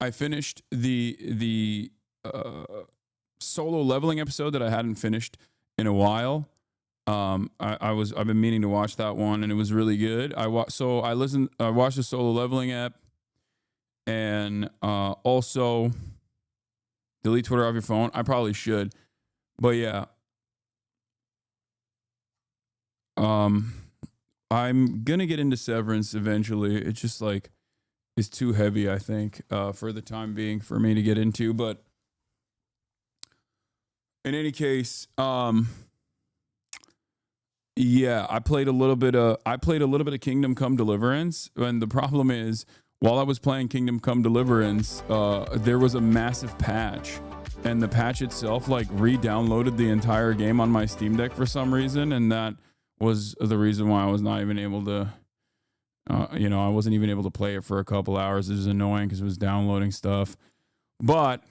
I finished the solo leveling episode that I hadn't finished in a while. I've been meaning to watch that one, and it was really good. I watched the solo leveling app, and also delete Twitter off your phone. I probably should, but yeah. I'm gonna get into Severance eventually. It's just like it's too heavy, I think, for the time being for me to get into. But in any case, yeah, I played a little bit of Kingdom Come Deliverance, and the problem is, while I was playing Kingdom Come Deliverance, there was a massive patch, and the patch itself like re-downloaded the entire game on my Steam Deck for some reason, and that was the reason why I was not even able to, I wasn't even able to play it for a couple hours. It was annoying because it was downloading stuff. But,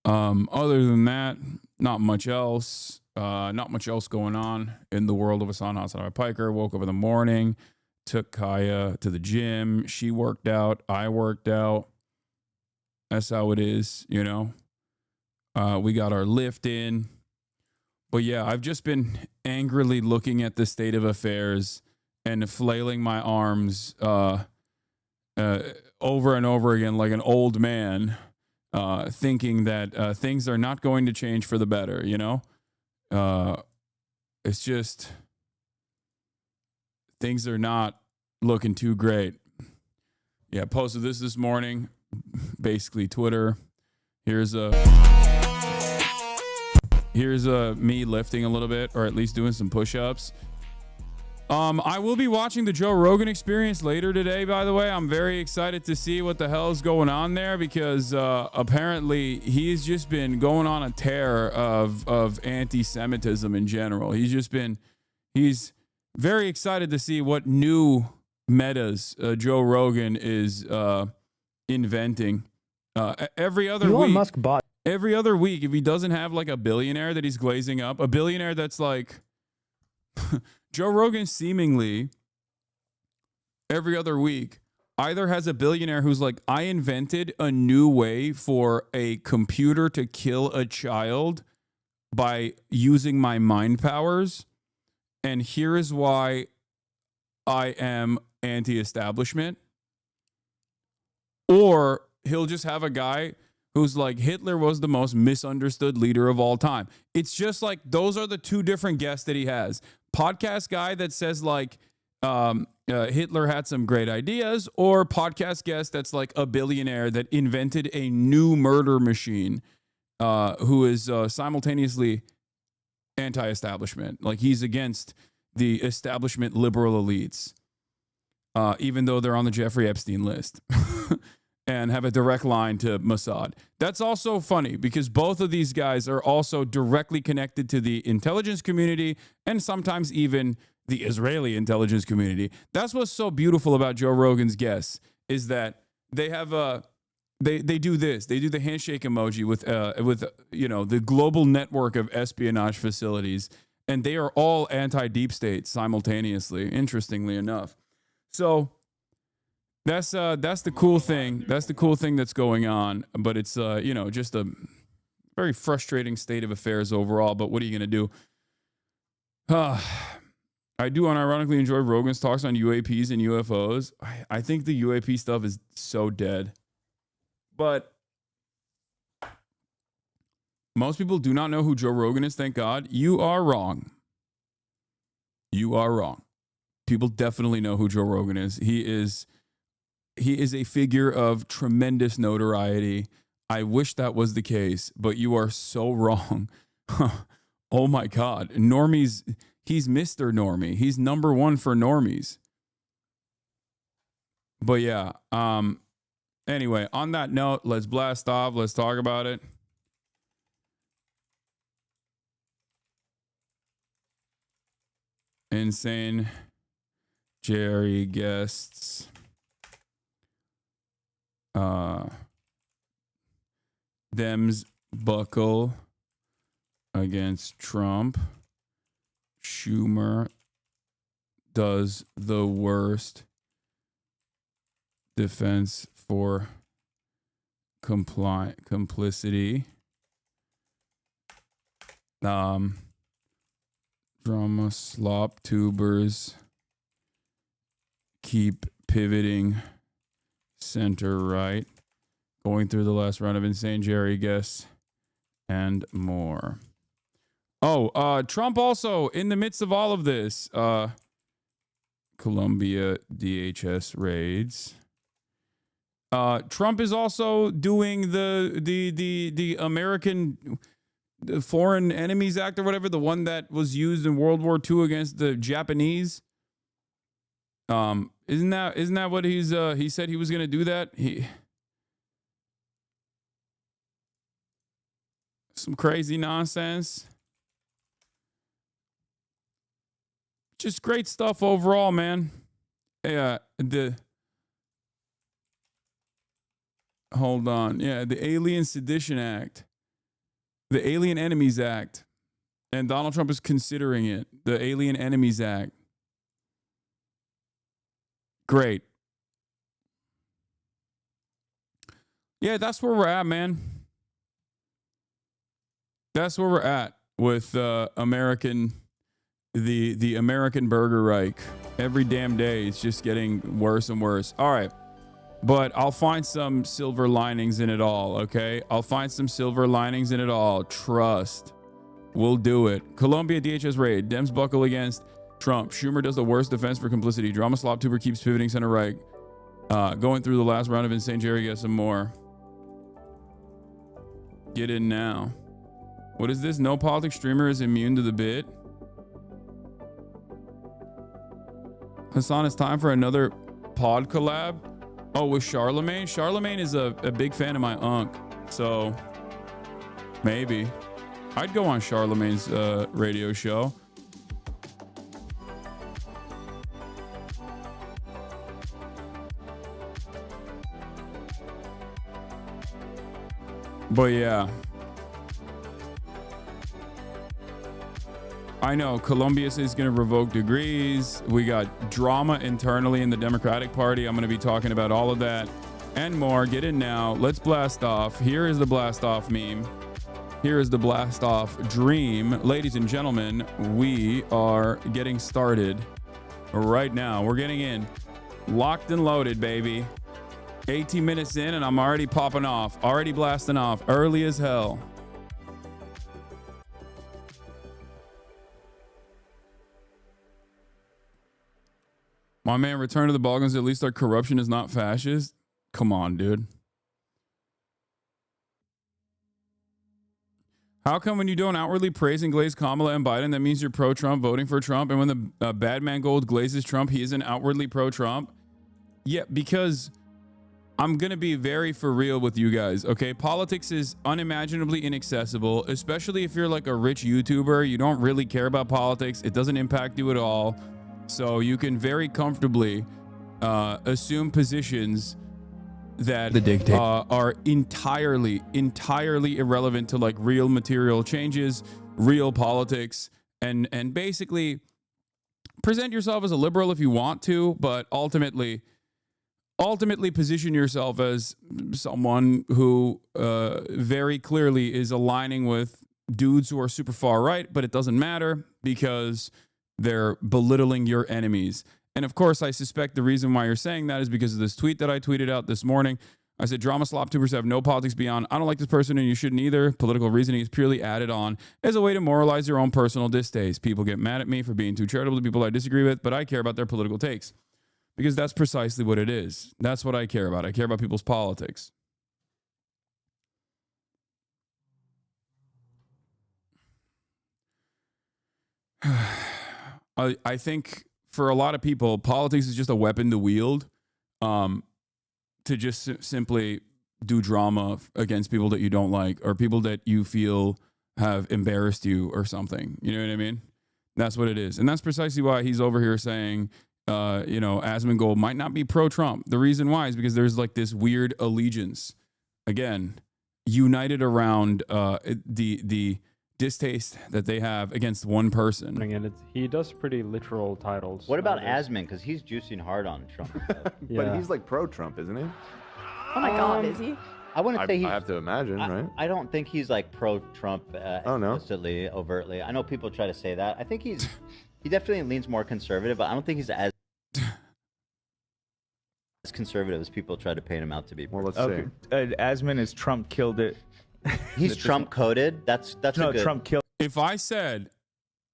other than that, not much else. Not much else going on in the world of HasanAbi Piker. Woke up in the morning, took Kaya to the gym. She worked out. I worked out. That's how it is, you know. We got our lift in. But yeah, I've just been angrily looking at the state of affairs and flailing my arms over and over again like an old man, thinking that things are not going to change for the better, you know? It's just things are not looking too great. Yeah, posted this morning, basically Twitter. Here's me lifting a little bit, or at least doing some push-ups. I will be watching the Joe Rogan Experience later today, by the way. I'm very excited to see what the hell is going on there, because apparently he's just been going on a tear of anti-Semitism in general. He's very excited to see what new metas Joe Rogan is inventing. Every other Elon week, Musk bought. Every other week, if he doesn't have like a billionaire that he's glazing up, a billionaire that's like Joe Rogan, seemingly every other week either has a billionaire who's like, I invented a new way for a computer to kill a child by using my mind powers, and here is why I am anti-establishment. Or he'll just have a guy who's like, Hitler was the most misunderstood leader of all time. It's just like, those are the two different guests that he has. Podcast guy that says like, Hitler had some great ideas, or podcast guest that's like a billionaire that invented a new murder machine, who is simultaneously anti-establishment. Like, he's against the establishment liberal elites, even though they're on the Jeffrey Epstein list. And have a direct line to Mossad. That's also funny because both of these guys are also directly connected to the intelligence community and sometimes even the Israeli intelligence community. That's what's so beautiful about Joe Rogan's guests, is that they have they do this. They do the handshake emoji with the global network of espionage facilities, and they are all anti-deep state simultaneously, interestingly enough. So that's the cool thing. That's the cool thing that's going on. But it's just a very frustrating state of affairs overall. But what are you gonna do? I do unironically enjoy Rogan's talks on UAPs and UFOs. I think the UAP stuff is so dead. But most people do not know who Joe Rogan is, thank God. You are wrong. You are wrong. People definitely know who Joe Rogan is. He is a figure of tremendous notoriety. I wish that was the case, but you are so wrong. Oh my God. Normies, he's Mr. Normie. He's number one for normies. But yeah, anyway, on that note, let's blast off. Let's talk about it. Insane Jerry guests. DEMS buckle against Trump. Schumer does the worst defense for complicity. Drama slop tubers keep pivoting center right, going through the last round of Insane Jerry guests, and more. Oh, Trump also in the midst of all of this, Columbia DHS raids. Trump is also doing the American Foreign Enemies Act or whatever, the one that was used in World War II against the Japanese. Isn't that what he said he was going to do that? Some crazy nonsense. Just great stuff overall, man. Hold on. Yeah, the Alien Sedition Act. The Alien Enemies Act. And Donald Trump is considering it. The Alien Enemies Act. Great. Yeah, that's where we're at, man. That's where we're at with the American Burger Reich. Every damn day, it's just getting worse and worse. All right. But I'll find some silver linings in it all, okay? I'll find some silver linings in it all. Trust. We'll do it. Columbia DHS raid. Dems buckle against Trump. Schumer does the worst defense for complicity. Drama slop tuber keeps pivoting center right. Going through the last round of Insane Jerry gets some more. Get in now. What is this? No politics streamer is immune to the bit. Hasan, it's time for another pod collab. Oh, with Charlemagne? Charlemagne is a big fan of my unk. So, maybe. I'd go on Charlemagne's radio show. But yeah. I know Columbia is going to revoke degrees. We got drama internally in the Democratic Party. I'm going to be talking about all of that and more. Get in now. Let's blast off. Here is the blast off meme. Here is the blast off dream. Ladies and gentlemen, we are getting started right now. We're getting in. Locked and loaded, baby. 18 minutes in and I'm already popping off. Already blasting off. Early as hell. My man, Return to the Balkans, at least our corruption is not fascist. Come on, dude. How come when you don't outwardly praise and glaze Kamala and Biden, that means you're pro-Trump, voting for Trump, and when the bad man gold glazes Trump, he isn't outwardly pro-Trump? Yeah, because I'm going to be very for real with you guys, okay? Politics is unimaginably inaccessible, especially if you're like a rich YouTuber. You don't really care about politics. It doesn't impact you at all. So you can very comfortably assume positions that are entirely irrelevant to like real material changes, real politics, and basically present yourself as a liberal if you want to, but ultimately position yourself as someone who very clearly is aligning with dudes who are super far right, but it doesn't matter because they're belittling your enemies. And of course, I suspect the reason why you're saying that is because of this tweet that I tweeted out this morning. I said, drama slop tubers have no politics beyond, I don't like this person and you shouldn't either. Political reasoning is purely added on as a way to moralize your own personal distaste. People get mad at me for being too charitable to people I disagree with, but I care about their political takes. Because that's precisely what it is. That's what I care about. I care about people's politics. I think for a lot of people, politics is just a weapon to wield to just simply do drama against people that you don't like or people that you feel have embarrassed you or something. You know what I mean? That's what it is. And that's precisely why he's over here saying, Asmongold might not be pro-Trump. The reason why is because there's like this weird allegiance, again, united around the distaste that they have against one person. And he does pretty literal titles. What about Asman? Because he's juicing hard on Trump. But he's like pro-Trump, isn't he? Oh my God, is he? I wouldn't say I have to imagine, right? I don't think he's like pro-Trump no? explicitly, overtly. I know people try to say that. I think he definitely leans more conservative, but I don't think he's as conservative as people try to paint him out to be. Well, let's Okay. Asman is Trump killed it. He's Trump coded. That's No, a good. Trump killed. If I said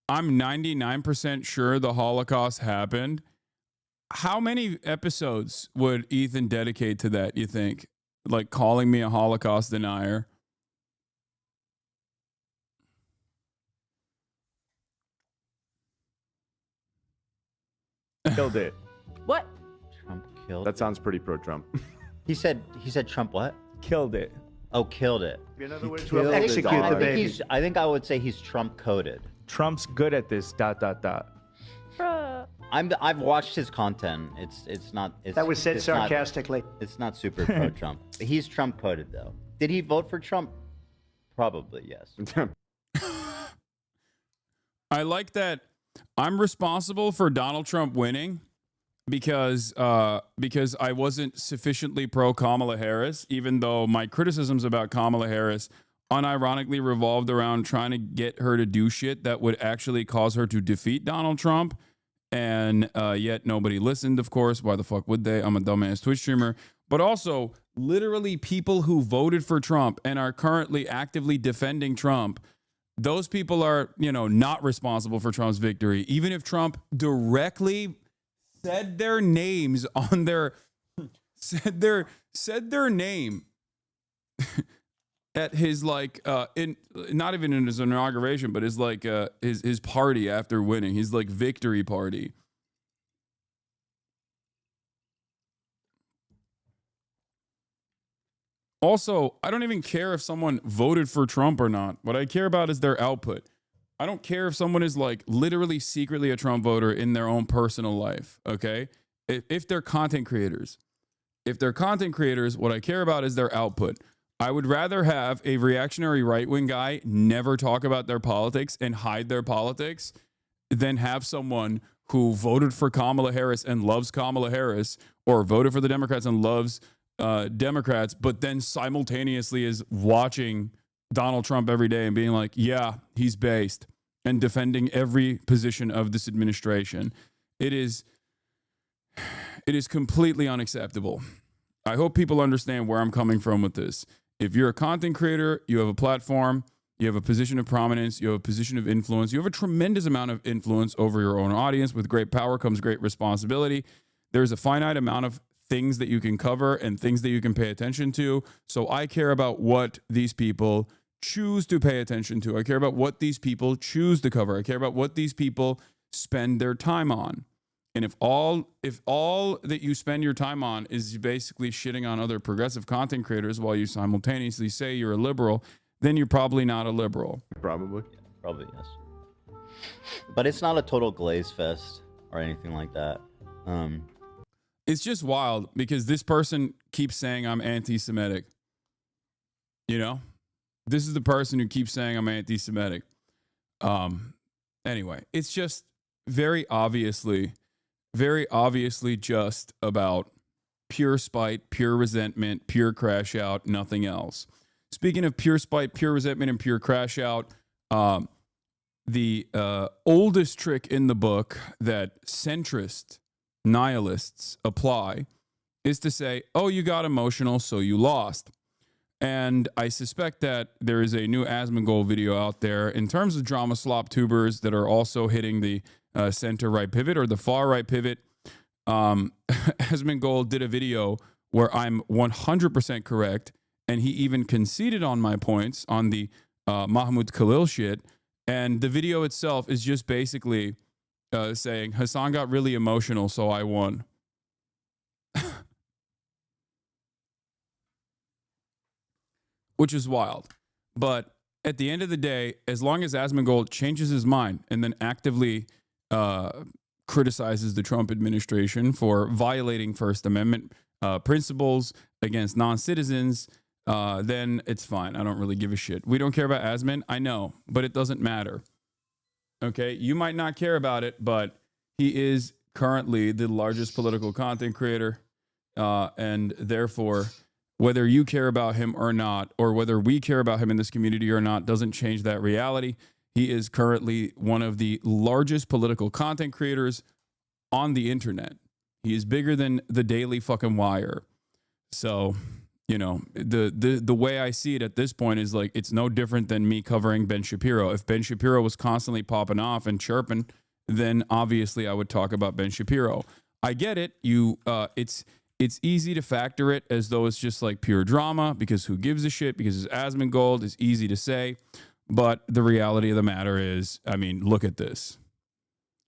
I'm 99% sure the Holocaust happened, how many episodes would Ethan dedicate to that, you think? Like calling me a Holocaust denier? Killed it. What? Trump killed. That sounds pretty pro-Trump. He said Trump what? Killed it. Oh, killed it. In other words, killed we'll the execute dog. the I baby. think I would say he's Trump coded. Trump's good at this. ... Bruh. I've watched his content. It's not. That was said it's not- sarcastically. It's not super pro Trump. He's Trump coded though. Did he vote for Trump? Probably yes. I like that I'm responsible for Donald Trump winning because I wasn't sufficiently pro Kamala Harris, even though my criticisms about Kamala Harris unironically revolved around trying to get her to do shit that would actually cause her to defeat Donald Trump. And yet nobody listened, of course. Why the fuck would they? I'm a dumbass Twitch streamer. But also, literally people who voted for Trump and are currently actively defending Trump, those people are, not responsible for Trump's victory. Even if Trump directly said their names on their said their name at his in not even in his inauguration, but his his party after winning, his victory party. Also, I don't even care if someone voted for Trump or not. What I care about is their output. I don't care if someone is literally secretly a Trump voter in their own personal life, okay? If they're content creators. If they're content creators, what I care about is their output. I would rather have a reactionary right-wing guy never talk about their politics and hide their politics than have someone who voted for Kamala Harris and loves Kamala Harris, or voted for the Democrats and loves Democrats, but then simultaneously is watching Donald Trump every day and being like, yeah, he's based, and defending every position of this administration. It is completely unacceptable. I hope people understand where I'm coming from with this. If you're a content creator, you have a platform, you have a position of prominence, you have a position of influence, you have a tremendous amount of influence over your own audience. With great power comes great responsibility. There's a finite amount of things that you can cover and things that you can pay attention to. So I care about what these people choose to pay attention to. I care about what these people choose to cover. I care about what these people spend their time on. And if all that you spend your time on is basically shitting on other progressive content creators while you simultaneously say you're a liberal, then you're probably not a liberal. Probably. Yeah, probably yes. But it's not a total glaze fest or anything like that. It's just wild because this person keeps saying I'm anti-Semitic. This is the person who keeps saying I'm anti-Semitic. Anyway, it's just very obviously just about pure spite, pure resentment, pure crash out, nothing else. Speaking of pure spite, pure resentment, and pure crash out, the oldest trick in the book that centrist nihilists apply is to say, oh, you got emotional, so you lost. And I suspect that there is a new Asmongold video out there in terms of drama slop tubers that are also hitting the center right pivot or the far right pivot. Asmongold did a video where I'm 100% correct, and he even conceded on my points on the Mahmoud Khalil shit. And the video itself is just basically saying, Hasan got really emotional, so I won. Which is wild. But at the end of the day, as long as Asmongold changes his mind and then actively criticizes the Trump administration for violating First Amendment principles against non-citizens, then it's fine. I don't really give a shit. We don't care about Asmin. I know, but it doesn't matter. Okay, you might not care about it, but he is currently the largest political content creator, and therefore, whether you care about him or not, or whether we care about him in this community or not, doesn't change that reality. He is currently one of the largest political content creators on the internet. He is bigger than the Daily fucking Wire. So, you know, the way I see it at this point is like it's no different than me covering Ben Shapiro. If Ben Shapiro was constantly popping off and chirping, then obviously I would talk about Ben Shapiro. I get it. It's easy to factor it as though it's just like pure drama because who gives a shit? Because it's Asmongold is easy to say. But the reality of the matter is, I mean, look at this.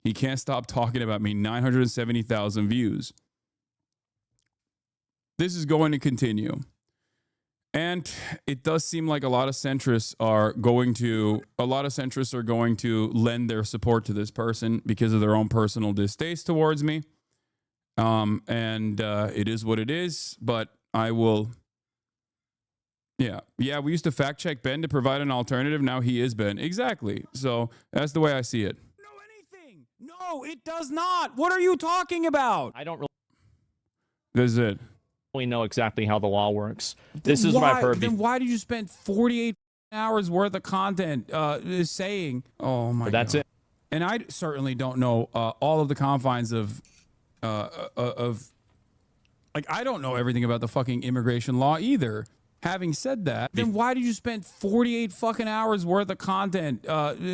He can't stop talking about me. 970,000 views. This is going to continue. And it does seem like a lot of centrists are going to lend their support to this person because of their own personal distaste towards me. It is what it is, but I will. Yeah, we used to fact check Ben to provide an alternative. Now he is Ben. Exactly. So that's the way I see it. No, anything. No, it does not. What are you talking about? I don't really. This is it. Know exactly how the law works. This is what I've heard. Then why did you spend 48 hours worth of content saying, oh my God. That's it. And I certainly don't know all of the confines of like, I don't know everything about the fucking immigration law either. Having said that, then why did you spend 48 fucking hours worth of content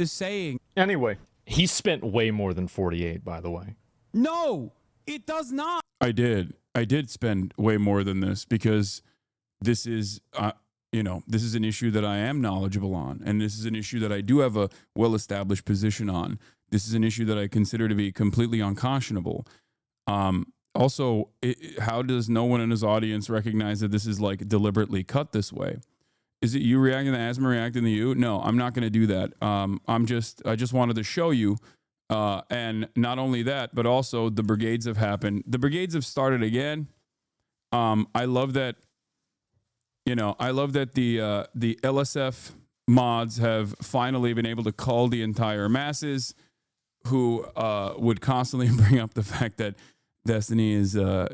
saying? Anyway, he spent way more than 48, by the way. No, it does not. I did spend way more than this because this is, this is an issue that I am knowledgeable on. And this is an issue that I do have a well-established position on. This is an issue that I consider to be completely unconscionable. Also, how does no one in his audience recognize that this is like deliberately cut this way? Is it you reacting to Asma reacting to you? No, I'm not going to do that. I just wanted to show you. And not only that, but also the brigades have happened. The brigades have started again. I love that. I love that the LSF mods have finally been able to cull the entire masses who would constantly bring up the fact that Destiny is, a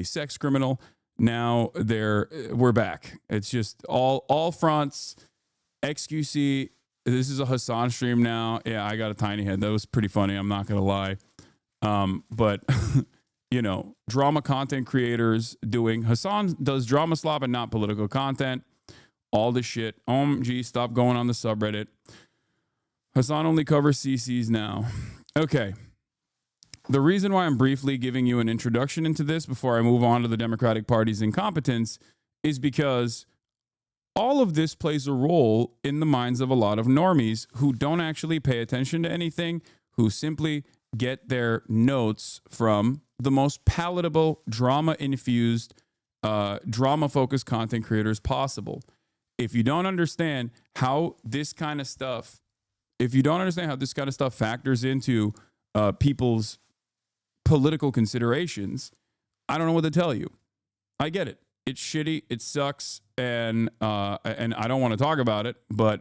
sex criminal. Now we're back. It's just all fronts. XQC. This is a Hasan stream now. Yeah, I got a tiny head. That was pretty funny. I'm not gonna lie. But drama content creators doing Hasan does drama slop and not political content. All this shit. OMG, stop going on the subreddit. Hasan only covers CCs now. Okay. The reason why I'm briefly giving you an introduction into this before I move on to the Democratic Party's incompetence is because all of this plays a role in the minds of a lot of normies who don't actually pay attention to anything, who simply get their notes from the most palatable, drama-infused, drama-focused content creators possible. If you don't understand how this kind of stuff, factors into people's political considerations, I don't know what to tell you. I get it. It's shitty. It sucks. And I don't want to talk about it, but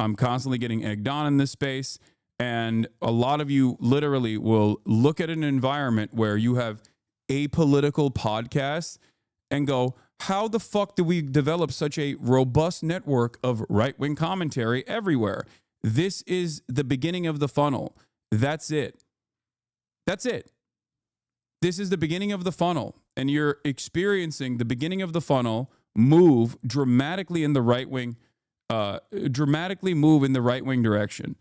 I'm constantly getting egged on in this space. And a lot of you literally will look at an environment where you have apolitical podcasts and go, how the fuck do we develop such a robust network of right-wing commentary everywhere? This is the beginning of the funnel. That's it. That's it. This is the beginning of the funnel, and you're experiencing the beginning of the funnel move dramatically in the right wing, direction.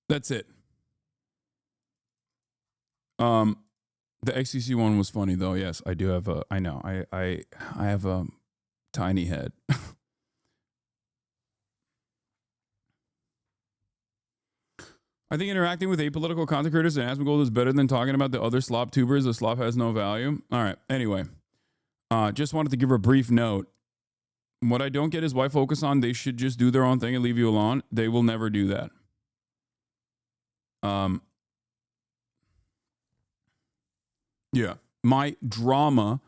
That's it. The XCC one was funny though. Yes, I do have a. I know. I have a tiny head. I think interacting with apolitical content creators and Asmongold is better than talking about the other slop tubers. The slop has no value. All right. Anyway, just wanted to give her a brief note. What I don't get is why focus on they should just do their own thing and leave you alone. They will never do that. Yeah. My drama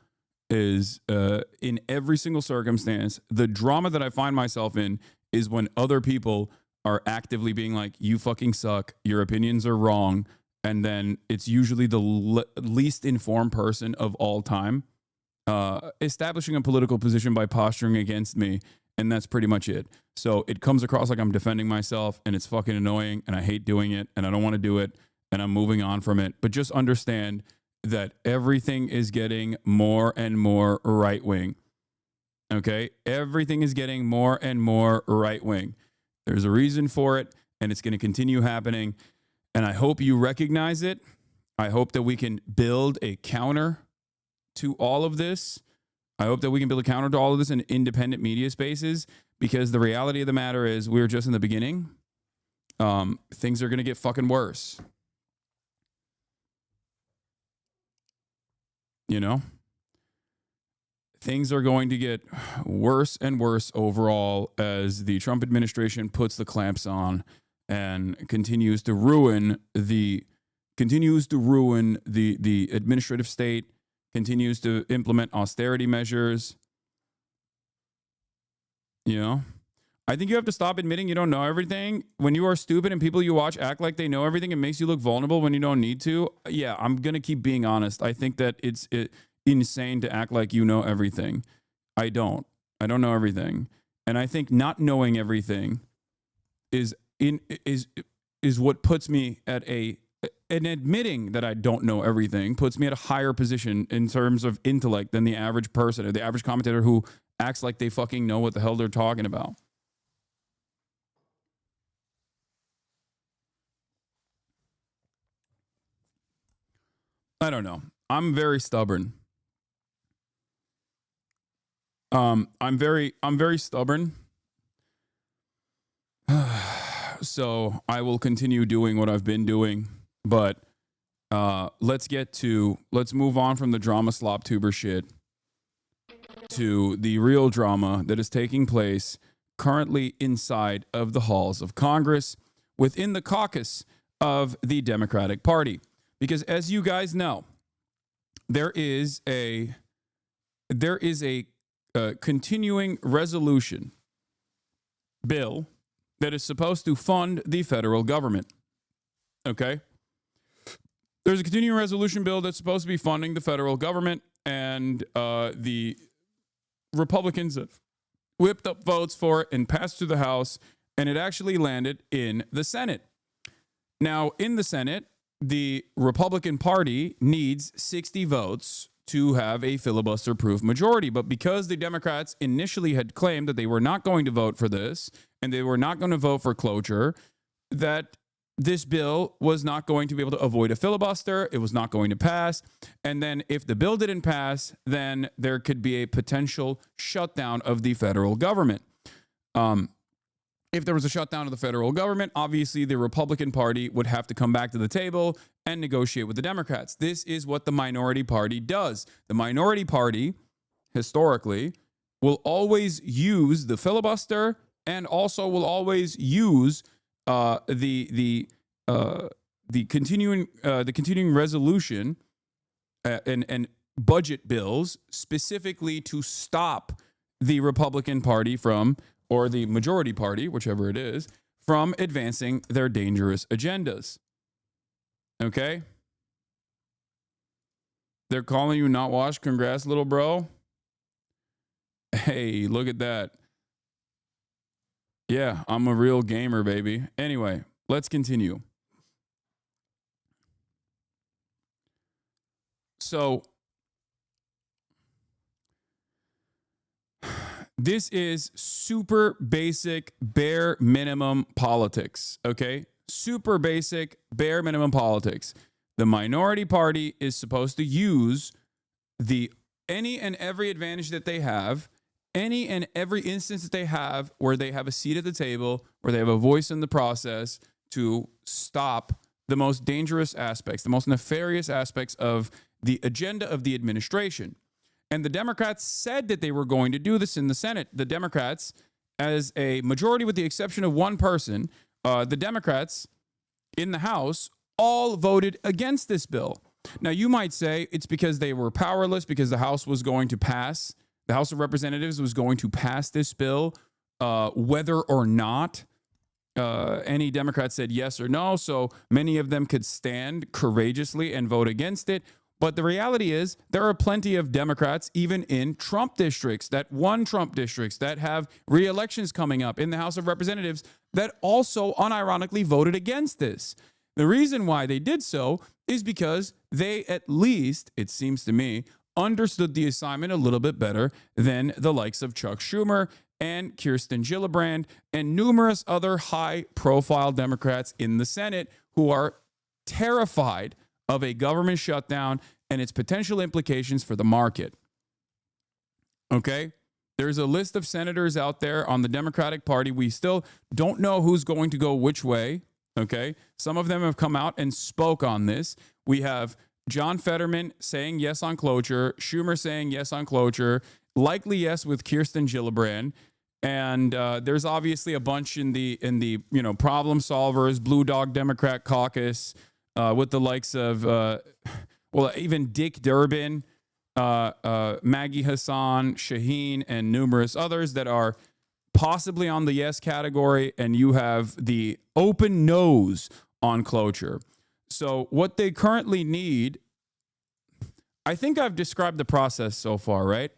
is in every single circumstance. The drama that I find myself in is when other people are actively being like, you fucking suck, your opinions are wrong, and then it's usually the least informed person of all time establishing a political position by posturing against me, and that's pretty much it. So it comes across like I'm defending myself, and it's fucking annoying, and I hate doing it, and I don't want to do it, and I'm moving on from it. But just understand that everything is getting more and more right-wing. Okay? Everything is getting more and more right-wing. There's a reason for it, and it's going to continue happening. And I hope you recognize it. I hope that we can build a counter to all of this. I hope that we can build a counter to all of this in independent media spaces, because the reality of the matter is we're just in the beginning. Things are going to get fucking worse. You know? Things are going to get worse and worse overall as the Trump administration puts the clamps on and continues to ruin the administrative state, continues to implement austerity measures. You know, I think you have to stop admitting you don't know everything. When you are stupid and people you watch act like they know everything, it makes you look vulnerable when you don't need to. Yeah, I'm going to keep being honest. I think that it's insane to act like you know everything. I don't know everything. And I think not knowing everything is what puts me at and admitting that I don't know everything puts me at a higher position in terms of intellect than the average person or the average commentator who acts like they fucking know what the hell they're talking about. I don't know. I'm very stubborn. I'm very stubborn. So I will continue doing what I've been doing, but let's move on from the drama slop tuber shit to the real drama that is taking place currently inside of the halls of Congress within the caucus of the Democratic Party. Because as you guys know, there is a continuing resolution bill that is supposed to fund the federal government. Okay? There's a continuing resolution bill that's supposed to be funding the federal government, and the Republicans have whipped up votes for it and passed through the House, and it actually landed in the Senate. Now, in the Senate, the Republican Party needs 60 votes to have a filibuster-proof majority. But because the Democrats initially had claimed that they were not going to vote for this, and they were not going to vote for cloture, that this bill was not going to be able to avoid a filibuster, it was not going to pass, and then if the bill didn't pass, then there could be a potential shutdown of the federal government. If there was a shutdown of the federal government, obviously the Republican Party would have to come back to the table and negotiate with the Democrats. This is what the minority party does. The minority party, historically, will always use the filibuster and also will always use the continuing resolution and budget bills specifically to stop the Republican Party from, or the majority party, whichever it is, from advancing their dangerous agendas. Okay? They're calling you not washed. Congrats, little bro. Hey, look at that. Yeah, I'm a real gamer, baby. Anyway, let's continue. So, this is super basic, bare minimum politics, okay? Super basic, bare minimum politics. The minority party is supposed to use any and every advantage that they have, any and every instance that they have where they have a seat at the table, where they have a voice in the process, to stop the most dangerous aspects, the most nefarious aspects of the agenda of the administration. And the Democrats said that they were going to do this in the Senate. The Democrats, as a majority with the exception of one person, the Democrats in the House all voted against this bill. Now, you might say it's because they were powerless, because the House was going to pass, the House of Representatives was going to pass this bill, whether or not any Democrats said yes or no. So many of them could stand courageously and vote against it. But the reality is there are plenty of Democrats, even in Trump districts, that won Trump districts, that have re-elections coming up in the House of Representatives, that also unironically voted against this. The reason why they did so is because they, at least, it seems to me, understood the assignment a little bit better than the likes of Chuck Schumer and Kirsten Gillibrand and numerous other high-profile Democrats in the Senate who are terrified of a government shutdown and its potential implications for the market. Okay? There's a list of senators out there on the Democratic Party. We still don't know who's going to go which way. Okay? Some of them have come out and spoke on this. We have John Fetterman saying yes on cloture, Schumer saying yes on cloture, likely yes with Kirsten Gillibrand. And there's obviously a bunch in the problem solvers, Blue Dog Democrat Caucus, with the likes of even Dick Durbin, Maggie Hasan, Shaheen, and numerous others that are possibly on the yes category, and you have the open nose on cloture. So what they currently need, I think I've described the process so far, right?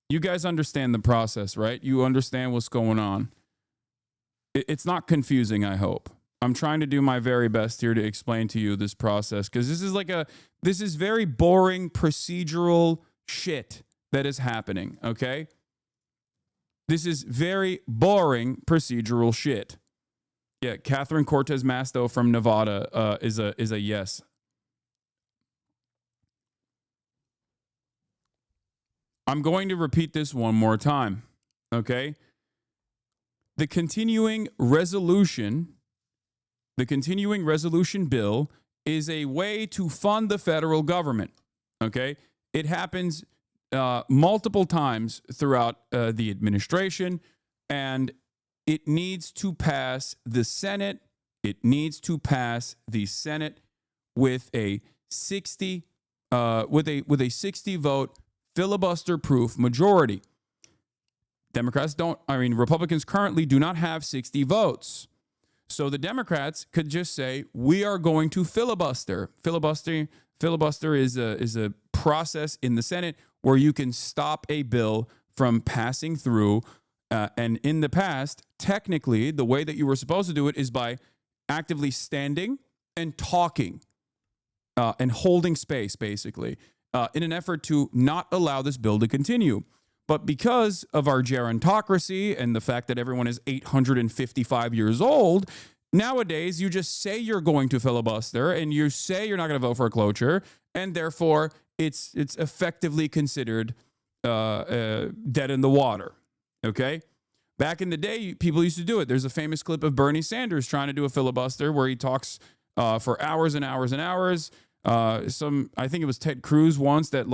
You guys understand the process, right? You understand what's going on. It's not confusing, I hope. I'm trying to do my very best here to explain to you this process, because this is very boring procedural shit that is happening, okay? This is very boring procedural shit. Yeah, Catherine Cortez Masto from Nevada is a yes. I'm going to repeat this one more time, okay? The continuing resolution bill is a way to fund the federal government, okay? It happens multiple times throughout the administration, and it needs to pass the Senate. It needs to pass the Senate with a 60 vote filibuster-proof majority. Republicans currently do not have 60 votes. So the Democrats could just say, we are going to filibuster. Filibuster is a process in the Senate where you can stop a bill from passing through. And in the past, technically, the way that you were supposed to do it is by actively standing and talking and holding space, basically, in an effort to not allow this bill to continue. But because of our gerontocracy and the fact that everyone is 855 years old, nowadays you just say you're going to filibuster and you say you're not going to vote for a cloture, and therefore it's effectively considered dead in the water. Okay? Back in the day, people used to do it. There's a famous clip of Bernie Sanders trying to do a filibuster where he talks for hours and hours and hours. I think it was Ted Cruz once that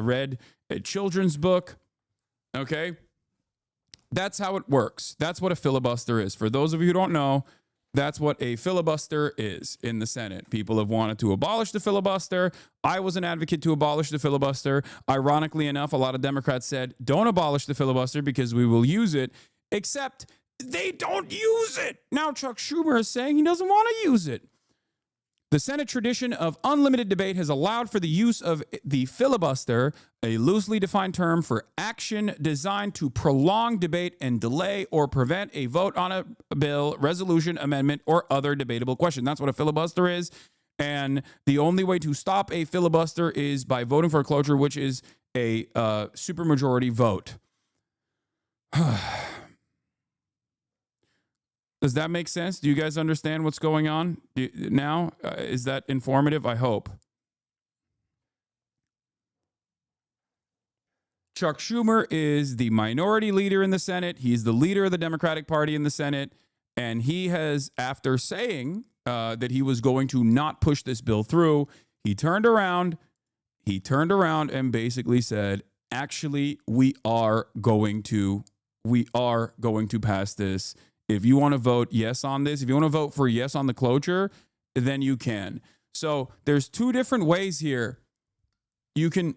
read a children's book. Okay? That's how it works. That's what a filibuster is. For those of you who don't know, that's what a filibuster is in the Senate. People have wanted to abolish the filibuster. I was an advocate to abolish the filibuster. Ironically enough, a lot of Democrats said, don't abolish the filibuster because we will use it, except they don't use it. Now Chuck Schumer is saying he doesn't want to use it. The Senate tradition of unlimited debate has allowed for the use of the filibuster, a loosely defined term for action designed to prolong debate and delay or prevent a vote on a bill, resolution, amendment, or other debatable question. That's what a filibuster is. And the only way to stop a filibuster is by voting for a cloture, which is a supermajority vote. Does that make sense? Do you guys understand what's going on now? Is that informative? I hope. Chuck Schumer is the minority leader in the Senate. He's the leader of the Democratic Party in the Senate. And he has, after saying that he was going to not push this bill through, he turned around and basically said, actually, we are going to pass this. If you want to vote yes on this, if you want to vote for yes on the cloture, then you can. So there's two different ways here. You can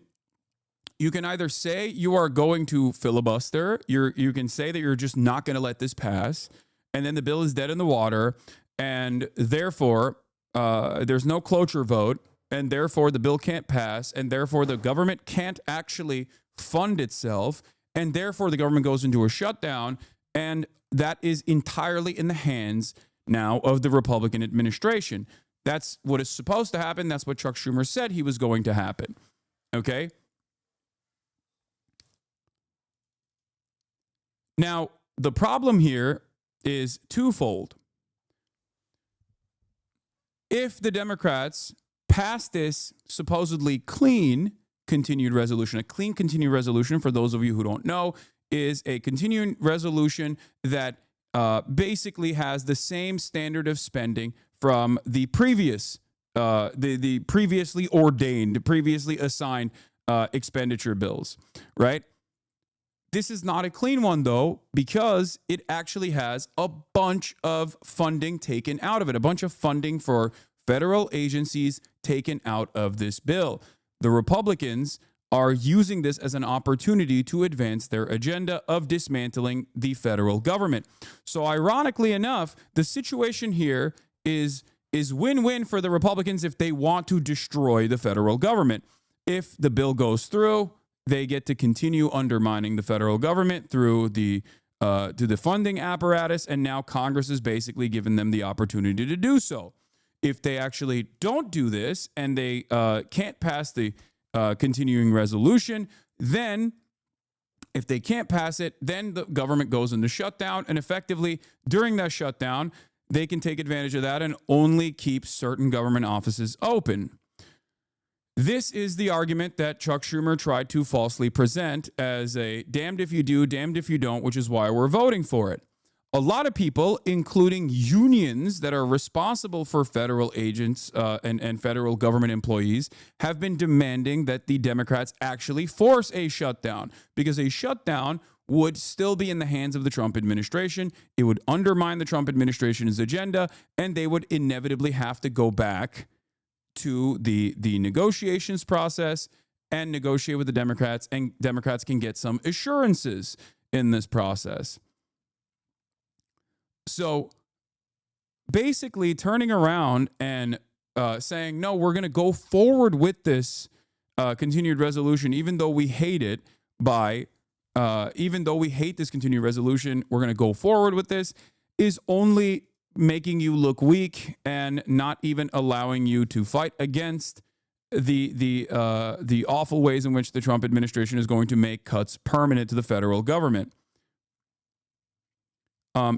either say you are going to filibuster. You can say that you're just not going to let this pass, and then the bill is dead in the water, and therefore there's no cloture vote, and therefore the bill can't pass, and therefore the government can't actually fund itself, and therefore the government goes into a shutdown, and that is entirely in the hands now of the Republican administration. That's what is supposed to happen. That's what Chuck Schumer said he was going to happen. Okay? Now, the problem here is twofold. If the Democrats pass this supposedly clean continued resolution, a clean continued resolution, for those of you who don't know, is a continuing resolution that basically has the same standard of spending from the previous, the previously ordained, previously assigned expenditure bills, right? This is not a clean one, though, because it actually has a bunch of funding taken out of it, a bunch of funding for federal agencies taken out of this bill. The Republicans are using this as an opportunity to advance their agenda of dismantling the federal government. So ironically enough, the situation here is win-win for the Republicans if they want to destroy the federal government. If the bill goes through, they get to continue undermining the federal government through the to the funding apparatus, and now Congress has basically given them the opportunity to do so. If they actually don't do this and they can't pass the continuing resolution, then if they can't pass it, then the government goes into shutdown, and effectively during that shutdown, they can take advantage of that and only keep certain government offices open. This is the argument that Chuck Schumer tried to falsely present as a damned if you do, damned if you don't, which is why we're voting for it. A lot of people, including unions that are responsible for federal agents and federal government employees, have been demanding that the Democrats actually force a shutdown, because a shutdown would still be in the hands of the Trump administration. It would undermine the Trump administration's agenda, and they would inevitably have to go back to the negotiations process and negotiate with the Democrats, and Democrats can get some assurances in this process. So basically turning around and saying, no, we're going to go forward with this continued resolution, even though we hate it, even though we hate this continued resolution, we're going to go forward with this, is only making you look weak and not even allowing you to fight against the awful ways in which the Trump administration is going to make cuts permanent to the federal government.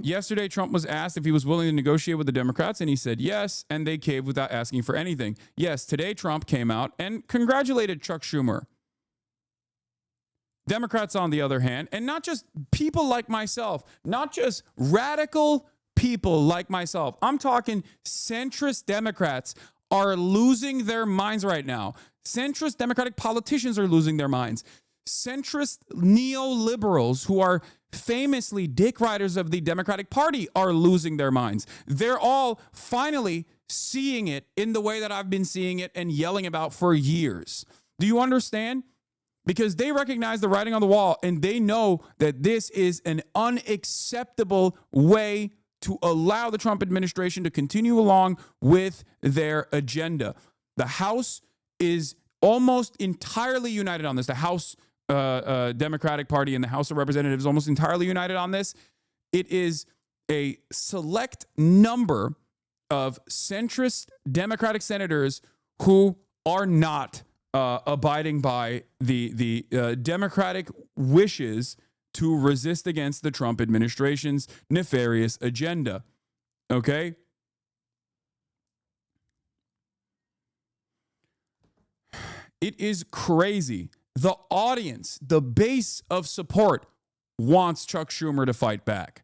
Yesterday, Trump was asked if he was willing to negotiate with the Democrats, and he said yes, and they caved without asking for anything. Yes, today Trump came out and congratulated Chuck Schumer. Democrats, on the other hand, and not just people like myself, not just radical people like myself, I'm talking centrist Democrats are losing their minds right now. Centrist Democratic politicians are losing their minds. Centrist neoliberals who are famously dick riders of the Democratic Party are losing their minds. They're all finally seeing it in the way that I've been seeing it and yelling about for years. Do you understand? Because they recognize the writing on the wall, and they know that this is an unacceptable way to allow the Trump administration to continue along with their agenda. The House is almost entirely united on this. The House Democratic Party and the House of Representatives almost entirely united on this. It is a select number of centrist Democratic senators who are not abiding by the Democratic wishes to resist against the Trump administration's nefarious agenda. Okay? It is crazy. The audience, the base of support, wants Chuck Schumer to fight back.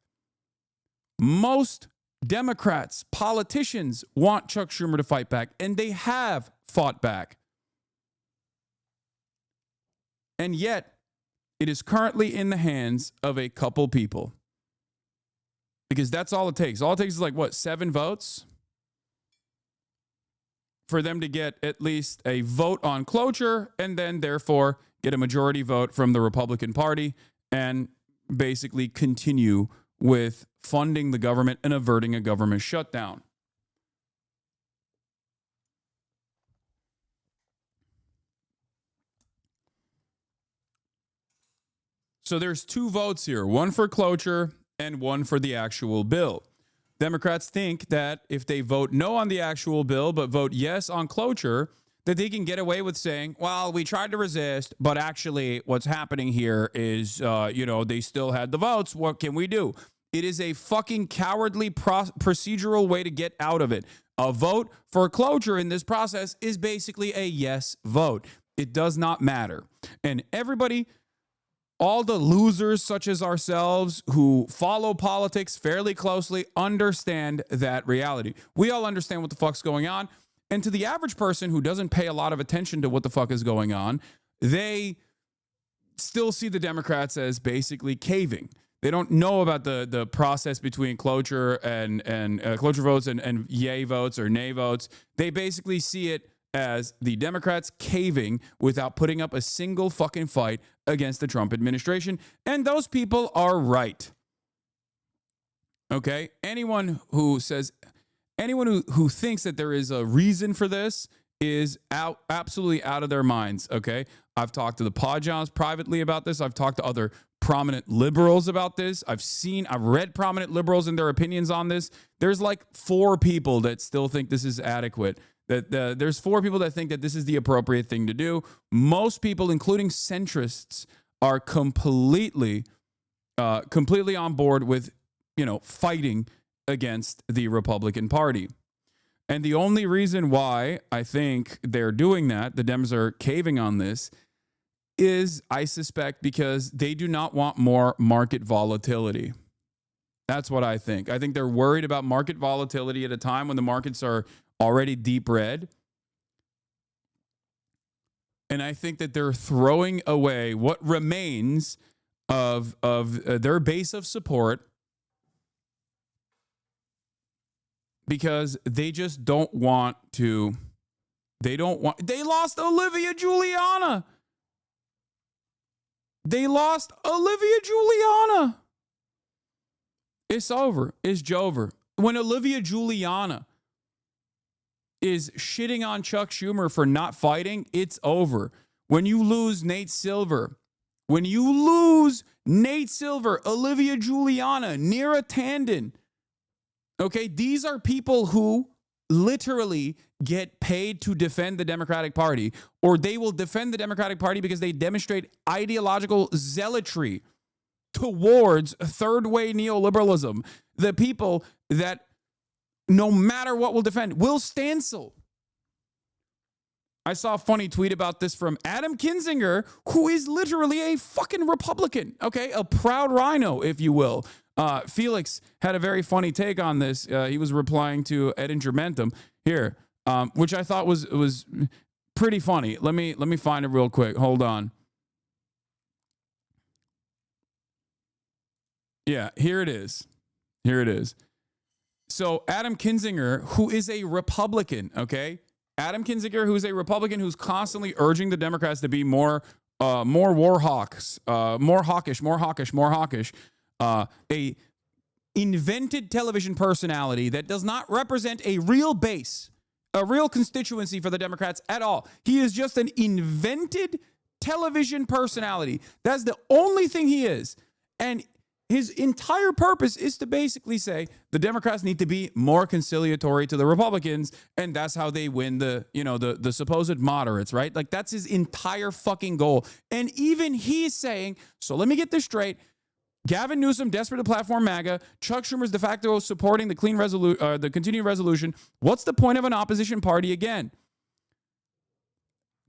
Most Democrats, politicians want Chuck Schumer to fight back, and they have fought back. And yet, it is currently in the hands of a couple people. Because that's all it takes. All it takes is like, what, 7 votes? For them to get at least a vote on cloture and then, therefore, get a majority vote from the Republican Party and basically continue with funding the government and averting a government shutdown. So there's 2 votes here, one for cloture and one for the actual bill. Democrats think that if they vote no on the actual bill but vote yes on cloture, that they can get away with saying, well, we tried to resist, but actually what's happening here is, they still had the votes. What can we do? It is a fucking cowardly procedural way to get out of it. A vote for cloture in this process is basically a yes vote. It does not matter. And everybody, all the losers such as ourselves who follow politics fairly closely, understand that reality. We all understand what the fuck's going on. And to the average person who doesn't pay a lot of attention to what the fuck is going on, they still see the Democrats as basically caving. They don't know about the process between cloture and cloture votes and yay votes or nay votes. They basically see it as the Democrats caving without putting up a single fucking fight against the Trump administration. And those people are right. Okay? Anyone who thinks that there is a reason for this is absolutely out of their minds. Okay? I've talked to the Podjons privately about this. I've talked to other prominent liberals about this. I've read prominent liberals and their opinions on this. There's like 4 people that still think this is adequate. There's 4 people that think that this is the appropriate thing to do. Most people, including centrists, are completely on board with, fighting against the Republican Party. And the only reason why I think they're doing that, the Dems are caving on this, is, I suspect, because they do not want more market volatility. That's what I think. I think they're worried about market volatility at a time when the markets are already deep red. And I think that they're throwing away what remains of their base of support because they just don't want to. They lost Olivia Giuliana. It's over. It's Jover. When Olivia Giuliana is shitting on Chuck Schumer for not fighting, it's over. When you lose Nate Silver, Olivia Giuliana, Neera Tanden, okay, these are people who literally get paid to defend the Democratic Party, or they will defend the Democratic Party because they demonstrate ideological zealotry towards third-way neoliberalism. The people that, no matter what, will defend. Will Stansel. I saw a funny tweet about this from Adam Kinzinger, who is literally a fucking Republican, okay? A proud rhino, if you will. Felix had a very funny take on this. He was replying to Edinger Mentum here, which I thought was pretty funny. Let me find it real quick. Hold on. Yeah, here it is. So Adam Kinzinger, who is a Republican, okay? Adam Kinzinger, who's a Republican, who's constantly urging the Democrats to be more war hawks, more hawkish, a invented television personality that does not represent a real base, a real constituency for the Democrats at all. He is just an invented television personality. That's the only thing he is. And his entire purpose is to basically say the Democrats need to be more conciliatory to the Republicans, and that's how they win the supposed moderates, right? Like, that's his entire fucking goal. And even he's saying, so let me get this straight. Gavin Newsom, desperate to platform MAGA. Chuck Schumer's de facto supporting the the continuing resolution. What's the point of an opposition party again?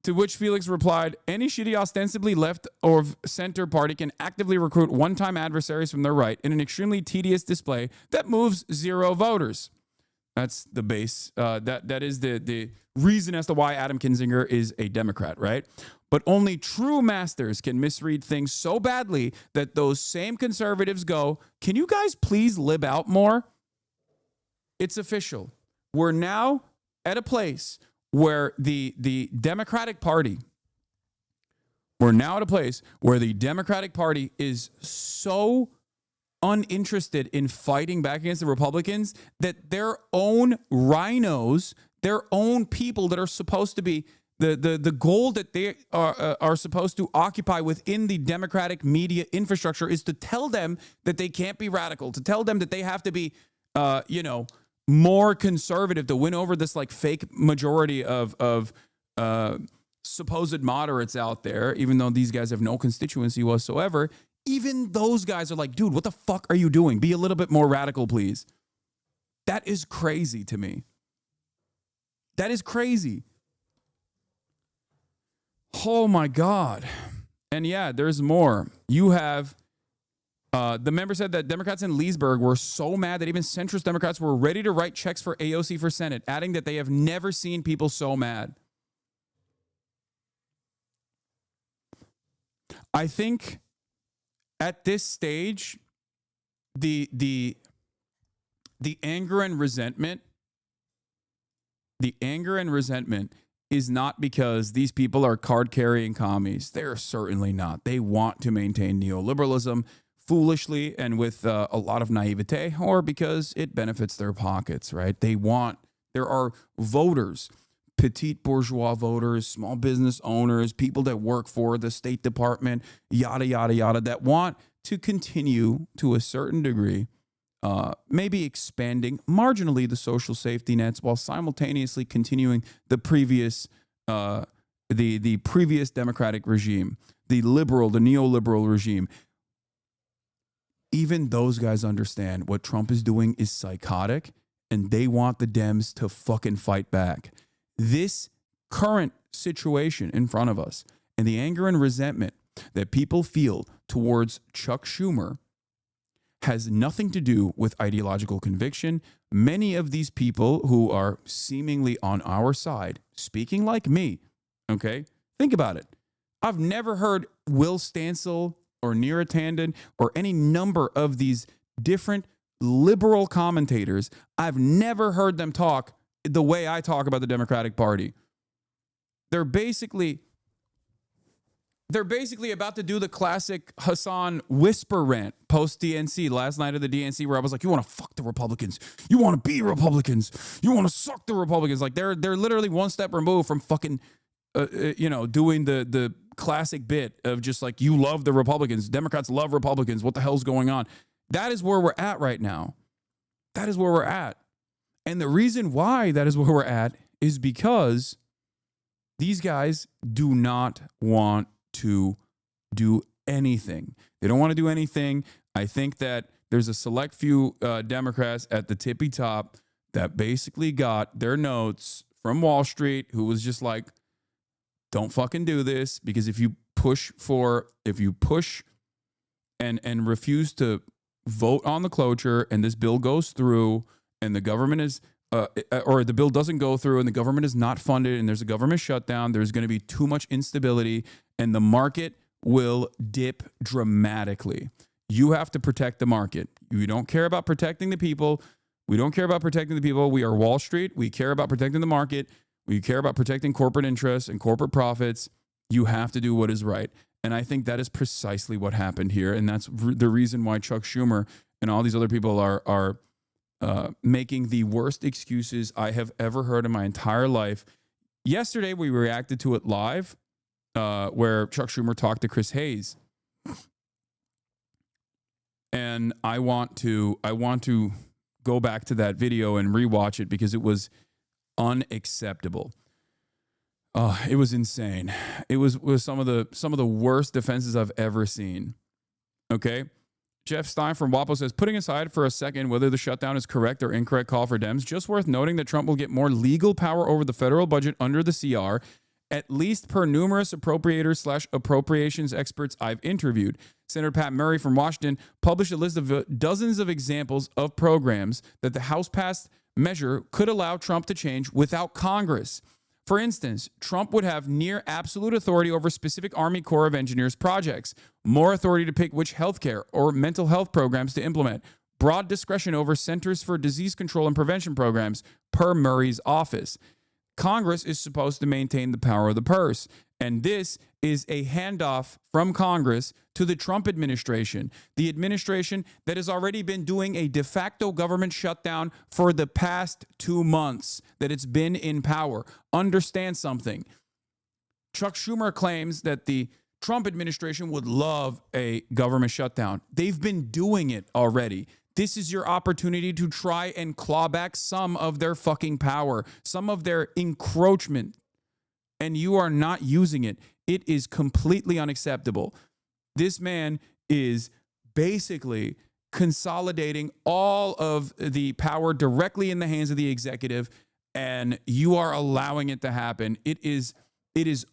To which Felix replied, any shitty ostensibly left or center party can actively recruit one-time adversaries from their right in an extremely tedious display that moves 0 voters. That's the base. That is the reason as to why Adam Kinzinger is a Democrat, right? But only true masters can misread things so badly that those same conservatives go, can you guys please lib out more? It's official. We're now at a place where the Democratic Party, is so uninterested in fighting back against the Republicans that their own rhinos, their own people that are supposed to be the goal that they are supposed to occupy within the Democratic media infrastructure is to tell them that they can't be radical, to tell them that they have to be, more conservative to win over this like fake majority of supposed moderates out there, even though these guys have no constituency whatsoever. Even those guys are like, dude, what the fuck are you doing? Be a little bit more radical, please. That is crazy to me. That is crazy. Oh my God. And yeah, there's more. You have the member said that Democrats in Leesburg were so mad that even centrist Democrats were ready to write checks for AOC for Senate, adding that they have never seen people so mad. I think at this stage, the anger and resentment, is not because these people are card-carrying commies. They're certainly not. They want to maintain neoliberalism foolishly and with a lot of naivete, or because it benefits their pockets, right? There are voters, petite bourgeois voters, small business owners, people that work for the State Department, yada, yada, yada, that want to continue to a certain degree, maybe expanding marginally the social safety nets while simultaneously continuing the previous the previous democratic regime, the neoliberal regime. Even those guys understand what Trump is doing is psychotic, and they want the Dems to fucking fight back. This current situation in front of us and the anger and resentment that people feel towards Chuck Schumer has nothing to do with ideological conviction. Many of these people who are seemingly on our side, speaking like me, okay? Think about it. I've never heard Will Stancil or Neera Tanden or any number of these different liberal commentators. I've never heard them talk the way I talk about the Democratic Party. They're basically about to do the classic Hasan whisper rant post DNC last night of the DNC, where I was like, you want to fuck the Republicans, you want to be Republicans, you want to suck the Republicans. Like they're literally one step removed from fucking doing the classic bit of just like, you love the Republicans, Democrats love Republicans, what the hell's going on? That is where we're at right now. That is where we're at. And the reason why that is where we're at is because these guys do not want to do anything. They don't want to do anything. I think that there's a select few Democrats at the tippy top that basically got their notes from Wall Street, who was just like, don't fucking do this, because if you push and refuse to vote on the cloture and this bill goes through and the government is or the bill doesn't go through and the government is not funded and there's a government shutdown, there's going to be too much instability and the market will dip dramatically. You have to protect the market. You don't care about protecting the people. We don't care about protecting the people. We are Wall Street. We care about protecting the market. We care about protecting corporate interests and corporate profits. You have to do what is right. And I think that is precisely what happened here. And that's the reason why Chuck Schumer and all these other people are making the worst excuses I have ever heard in my entire life. Yesterday, we reacted to it live, where Chuck Schumer talked to Chris Hayes. And I want to go back to that video and rewatch it because it was unacceptable. It was insane. It was some of the worst defenses I've ever seen. Okay. Jeff Stein from WAPO says, putting aside for a second whether the shutdown is correct or incorrect call for Dems, just worth noting that Trump will get more legal power over the federal budget under the CR at least per numerous appropriators / appropriations experts I've interviewed. Senator Pat Murray from Washington published a list of dozens of examples of programs that the House-passed measure could allow Trump to change without Congress. For instance, Trump would have near absolute authority over specific Army Corps of Engineers projects, more authority to pick which healthcare or mental health programs to implement, broad discretion over Centers for Disease Control and Prevention programs per Murray's office. Congress is supposed to maintain the power of the purse, and this is a handoff from Congress to the Trump administration, the administration that has already been doing a de facto government shutdown for the past 2 months that it's been in power. Understand something. Chuck Schumer claims that the Trump administration would love a government shutdown. They've been doing it already. This is your opportunity to try and claw back some of their fucking power, some of their encroachment, and you are not using it. It is completely unacceptable. This man is basically consolidating all of the power directly in the hands of the executive, and you are allowing it to happen. It is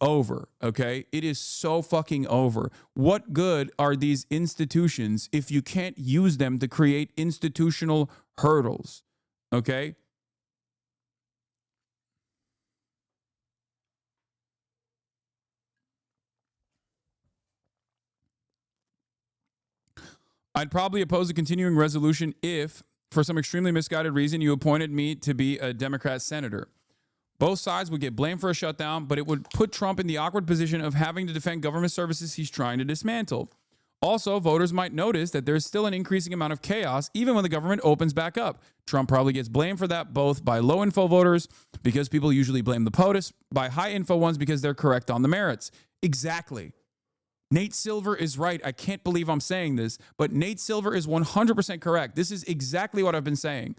over, okay? It is so fucking over. What good are these institutions if you can't use them to create institutional hurdles, okay? I'd probably oppose a continuing resolution if, for some extremely misguided reason, you appointed me to be a Democrat senator. Both sides would get blamed for a shutdown, but it would put Trump in the awkward position of having to defend government services he's trying to dismantle. Also, voters might notice that there's still an increasing amount of chaos even when the government opens back up. Trump probably gets blamed for that both by low info voters, because people usually blame the POTUS, by high info ones because they're correct on the merits. Exactly. Nate Silver is right. I can't believe I'm saying this, but Nate Silver is 100% correct. This is exactly what I've been saying.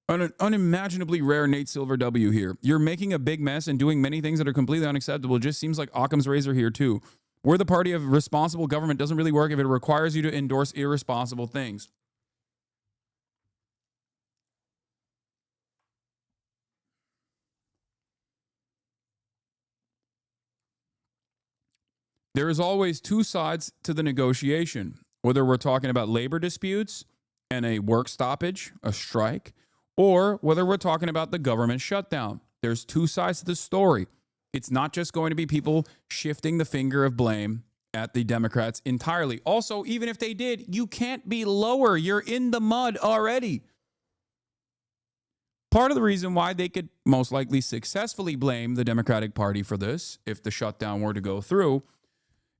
An unimaginably rare Nate Silver W here. You're making a big mess and doing many things that are completely unacceptable. It just seems like Occam's razor here too. We're the party of responsible government doesn't really work if it requires you to endorse irresponsible things. There is always two sides to the negotiation, whether we're talking about labor disputes and a work stoppage, a strike, or whether we're talking about the government shutdown. There's two sides to the story. It's not just going to be people shifting the finger of blame at the Democrats entirely. Also, even if they did, you can't be lower. You're in the mud already. Part of the reason why they could most likely successfully blame the Democratic Party for this, if the shutdown were to go through,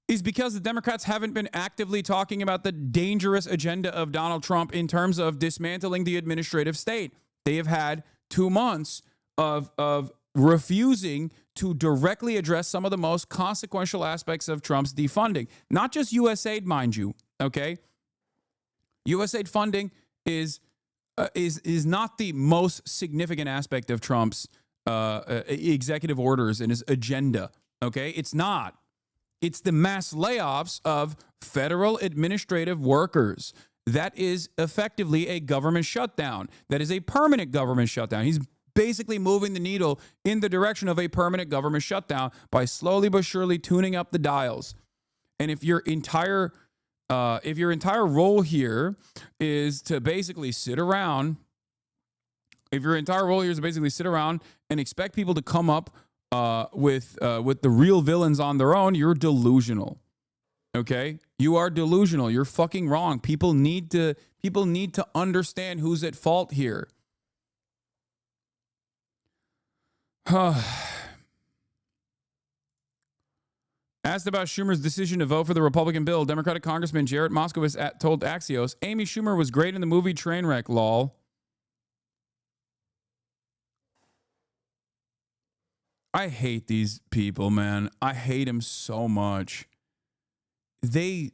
is because the Democrats haven't been actively talking about the dangerous agenda of Donald Trump in terms of dismantling the administrative state. They have had 2 months of refusing to directly address some of the most consequential aspects of Trump's defunding. Not just USAID, mind you, okay? USAID funding is not the most significant aspect of Trump's executive orders and his agenda, okay? It's not. It's the mass layoffs of federal administrative workers. That is effectively a government shutdown. That is a permanent government shutdown. He's basically moving the needle in the direction of a permanent government shutdown by slowly but surely tuning up the dials. And if your entire role here is to basically sit around, and expect people to come up with the real villains on their own, you're delusional. Okay? You are delusional. You're fucking wrong. People need to understand who's at fault here. Asked about Schumer's decision to vote for the Republican bill, Democratic Congressman Jarrett Moskowitz told Axios, Amy Schumer was great in the movie Trainwreck, lol. I hate these people, man. I hate them so much. They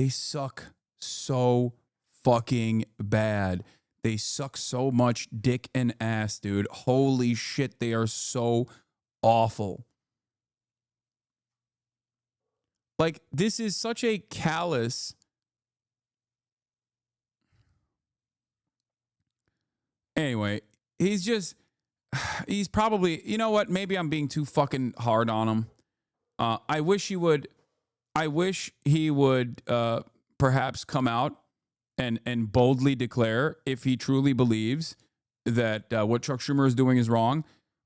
suck so fucking bad. They suck so much dick and ass, dude. Holy shit, they are so awful. Like, this is such a callous. Anyway, he's probably, you know what? Maybe I'm being too fucking hard on him. I wish he would perhaps come out and boldly declare if he truly believes that what Chuck Schumer is doing is wrong.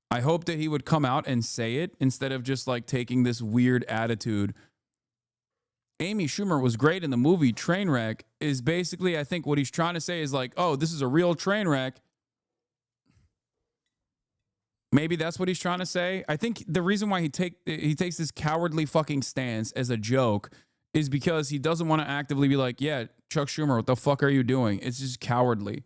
I hope that he would come out and say it instead of just like taking this weird attitude. Amy Schumer was great in the movie Trainwreck is basically, I think what he's trying to say is like, oh, this is a real train wreck. Maybe that's what he's trying to say. I think the reason why he takes this cowardly fucking stance as a joke is because he doesn't want to actively be like, yeah, Chuck Schumer, what the fuck are you doing? It's just cowardly.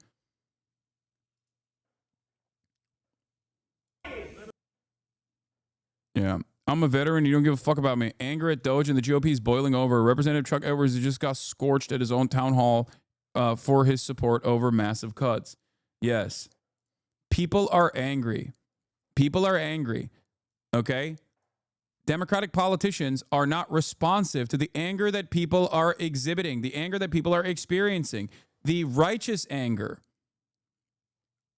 Yeah. I'm a veteran. You don't give a fuck about me. Anger at Doge and the GOP is boiling over. Representative Chuck Edwards just got scorched at his own town hall for his support over massive cuts. Yes. People are angry. People are angry. Okay? Democratic politicians are not responsive to the anger that people are exhibiting, the anger that people are experiencing, the righteous anger.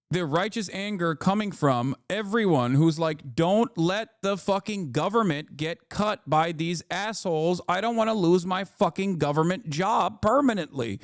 The righteous anger coming from everyone who's like, don't let the fucking government get cut by these assholes. I don't want to lose my fucking government job permanently.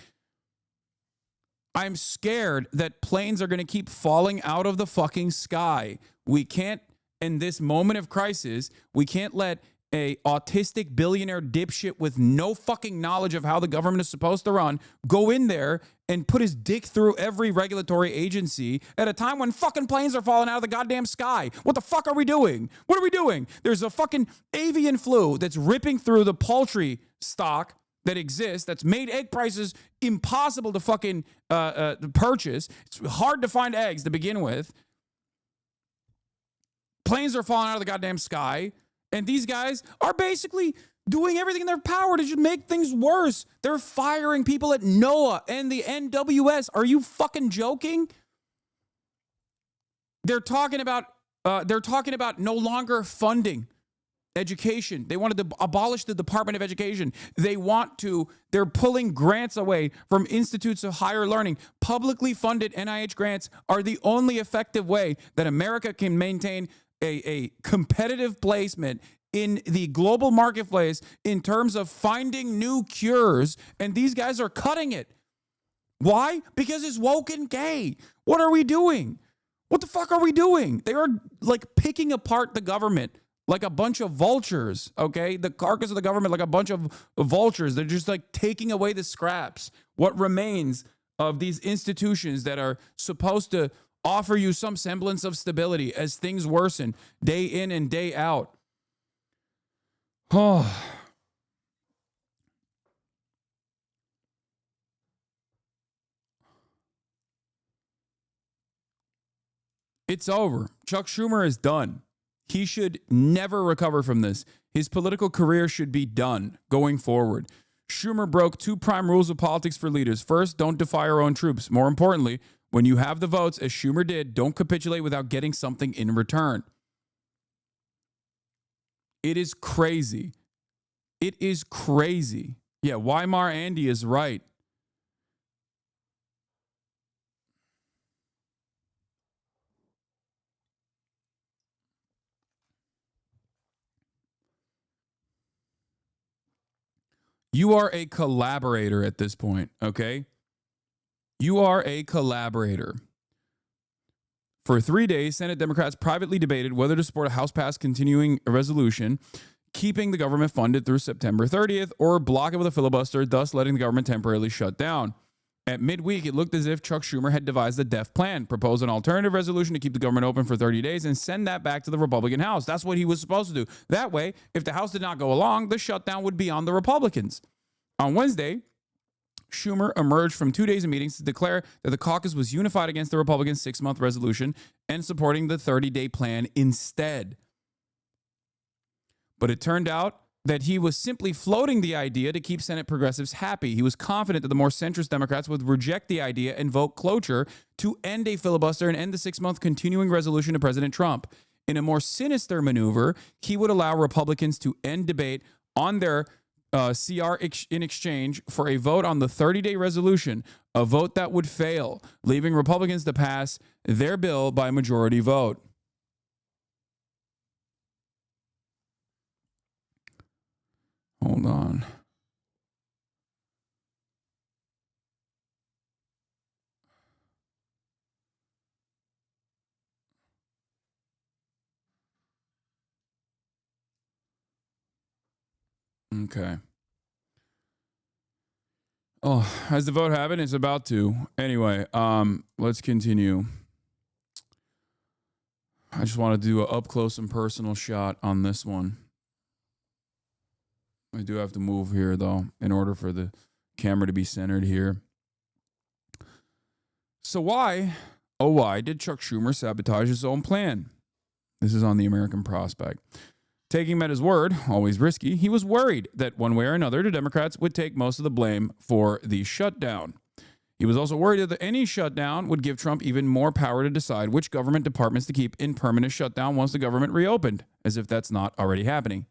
I'm scared that planes are going to keep falling out of the fucking sky. We can't, in this moment of crisis, we can't let a autistic billionaire dipshit with no fucking knowledge of how the government is supposed to run go in there and put his dick through every regulatory agency at a time when fucking planes are falling out of the goddamn sky. What the fuck are we doing? What are we doing? There's a fucking avian flu that's ripping through the poultry stock that exists, that's made egg prices impossible to fucking purchase. It's hard to find eggs to begin with. Planes are falling out of the goddamn sky. And these guys are basically doing everything in their power to just make things worse. They're firing people at NOAA and the NWS. Are you fucking joking? They're talking about no longer funding education. They wanted to abolish the Department of Education. They're pulling grants away from institutes of higher learning. Publicly funded NIH grants are the only effective way that America can maintain a competitive placement in the global marketplace in terms of finding new cures, and these guys are cutting it. Why? Because it's woke and gay. What are we doing? What the fuck are we doing? They are like picking apart the government like a bunch of vultures, okay? The carcass of the government like a bunch of vultures. They're just like taking away the scraps. What remains of these institutions that are supposed to offer you some semblance of stability as things worsen day in and day out. Oh. It's over. Chuck Schumer is done. He should never recover from this. His political career should be done going forward. Schumer broke two prime rules of politics for leaders. First, don't defy our own troops. More importantly, when you have the votes, as Schumer did, don't capitulate without getting something in return. It is crazy. It is crazy. Yeah, Weimar Andy is right. You are a collaborator at this point, okay? You are a collaborator. For 3 days, Senate Democrats privately debated whether to support a House-passed continuing resolution keeping the government funded through September 30th or block it with a filibuster, thus letting the government temporarily shut down. At midweek, it looked as if Chuck Schumer had devised a deaf plan, propose an alternative resolution to keep the government open for 30 days and send that back to the Republican House. That's what he was supposed to do. That way, if the House did not go along, the shutdown would be on the Republicans. On Wednesday, Schumer emerged from 2 days of meetings to declare that the caucus was unified against the Republican 6-month resolution and supporting the 30-day plan instead. But it turned out that he was simply floating the idea to keep Senate progressives happy. He was confident that the more centrist Democrats would reject the idea and vote cloture to end a filibuster and end the 6-month continuing resolution to President Trump. In a more sinister maneuver, he would allow Republicans to end debate on their CR in exchange for a vote on the 30-day resolution, a vote that would fail, leaving Republicans to pass their bill by majority vote. Hold on. Okay. Oh, has the vote happened? It's about to. Anyway, let's continue. I just want to do an up close and personal shot on this one. I do have to move here though in order for the camera to be centered here. So why, oh why did Chuck Schumer sabotage his own plan? This is on the American Prospect. Taking him at his word, always risky, he was worried that one way or another, the Democrats would take most of the blame for the shutdown. He was also worried that any shutdown would give Trump even more power to decide which government departments to keep in permanent shutdown once the government reopened, as if that's not already happening.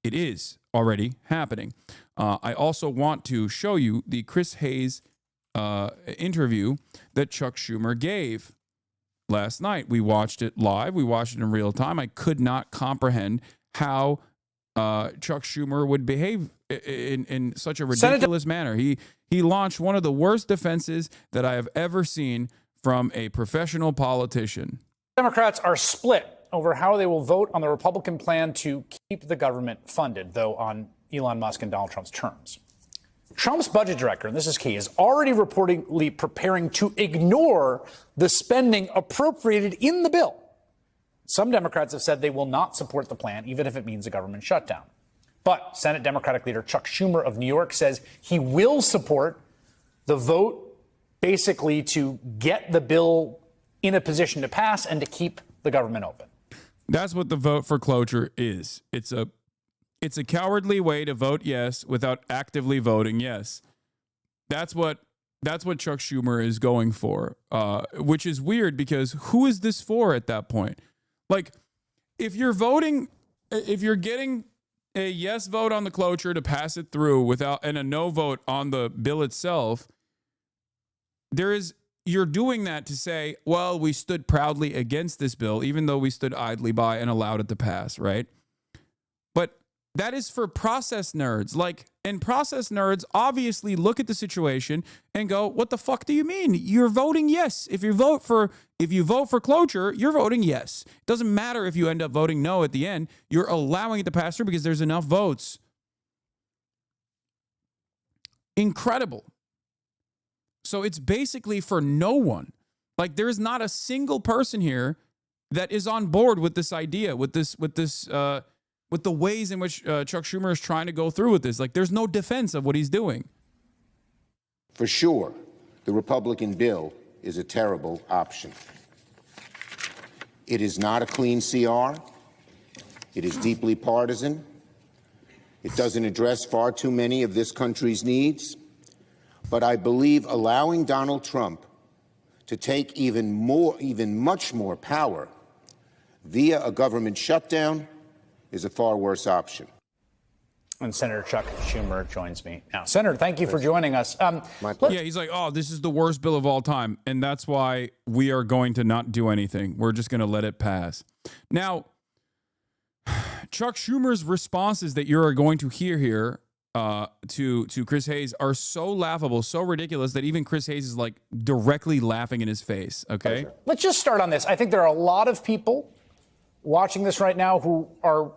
It is already happening. I also want to show you the Chris Hayes interview that Chuck Schumer gave last night. We watched it live. We watched it in real time. I could not comprehend how Chuck Schumer would behave in such a ridiculous manner. He launched one of the worst defenses that I have ever seen from a professional politician. Democrats are split over how they will vote on the Republican plan to keep the government funded, though on Elon Musk and Donald Trump's terms. Trump's budget director, and this is key, is already reportedly preparing to ignore the spending appropriated in the bill. Some Democrats have said they will not support the plan, even if it means a government shutdown. But Senate Democratic leader Chuck Schumer of New York says he will support the vote basically to get the bill in a position to pass and to keep the government open. That's what the vote for cloture is. It's a cowardly way to vote yes without actively voting yes. That's what Chuck Schumer is going for, which is weird because who is this for at that point? Like, if you're getting a yes vote on the cloture to pass it through and a no vote on the bill itself, you're doing that to say, well, we stood proudly against this bill, even though we stood idly by and allowed it to pass, right? But that is for process nerds. And process nerds obviously look at the situation and go, what the fuck do you mean? You're voting yes. If you vote for cloture, you're voting yes. It doesn't matter if you end up voting no at the end. You're allowing it to pass through because there's enough votes. Incredible. So it's basically for no one. Like, there is not a single person here that is on board with this idea, with the ways in which Chuck Schumer is trying to go through with this. Like, there's no defense of what he's doing. For sure, the Republican bill is a terrible option. It is not a clean CR. It is deeply partisan. It doesn't address far too many of this country's needs. But I believe allowing Donald Trump to take even much more power via a government shutdown is a far worse option. And Senator Chuck Schumer joins me now. Senator, thank you for joining us. Yeah, he's like, oh, this is the worst bill of all time. And that's why we are going to not do anything. We're just going to let it pass. Now, Chuck Schumer's responses that you're going to hear here to Chris Hayes are so laughable, so ridiculous that even Chris Hayes is like directly laughing in his face. Okay. Let's just start on this. I think there are a lot of people watching this right now who are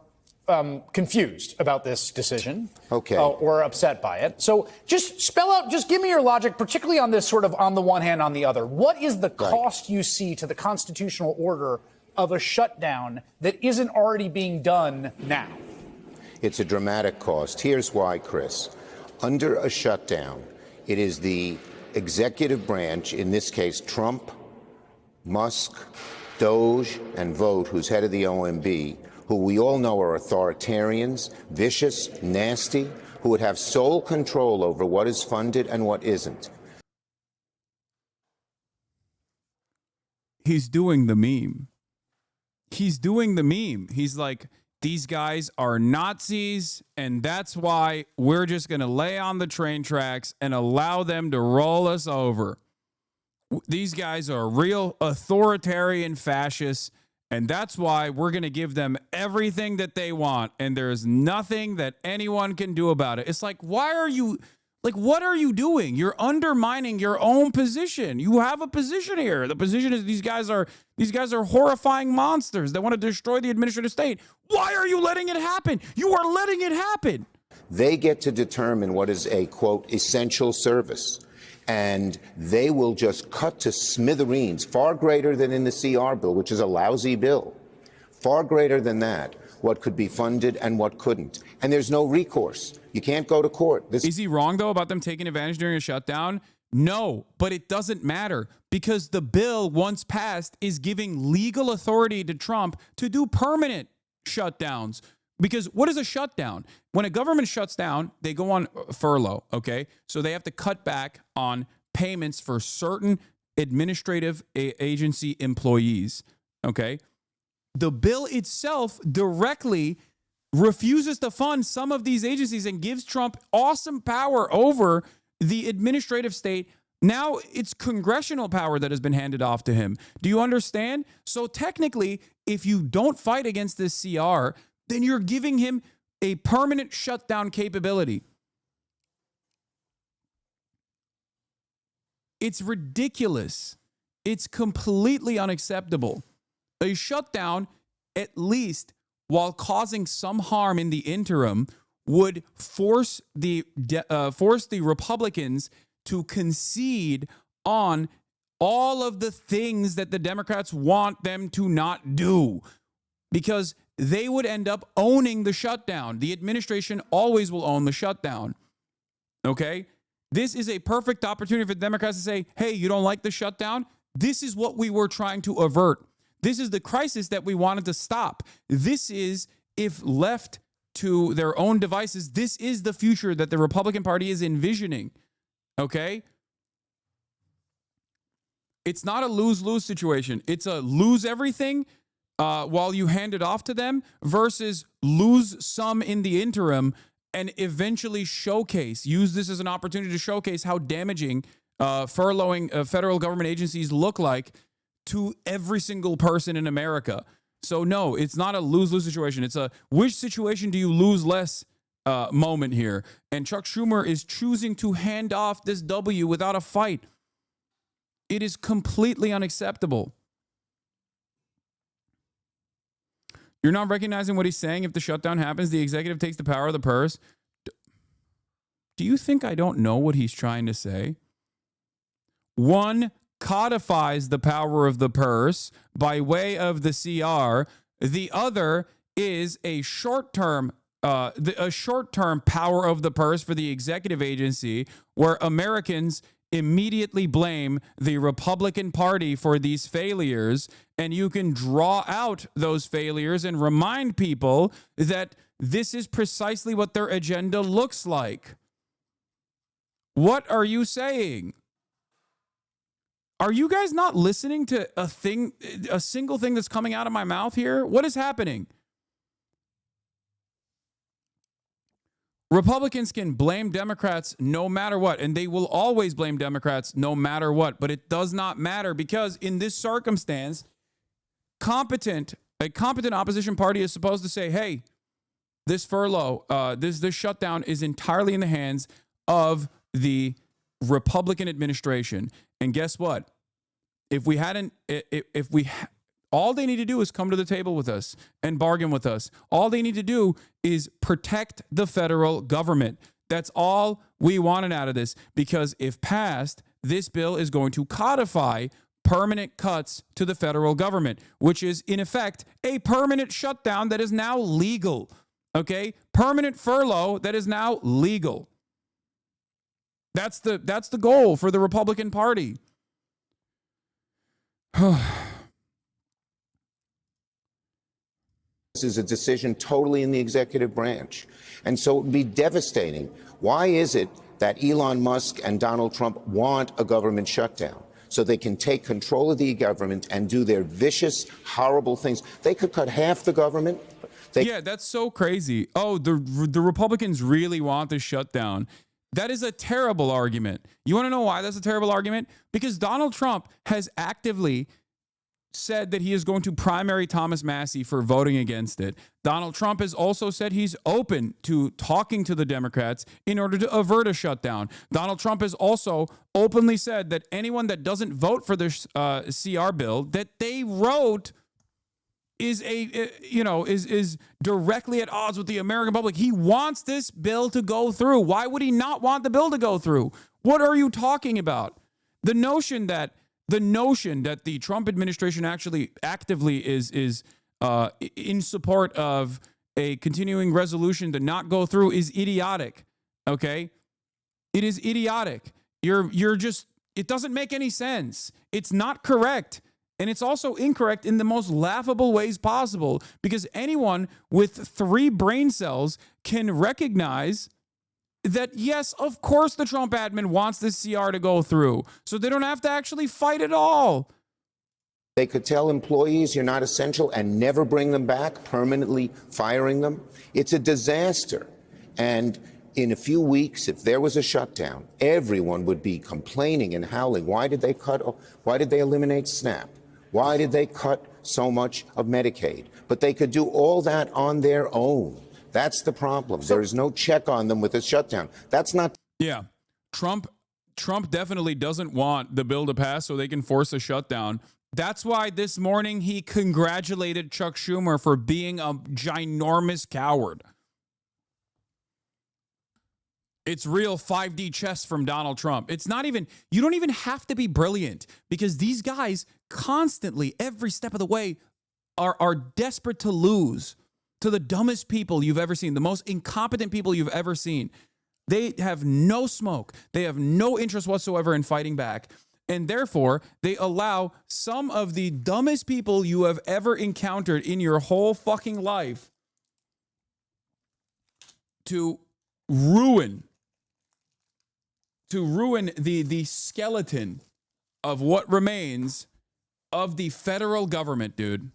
confused about this decision. Okay. Or upset by it. So just spell out, just give me your logic, particularly on this sort of on the one hand, on the other. What is the cost you see to the constitutional order of a shutdown that isn't already being done now? It's a dramatic cost. Here's why, Chris. Under a shutdown, it is the executive branch, in this case Trump, Musk, Doge, and Vogt, who's head of the OMB, who we all know are authoritarians, vicious, nasty, who would have sole control over what is funded and what isn't. He's doing the meme. He's doing the meme. He's like, these guys are Nazis, and that's why we're just going to lay on the train tracks and allow them to roll us over. These guys are real authoritarian fascists, and that's why we're going to give them everything that they want, and there's nothing that anyone can do about it. It's like, why are you... Like, what are you doing? You're undermining your own position. You have a position here. The position is these guys are horrifying monsters that want to destroy the administrative state. Why are you letting it happen? You are letting it happen. They get to determine what is a, quote, essential service. And they will just cut to smithereens, far greater than in the CR bill, which is a lousy bill, far greater than that, what could be funded and what couldn't. And there's no recourse. You can't go to court. Is he wrong, though, about them taking advantage during a shutdown? No, but it doesn't matter because the bill, once passed, is giving legal authority to Trump to do permanent shutdowns. Because what is a shutdown? When a government shuts down, they go on furlough, okay? So they have to cut back on payments for certain administrative agency employees, okay? The bill itself directly refuses to fund some of these agencies and gives Trump awesome power over the administrative state. Now it's congressional power that has been handed off to him. Do you understand? So technically, if you don't fight against this CR, then you're giving him a permanent shutdown capability. It's ridiculous. It's completely unacceptable. A shutdown, at least while causing some harm in the interim, would force the Republicans to concede on all of the things that the Democrats want them to not do, because they would end up owning the shutdown. The administration always will own the shutdown. Okay? This is a perfect opportunity for the Democrats to say, hey, you don't like the shutdown? This is what we were trying to avert. This is the crisis that we wanted to stop. This is, if left to their own devices, this is the future that the Republican Party is envisioning. Okay? It's not a lose-lose situation. It's a lose everything while you hand it off to them versus lose some in the interim and eventually use this as an opportunity to showcase how damaging furloughing federal government agencies look like to every single person in America. So no, it's not a lose-lose situation. It's a which situation do you lose less moment here. And Chuck Schumer is choosing to hand off this W without a fight. It is completely unacceptable. You're not recognizing what he's saying. If the shutdown happens, the executive takes the power of the purse. Do you think I don't know what he's trying to say? One codifies the power of the purse by way of the CR. The other is a short-term power of the purse for the executive agency, where Americans immediately blame the Republican Party for these failures, and you can draw out those failures and remind people that this is precisely what their agenda looks like. What are you saying? Are you guys not listening to a single thing that's coming out of my mouth here? What is happening? Republicans can blame Democrats no matter what, and they will always blame Democrats no matter what, but it does not matter because in this circumstance, a competent opposition party is supposed to say, hey, this furlough, this shutdown is entirely in the hands of the Republican administration. And guess what? All they need to do is come to the table with us and bargain with us. All they need to do is protect the federal government. That's all we wanted out of this, because if passed, this bill is going to codify permanent cuts to the federal government, which is in effect a permanent shutdown that is now legal. Okay? Permanent furlough that is now legal. That's the goal for the Republican Party. This is a decision totally in the executive branch. And so it would be devastating. Why is it that Elon Musk and Donald Trump want a government shutdown? So they can take control of the government and do their vicious, horrible things. They could cut half the government. Yeah, that's so crazy. Oh, the Republicans really want the shutdown. That is a terrible argument. You want to know why that's a terrible argument? Because Donald Trump has actively said that he is going to primary Thomas Massie for voting against it. Donald Trump has also said he's open to talking to the Democrats in order to avert a shutdown. Donald Trump has also openly said that anyone that doesn't vote for this CR bill that they wrote is is directly at odds with the American public. He wants this bill to go through. Why would he not want the bill to go through? What are you talking about? The notion that the Trump administration actually actively is in support of a continuing resolution to not go through is idiotic. Okay, it is idiotic. You're just, it doesn't make any sense. It's not correct. And it's also incorrect in the most laughable ways possible, because anyone with 3 brain cells can recognize that, yes, of course the Trump admin wants this CR to go through, so they don't have to actually fight at all. They could tell employees you're not essential and never bring them back, permanently firing them. It's a disaster. And in a few weeks, if there was a shutdown, everyone would be complaining and howling. Why did they eliminate SNAP? Why did they cut so much of Medicaid? But they could do all that on their own. That's the problem. There is no check on them with a shutdown. That's not. Yeah. Trump definitely doesn't want the bill to pass so they can force a shutdown. That's why this morning he congratulated Chuck Schumer for being a ginormous coward. It's real 5D chess from Donald Trump. It's not even, you don't even have to be brilliant, because these guys constantly, every step of the way, are desperate to lose to the dumbest people you've ever seen, the most incompetent people you've ever seen. They have no smoke. They have no interest whatsoever in fighting back. And therefore, they allow some of the dumbest people you have ever encountered in your whole fucking life to ruin the skeleton of what remains of the federal government, dude.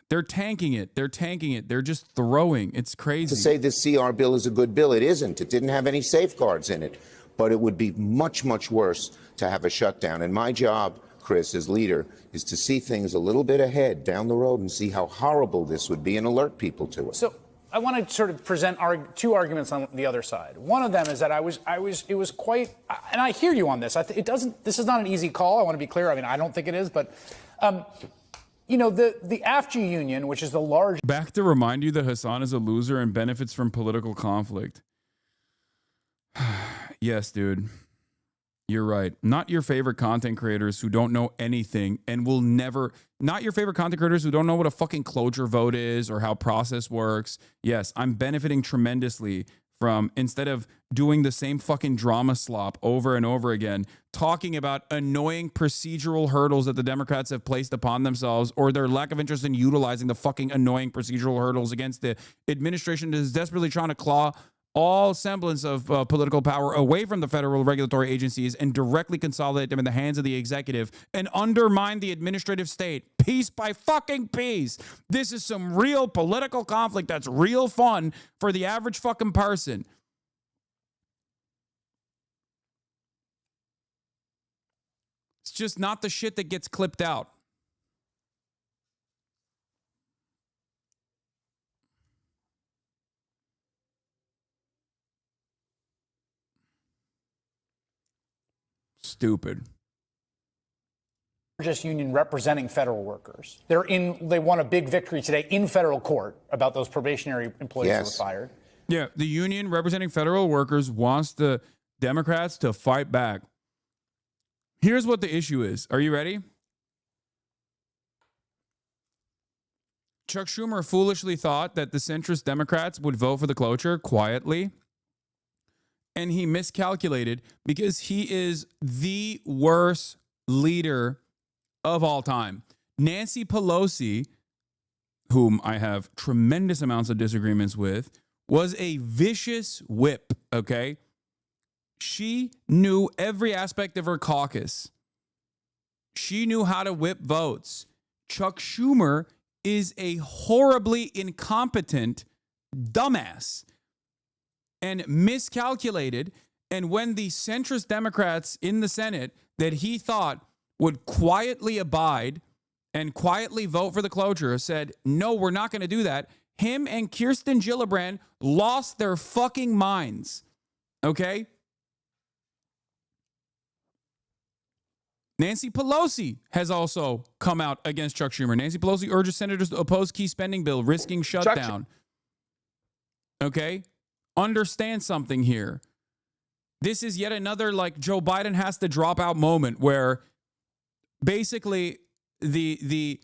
They're tanking it. They're tanking it. They're just throwing. It's crazy. To say this CR bill is a good bill, it isn't. It didn't have any safeguards in it. But it would be much, much worse to have a shutdown. And my job, Chris, as leader, is to see things a little bit ahead down the road and see how horrible this would be and alert people to it. So I want to sort of present 2 arguments on the other side. One of them is that it was quite, and I hear you on this. This is not an easy call. I want to be clear. I mean, I don't think it is, but the AFG union, which is the large. Back to remind you that Hasan is a loser and benefits from political conflict. Yes, dude. You're right. Not your favorite content creators who don't know anything and will never, not your favorite content creators who don't know what a fucking cloture vote is or how process works. Yes, I'm benefiting tremendously from, instead of doing the same fucking drama slop over and over again, talking about annoying procedural hurdles that the Democrats have placed upon themselves, or their lack of interest in utilizing the fucking annoying procedural hurdles against the administration that is desperately trying to claw all semblance of political power away from the federal regulatory agencies and directly consolidate them in the hands of the executive and undermine the administrative state piece by fucking piece. This is some real political conflict that's real fun for the average fucking person. It's just not the shit that gets clipped out. Stupid. Largest union representing federal workers. They won a big victory today in federal court about those probationary employees who were fired. Yeah, the union representing federal workers wants the Democrats to fight back. Here's what the issue is. Are you ready? Chuck Schumer foolishly thought that the centrist Democrats would vote for the cloture quietly. And he miscalculated, because he is the worst leader of all time. Nancy Pelosi, whom I have tremendous amounts of disagreements with, was a vicious whip, okay? She knew every aspect of her caucus. She knew how to whip votes. Chuck Schumer is a horribly incompetent dumbass and miscalculated. And when the centrist Democrats in the Senate that he thought would quietly abide and quietly vote for the closure said, no, we're not going to do that, him and Kirsten Gillibrand lost their fucking minds. Okay? Nancy Pelosi has also come out against Chuck Schumer. Nancy Pelosi urges senators to oppose key spending bill, risking shutdown. Okay? Understand something here. This is yet another, like, Joe Biden has to drop out moment where basically the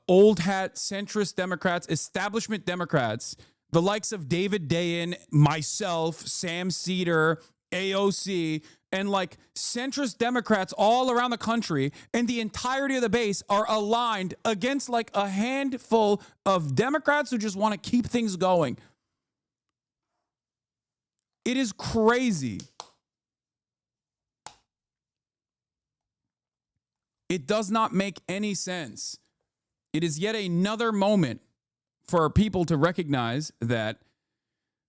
old hat centrist Democrats, establishment Democrats, the likes of David Dayen, myself, Sam Cedar, AOC, and like centrist Democrats all around the country and the entirety of the base are aligned against like a handful of Democrats who just want to keep things going. It is crazy. It does not make any sense. It is yet another moment for people to recognize that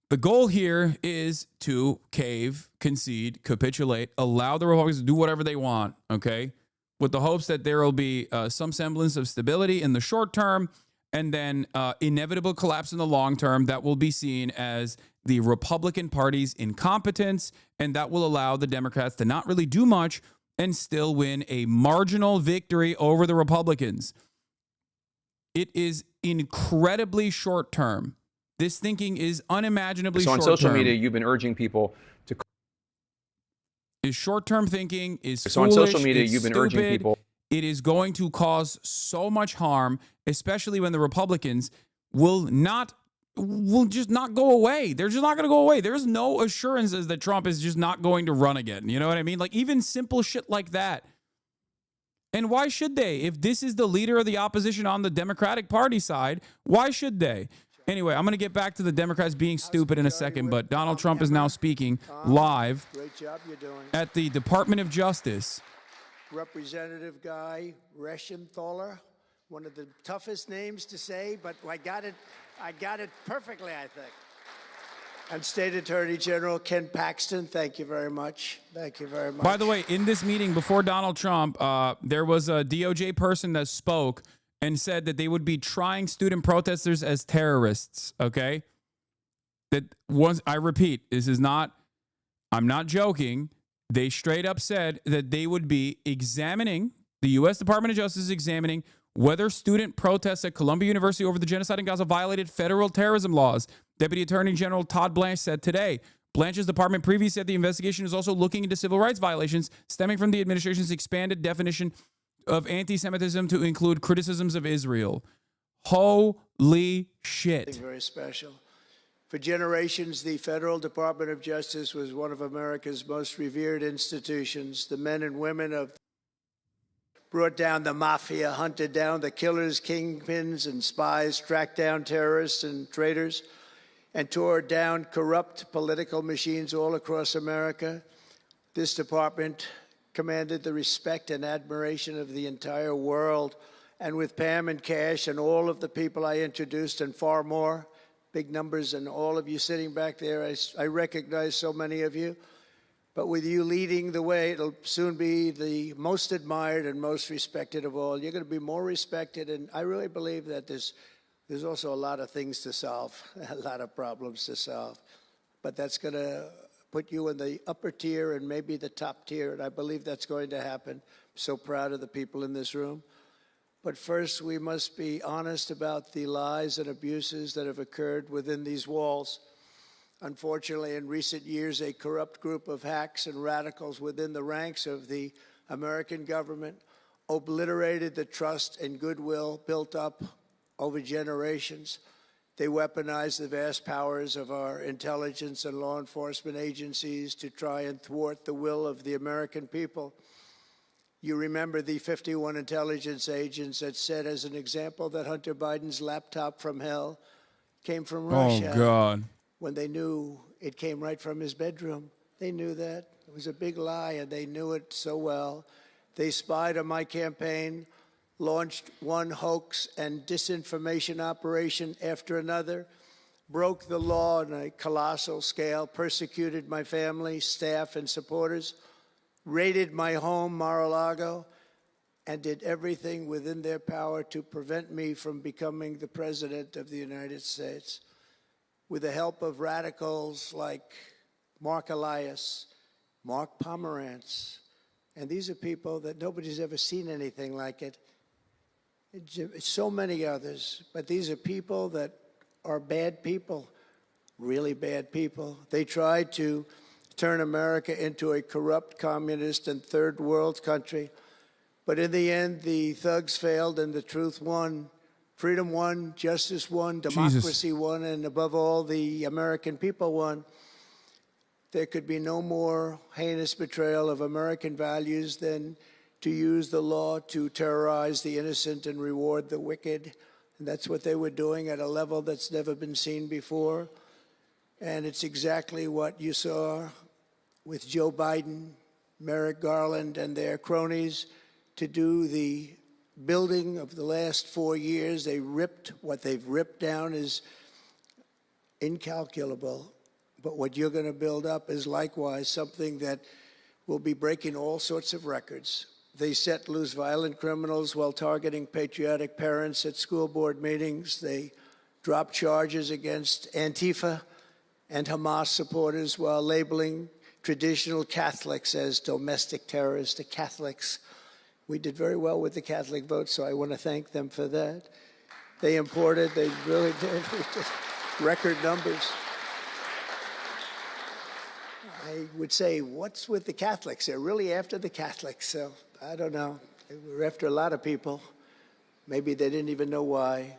the goal here is to cave, concede, capitulate, allow the Republicans to do whatever they want, okay, with the hopes that there will be some semblance of stability in the short term and then inevitable collapse in the long term that will be seen as the Republican Party's incompetence, and that will allow the Democrats to not really do much and still win a marginal victory over the Republicans. It is incredibly short term. This thinking is unimaginably short term. So on social media, you've been urging people to... Is short-term thinking, is So foolish, on social media, it's you've been stupid. urging people... It is going to cause so much harm, especially when the Republicans will just not go away. They're just not going to go away. There's no assurances that Trump is just not going to run again. You know what I mean? Like even simple shit like that. And why should they? If this is the leader of the opposition on the Democratic Party side, why should they? Anyway, I'm going to get back to the Democrats being stupid in a second, but Donald Trump is now speaking live at the Department of Justice. Representative Guy Reschenthaler, one of the toughest names to say, but I got it perfectly, I think. And State Attorney General Ken Paxton, thank you very much. Thank you very much. By the way, in this meeting before Donald Trump, there was a DOJ person that spoke and said that they would be trying student protesters as terrorists, okay? That once, I repeat, this is not, I'm not joking. They straight up said that they would be examining, the U.S. Department of Justice is examining whether student protests at Columbia University over the genocide in Gaza violated federal terrorism laws. Deputy Attorney General Todd Blanche said today. Blanche's department previously said the investigation is also looking into civil rights violations stemming from the administration's expanded definition of anti-Semitism to include criticisms of Israel. Holy shit. Very special. For generations, the Federal Department of Justice was one of America's most revered institutions. The men and women of brought down the mafia, hunted down the killers, kingpins, and spies, tracked down terrorists and traitors, and tore down corrupt political machines all across America. This department commanded the respect and admiration of the entire world. And with Pam and Cash and all of the people I introduced and far more, big numbers, and all of you sitting back there, I recognize so many of you. But with you leading the way, it'll soon be the most admired and most respected of all. You're going to be more respected, and I really believe that there's also a lot of things to solve, a lot of problems to solve. But that's going to put you in the upper tier and maybe the top tier, and I believe that's going to happen. I'm so proud of the people in this room. But first, we must be honest about the lies and abuses that have occurred within these walls. Unfortunately, in recent years, a corrupt group of hacks and radicals within the ranks of the American government obliterated the trust and goodwill built up over generations. They weaponized the vast powers of our intelligence and law enforcement agencies to try and thwart the will of the American people. You remember the 51 intelligence agents that said, as an example, that Hunter Biden's laptop from hell came from Russia. Oh, God. When they knew it came right from his bedroom. They knew that. It was a big lie, and they knew it so well. They spied on my campaign. launched one hoax and disinformation operation after another, broke the law on a colossal scale, persecuted my family, staff, and supporters, raided my home, Mar-a-Lago, and did everything within their power to prevent me from becoming the President of the United States. With the help of radicals like Mark Elias, Mark Pomerantz, and these are people that nobody's ever seen anything like it. So many others, but these are people that are bad people, really bad people. They tried to turn America into a corrupt, communist, and third world country. But in the end, the thugs failed and the truth won. Freedom won, justice won, democracy won, and above all, the American people won. There could be no more heinous betrayal of American values than to use the law to terrorize the innocent and reward the wicked. And that's what they were doing at a level that's never been seen before. And it's exactly what you saw with Joe Biden, Merrick Garland, and their cronies to do the building of the last 4 years. They ripped, what they've ripped down is incalculable. But what you're going to build up is likewise something that will be breaking all sorts of records. They set loose violent criminals while targeting patriotic parents at school board meetings. They dropped charges against Antifa and Hamas supporters while labeling traditional Catholics as domestic terrorists. The Catholics, we did very well with the Catholic vote, so I want to thank them for that. They really did record numbers. I would say, what's with the Catholics? They're really after the Catholics, so I don't know. They were after a lot of people. Maybe they didn't even know why.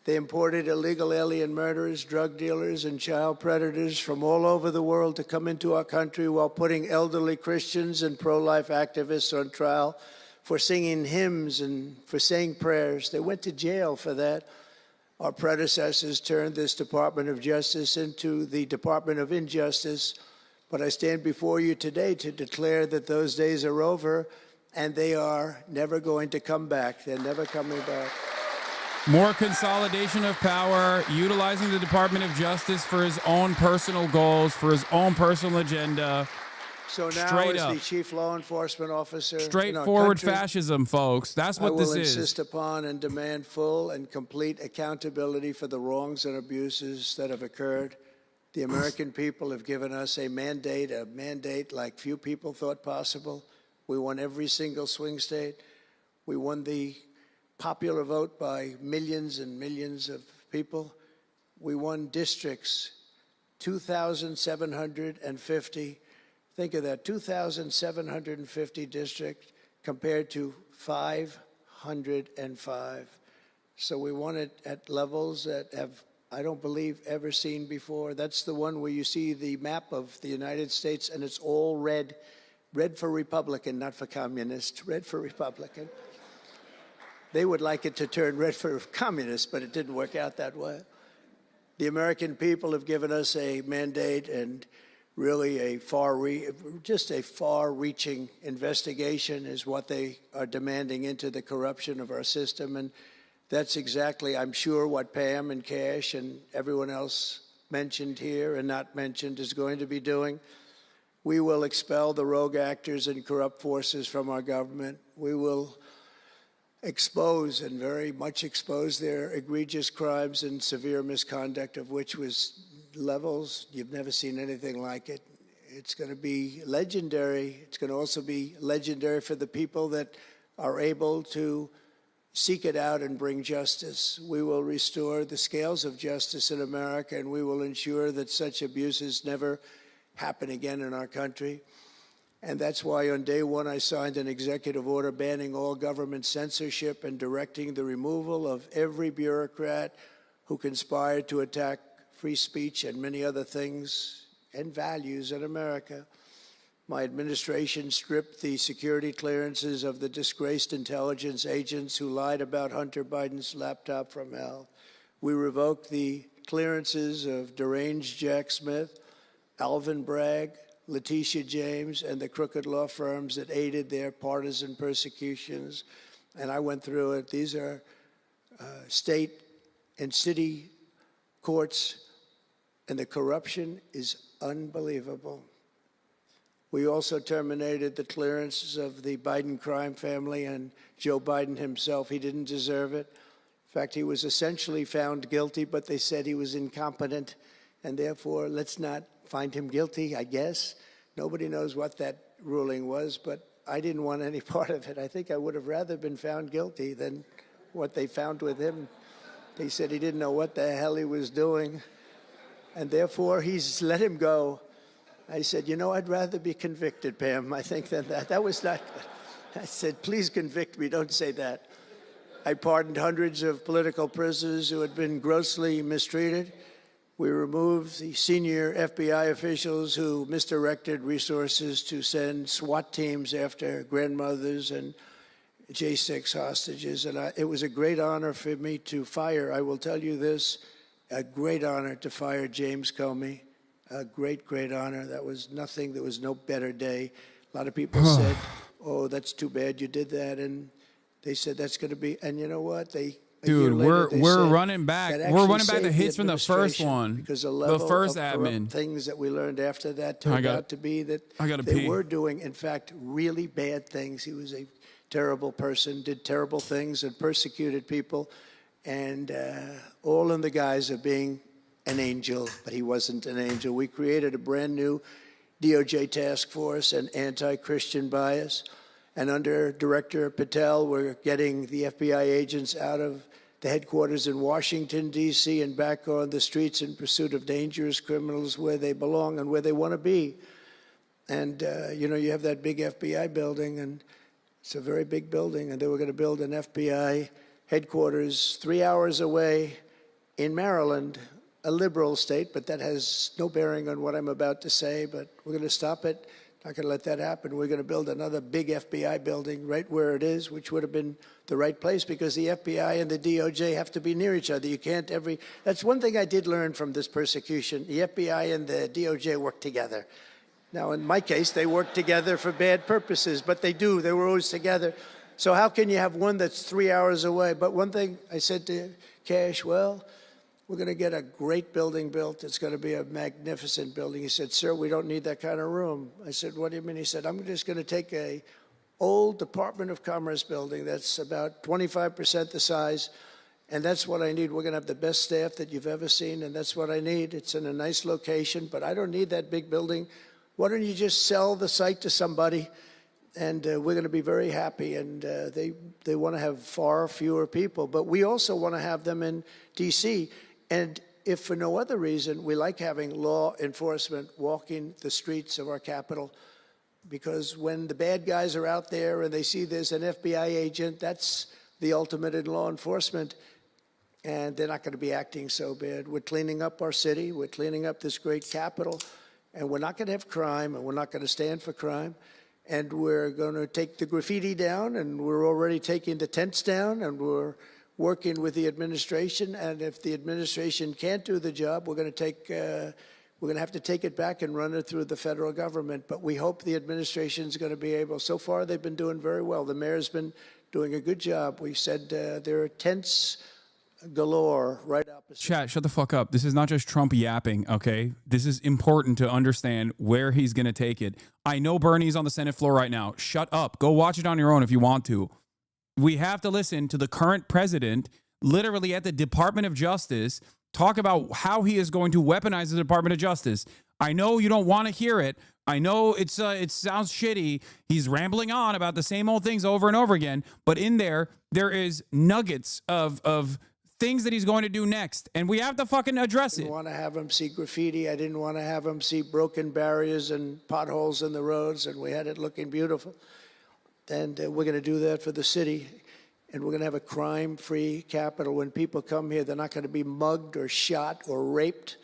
They imported illegal alien murderers, drug dealers, and child predators from all over the world to come into our country while putting elderly Christians and pro-life activists on trial for singing hymns and for saying prayers. They went to jail for that. Our predecessors turned this Department of Justice into the Department of Injustice. But I stand before you today to declare that those days are over, and they are never going to come back. They're never coming back. More consolidation of power, utilizing the Department of Justice for his own personal goals, for his own personal agenda. So now, Straight as up. the chief law enforcement officer, Straightforward in our country, fascism, folks. That's what this I will is. insist upon and demand full and complete accountability for the wrongs and abuses that have occurred. The American people have given us a mandate like few people thought possible. We won every single swing state. We won the popular vote by millions and millions of people. We won districts, 2,750. Think of that, 2,750 districts compared to 505. So we won it at levels that have, I don't believe, ever seen before. That's the one where you see the map of the United States and it's all red. Red for Republican, not for communist. Red for Republican. They would like it to turn red for communist, but it didn't work out that way. The American people have given us a mandate and really just a far-reaching investigation is what they are demanding into the corruption of our system. And that's exactly, I'm sure, what Pam and Cash and everyone else mentioned here and not mentioned is going to be doing. We will expel the rogue actors and corrupt forces from our government. We will expose and very much expose their egregious crimes and severe misconduct, of which was levels you've never seen anything like it. It's going to be legendary. It's going to also be legendary for the people that are able to seek it out and bring justice. We will restore the scales of justice in America, and we will ensure that such abuses never happen again in our country. And that's why on day one I signed an executive order banning all government censorship and directing the removal of every bureaucrat who conspired to attack free speech and many other things and values in America. My administration stripped the security clearances of the disgraced intelligence agents who lied about Hunter Biden's laptop from hell. We revoked the clearances of deranged Jack Smith, Alvin Bragg, Letitia James, and the crooked law firms that aided their partisan persecutions. And I went through it. These are state and city courts, and the corruption is unbelievable. We also terminated the clearances of the Biden crime family and Joe Biden himself. He didn't deserve it. In fact, he was essentially found guilty, but they said he was incompetent, and therefore let's not find him guilty, I guess. Nobody knows what that ruling was, but I didn't want any part of it. I think I would have rather been found guilty than what they found with him. They said he didn't know what the hell he was doing, and therefore he's let him go. I said, you know, I'd rather be convicted, Pam, I think, than that. That was not good. I said, please convict me, don't say that. I pardoned hundreds of political prisoners who had been grossly mistreated. We removed the senior FBI officials who misdirected resources to send SWAT teams after grandmothers and J6 hostages. And it was a great honor for me to fire, I will tell you this, a great honor to fire James Comey. A great, great honor. That was nothing. There was no better day. A lot of people said, oh, that's too bad you did that. And they said that's going to be, and you know what? Dude, we're running back. We're running back the hits from the first one. Because the level first of admin things that we learned after that turned out to be that they were doing, in fact, really bad things. He was a terrible person, did terrible things, and persecuted people, and all in the guise of being an angel, but he wasn't an angel. We created a brand new DOJ task force and anti-Christian bias. And under Director Patel, we're getting the FBI agents out of the headquarters in Washington, D.C., and back on the streets in pursuit of dangerous criminals where they belong and where they want to be. And, you know, you have that big FBI building, and it's a very big building, and they were going to build an FBI headquarters 3 hours away in Maryland, a liberal state, but that has no bearing on what I'm about to say, but we're going to stop it. Not going to let that happen. We're going to build another big FBI building right where it is, which would have been the right place because the FBI and the DOJ have to be near each other. You can't that's one thing I did learn from this persecution. The FBI and the DOJ work together. Now, in my case, they work together for bad purposes, but they do. They were always together. So how can you have one that's 3 hours away? But one thing I said to Cash, well, we're going to get a great building built. It's going to be a magnificent building. He said, sir, we don't need that kind of room. I said, what do you mean? He said, I'm just going to take a old Department of Commerce building that's about 25% the size, and that's what I need. We're going to have the best staff that you've ever seen, and that's what I need. It's in a nice location, but I don't need that big building. Why don't you just sell the site to somebody, and we're going to be very happy. And they want to have far fewer people, but we also want to have them in D.C., and if for no other reason, we like having law enforcement walking the streets of our capital, because when the bad guys are out there and they see there's an FBI agent, that's the ultimate in law enforcement, and they're not going to be acting so bad. We're cleaning up our city. We're cleaning up this great capital, and we're not going to have crime, and we're not going to stand for crime, and we're going to take the graffiti down, and we're already taking the tents down, and we're working with the administration, and if the administration can't do the job, we're going to have to take it back and run it through the federal government. But we hope the administration is going to be able. So far, they've been doing very well. The mayor's been doing a good job. We said there are tents galore right opposite. Chat, shut the fuck up. This is not just Trump yapping, okay? This is important to understand where he's going to take it. I know Bernie's on the Senate floor right now. Shut up. Go watch it on your own if you want to. We have to listen to the current president, literally at the Department of Justice, talk about how he is going to weaponize the Department of Justice. I know you don't want to hear it. I know it sounds shitty. He's rambling on about the same old things over and over again. But in there is nuggets of things that he's going to do next. And we have to fucking address it. I didn't want to have him see graffiti. I didn't want to have him see broken barriers and potholes in the roads. And we had it looking beautiful. And we're going to do that for the city. And we're going to have a crime-free capital. When people come here, they're not going to be mugged or shot or raped.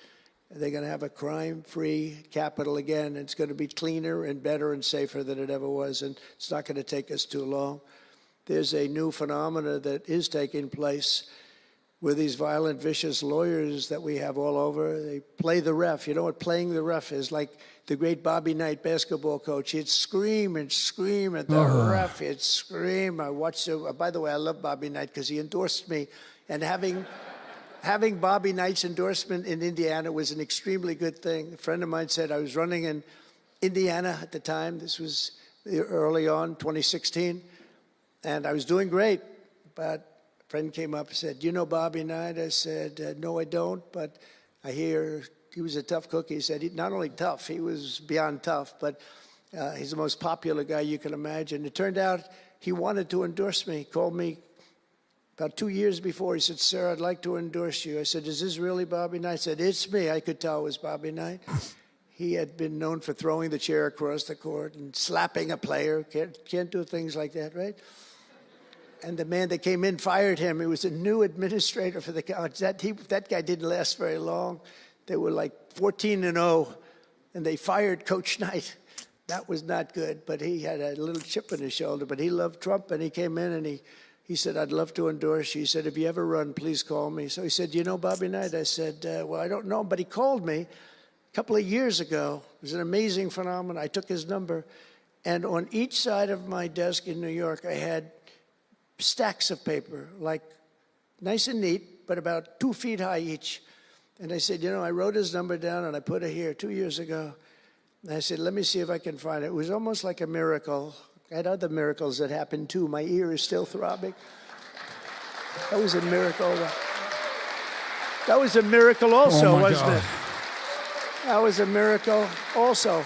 They're going to have a crime-free capital again. It's going to be cleaner and better and safer than it ever was. And it's not going to take us too long. There's a new phenomena that is taking place. with these violent, vicious lawyers that we have all over. They play the ref. You know what playing the ref is? Like the great Bobby Knight basketball coach. He'd scream and scream at the ref. He'd scream. I watched it. By the way, I love Bobby Knight because he endorsed me. And having Bobby Knight's endorsement in Indiana was an extremely good thing. A friend of mine said I was running in Indiana at the time. This was early on, 2016. And I was doing great. But a friend came up and said, "You know Bobby Knight?" I said, "No, I don't, but I hear he was a tough cookie." He said, not only tough, he was beyond tough, but he's the most popular guy you can imagine. It turned out he wanted to endorse me. He called me about 2 years before. He said, "Sir, I'd like to endorse you." I said, "Is this really Bobby Knight?" He said, "It's me." I could tell it was Bobby Knight. He had been known for throwing the chair across the court and slapping a player. Can't do things like that, right? And the man that came in fired him. He was a new administrator for the college. That guy didn't last very long. They were like 14-0, and they fired Coach Knight. That was not good, but he had a little chip in his shoulder. But he loved Trump, and he came in, and he said, "I'd love to endorse you." He said, "If you ever run, please call me." So he said, "You know Bobby Knight?" I said, "Well, I don't know, but he called me a couple of years ago." It was an amazing phenomenon. I took his number, and on each side of my desk in New York, I had stacks of paper, like nice and neat, but about 2 feet high each. And I said, I wrote his number down and I put it here 2 years ago. And I said, let me see if I can find it. It was almost like a miracle. I had other miracles that happened too. My ear is still throbbing. That was a miracle. That was a miracle also, wasn't it? That was a miracle also.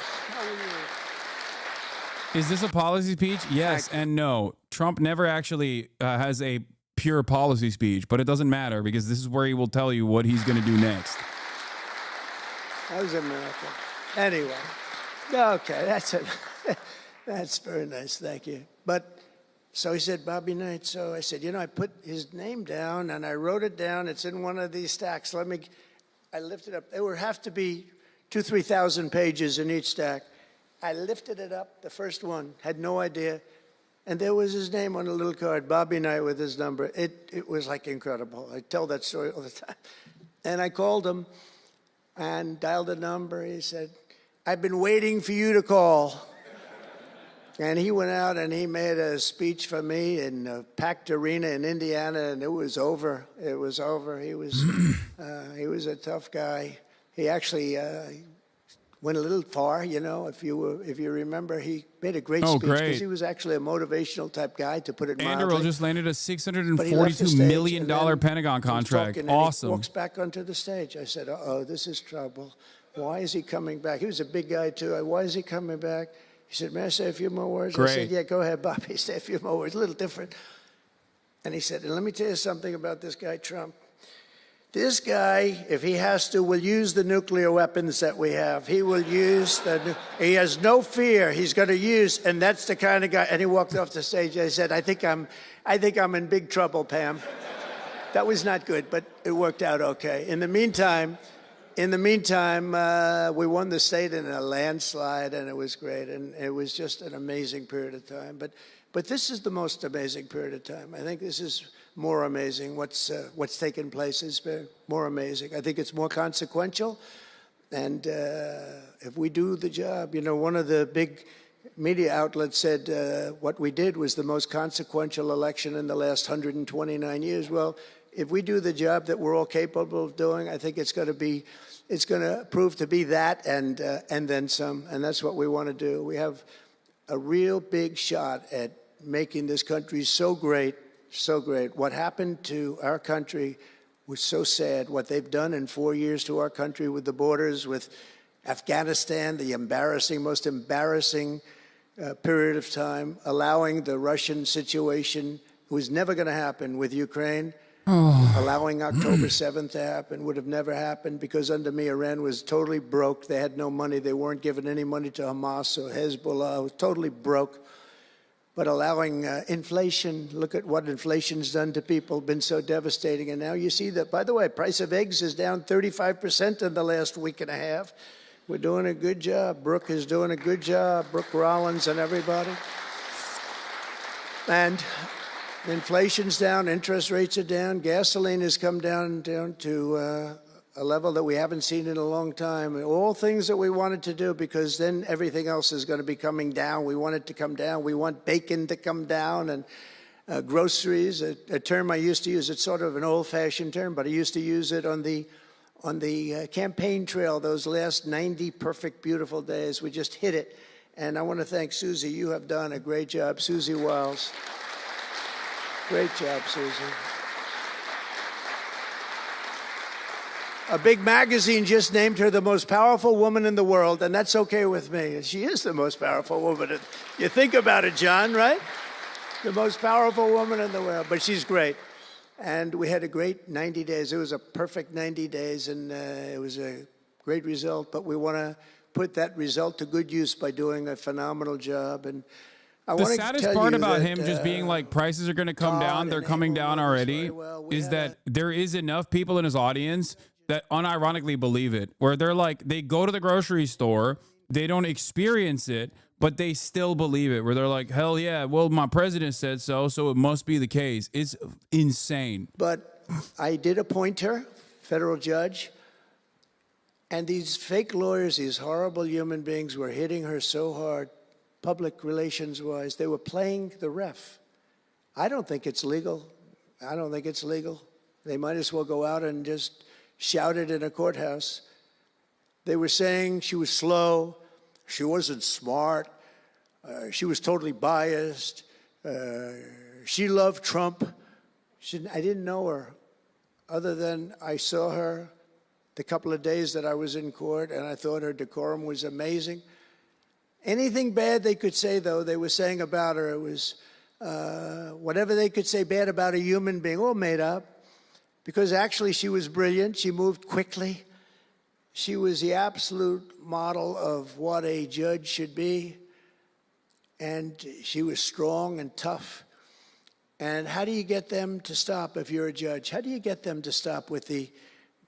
Is this a policy speech? Yes and no. Trump never actually has a pure policy speech, but it doesn't matter because this is where he will tell you what he's going to do next. That was a miracle. Anyway, okay, that's it. That's very nice, thank you. But so he said, Bobby Knight. So I said, I put his name down and I wrote it down. It's in one of these stacks. I lifted up. There would have to be 2,000-3,000 pages in each stack. I lifted it up, the first one, had no idea. And there was his name on a little card, Bobby Knight with his number. It was like incredible. I tell that story all the time. And I called him and dialed a number. He said, "I've been waiting for you to call." And he went out and he made a speech for me in a packed arena in Indiana, and it was over. It was over. He was a tough guy. He actually went a little far, if you remember. He made a great speech because he was actually a motivational type guy, to put it mildly. Andrew just landed a $642 million Pentagon contract. Awesome. He walks back onto the stage. I said, uh-oh, this is trouble. Why is he coming back? He was a big guy, too. Why is he coming back? He said, "May I say a few more words?" Great. I said, "Yeah, go ahead, Bobby, say a few more words." A little different. And he said, "And let me tell you something about this guy, Trump. This guy, if he has to, will use the nuclear weapons that we have. He will use he has no fear. He's going to use, and that's the kind of guy." And he walked off the stage. I said, I think I'm in big trouble, Pam." That was not good, but it worked out okay. In the meantime, we won the state in a landslide, and it was great, and it was just an amazing period of time. But this is the most amazing period of time. I think this is more amazing. What's taken place is more amazing. I think it's more consequential, and if we do the job, one of the big media outlets said what we did was the most consequential election in the last 129 years. Well, if we do the job that we're all capable of doing, I think it's going to prove to be that and then some, and that's what we want to do. We have a real big shot at making this country so great, so great. What happened to our country was so sad. What they've done in 4 years to our country with the borders, with Afghanistan, the most embarrassing period of time, allowing the Russian situation, was never going to happen, with Ukraine. Allowing October 7th to happen would have never happened, because under me, Iran was totally broke. They had no money. They weren't giving any money to Hamas or Hezbollah. It was totally broke. But allowing inflation, look at what inflation's done to people, been so devastating. And now you see that, by the way, price of eggs is down 35% in the last week and a half. We're doing a good job. Brooke is doing a good job. Brooke Rollins and everybody. And Inflation's down, interest rates are down, gasoline has come down to a level that we haven't seen in a long time. All things that we wanted to do, because then everything else is going to be coming down. We want it to come down. We want bacon to come down, and groceries, a term I used to use. It's sort of an old-fashioned term, but I used to use it on the campaign trail, those last 90 perfect, beautiful days. We just hit it. And I want to thank Susie. You have done a great job. Susie Wiles. Great job, Susie. A big magazine just named her the most powerful woman in the world, and that's okay with me. She is the most powerful woman. You think about it, John, right? The most powerful woman in the world, but she's great. And we had a great 90 days. It was a perfect 90 days, and it was a great result, but we want to put that result to good use by doing a phenomenal job. And the saddest part about him just being like, prices are going to come down, they're coming down already, is that there is enough people in his audience that unironically believe it, where they're like, they go to the grocery store, they don't experience it, but they still believe it, where they're like, hell yeah, well, my president said so, so it must be the case. It's insane. But I did appoint her, federal judge, and these fake lawyers, these horrible human beings, were hitting her so hard, public relations-wise. They were playing the ref. I don't think it's legal. I don't think it's legal. They might as well go out and just shout it in a courthouse. They were saying she was slow, she wasn't smart, she was totally biased, she loved Trump. I didn't know her, other than I saw her the couple of days that I was in court, and I thought her decorum was amazing. Anything bad they could say, though, they were saying about her, it was whatever they could say bad about a human being, all made up, because actually she was brilliant. She moved quickly. She was the absolute model of what a judge should be, and she was strong and tough. And how do you get them to stop if you're a judge? How do you get them to stop with the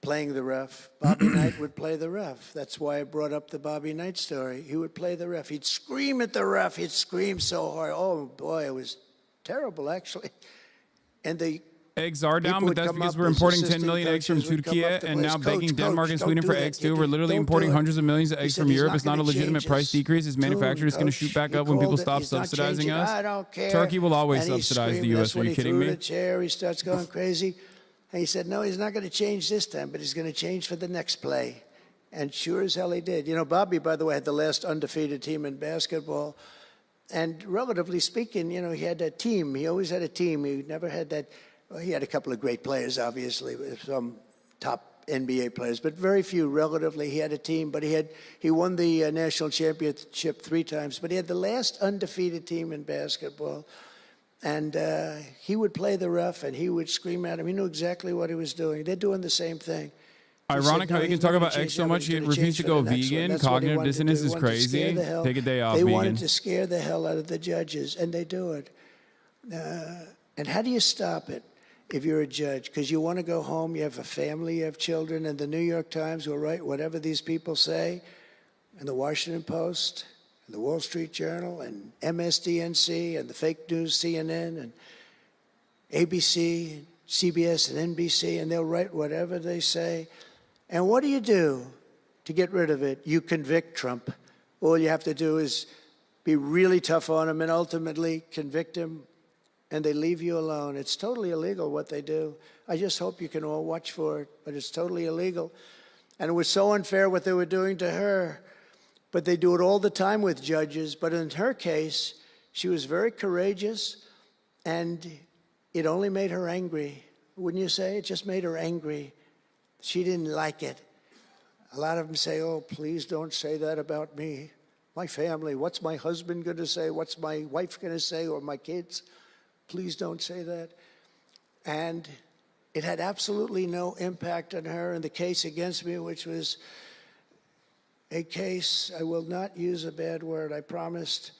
playing the ref? Bobby Knight would play the ref. That's why I brought up the Bobby Knight story. He would play the ref. He'd scream at the ref. He'd scream so hard. Oh, boy, it was terrible, actually. And the eggs are down, but that's because we're importing 10 million eggs from Turkey and now begging Denmark and Sweden for eggs too. We're literally importing hundreds of millions of eggs from Europe. It's not a legitimate price decrease. It's manufactured. It's going to shoot back up when people stop subsidizing us. I don't care. Turkey will always subsidize the U.S. Are you kidding me? He starts going crazy. And he said, no, he's not going to change this time, but he's going to change for the next play. And sure as hell he did. You know, Bobby, by the way, had the last undefeated team in basketball. And relatively speaking, you know, he had a team. He always had a team. He never had that. Well, he had a couple of great players, obviously, some top NBA players, but very few relatively. He had a team, but he won the national championship 3 times. But he had the last undefeated team in basketball. And he would play the ref, and he would scream at him. He knew exactly what he was doing. They're doing the same thing. Ironic how you can talk about eggs so much, yet refuse to go vegan. Cognitive dissonance is crazy. Take a day off, vegan. They vegan. wanted to scare the hell out of the judges, and they do it. And how do you stop it if you're a judge? Because you want to go home, you have a family, you have children, and the New York Times will write whatever these people say, and the Washington Post, and the Wall Street Journal, and MSDNC, and the fake news CNN, and ABC, CBS, and NBC, and they'll write whatever they say. And what do you do to get rid of it? You convict Trump. All you have to do is be really tough on him and ultimately convict him, and they leave you alone. It's totally illegal what they do. I just hope you can all watch for it, but it's totally illegal. And it was so unfair what they were doing to her. But they do it all the time with judges. But in her case, she was very courageous, and it only made her angry. Wouldn't you say? It just made her angry. She didn't like it. A lot of them say, oh, please don't say that about me. My family, what's my husband going to say? What's my wife going to say, or my kids? Please don't say that. And it had absolutely no impact on her in the case against me, which was a case, I will not use a bad word. I promised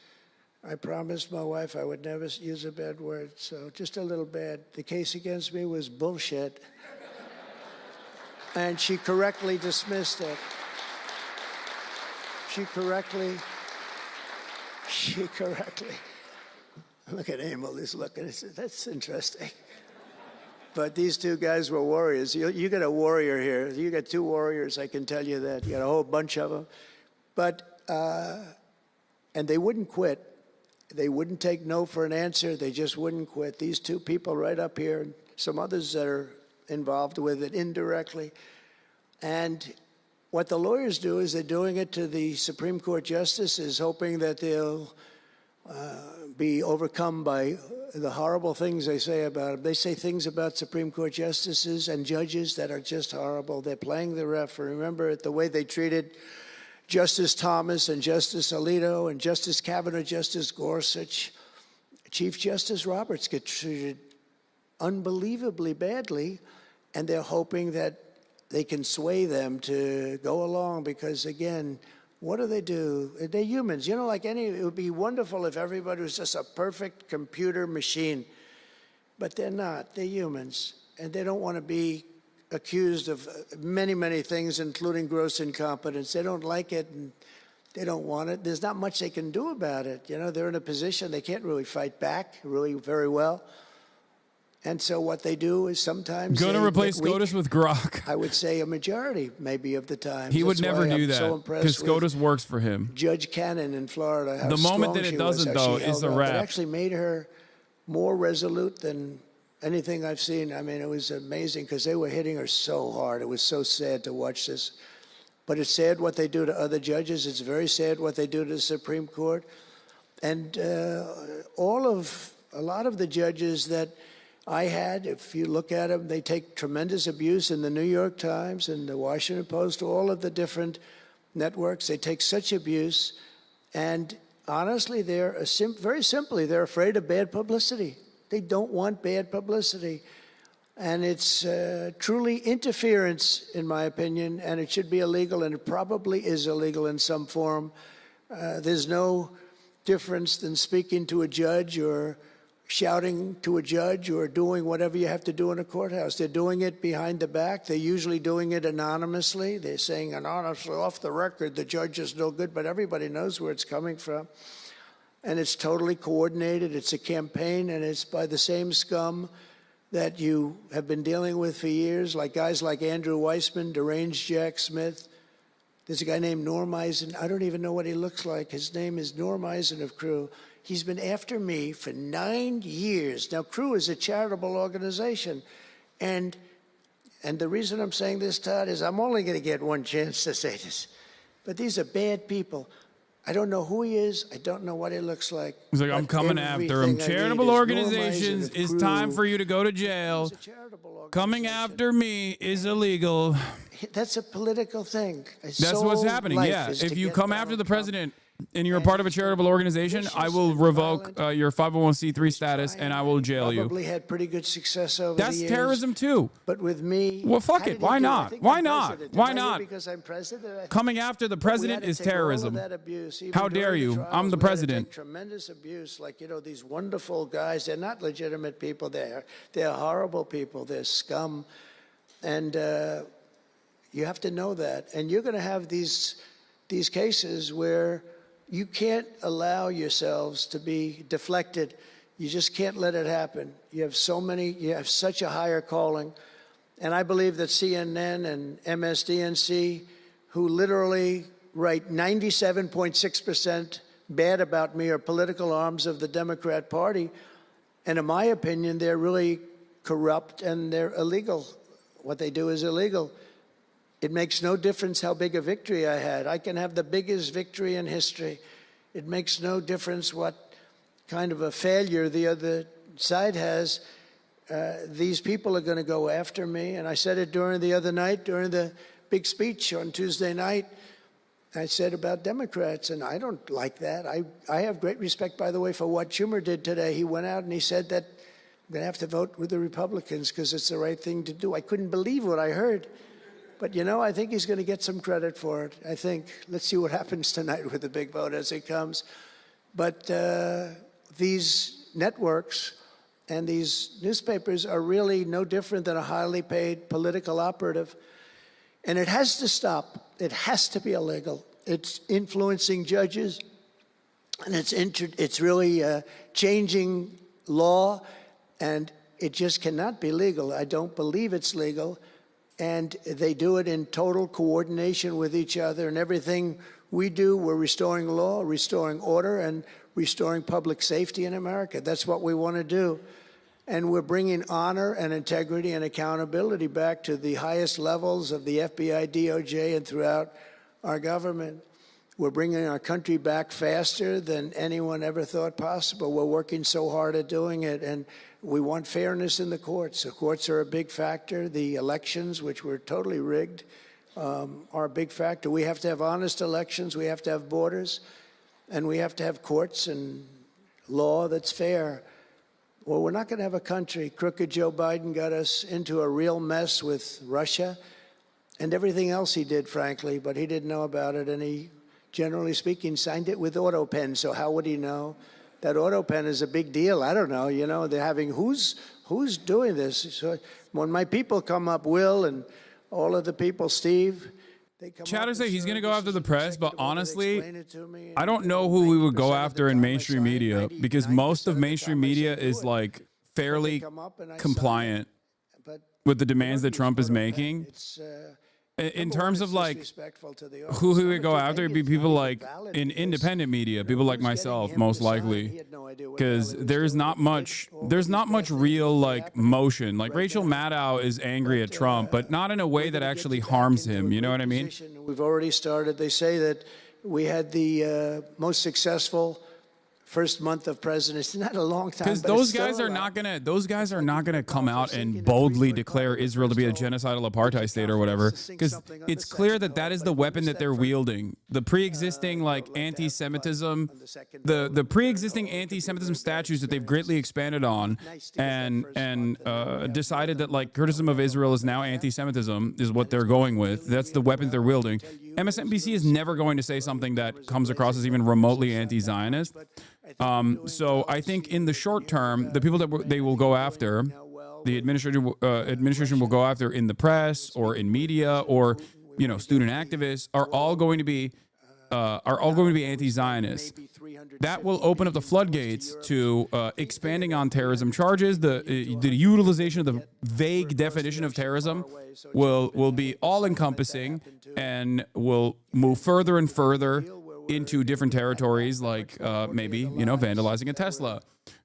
my wife I would never use a bad word, so just a little bad. The case against me was bullshit. And she correctly dismissed it. She correctly Look at Emil, he's looking. That's interesting. But these two guys were warriors. You got a warrior here. You got two warriors, I can tell you that. You got a whole bunch of them. But, and they wouldn't quit. They wouldn't take no for an answer. They just wouldn't quit. These two people right up here, and some others that are involved with it indirectly. And what the lawyers do is they're doing it to the Supreme Court justices, hoping that they'll be overcome by the horrible things they say about them. They say things about Supreme Court justices and judges that are just horrible. They're playing the ref. Remember the way they treated Justice Thomas and Justice Alito and Justice Kavanaugh, Justice Gorsuch. Chief Justice Roberts get treated unbelievably badly, and they're hoping that they can sway them to go along because, again, what do? They're humans. You know, like it would be wonderful if everybody was just a perfect computer machine, but they're not. They're humans, and they don't want to be accused of many, many things, including gross incompetence. They don't like it, and they don't want it. There's not much they can do about it. You know, they're in a position they can't really fight back really very well. And so what they do is sometimes going to replace SCOTUS with Grok. I would say a majority, maybe, of the time. He would never do that because SCOTUS works for him. Judge Cannon in Florida. How the moment that strong it she doesn't, was, though, is a wrap. It actually made her more resolute than anything I've seen. I mean, it was amazing because they were hitting her so hard. It was so sad to watch this. But it's sad what they do to other judges. It's very sad what they do to the Supreme Court. And a lot of the judges that I had, if you look at them, they take tremendous abuse in the New York Times and the Washington Post, all of the different networks. They take such abuse. And honestly, very simply, they're afraid of bad publicity. They don't want bad publicity. And it's truly interference, in my opinion, and it should be illegal, and it probably is illegal in some form. There's no difference than speaking to a judge or shouting to a judge or doing whatever you have to do in a courthouse. They're doing it behind the back. They're usually doing it anonymously. They're saying anonymously, off the record, the judge is no good, but everybody knows where it's coming from. And it's totally coordinated. It's a campaign, and it's by the same scum that you have been dealing with for years, like guys like Andrew Weissman, deranged Jack Smith. There's a guy named Norm Eisen. I don't even know what he looks like. His name is Norm Eisen of Crew. He's been after me for 9 years. Now, Crew is a charitable organization. And the reason I'm saying this, Todd, is I'm only going to get one chance to say this. But these are bad people. I don't know who he is. I don't know what he looks like. He's like, I'm coming after him. Charitable organizations, it's time for you to go to jail. Coming after me is illegal. That's a political thing. That's what's happening, yeah. If you come after the president and you're a part of a charitable organization, I will revoke your 501c3 status and I will jail you. Probably had pretty good success over the years. That's terrorism too. But with me, well, fuck it. Why not? Why not? Why not? Because I'm president. Coming after the president is terrorism. How dare you? I'm the president. Tremendous abuse, like these wonderful guys. They're not legitimate people. They're horrible people. They're scum, and you have to know that. And you're going to have these cases where you can't allow yourselves to be deflected. You just can't let it happen. You have such a higher calling. And I believe that CNN and MSDNC, who literally write 97.6% bad about me, are political arms of the Democrat Party. And in my opinion, they're really corrupt and they're illegal. What they do is illegal. It makes no difference how big a victory I had. I can have the biggest victory in history. It makes no difference what kind of a failure the other side has. These people are going to go after me. And I said it during the big speech on Tuesday night. I said about Democrats, and I don't like that. I have great respect, by the way, for what Schumer did today. He went out and he said that I'm going to have to vote with the Republicans because it's the right thing to do. I couldn't believe what I heard. But, I think he's going to get some credit for it. I think. Let's see what happens tonight with the big vote as it comes. But these networks and these newspapers are really no different than a highly paid political operative. And it has to stop. It has to be illegal. It's influencing judges. And it's really changing law, and it just cannot be legal. I don't believe it's legal. And they do it in total coordination with each other. And everything we do, we're restoring law, restoring order, and restoring public safety in America. That's what we want to do. And we're bringing honor and integrity and accountability back to the highest levels of the FBI, DOJ, and throughout our government. We're bringing our country back faster than anyone ever thought possible. We're working so hard at doing it, and we want fairness in the courts. The courts are a big factor. The elections, which were totally rigged, are a big factor. We have to have honest elections. We have to have borders, and we have to have courts and law that's fair. Well, we're not going to have a country. Crooked Joe Biden got us into a real mess with Russia and everything else he did, frankly, but he didn't know about it, and he, generally speaking, signed it with auto pen. So how would he know? That auto pen is a big deal. I don't know. You know, they're having who's doing this? So when my people come up, Will and all of the people, Steve, they come Chatter up say and he's going to say, go "This after is the press, but executive order." They honestly, explain it to me, I don't and, know who we would go 90% of the after in time I mainstream sign, media, because 99% most of of the mainstream time I say, media "Do is it." like fairly come up and I sign compliant But with the demands the that Trump is argument's put on making. that. It's, In number terms one, of it's like disrespectful to the who office. we would Number go two, after, maybe it'd be it's people not like even valid in because independent media, people like who's getting myself, him most to sign? He likely, had no idea what because the hell he was there's doing. not He did much, all there's these not bad much things real that like happened motion. Like right Rachel now. Maddow is angry at Trump, but not in a way We're that gonna get actually you back harms into him. a You know great what I mean? position. We've already started. They say that we had the most successful first month of presidency. Not a long time, Because but those it's still guys a are lot. not gonna, those guys are not gonna come out and sinking a boldly 3-foot declare puddle, Israel to be a first of all, genocidal apartheid state or whatever. to sink Because something on it's the clear second that that hole, is but the we weapon that they're understand wielding. The pre-existing like like to have anti-Semitism, on the second the hole, the the third pre-existing hole. It could be a anti-Semitism very bad statutes that they've experience. greatly expanded on, Nice to get that and first month, and now we have decided that another like month criticism of going Israel on is now like that. anti-Semitism is what And they're it's going going with. really, That's the really weapon they're well. I wielding. can tell you MSNBC those is little never going to say something that comes across as even Amazing remotely conversations anti-Zionist. but I think we're doing So well. I think Steve, in the they've been short hearing term, about the people that Ukraine. they I will think go we're doing after, now well the with, administration will go after in the press or in media or student activists are all going to be anti-Zionist. maybe 350 That will open up the million floodgates tours to expanding on terrorism charges. The utilization of the vague definition of terrorism will be all encompassing and will move further and further into different territories, like maybe vandalizing a Tesla,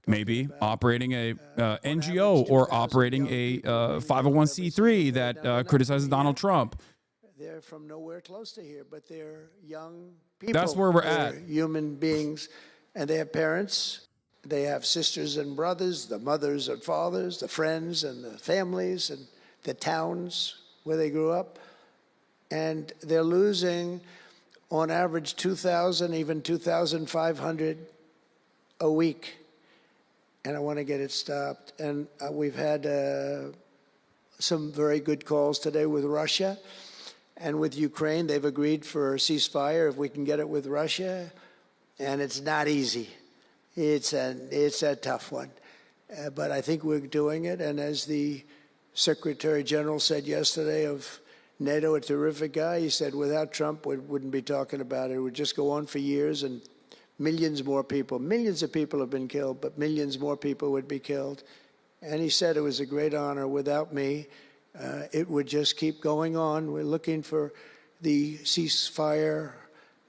maybe operating a NGO or operating a 501c3 that criticizes Donald Trump. They're from nowhere close to here, but they're young people. That's where we're They're at. human beings, and they have parents. They have sisters and brothers, the mothers and fathers, the friends and the families and the towns where they grew up. And they're losing, on average, 2,000, even 2,500 a week. And I want to get it stopped. And we've had some very good calls today with Russia. And with Ukraine, they've agreed for a ceasefire if we can get it with Russia. And it's not easy. It's a tough one. But I think we're doing it. And as the Secretary General said yesterday of NATO, a terrific guy, he said without Trump, we wouldn't be talking about it. It would just go on for years and millions of people have been killed, but millions more people would be killed. And he said it was a great honor. Without me, it would just keep going on. We're looking for the ceasefire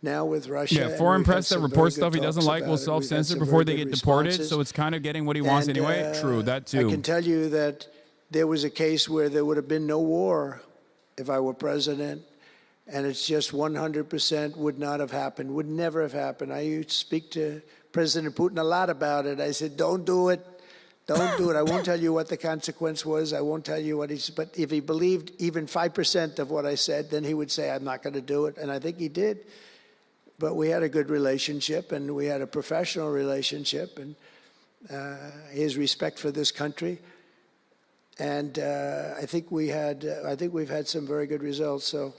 now with Russia. Yeah, foreign press that reports stuff he doesn't like will self-censor before they get deported. So it's kind of getting what he wants anyway. True, that too. I can tell you that there was a case where there would have been no war if I were president. And it's just 100% would not have happened, would never have happened. I used to speak to President Putin a lot about it. I said, don't do it. Don't do it. I won't tell you what the consequence was. I won't tell you what he's, but if he believed even 5% of what I said, then he would say, I'm not going to do it. And I think he did. But we had a good relationship and we had a professional relationship and his respect for this country. And I think we've had some very good results. So,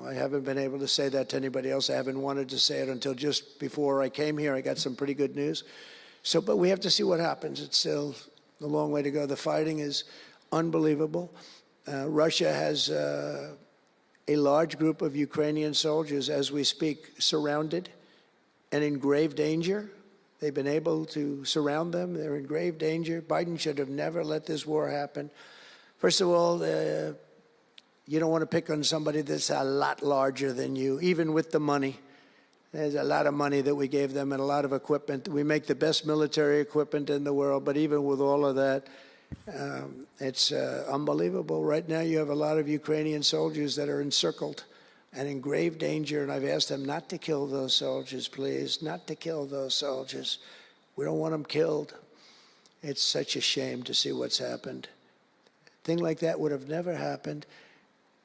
I haven't been able to say that to anybody else. I haven't wanted to say it until just before I came here. I got some pretty good news. So, but we have to see what happens. It's still a long way to go. The fighting is unbelievable. Russia has a large group of Ukrainian soldiers, as we speak, surrounded. and in grave danger. They've been able to surround them. They're in grave danger. Biden should have never let this war happen. First of all, you don't want to pick on somebody that's a lot larger than you, even with the money. There's a lot of money that we gave them and a lot of equipment. We make the best military equipment in the world, but even with all of that, it's unbelievable. Right now, you have a lot of Ukrainian soldiers that are encircled and in grave danger, and I've asked them not to kill those soldiers, please, not to kill those soldiers. We don't want them killed. It's such a shame to see what's happened. A thing like that would have never happened.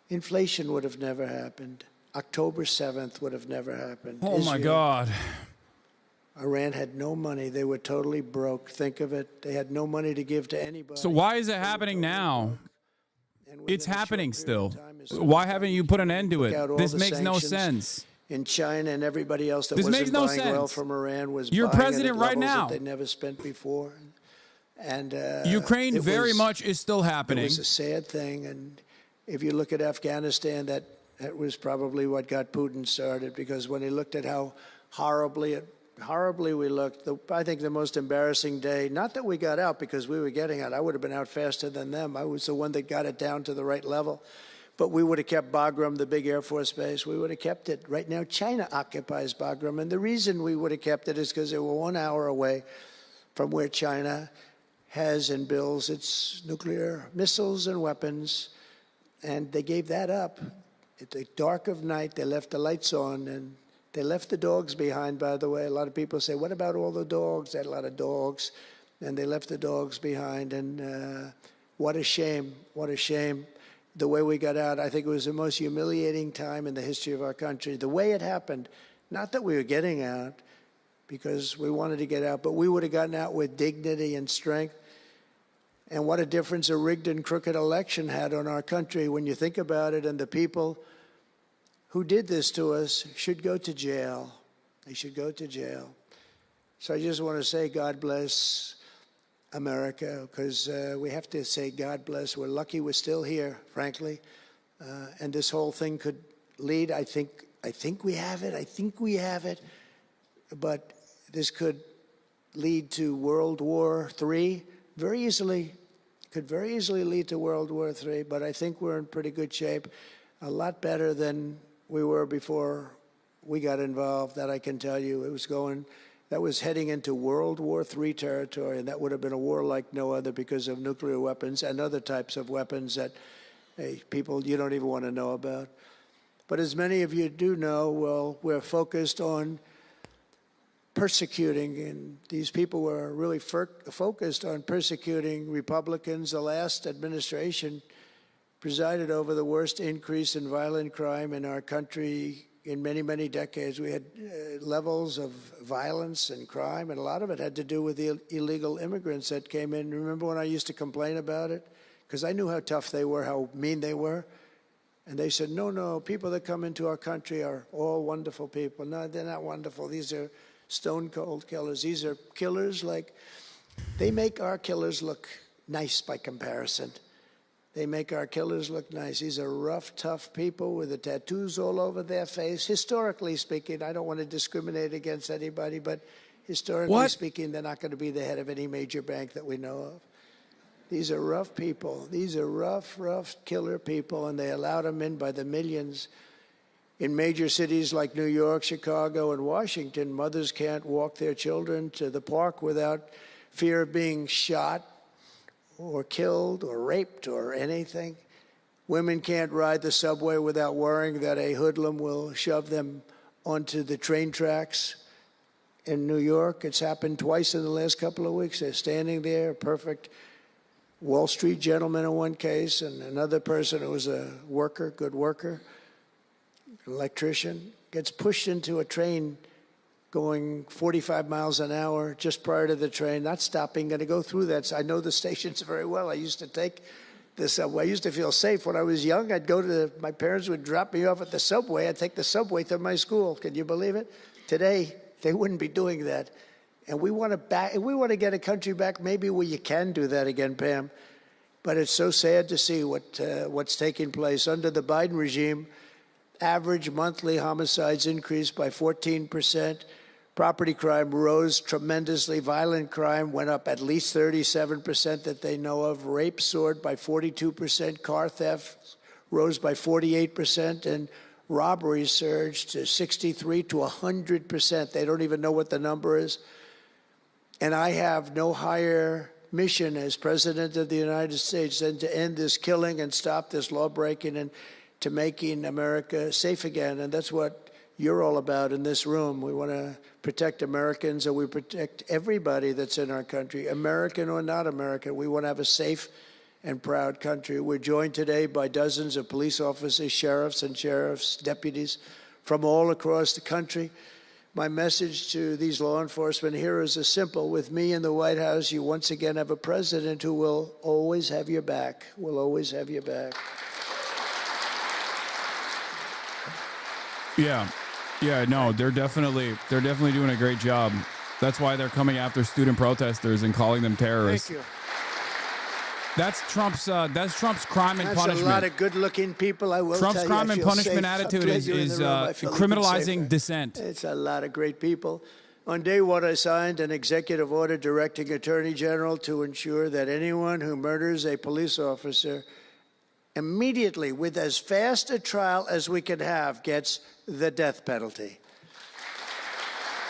Inflation would have never happened. October 7th would have never happened. Oh, my God. Iran had no money. They were totally broke. Think of it. They had no money to give to anybody. So why is it happening now? It's happening still. Why haven't you put an end to it? This makes no sense. In China and everybody else that This wasn't makes no buying oil sense. from Iran was You're buying president it at right levels now. that they never spent before. And Ukraine very much is still happening. It was a sad thing. And if you look at Afghanistan, that was probably what got Putin started, because when he looked at how horribly we looked, I think the most embarrassing day, not that we got out because we were getting out. I would have been out faster than them. I was the one that got it down to the right level. But we would have kept Bagram, the big Air Force base. We would have kept it. Right now, China occupies Bagram. And the reason we would have kept it is because they were 1 hour away from where China has and builds its nuclear missiles and weapons. And they gave that up. At the dark of night, they left the lights on, and they left the dogs behind, by the way. A lot of people say, what about all the dogs? They had a lot of dogs, and they left the dogs behind. And what a shame, what a shame. The way we got out, I think it was the most humiliating time in the history of our country. The way it happened, not that we were getting out, because we wanted to get out, but we would have gotten out with dignity and strength. And what a difference a rigged and crooked election had on our country when you think about it. And the people who did this to us should go to jail. They should go to jail. So I just want to say God bless America, because we have to say God bless. We're lucky we're still here, frankly. And this whole thing could lead, I think we have it. I think we have it. But this could lead to World War III very easily. Could very easily lead to World War III, but I think we're in pretty good shape. A lot better than we were before we got involved, that I can tell you. That was heading into World War III territory, and that would have been a war like no other because of nuclear weapons and other types of weapons that people you don't even want to know about. But as many of you do know, well, we're focused on persecuting, and these people were really focused on persecuting Republicans. The last administration presided over the worst increase in violent crime in our country in many, many decades. We had levels of violence and crime, and a lot of it had to do with the illegal immigrants that came in. Remember when I used to complain about it? Because I knew how tough they were, how mean they were. And they said, no, people that come into our country are all wonderful people. No, they're not wonderful. These are stone-cold killers. These are killers they make our killers look nice by comparison. They make our killers look nice. These are rough, tough people with the tattoos all over their face. Historically speaking, I don't want to discriminate against anybody, but historically speaking, they're not going to be the head of any major bank that we know of. These are rough people. These are rough killer people, and they allow them in by the millions. In major cities like New York, Chicago, and Washington, mothers can't walk their children to the park without fear of being shot or killed or raped or anything. Women can't ride the subway without worrying that a hoodlum will shove them onto the train tracks. In New York, it's happened twice in the last couple of weeks. They're standing there, perfect Wall Street gentleman in one case, and another person who was a worker, good worker, electrician, gets pushed into a train going 45 miles an hour just prior to the train, not stopping, going to go through that. So I know the stations very well. I used to take the subway. I used to feel safe. When I was young, I'd go to my parents would drop me off at the subway. I'd take the subway to my school. Can you believe it? Today, they wouldn't be doing that. And we want to get a country back maybe where you can do that again, Pam. But it's so sad to see what's taking place under the Biden regime. Average monthly homicides increased by 14%. Property crime rose tremendously. Violent crime went up at least 37% that they know of. Rape soared by 42%. Car theft rose by 48%. And robberies surged to 63 to 100%. They don't even know what the number is. And I have no higher mission as President of the United States than to end this killing and stop this law-breaking and to making America safe again. And that's what you're all about in this room. We want to protect Americans, and we protect everybody that's in our country, American or not American. We want to have a safe and proud country. We're joined today by dozens of police officers, sheriffs and sheriff's deputies from all across the country. My message to these law enforcement heroes is simple. With me in the White House, you once again have a president who will always have your back, will always have your back. Yeah, no, they're definitely doing a great job. That's why they're coming after student protesters and calling them terrorists. Thank you. That's Trump's crime and punishment. That's a lot of good-looking people. I will Trump's tell you, crime I and feel punishment safe. attitude I'm glad is you're in the room. I feel even criminalizing safer. dissent. It's a lot of great people. On day one, I signed an executive order directing Attorney General to ensure that anyone who murders a police officer immediately, with as fast a trial as we can have, gets the death penalty.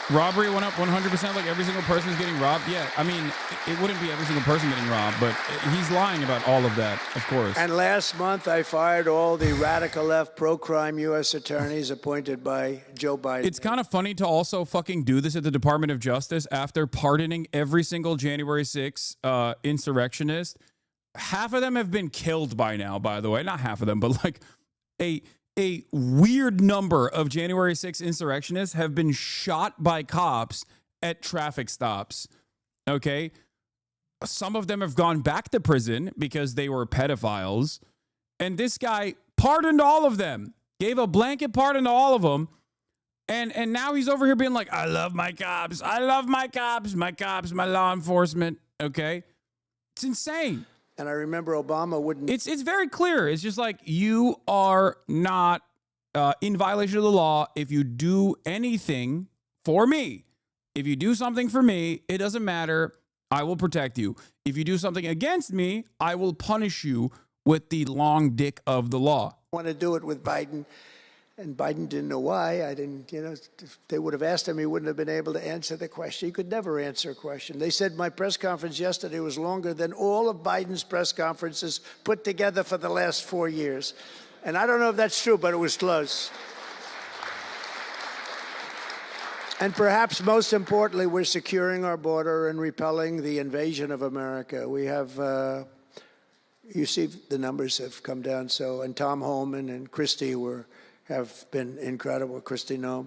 Robbery went up 100%, like every single person is getting robbed. Yeah, I mean, it wouldn't be every single person getting robbed, but he's lying about all of that, of course. And last month, I fired all the radical left pro-crime U.S. attorneys appointed by Joe Biden. It's kind of funny to also fucking do this at the Department of Justice after pardoning every single January 6th insurrectionist. Half of them have been killed by now, by the way. Not half of them, but like a weird number of January 6th insurrectionists have been shot by cops at traffic stops. Okay? Some of them have gone back to prison because they were pedophiles. And this guy pardoned all of them. Gave a blanket pardon to all of them. And now he's over here being like, I love my cops. I love my cops. My cops, my law enforcement. Okay? It's insane. And I remember Obama wouldn't. It's very clear. It's just like you are not in violation of the law if you do anything for me. If you do something for me, it doesn't matter. I will protect you. If you do something against me, I will punish you with the long dick of the law. I want to do it with Biden. And Biden didn't know why. I didn't, if they would have asked him, he wouldn't have been able to answer the question. He could never answer a question. They said my press conference yesterday was longer than all of Biden's press conferences put together for the last 4 years. And I don't know if that's true, but it was close. And perhaps most importantly, we're securing our border and repelling the invasion of America. We have, you see the numbers have come down. So, and Tom Homan and Christie have been incredible. Christy Noem,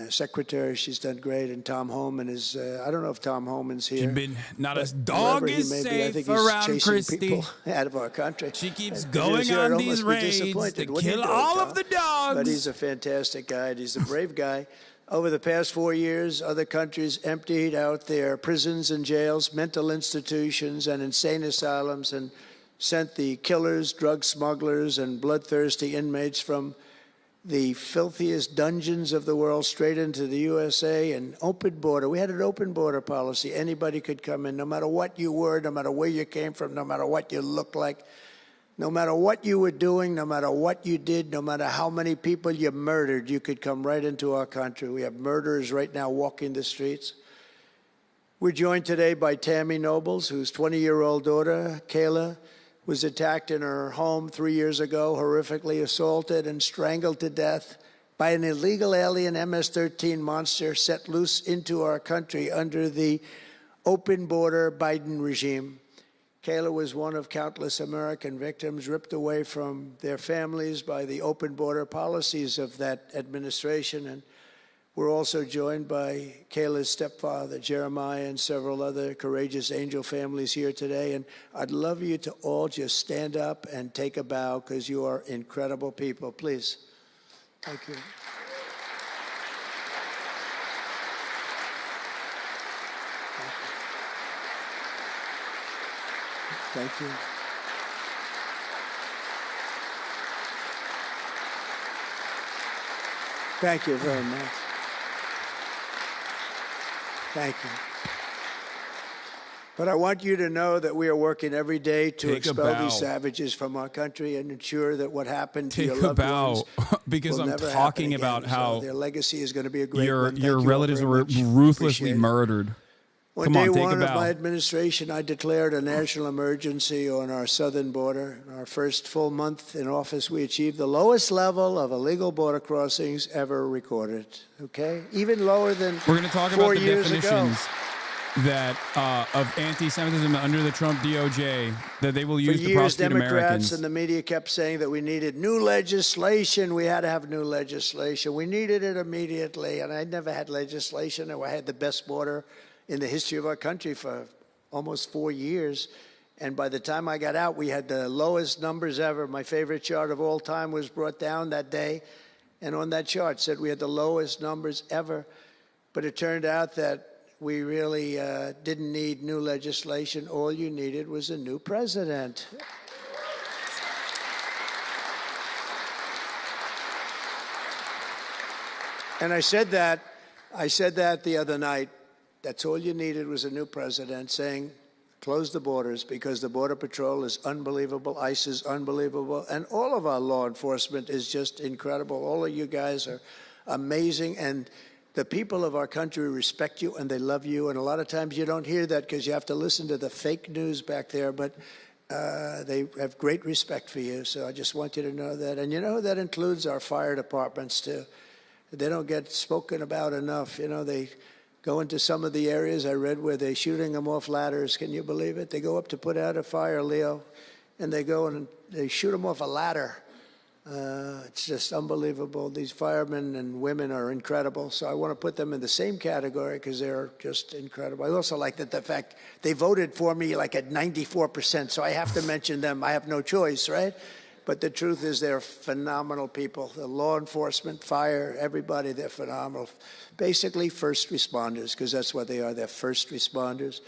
secretary, she's done great. And Tom Homan is, I don't know if Tom Homan's here. She's been, not a dog is safe around Christy. People out of our country. She keeps going on these raids to kill all of the dogs. But he's a fantastic guy. And he's a brave guy. Over the past 4 years, other countries emptied out their prisons and jails, mental institutions, and insane asylums, and sent the killers, drug smugglers, and bloodthirsty inmates from the filthiest dungeons of the world straight into the USA. And open border. We had an open border policy. Anybody could come in, no matter what you were, no matter where you came from, no matter what you looked like, no matter what you were doing, no matter what you did, no matter how many people you murdered, you could come right into our country. We have murderers right now walking the streets. We're joined today by Tammy Nobles, whose 20-year-old daughter, Kayla, was attacked in her home 3 years ago, horrifically assaulted and strangled to death by an illegal alien MS-13 monster set loose into our country under the open border Biden regime. Kayla was one of countless American victims ripped away from their families by the open border policies of that administration. And we're also joined by Kayla's stepfather, Jeremiah, and several other courageous angel families here today. And I'd love you to all just stand up and take a bow because you are incredible people. Please. Thank you. Thank you. Thank you very much. Thank you. But I want you to know that we are working every day to Take a expel bow. these savages from our country and ensure that what happened to Take your a loved bow, ones because will I'm never talking happen again. about how their legacy is going to be a great your one. Thank your you all relatives very were much. ruthlessly Appreciate it. murdered. On Come day on, take one a of my bow. administration, I declared a national emergency on our southern border. In our first full month in office, we achieved the lowest level of illegal border crossings ever recorded. Okay, even lower than We're going to talk 4 about the years definitions ago. that of anti-Semitism under the Trump DOJ that they will For use to years, prosecute Democrats Americans. and the media kept saying that we needed new legislation. We had to have new legislation. We needed it immediately. And I never had legislation. I had the best border in the history of our country for almost 4 years. And by the time I got out, we had the lowest numbers ever. My favorite chart of all time was brought down that day. And on that chart said we had the lowest numbers ever. But it turned out that we really didn't need new legislation. All you needed was a new president. And I said that the other night. That's all you needed was a new president saying, close the borders, because the Border Patrol is unbelievable, ICE is unbelievable, and all of our law enforcement is just incredible. All of you guys are amazing, and the people of our country respect you and they love you. And a lot of times you don't hear that because you have to listen to the fake news back there, but they have great respect for you. So I just want you to know that. And you know, that includes our fire departments too. They don't get spoken about enough. You know, they go into some of the areas I read where they're shooting them off ladders. Can you believe it? They go up to put out a fire, Leo, and they go and they shoot them off a ladder. It's just unbelievable. These firemen and women are incredible. So I want to put them in the same category because they're just incredible. I also like that the fact they voted for me like at 94%. So I have to mention them. I have no choice, right? But the truth is they're phenomenal people. The law enforcement, fire, everybody, they're phenomenal. Basically first responders, because that's what they are. They're first responders.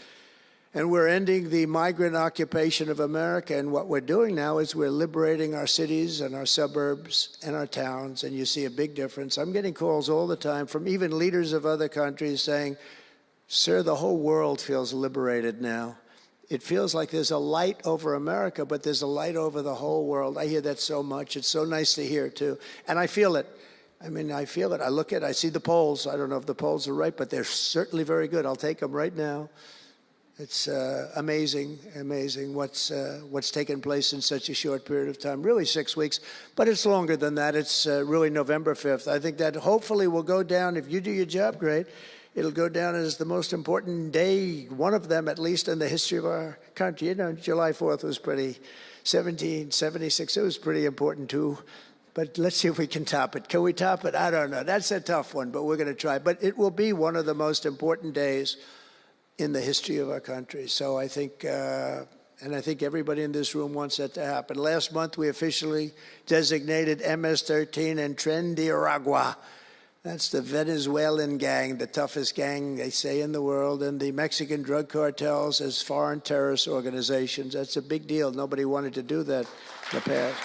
And we're ending the migrant occupation of America. And what we're doing now is we're liberating our cities and our suburbs and our towns. And you see a big difference. I'm getting calls all the time from even leaders of other countries saying, sir, the whole world feels liberated now. It feels like there's a light over America, but there's a light over the whole world. I hear that so much. It's so nice to hear, too. And I feel it. I mean, I feel it. I look at it. I see the polls. I don't know if the polls are right, but they're certainly very good. I'll take them right now. It's amazing what's taken place in such a short period of time, really 6 weeks, but it's longer than that. It's really November 5th. I think that hopefully will go down, if you do your job great, it'll go down as the most important day, one of them at least in the history of our country. You know, July 4th was pretty, 1776, it was pretty important too. But let's see if we can top it. Can we top it? I don't know. That's a tough one, but we're going to try. But it will be one of the most important days in the history of our country. So I think, and I think everybody in this room wants that to happen. Last month, we officially designated MS-13 and Tren de Aragua. That's the Venezuelan gang, the toughest gang, they say, in the world, and the Mexican drug cartels as foreign terrorist organizations. That's a big deal. Nobody wanted to do that in the past.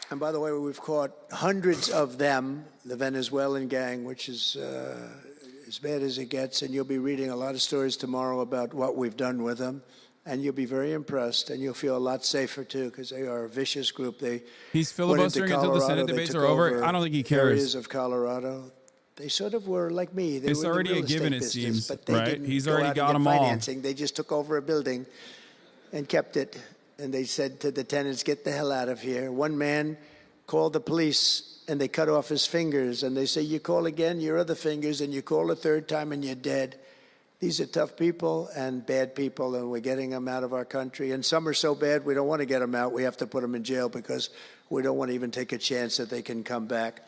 And by the way, we've caught hundreds of them, the Venezuelan gang, which is as bad as it gets. And you'll be reading a lot of stories tomorrow about what we've done with them. And you'll be very impressed, and you'll feel a lot safer, too, because they are a vicious group. He's filibustering until the Senate debates are over. I don't think he cares. Areas of Colorado. They sort of were like me. They it's were already in the real a given, estate it seems, business, but they right? didn't He's go already out got and them get all. financing. They just took over a building and kept it. And they said to the tenants, get the hell out of here. One man called the police, and they cut off his fingers. And they say, you call again, your other fingers, and you call a third time, and you're dead. These are tough people and bad people, and we're getting them out of our country. And some are so bad, we don't want to get them out. We have to put them in jail because we don't want to even take a chance that they can come back.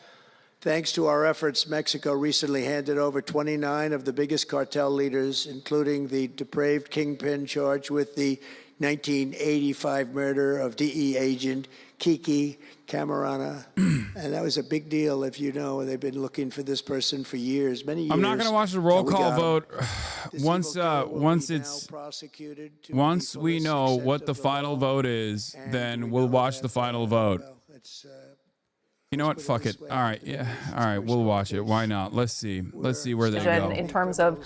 Thanks to our efforts, Mexico recently handed over 29 of the biggest cartel leaders, including the depraved kingpin charged with the 1985 murder of DE agent Kiki Camarena. And that was a big deal, if you know. They've been looking for this person for years, many years. I'm not going to watch the roll call vote. Once we know what the final vote is, then we'll watch the final vote. You know what? Fuck it. All right. Yeah. All right. We'll watch it. Why not? Let's see. Let's see where they go. In terms of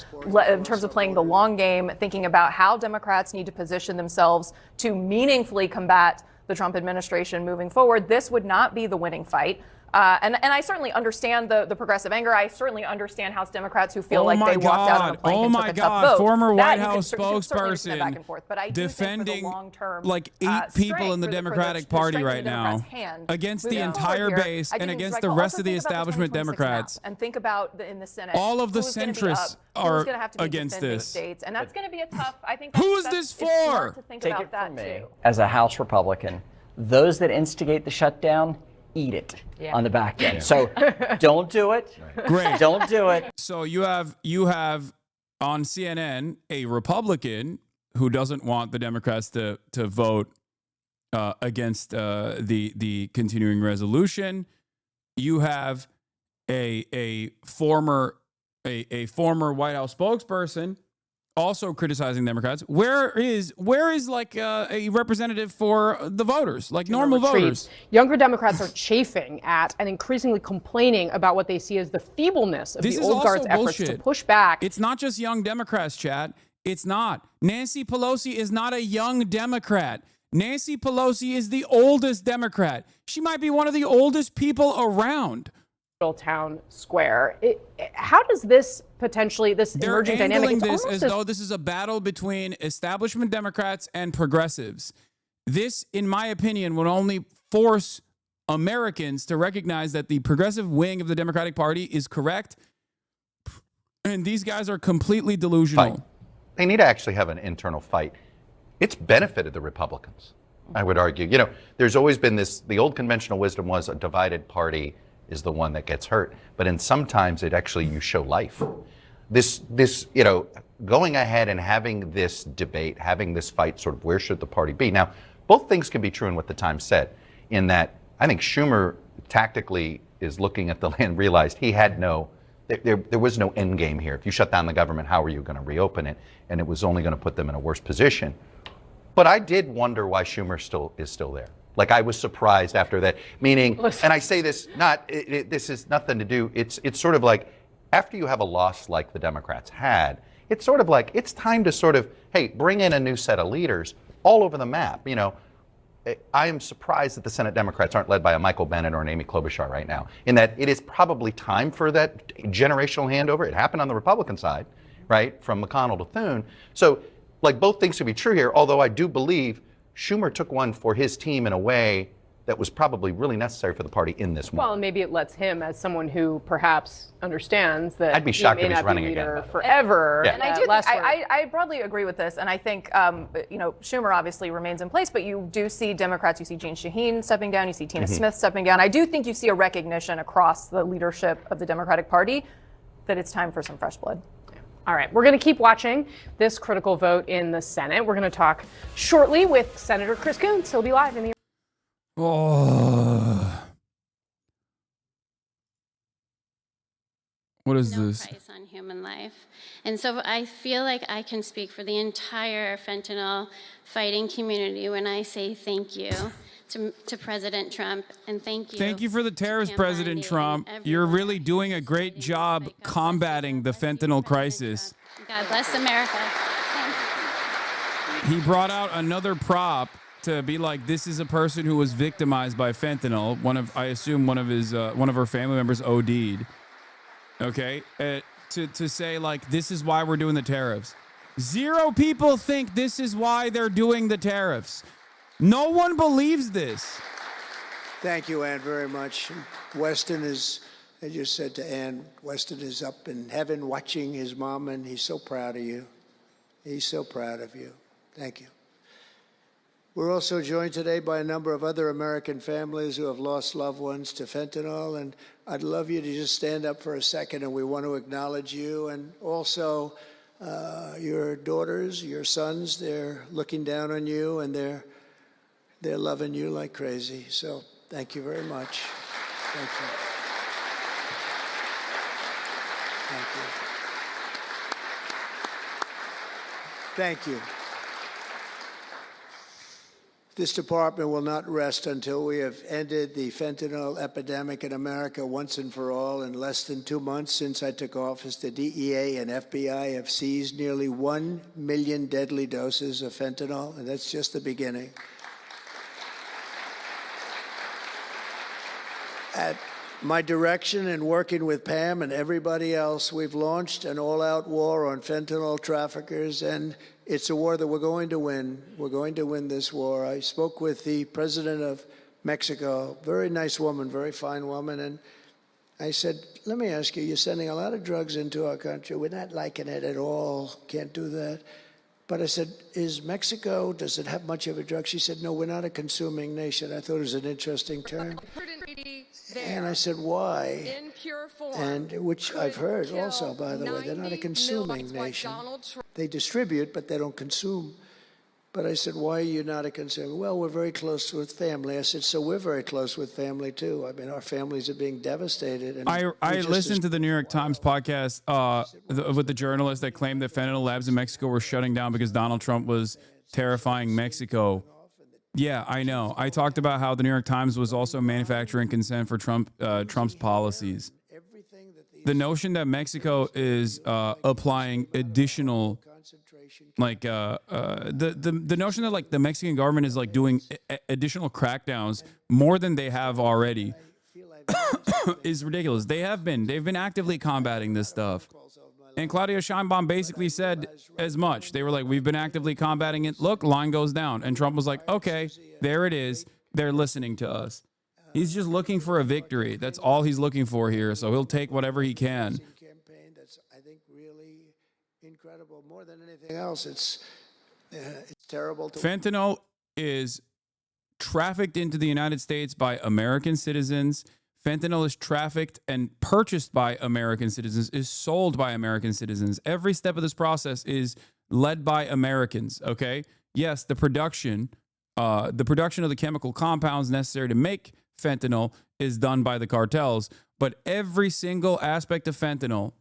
playing the long game, thinking about how Democrats need to position themselves to meaningfully combat the Trump administration moving forward, this would not be the winning fight. And I certainly understand the progressive anger. I certainly understand House Democrats who feel like they walked out on a plank and took a tough vote. Former That White you House could certainly spokesperson back and forth. But I do defending think for the long-term, like 8 people in the Democratic Party right now against the entire base and against the rest of the establishment Democrats. And think about in the Senate, all of the centrists are against this. States, and that's going to be a tough. I think. Who is this for? Take it from me. As a House Republican, those that instigate the shutdown eat it on the back end. So don't do it. Great. Don't do it. So you have on CNN a Republican who doesn't want the Democrats to vote against the continuing resolution. You have a former White House spokesperson also criticizing Democrats. Where is like a representative for the voters, like normal voters? Younger Democrats are chafing at and increasingly complaining about what they see as the feebleness of the old guard's efforts to push back. It's not just young Democrats, Chad. It's not. Nancy Pelosi is not a young Democrat. Nancy Pelosi is the oldest Democrat. She might be one of the oldest people around. Town square. How does this potentially, this emerging dynamic, it's this as though this is a battle between establishment Democrats and progressives. This, in my opinion, would only force Americans to recognize that the progressive wing of the Democratic Party is correct, and these guys are completely delusional. Fight. They need to actually have an internal fight. It's benefited the Republicans, I would argue. You know, there's always been this, the old conventional wisdom was a divided party is the one that gets hurt. But in sometimes it actually, you show life. This, you know, going ahead and having this debate, having this fight, sort of where should the party be? Now, both things can be true in what the Times said, in that I think Schumer tactically is looking at the land, realized he had there was no end game here. If you shut down the government, how are you going to reopen it? And it was only going to put them in a worse position. But I did wonder why Schumer is still there. Like, I was surprised after that, meaning, and I say this, this is nothing to do, it's sort of like, after you have a loss like the Democrats had, it's sort of like, it's time to sort of, hey, bring in a new set of leaders all over the map. You know, I am surprised that the Senate Democrats aren't led by a Michael Bennet or an Amy Klobuchar right now, in that it is probably time for that generational handover. It happened on the Republican side, right, from McConnell to Thune. So, like, both things could be true here, although I do believe Schumer took one for his team in a way that was probably really necessary for the party in this one. Well, maybe it lets him, as someone who perhaps understands that I'd be shocked if he's running again forever. And I do think, I broadly agree with this, and I think you know, Schumer obviously remains in place, but you do see Democrats, you see Jeanne Shaheen stepping down, you see Tina Smith stepping down. I do think you see a recognition across the leadership of the Democratic Party that it's time for some fresh blood. All right, we're going to keep watching this critical vote in the Senate. We're going to talk shortly with Senator Chris Coons. He'll be live in the... Oh. What is this? Price on human life. And so I feel like I can speak for the entire fentanyl fighting community when I say thank you to President Trump, and thank you. Thank you for the tariffs, President Trump. You're really doing a great job combating the fentanyl crisis. God bless America. He brought out another prop to be like, this is a person who was victimized by fentanyl. I assume one of her family members OD'd. Okay, to say like, this is why we're doing the tariffs. 0 people think this is why they're doing the tariffs. No one believes this. Thank you, Ann, very much. Weston is, I just said to Ann, Weston is up in heaven watching his mom, and he's so proud of you. He's so proud of you. Thank you. We're also joined today by a number of other American families who have lost loved ones to fentanyl, and I'd love you to just stand up for a second, and we want to acknowledge you, and also your daughters, your sons. They're looking down on you, and they're loving you like crazy. So thank you very much. Thank you. Thank you. Thank you. This department will not rest until we have ended the fentanyl epidemic in America once and for all. In less than 2 months since I took office, the DEA and FBI have seized nearly 1 million deadly doses of fentanyl, and that's just the beginning. At my direction and working with Pam and everybody else, we've launched an all-out war on fentanyl traffickers, and it's a war that we're going to win. We're going to win this war. I spoke with the president of Mexico, very nice woman, very fine woman, and I said, let me ask you, you're sending a lot of drugs into our country. We're not liking it at all. Can't do that. But I said, is Mexico, does it have much of a drug? She said, no, we're not a consuming nation. I thought it was an interesting term. And I said, why? In pure form, and which I've heard also, by the way, they're not a consuming nation. They distribute, but they don't consume. But I said, why are you not a consumer? Well, we're very close with family. I said, so we're very close with family, too. I mean, our families are being devastated. And I listened to the New York Times podcast with the journalist that claimed that fentanyl labs in Mexico were shutting down because Donald Trump was terrifying Mexico. Yeah, I know. I talked about how the New York Times was also manufacturing consent for Trump's policies. The notion that Mexico is applying additional, like the notion that like the Mexican government is like doing additional crackdowns more than they have already is ridiculous. They've been actively combating this stuff. And Claudia Sheinbaum basically said as much. They were like, we've been actively combating it. Look, line goes down. And Trump was like, okay, there it is. They're listening to us. He's just looking for a victory. That's all he's looking for here. So he'll take whatever he can. Campaign that's, I think, really incredible. More than anything else, it's terrible. Fentanyl is trafficked into the United States by American citizens. Fentanyl is trafficked and purchased by American citizens, is sold by American citizens. Every step of this process is led by Americans, okay? Yes, the production of the chemical compounds necessary to make fentanyl is done by the cartels, but every single aspect of fentanyl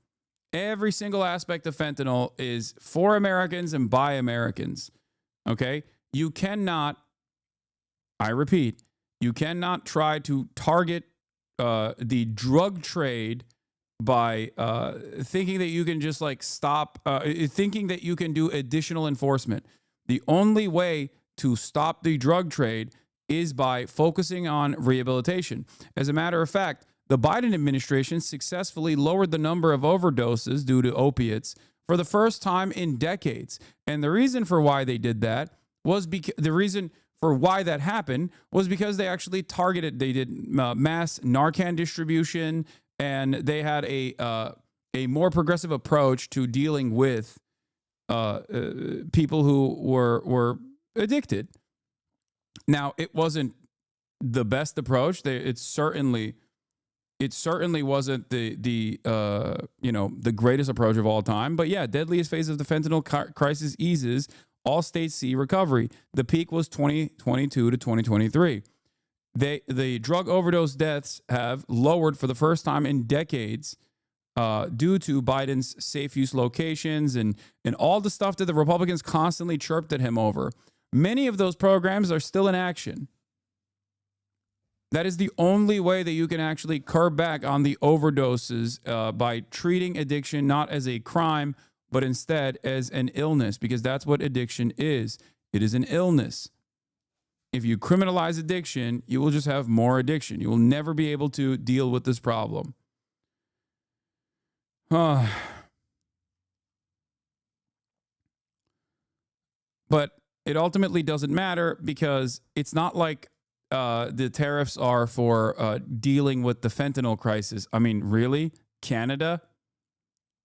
is for Americans and by Americans, okay? You cannot, I repeat, you cannot try to target the drug trade by thinking that you can just like stop, thinking that you can do additional enforcement. The only way to stop the drug trade is by focusing on rehabilitation. As a matter of fact, the Biden administration successfully lowered the number of overdoses due to opiates for the first time in decades. And the reason for why they did that was because that happened was because they actually targeted, they did mass Narcan distribution, and they had a more progressive approach to dealing with people who were addicted. Now, it wasn't the best approach. It certainly wasn't the greatest approach of all time. But yeah, deadliest phase of the fentanyl crisis eases. All states see recovery. The peak was 2022 to 2023. The drug overdose deaths have lowered for the first time in decades due to Biden's safe use locations and all the stuff that the Republicans constantly chirped at him over. Many of those programs are still in action. That is the only way that you can actually curb back on the overdoses by treating addiction not as a crime, but instead as an illness, because that's what addiction is. It is an illness. If you criminalize addiction, you will just have more addiction. You will never be able to deal with this problem. But it ultimately doesn't matter because it's not like the tariffs are for dealing with the fentanyl crisis. I mean, really? Canada?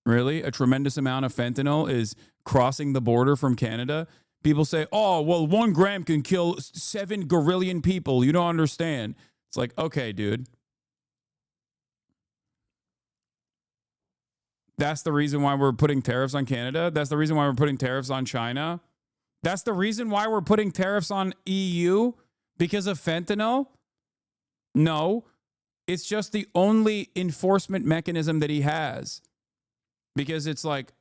Really? A tremendous amount of fentanyl is crossing the border from Canada? People say, oh, well, 1 gram can kill 7 gorillion people. You don't understand. It's like, okay, dude. That's the reason why we're putting tariffs on Canada? That's the reason why we're putting tariffs on China? That's the reason why we're putting tariffs on EU? Because of fentanyl? No. It's just the only enforcement mechanism that he has. Because it's like,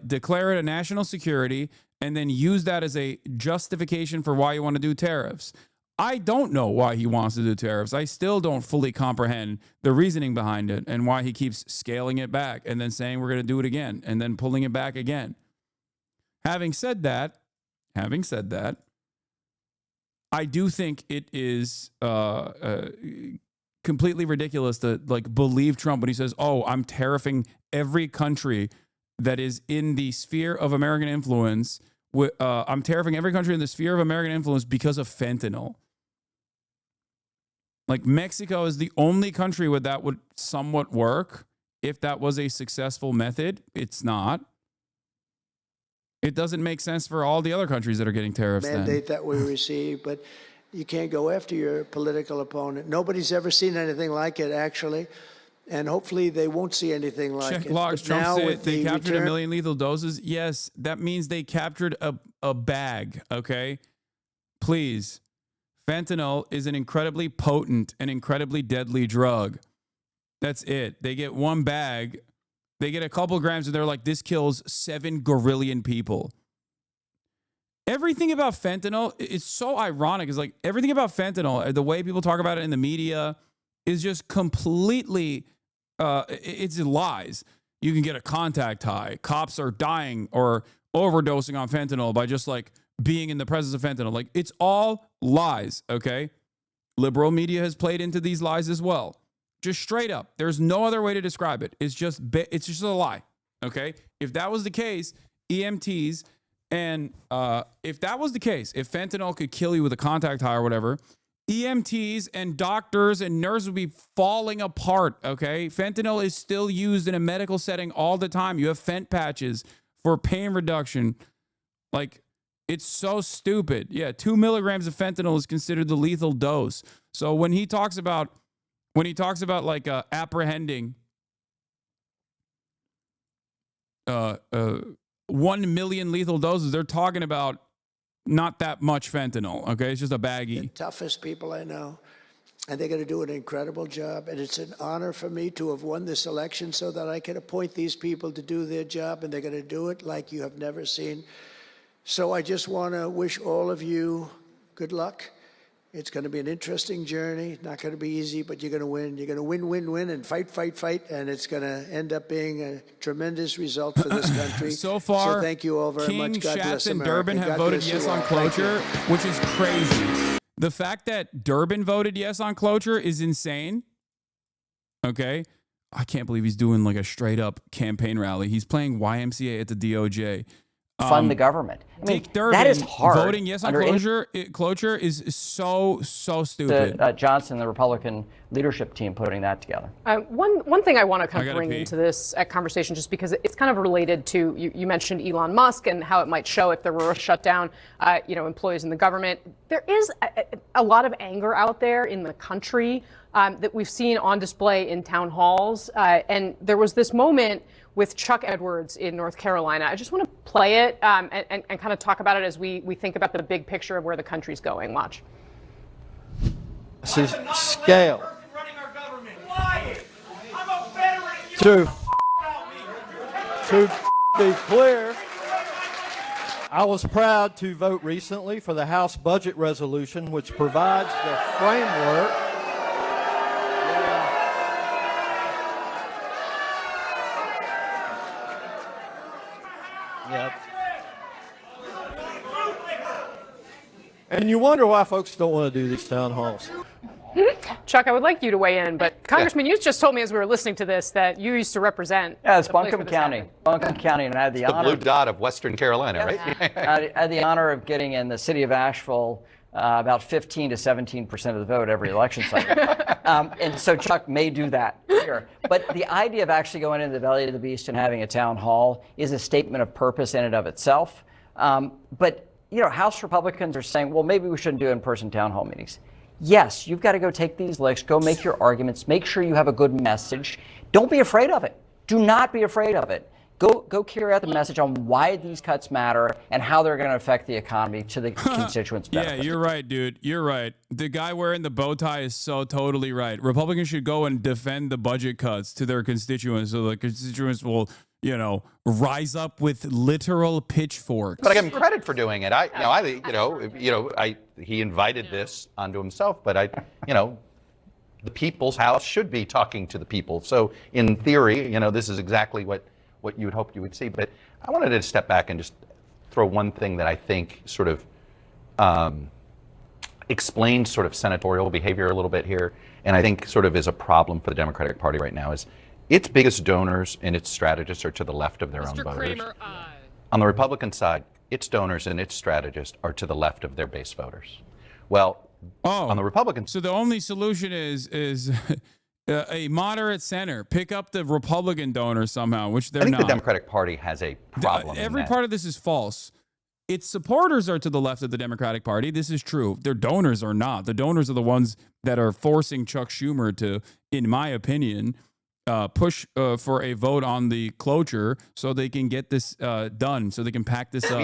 declare it a national security, and then use that as a justification for why you want to do tariffs. I don't know why he wants to do tariffs. I still don't fully comprehend the reasoning behind it and why he keeps scaling it back and then saying we're going to do it again and then pulling it back again. Having said that, I do think it is completely ridiculous to like believe Trump when he says, "Oh, I'm tariffing every country that is in the sphere of American influence. I'm tariffing every country in the sphere of American influence because of fentanyl." Like Mexico is the only country where that would somewhat work if that was a successful method. It's not. It doesn't make sense for all the other countries that are getting tariffs. Mandate that we receive, but you can't go after your political opponent. Nobody's ever seen anything like it, actually, and hopefully they won't see anything like it. Check logs. But Trump now said with they the captured return- 1 million lethal doses. Yes, that means they captured a bag, okay? Please. Fentanyl is an incredibly potent and incredibly deadly drug. That's it. They get one bag, they get a couple grams, and they're like, this kills 7 gorillion people. Everything about fentanyl, it's so ironic. It's like everything about fentanyl, the way people talk about it in the media is just completely, it's lies. You can get a contact high. Cops are dying or overdosing on fentanyl by just like being in the presence of fentanyl. Like it's all lies, okay? Liberal media has played into these lies as well. Just straight up. There's no other way to describe it. It's just a lie, okay? If that was the case, EMTs and if that was the case, if fentanyl could kill you with a contact high or whatever, EMTs and doctors and nurses would be falling apart, okay? Fentanyl is still used in a medical setting all the time. You have fent patches for pain reduction. Like, it's so stupid. Yeah, 2 milligrams of fentanyl is considered the lethal dose. So when he talks about like apprehending 1 million lethal doses, they're talking about not that much fentanyl, okay? It's just a baggie. The toughest people I know, and they're going to do an incredible job. And it's an honor for me to have won this election so that I can appoint these people to do their job, and they're going to do it like you have never seen. So I just want to wish all of you good luck. It's going to be an interesting journey. Not going to be easy, but you're going to win. You're going to win, win, win, and fight, fight, fight. And it's going to end up being a tremendous result for this country. So far, so thank you all very King, much. God Schatz, bless and America. Durbin have God voted bless yes you on all. Thank cloture, you. which is crazy. The fact that Durbin voted yes on cloture is insane. Okay? I can't believe he's doing like a straight up campaign rally. He's playing YMCA at the DOJ. Fund the government. I mean, Dick Durbin that is hard. voting yes on cloture is so stupid. Johnson, the Republican leadership team, putting that together. One thing I want to kind of bring into this conversation, just because it's kind of related to, you mentioned Elon Musk and how it might show if there were a shutdown, employees in the government. There is a lot of anger out there in the country that we've seen on display in town halls. And there was this moment with Chuck Edwards in North Carolina. I just want to play it and kind of talk about it as we think about the big picture of where the country's going. Watch. This is scale. To be clear, I was proud to vote recently for the House budget resolution, which provides the framework And you wonder why folks don't want to do these town halls. Chuck, I would like you to weigh in, but Congressman, you just told me as we were listening to this that you used to represent. Yeah, it's Buncombe County. Buncombe County, and I had the honor. The blue dot of Western Carolina, right? I had the honor of getting in the city of Asheville about 15 to 17% of the vote every election cycle. And so Chuck may do that here. But the idea of actually going into the belly of the beast and having a town hall is a statement of purpose in and of itself. But House Republicans are saying, well, maybe we shouldn't do in-person town hall meetings. Yes, you've got to go take these licks, go make your arguments, make sure you have a good message. Don't be afraid of it. Do not be afraid of it. Go carry out the message on why these cuts matter and how they're going to affect the economy to the constituents' benefit. Yeah, you're right, dude. You're right. The guy wearing the bow tie is so totally right. Republicans should go and defend the budget cuts to their constituents so the constituents will rise up with literal pitchforks. But I give him credit for doing it. He invited this onto himself, but the people's house should be talking to the people. So in theory, this is exactly what you would hope you would see. But I wanted to step back and just throw one thing that I think sort of explains sort of senatorial behavior a little bit here, and I think sort of is a problem for the Democratic Party right now, is its biggest donors and its strategists are to the left of their own voters. Kramer, on the Republican side, its donors and its strategists are to the left of their base voters. Well, on the Republican so the only solution is a moderate center. Pick up the Republican donors somehow, which they're I think not. the Democratic Party has a problem. Every part of this is false. Its supporters are to the left of the Democratic Party. This is true. Their donors are not. The donors are the ones that are forcing Chuck Schumer to, in my opinion, push for a vote on the cloture so they can get this done, so they can pack this up.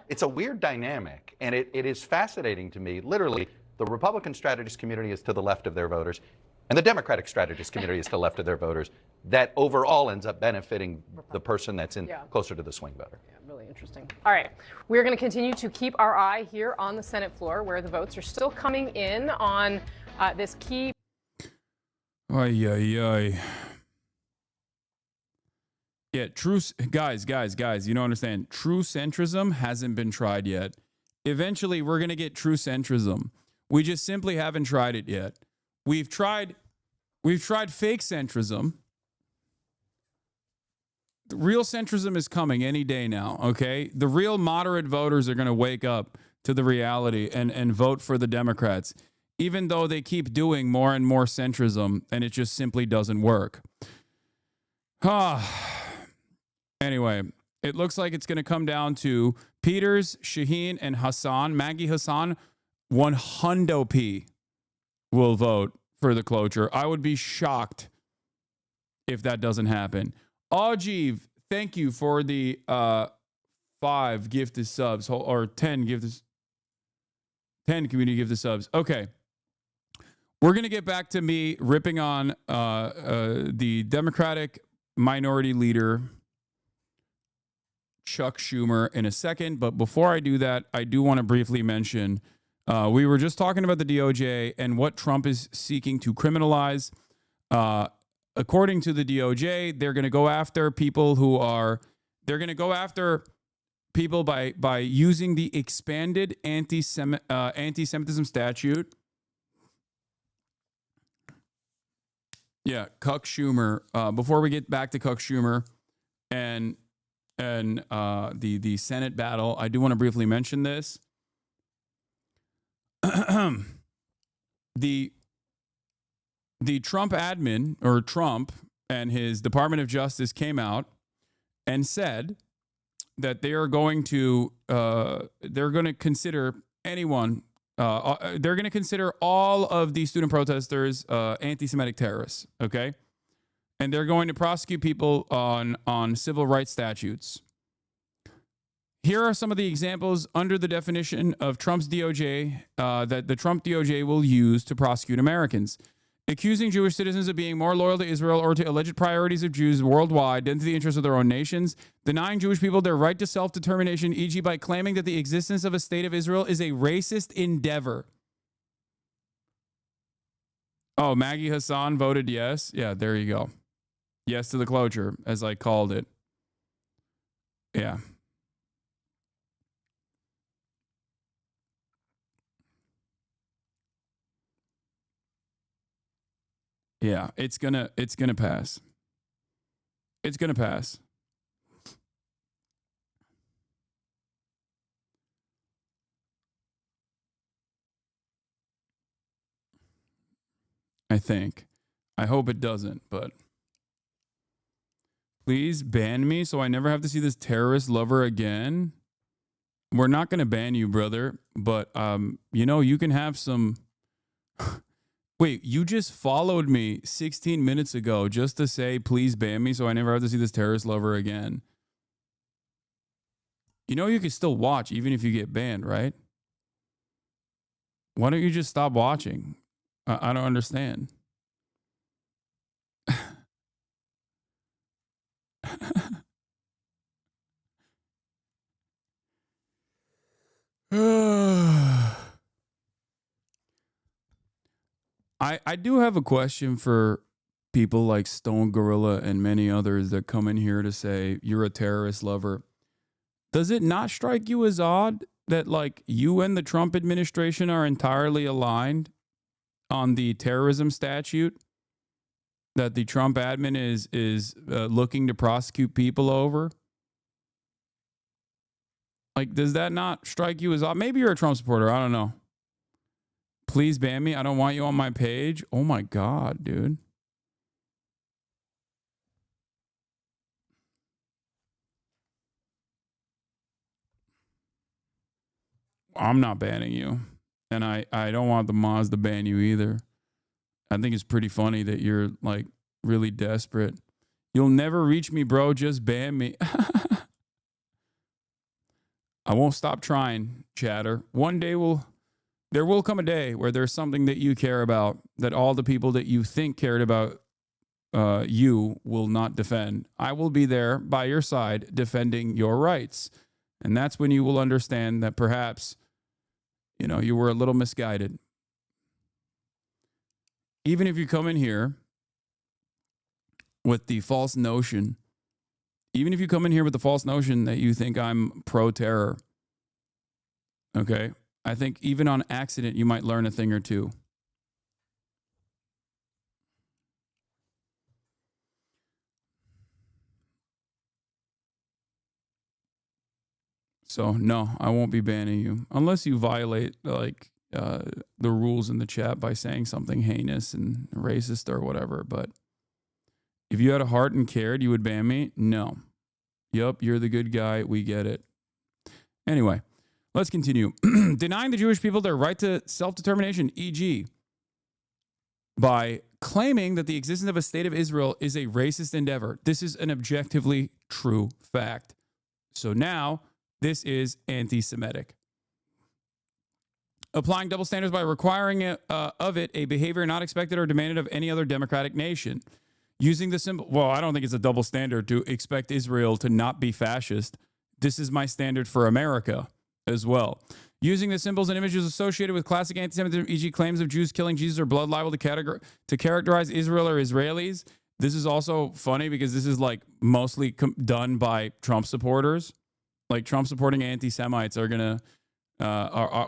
It's a weird dynamic, and it is fascinating to me. Literally, the Republican strategist community is to the left of their voters, and the Democratic strategist community is to the left of their voters. That overall ends up benefiting the person that's closer to the swing voter. Yeah, really interesting. All right, we're going to continue to keep our eye here on the Senate floor, where the votes are still coming in on this key. Ay, ay, ay. Yeah, guys, you don't understand. True centrism hasn't been tried yet. Eventually, we're going to get true centrism. We just simply haven't tried it yet. We've tried fake centrism. The real centrism is coming any day now, okay? The real moderate voters are going to wake up to the reality and vote for the Democrats, even though they keep doing more and more centrism, and it just simply doesn't work. Anyway, it looks like it's going to come down to Peters, Shaheen, and Hasan. Maggie Hasan, 100p will vote for the cloture. I would be shocked if that doesn't happen. Ajiv, thank you for the 5 gifted subs, or 10 community gifted subs. Okay. We're going to get back to me ripping on the Democratic minority leader, Chuck Schumer, in a second. But before I do that, I do want to briefly mention we were just talking about the DOJ and what Trump is seeking to criminalize. According to the DOJ, they're going to go after people by using the expanded anti-Semitism statute. Yeah, Cuck Schumer. Before we get back to Cuck Schumer and the Senate battle, I do want to briefly mention this. The Trump admin, or Trump and his Department of Justice, came out and said that they are going to consider anyone. They're going to consider all of the student protesters anti-Semitic terrorists. Okay, and they're going to prosecute people on civil rights statutes. Here are some of the examples under the definition of Trump's DOJ that the Trump DOJ will use to prosecute Americans. Accusing Jewish citizens of being more loyal to Israel or to alleged priorities of Jews worldwide than to the interests of their own nations. Denying Jewish people their right to self-determination, e.g. by claiming that the existence of a state of Israel is a racist endeavor. Oh, Maggie Hasan voted yes. Yeah, there you go. Yes to the cloture, as I called it. Yeah. Yeah, it's gonna pass. It's gonna pass. I think. I hope it doesn't, but please ban me so I never have to see this terrorist lover again. We're not gonna ban you, brother, but you can have some. Wait, you just followed me 16 minutes ago just to say, please ban me so I never have to see this terrorist lover again. You can still watch even if you get banned, right? Why don't you just stop watching? I don't understand. I do have a question for people like Stone Gorilla and many others that come in here to say you're a terrorist lover. Does it not strike you as odd that like you and the Trump administration are entirely aligned on the terrorism statute that the Trump admin is looking to prosecute people over? Like, does that not strike you as odd? Maybe you're a Trump supporter. I don't know. Please ban me. I don't want you on my page. Oh my God, dude. I'm not banning you. And I don't want the mods to ban you either. I think it's pretty funny that you're like really desperate. You'll never reach me, bro. Just ban me. I won't stop trying, chatter. One day there will come a day where there's something that you care about that all the people that you think cared about you will not defend. I will be there by your side defending your rights. And that's when you will understand that perhaps, you know, you were a little misguided. Even if you come in here with the false notion, that you think I'm pro-terror, okay, I think even on accident, you might learn a thing or two. So, no, I won't be banning you unless you violate like the rules in the chat by saying something heinous and racist or whatever. But if you had a heart and cared, you would ban me? No. Yup, you're the good guy. We get it. Anyway, let's continue. Denying the Jewish people their right to self-determination, e.g., by claiming that the existence of a state of Israel is a racist endeavor. This is an objectively true fact. So now, this is anti-Semitic. Applying double standards by requiring of it a behavior not expected or demanded of any other democratic nation. Using the symbol, well, I don't think it's a double standard to expect Israel to not be fascist. This is my standard for America as well. Using the symbols and images associated with classic anti-Semitism, e.g. claims of Jews killing Jesus or blood libel to characterize Israel or Israelis. This is also funny because this is like mostly done by Trump supporters. Like Trump supporting anti-Semites are going to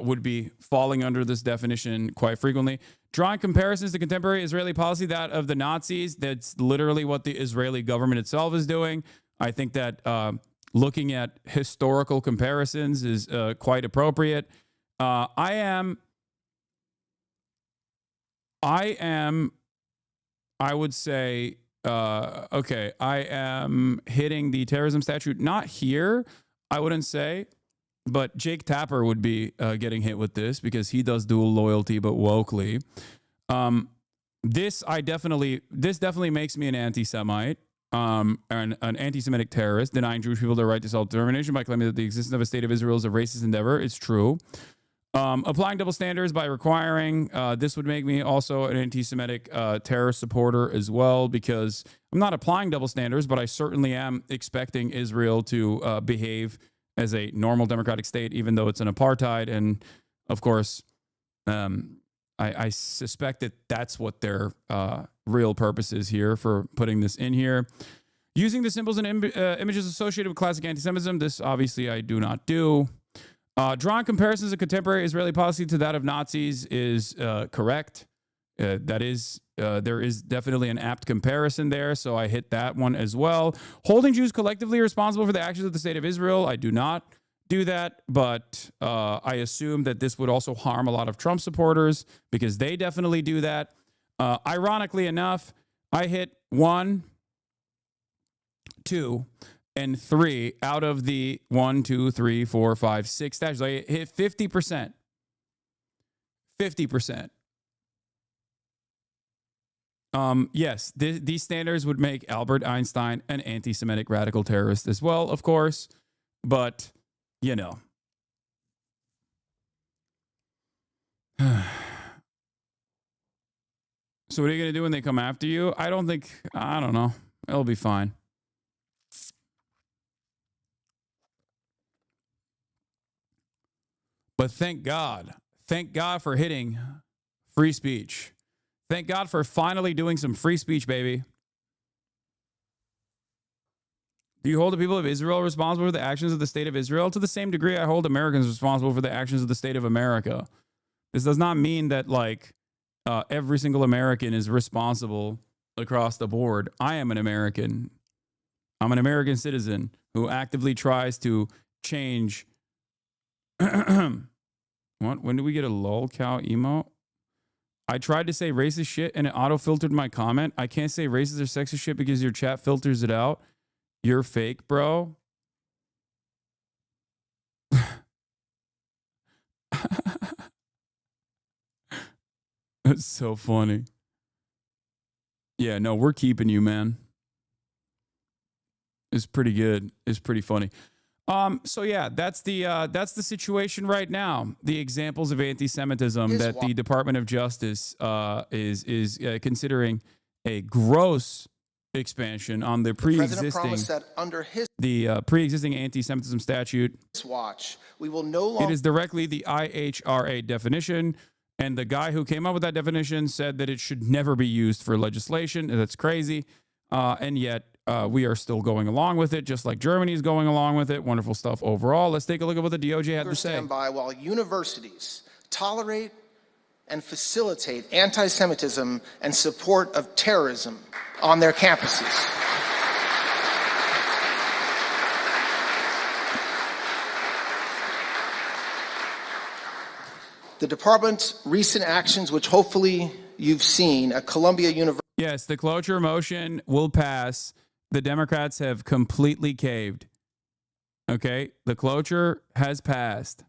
would be falling under this definition quite frequently. Drawing comparisons to contemporary Israeli policy, that of the Nazis, that's literally what the Israeli government itself is doing. I think that looking at historical comparisons is quite appropriate. I would say, okay, I am hitting the terrorism statute, not here, I wouldn't say. But Jake Tapper would be getting hit with this because he does dual loyalty, but wokely. This definitely makes me an anti-Semite, an anti-Semitic terrorist, denying Jewish people their right to self-determination by claiming that the existence of a state of Israel is a racist endeavor. It's true. Applying double standards by requiring, this would make me also an anti-Semitic terrorist supporter as well, because I'm not applying double standards, but I certainly am expecting Israel to behave as a normal democratic state, even though it's an apartheid. And of course, I suspect that that's what their real purpose is here for putting this in here. Using the symbols and images associated with classic anti-Semitism, this obviously I do not do. Drawing comparisons of contemporary Israeli policy to that of Nazis is correct. There is definitely an apt comparison there, so I hit that one as well. Holding Jews collectively responsible for the actions of the state of Israel, I do not do that, but I assume that this would also harm a lot of Trump supporters because they definitely do that. Ironically enough, I hit 1, 2, and 3 out of the 1, 2, 3, 4, 5, 6 statutes. I hit 50%. 50%. Yes, these standards would make Albert Einstein an anti-Semitic radical terrorist as well, of course. But, you know. So what are you going to do when they come after you? I don't know. It'll be fine. But thank God for hitting free speech. Thank God for finally doing some free speech, baby. Do you hold the people of Israel responsible for the actions of the state of Israel? To the same degree, I hold Americans responsible for the actions of the state of America. This does not mean that like every single American is responsible across the board. I am an American. I'm an American citizen who actively tries to change. What? When did we get a lolcow emote? I tried to say racist shit and it auto-filtered my comment. I can't say racist or sexist shit because your chat filters it out. You're fake, bro. That's so funny. Yeah, no, we're keeping you, man. It's pretty good. It's pretty funny. So yeah, that's the situation right now. The examples of anti-Semitism that the Department of Justice is considering a gross expansion on the pre-existing pre-existing anti-Semitism statute. Watch. We will no longer. It is directly the IHRA definition, and the guy who came up with that definition said that it should never be used for legislation. That's crazy, and yet. We are still going along with it, just like Germany is going along with it. Wonderful stuff overall. Let's take a look at what the DOJ had to say. Stand by while universities tolerate and facilitate anti-Semitism and support of terrorism on their campuses. The department's recent actions, which hopefully you've seen at Columbia University. Yes, the cloture motion will pass. The Democrats have completely caved. Okay? The cloture has passed.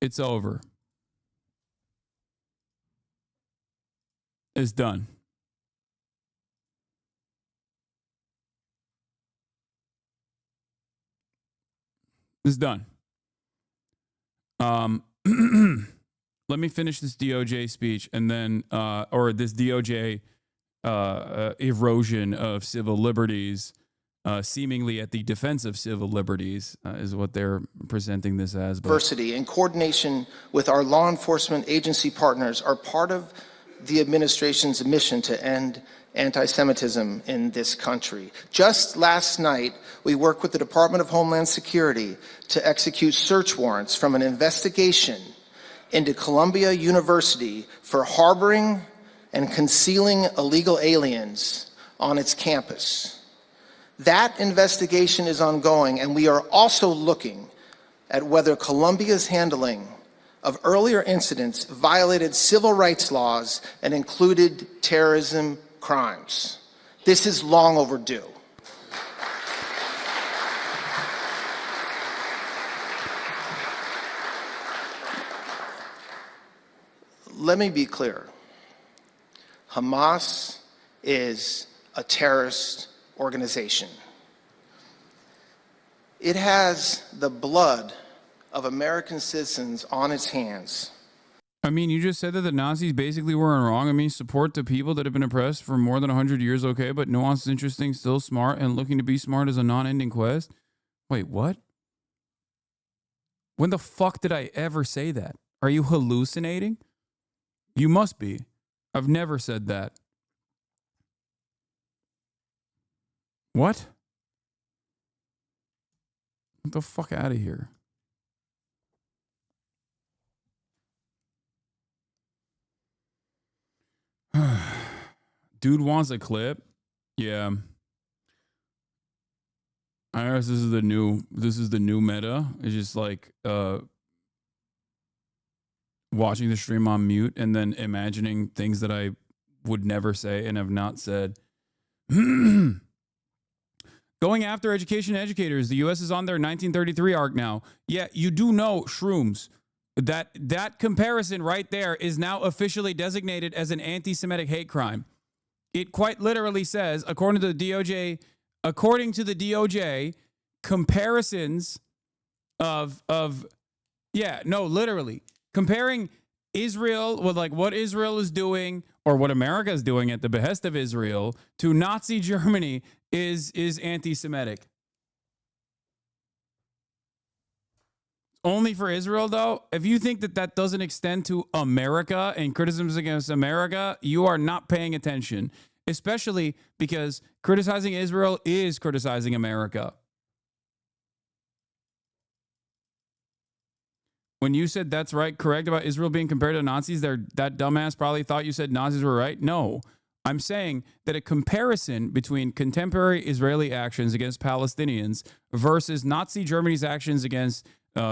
It's over. It's done. It's done. Let me finish this DOJ speech and then, or this DOJ erosion of civil liberties, seemingly at the defense of civil liberties, is what they're presenting this as. Diversity, in coordination with our law enforcement agency partners, are part of the administration's mission to end anti-Semitism in this country. Just last night, we worked with the Department of Homeland Security to execute search warrants from an investigation into Columbia University for harboring and concealing illegal aliens on its campus. That investigation is ongoing, and we are also looking at whether Columbia's handling of earlier incidents violated civil rights laws and included terrorism crimes. This is long overdue. Let me be clear. Hamas is a terrorist organization. It has the blood of American citizens on its hands. I mean, you just said that the Nazis basically weren't wrong. I mean, support the people that have been oppressed for more than 100 years, okay, but nuanced, interesting, still smart, and looking to be smart is a non-ending quest. Wait, what? When the fuck did I ever say that? Are you hallucinating? You must be. I've never said that. What? Get the fuck out of here. Dude wants a clip? Yeah. I guess this is the new meta. It's just like watching the stream on mute and then imagining things that I would never say and have not said. Going after education educators. The U.S. is on their 1933 arc now. Yeah, you do know, Shrooms, that comparison right there is now officially designated as an anti-Semitic hate crime. It quite literally says, according to the DOJ, comparisons literally comparing Israel with like what Israel is doing or what America is doing at the behest of Israel to Nazi Germany is anti-Semitic. Only for Israel, though? If you think that that doesn't extend to America and criticisms against America, you are not paying attention, especially because criticizing Israel is criticizing America. When you said that's right, correct about Israel being compared to Nazis, that dumbass probably thought you said Nazis were right. No, I'm saying that a comparison between contemporary Israeli actions against Palestinians versus Nazi Germany's actions against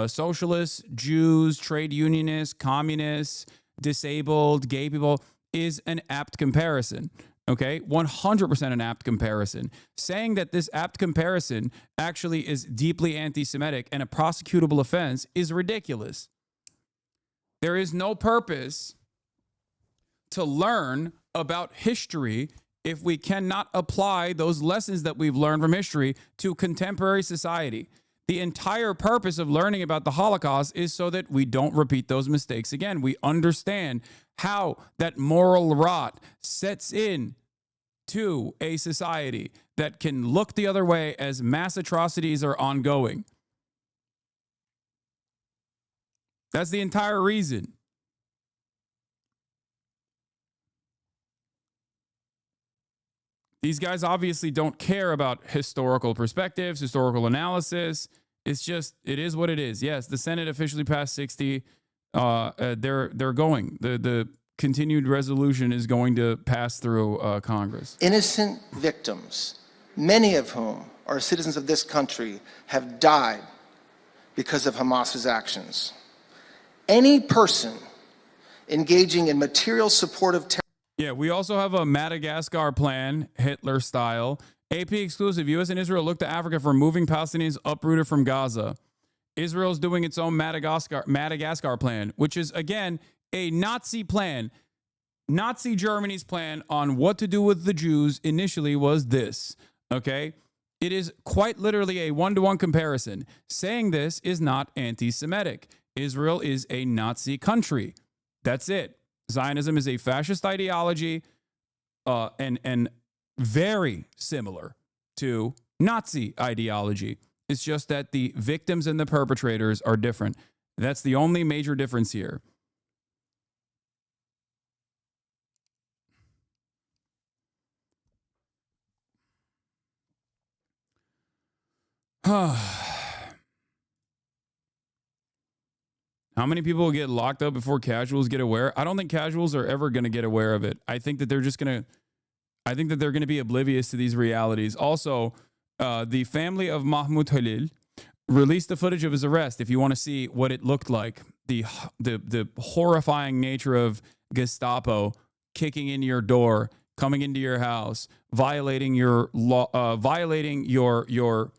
socialists, Jews, trade unionists, communists, disabled, gay people is an apt comparison. Okay, 100% an apt comparison. Saying that this apt comparison actually is deeply anti-Semitic and a prosecutable offense is ridiculous. There is no purpose to learn about history if we cannot apply those lessons that we've learned from history to contemporary society. The entire purpose of learning about the Holocaust is so that we don't repeat those mistakes again. We understand how that moral rot sets in to a society that can look the other way as mass atrocities are ongoing. That's the entire reason. These guys obviously don't care about historical perspectives, historical analysis. It's just, it is what it is. Yes, the Senate officially passed 60. They're going. The continued resolution is going to pass through Congress. Innocent victims, many of whom are citizens of this country, have died because of Hamas's actions. Any person engaging in material support of terror. Yeah, we also have a Madagascar plan, Hitler style. AP exclusive, U.S. and Israel look to Africa for moving Palestinians uprooted from Gaza. Israel's doing its own Madagascar plan, which is, again, a Nazi plan. Nazi Germany's plan on what to do with the Jews initially was this, okay? It is quite literally a one-to-one comparison. Saying this is not anti-Semitic. Israel is a Nazi country. That's it. Zionism is a fascist ideology and very similar to Nazi ideology. It's just that the victims and the perpetrators are different. That's the only major difference here. How many people will get locked up before casuals get aware? I don't think casuals are ever going to get aware of it. I think that they're going to be oblivious to these realities. Also, the family of Mahmoud Halil released the footage of his arrest. If you want to see what it looked like, the horrifying nature of Gestapo kicking in your door, coming into your house, violating your law, violating your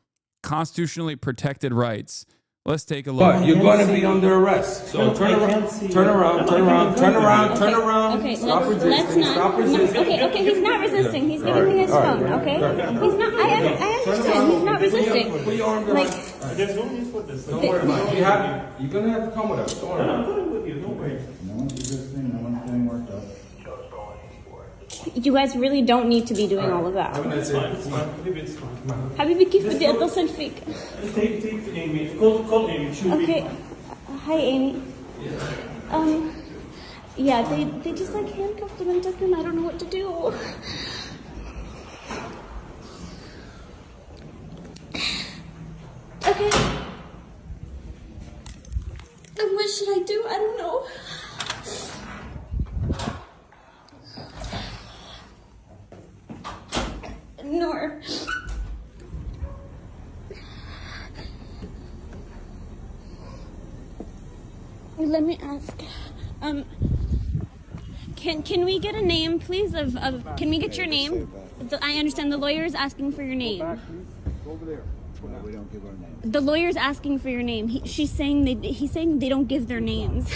constitutionally protected rights. Let's take a look. But you're going to be under arrest. So turn around. Okay, Stop let's resisting. not. Stop resisting. Okay, he's not resisting. He's giving me his phone, okay? He's not, I understand, he's not resisting. Put your arm Like, there's no need for this. Don't worry about it. You're going to have to come with us. Don't worry. I'm coming with you. Don't worry. No one's resisting. No one's getting worked up. you guys really don't need to be doing all of that. It's fine. It's fine. حبيبي كيف بدي اتصل فيك؟ Take Amy. Call Amy. She will be Okay. Hi, Amy. Yeah, they just like handcuffed him and took him. I don't know what to do. Okay. And what should I do? I don't know. Nor. Let me ask. Can we get a name, please? Can we get your name? I understand the lawyer is asking for your name. Over there. No, we don't give our name. The lawyer's asking for your name. He's saying they don't give their names.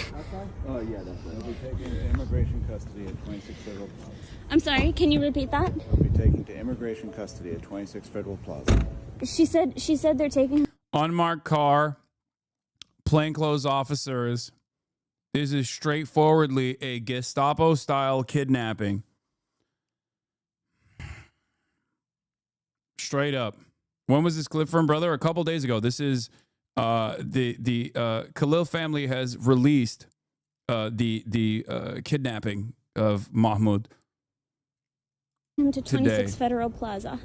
Oh yeah, that's right. They'll be taken to immigration custody at 26 Federal Plaza. I'm sorry. Can you repeat that? They'll be taken to immigration custody at 26 Federal Plaza. She said they're taking. Unmarked car, plainclothes officers. This is straightforwardly a Gestapo-style kidnapping. Straight up. When was this clip from, brother? A couple days ago. This is The Khalil family has released the kidnapping of Mahmoud to 26 today. Federal Plaza.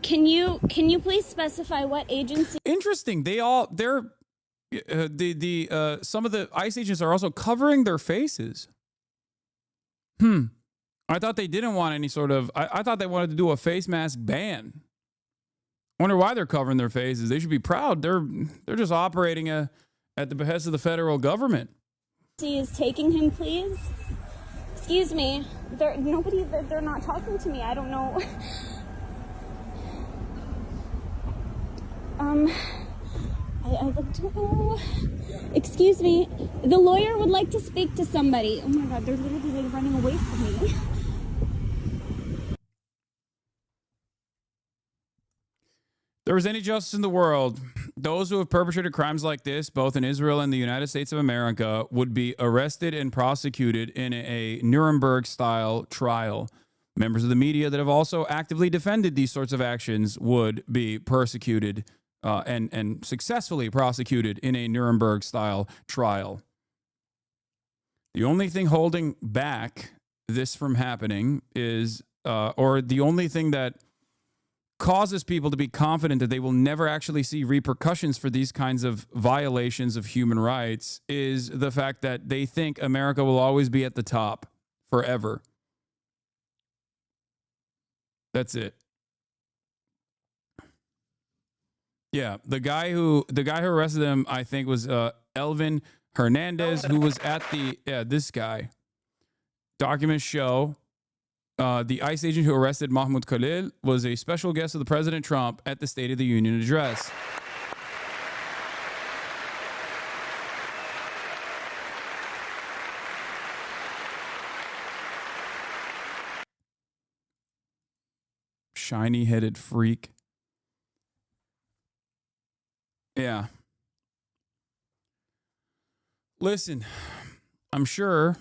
Can you please specify what agency? Interesting. They're some of the ICE agents are also covering their faces. I thought they didn't want any sort of. I thought they wanted to do a face mask ban. Wonder why they're covering their faces. They should be proud. They're just operating at the behest of the federal government. Is taking him, please. Excuse me. They're not talking to me. I don't know. I don't know. Excuse me. The lawyer would like to speak to somebody. Oh my God, they're literally like running away from me. There was any justice in the world, those who have perpetrated crimes like this, both in Israel and the United States of America, would be arrested and prosecuted in a Nuremberg-style trial. Members of the media that have also actively defended these sorts of actions would be persecuted and successfully prosecuted in a Nuremberg-style trial. The only thing holding back this from happening is, or the only thing that causes people to be confident that they will never actually see repercussions for these kinds of violations of human rights, is the fact that they think America will always be at the top forever. That's it. Yeah, the guy who arrested him, I think, was Elvin Hernandez, who was at this guy. Documents show the ICE agent who arrested Mahmoud Khalil was a special guest of the President Trump at the State of the Union address. Shiny-headed freak. Yeah. Listen, I'm sure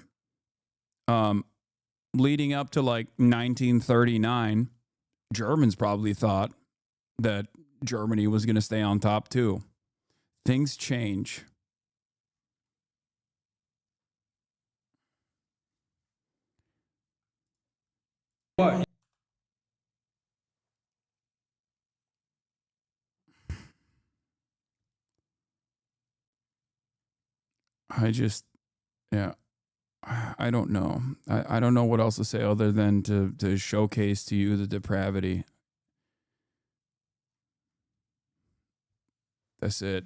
leading up to like 1939, Germans probably thought that Germany was going to stay on top too. Things change. What? I don't know. I don't know what else to say other than to showcase to you the depravity. That's it.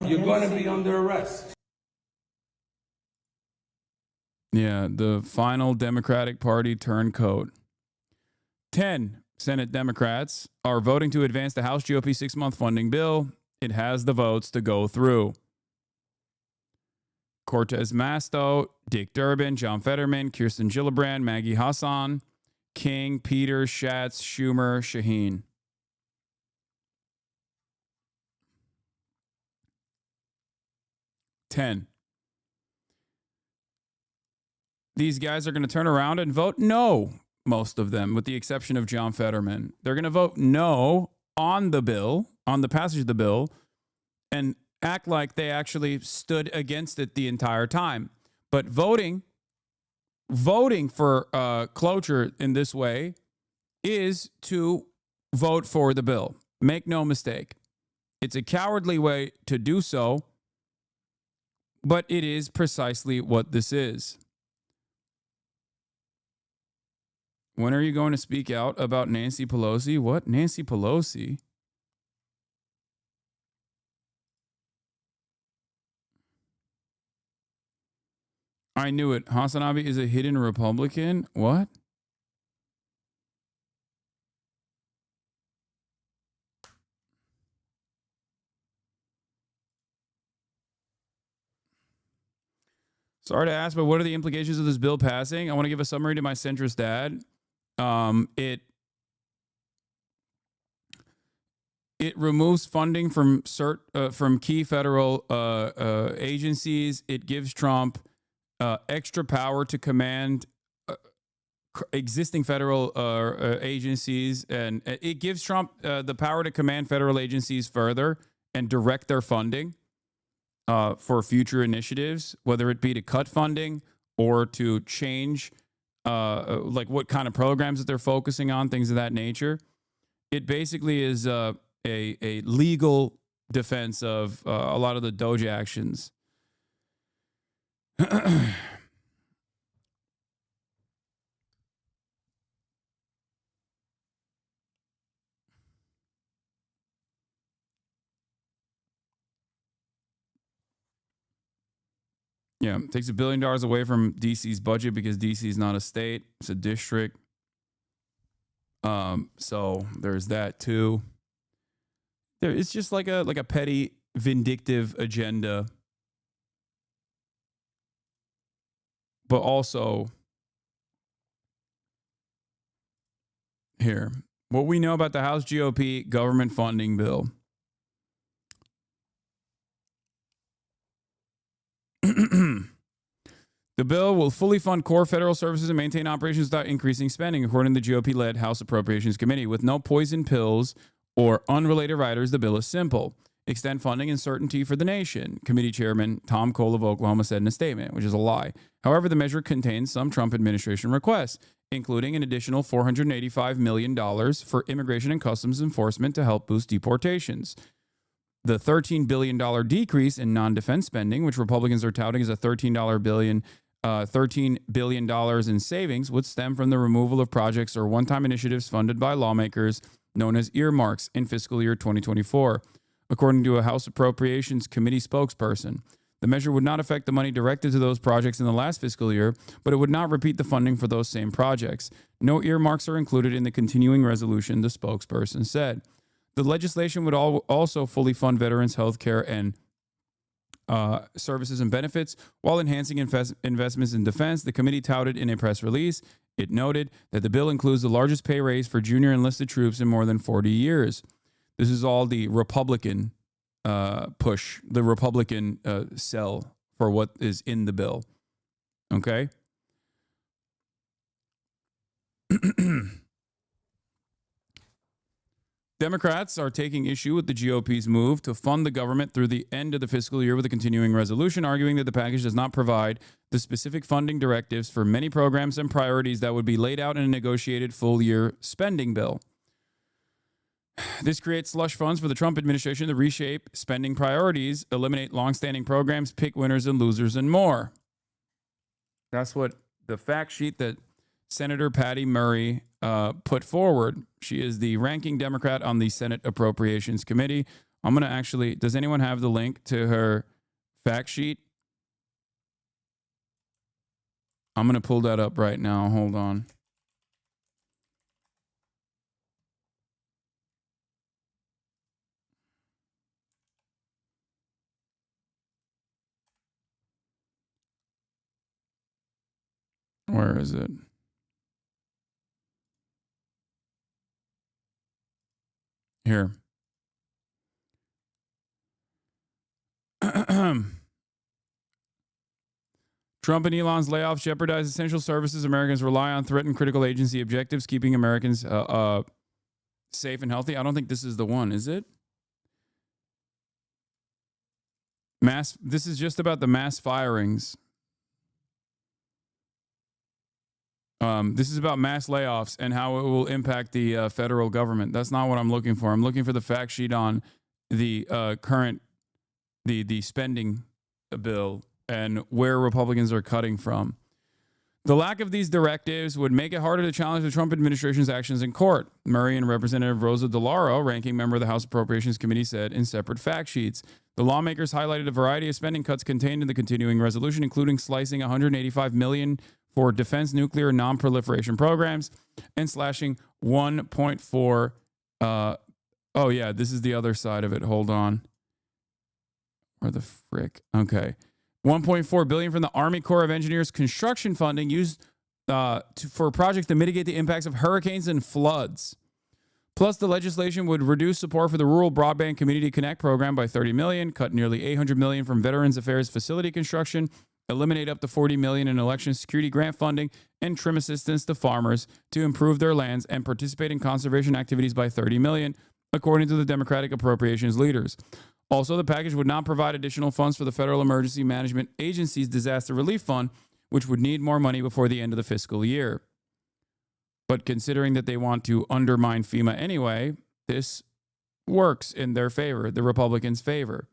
You're going to be under arrest. Yeah, the final Democratic Party turncoat. 10 Senate Democrats are voting to advance the House GOP 6-month funding bill. It has the votes to go through. Cortez Masto, Dick Durbin, John Fetterman, Kirsten Gillibrand, Maggie Hasan, King, Peters, Schatz, Schumer, Shaheen. These guys are going to turn around and vote no, most of them, with the exception of John Fetterman. They're going to vote no on the bill, on the passage of the bill, and act like they actually stood against it the entire time. But voting for cloture in this way is to vote for the bill. Make no mistake. It's a cowardly way to do so, but it is precisely what this is. When are you going to speak out about Nancy Pelosi? What? Nancy Pelosi? I knew it. HasanAbi is a hidden Republican? What? Sorry to ask, but what are the implications of this bill passing? I want to give a summary to my centrist dad. It removes funding from key federal agencies. It gives Trump extra power to command existing federal agencies, and it gives Trump the power to command federal agencies further and direct their funding for future initiatives, whether it be to cut funding or to change like what kind of programs that they're focusing on, things of that nature. It basically is a legal defense of a lot of the Doge actions. Yeah, takes $1 billion away from DC's budget because DC is not a state; it's a district. So there's that too. It's just like a petty, vindictive agenda, but also here, what we know about the House GOP government funding bill. The bill will fully fund core federal services and maintain operations without increasing spending, according to the GOP-led House Appropriations Committee. With no poison pills or unrelated riders, the bill is simple. Extend funding and certainty for the nation, Committee Chairman Tom Cole of Oklahoma said in a statement, which is a lie. However, the measure contains some Trump administration requests, including an additional $485 million for immigration and customs enforcement to help boost deportations. The $13 billion decrease in non-defense spending, which Republicans are touting as a $13 billion in savings, would stem from the removal of projects or one-time initiatives funded by lawmakers known as earmarks in fiscal year 2024. According to a House Appropriations Committee spokesperson, the measure would not affect the money directed to those projects in the last fiscal year, but it would not repeat the funding for those same projects. No earmarks are included in the continuing resolution, the spokesperson said. The legislation would also fully fund veterans' health care and services and benefits while enhancing investments in defense, the committee touted in a press release. It noted that the bill includes the largest pay raise for junior enlisted troops in more than 40 years. This is all the Republican push, the Republican sell for what is in the bill. Okay? Democrats are taking issue with the GOP's move to fund the government through the end of the fiscal year with a continuing resolution, arguing that the package does not provide the specific funding directives for many programs and priorities that would be laid out in a negotiated full-year spending bill. This creates slush funds for the Trump administration to reshape spending priorities, eliminate longstanding programs, pick winners and losers, and more. That's what the fact sheet that Senator Patty Murray put forward. She is the ranking Democrat on the Senate Appropriations Committee. I'm going to actually, does anyone have the link to her fact sheet? I'm going to pull that up right now. Hold on. Where is it? Here. Trump and Elon's layoffs jeopardize essential services Americans rely on, threaten critical agency objectives, keeping Americans safe and healthy. I don't think this is the one, is it? This is just about the mass firings. This is about mass layoffs and how it will impact the federal government. That's not what I'm looking for. I'm looking for the fact sheet on the current, the spending bill and where Republicans are cutting from. The lack of these directives would make it harder to challenge the Trump administration's actions in court, Murray and Representative Rosa DeLauro, ranking member of the House Appropriations Committee, said in separate fact sheets. The lawmakers highlighted a variety of spending cuts contained in the continuing resolution, including slicing $185 million for defense, nuclear, and non-proliferation programs, and slashing 1.4. Oh yeah, this is the other side of it. Hold on. Where the frick? Okay. $1.4 billion from the Army Corps of Engineers construction funding used for projects to mitigate the impacts of hurricanes and floods. Plus, the legislation would reduce support for the Rural Broadband Community Connect program by $30 million, cut nearly $800 million from Veterans Affairs facility construction, eliminate up to $40 million in election security grant funding, and trim assistance to farmers to improve their lands and participate in conservation activities by $30 million, according to the Democratic appropriations leaders. Also, the package would not provide additional funds for the Federal Emergency Management Agency's Disaster Relief Fund, which would need more money before the end of the fiscal year. But considering that they want to undermine FEMA anyway, this works in their favor, the Republicans' favor.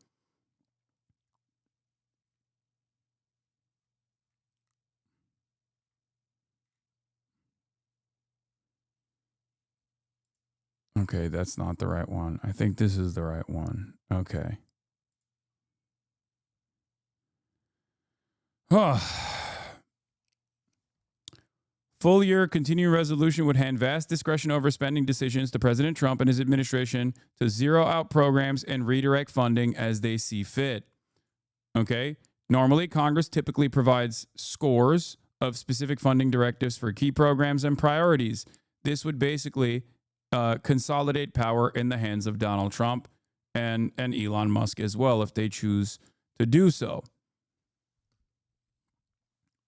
Okay, that's not the right one. I think this is the right one. Okay. Full year continuing resolution would hand vast discretion over spending decisions to President Trump and his administration to zero out programs and redirect funding as they see fit. Okay? Normally, Congress typically provides scores of specific funding directives for key programs and priorities. This would basically consolidate power in the hands of Donald Trump and Elon Musk as well, if they choose to do so.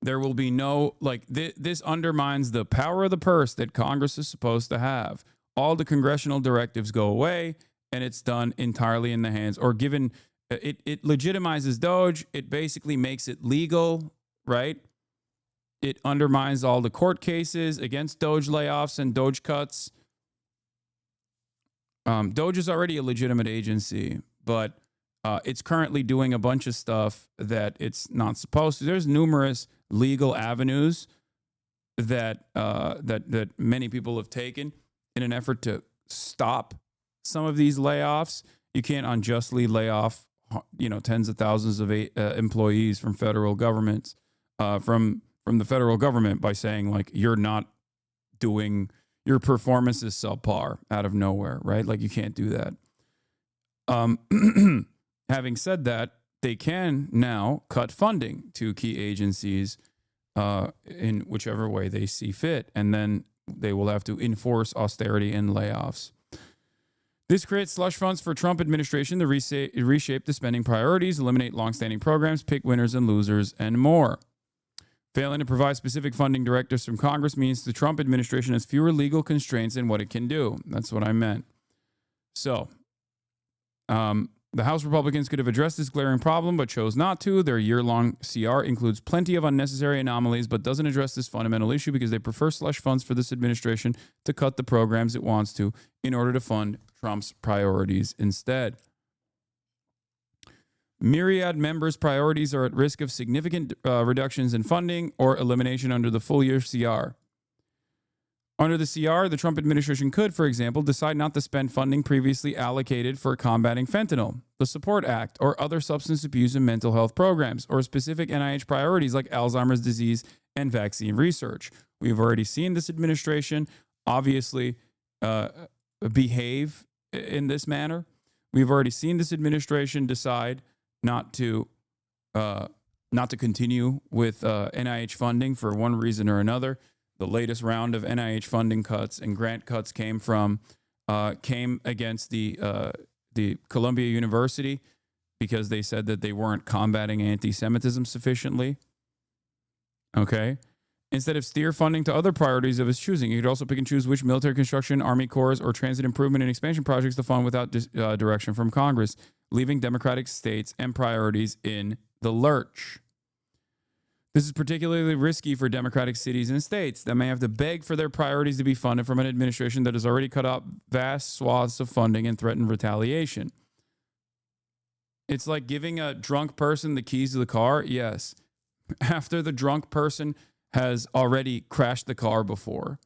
There will be no, this undermines the power of the purse that Congress is supposed to have. All the congressional directives go away, and it's done entirely in the hands, or given, it legitimizes Doge. It basically makes it legal, right? It undermines all the court cases against Doge layoffs and Doge cuts. Doge is already a legitimate agency, but it's currently doing a bunch of stuff that it's not supposed to. There's numerous legal avenues that that many people have taken in an effort to stop some of these layoffs. You can't unjustly lay off, tens of thousands of employees from federal governments, from the federal government by saying you're not doing, your performance is subpar out of nowhere, right? You can't do that. Having said that, they can now cut funding to key agencies in whichever way they see fit, and then they will have to enforce austerity and layoffs. This creates slush funds for Trump administration to reshape the spending priorities, eliminate longstanding programs, pick winners and losers, and more. Failing to provide specific funding directives from Congress means the Trump administration has fewer legal constraints in what it can do. That's what I meant. So, the House Republicans could have addressed this glaring problem, but chose not to. Their year-long CR includes plenty of unnecessary anomalies, but doesn't address this fundamental issue because they prefer slush funds for this administration to cut the programs it wants to in order to fund Trump's priorities instead. Myriad members' priorities are at risk of significant reductions in funding or elimination under the full-year CR. Under the CR, the Trump administration could, for example, decide not to spend funding previously allocated for combating fentanyl, the Support Act, or other substance abuse and mental health programs, or specific NIH priorities like Alzheimer's disease and vaccine research. We've already seen this administration obviously behave in this manner. We've already seen this administration decide not to continue with NIH funding for one reason or another. The latest round of NIH funding cuts and grant cuts came against the Columbia University because they said that they weren't combating anti-Semitism sufficiently. Okay. Instead of steer funding to other priorities of his choosing, he could also pick and choose which military construction, Army Corps, or transit improvement and expansion projects to fund without direction from Congress, leaving Democratic states and priorities in the lurch. This is particularly risky for Democratic cities and states that may have to beg for their priorities to be funded from an administration that has already cut out vast swaths of funding and threatened retaliation. It's like giving a drunk person the keys to the car. Yes. After the drunk person has already crashed the car before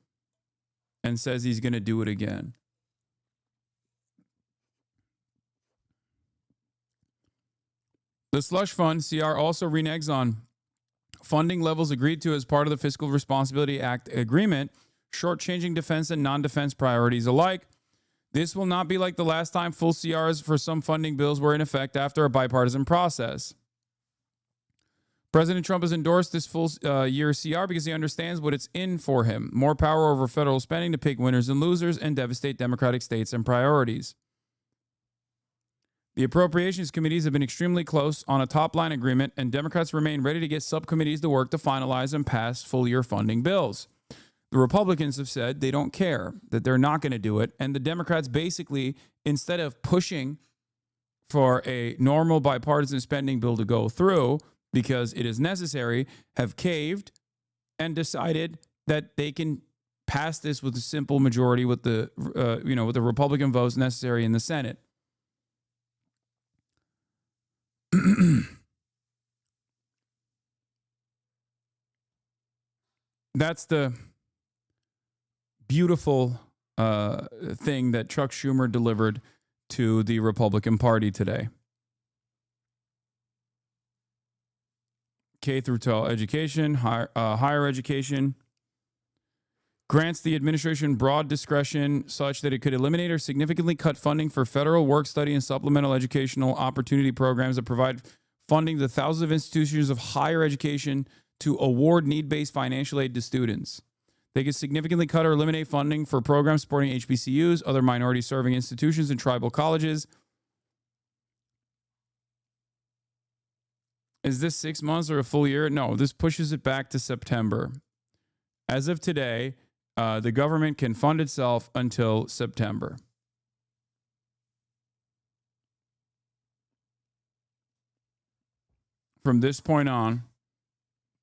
and says he's going to do it again. The slush fund, CR, also reneges on funding levels agreed to as part of the Fiscal Responsibility Act agreement, shortchanging defense and non-defense priorities alike. This will not be like the last time full CRs for some funding bills were in effect after a bipartisan process. President Trump has endorsed this full year CR because he understands what it's in for him. More power over federal spending to pick winners and losers and devastate Democratic states and priorities. The Appropriations Committees have been extremely close on a top-line agreement, and Democrats remain ready to get subcommittees to work to finalize and pass full-year funding bills. The Republicans have said they don't care, that they're not going to do it, and the Democrats basically, instead of pushing for a normal bipartisan spending bill to go through because it is necessary, have caved and decided that they can pass this with a simple majority with the with the Republican votes necessary in the Senate. That's the beautiful thing that Chuck Schumer delivered to the Republican Party today. K through 12 education, higher education, grants the administration broad discretion such that it could eliminate or significantly cut funding for federal work-study and supplemental educational opportunity programs that provide funding to thousands of institutions of higher education to award need-based financial aid to students. They could significantly cut or eliminate funding for programs supporting HBCUs, other minority-serving institutions, and tribal colleges. Is this 6 months or a full year? No, this pushes it back to September. As of today, the government can fund itself until September. From this point on,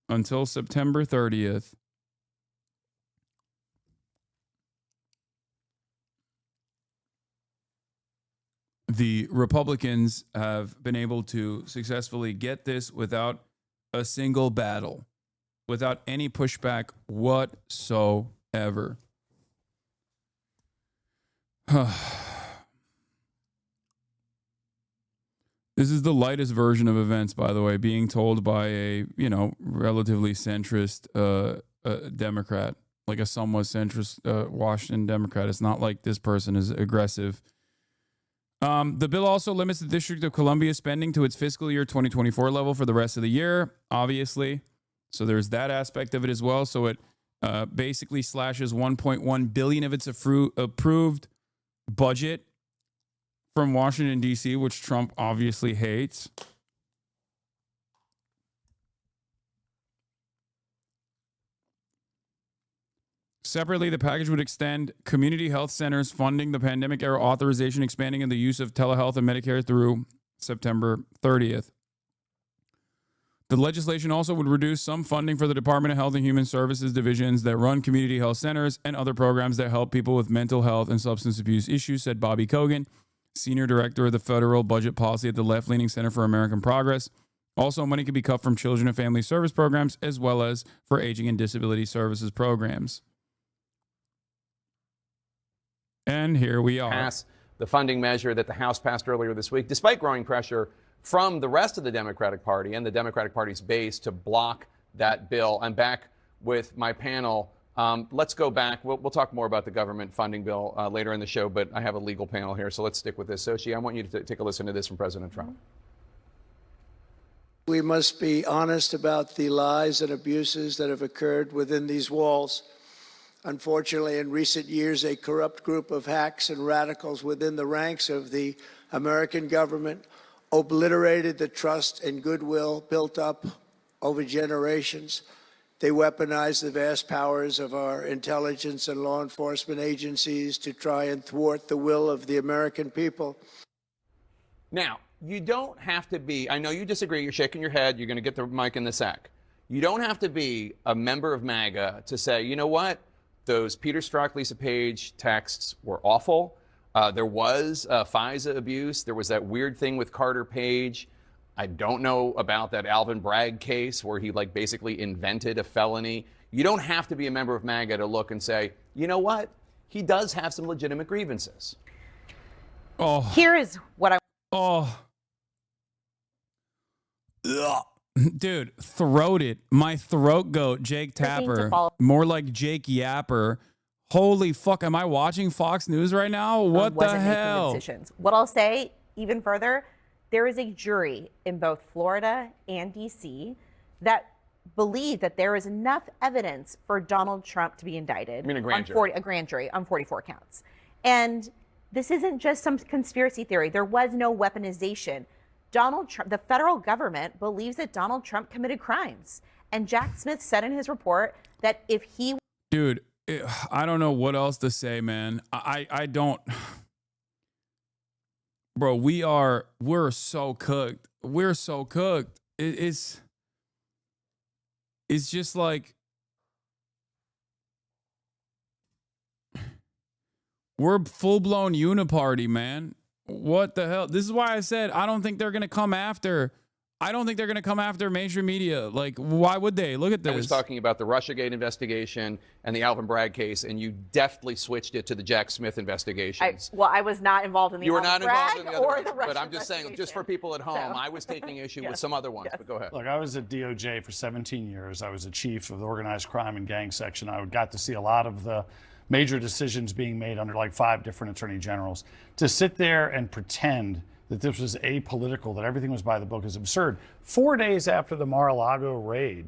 until September 30th, the Republicans have been able to successfully get this without a single battle, without any pushback whatsoever. This is the lightest version of events, by the way, being told by a, relatively centrist Democrat, like a somewhat centrist Washington Democrat. It's not like this person is aggressive. The bill also limits the District of Columbia spending to its fiscal year 2024 level for the rest of the year, obviously. So there's that aspect of it as well. So it basically slashes $1.1 billion of its approved budget from Washington, D.C., which Trump obviously hates. Separately, the package would extend community health centers funding the pandemic-era authorization, expanding in the use of telehealth and Medicare through September 30th. The legislation also would reduce some funding for the Department of Health and Human Services divisions that run community health centers and other programs that help people with mental health and substance abuse issues, said Bobby Kogan, Senior Director of the Federal Budget Policy at the left-leaning Center for American Progress. Also, money could be cut from children and family service programs as well as for aging and disability services programs. And here we are. Pass the funding measure that the House passed earlier this week, despite growing pressure from the rest of the Democratic Party and the Democratic Party's base to block that bill. I'm back with my panel. Let's go back. We'll talk more about the government funding bill later in the show, but I have a legal panel here, so let's stick with this. Sochi, I want you to take a listen to this from President Trump. We must be honest about the lies and abuses that have occurred within these walls. Unfortunately, in recent years, a corrupt group of hacks and radicals within the ranks of the American government obliterated the trust and goodwill built up over generations. They weaponized the vast powers of our intelligence and law enforcement agencies to try and thwart the will of the American people. Now, you don't have to be, I know you disagree, you're shaking your head, you're going to get the mic in the sack. You don't have to be a member of MAGA to say, you know what? Those Peter Strzok, Lisa Page texts were awful. There was FISA abuse. There was that weird thing with Carter Page. I don't know about that Alvin Bragg case where he basically invented a felony. You don't have to be a member of MAGA to look and say, you know what? He does have some legitimate grievances. Oh. Here is what I... Oh. Ugh. Dude, throated. My throat goat, Jake Tapper. More like Jake Yapper. Holy fuck, am I watching Fox News right now? What the hell? Decisions. What I'll say even further, there is a jury in both Florida and D.C. that believe that there is enough evidence for Donald Trump to be indicted. I mean a grand jury. A grand jury on 44 counts. And this isn't just some conspiracy theory. There was no weaponization. Donald Trump, the federal government believes that Donald Trump committed crimes. And Jack Smith said in his report that if he... Dude, I don't know what else to say, man. I don't... Bro, we're so cooked. We're so cooked. It's just like... We're full-blown uniparty, man. What the hell? This is why I said I don't think they're going to come after... I don't think they're going to come after mainstream media. Like, why would they? Look at this. I was talking about the Russiagate investigation and the Alvin Bragg case, and you deftly switched it to the Jack Smith investigations. I was not involved in the You were Alvin not Bragg involved in the other or ones, the Russia but I'm just saying, just for people at home, I was taking issue with some other ones, but go ahead. Look, I was at DOJ for 17 years. I was a chief of the organized crime and gang section. I got to see a lot of the major decisions being made under like 5 different attorney generals. To sit there and pretend that this was apolitical, that everything was by the book, is absurd. 4 days after the Mar-a-Lago raid,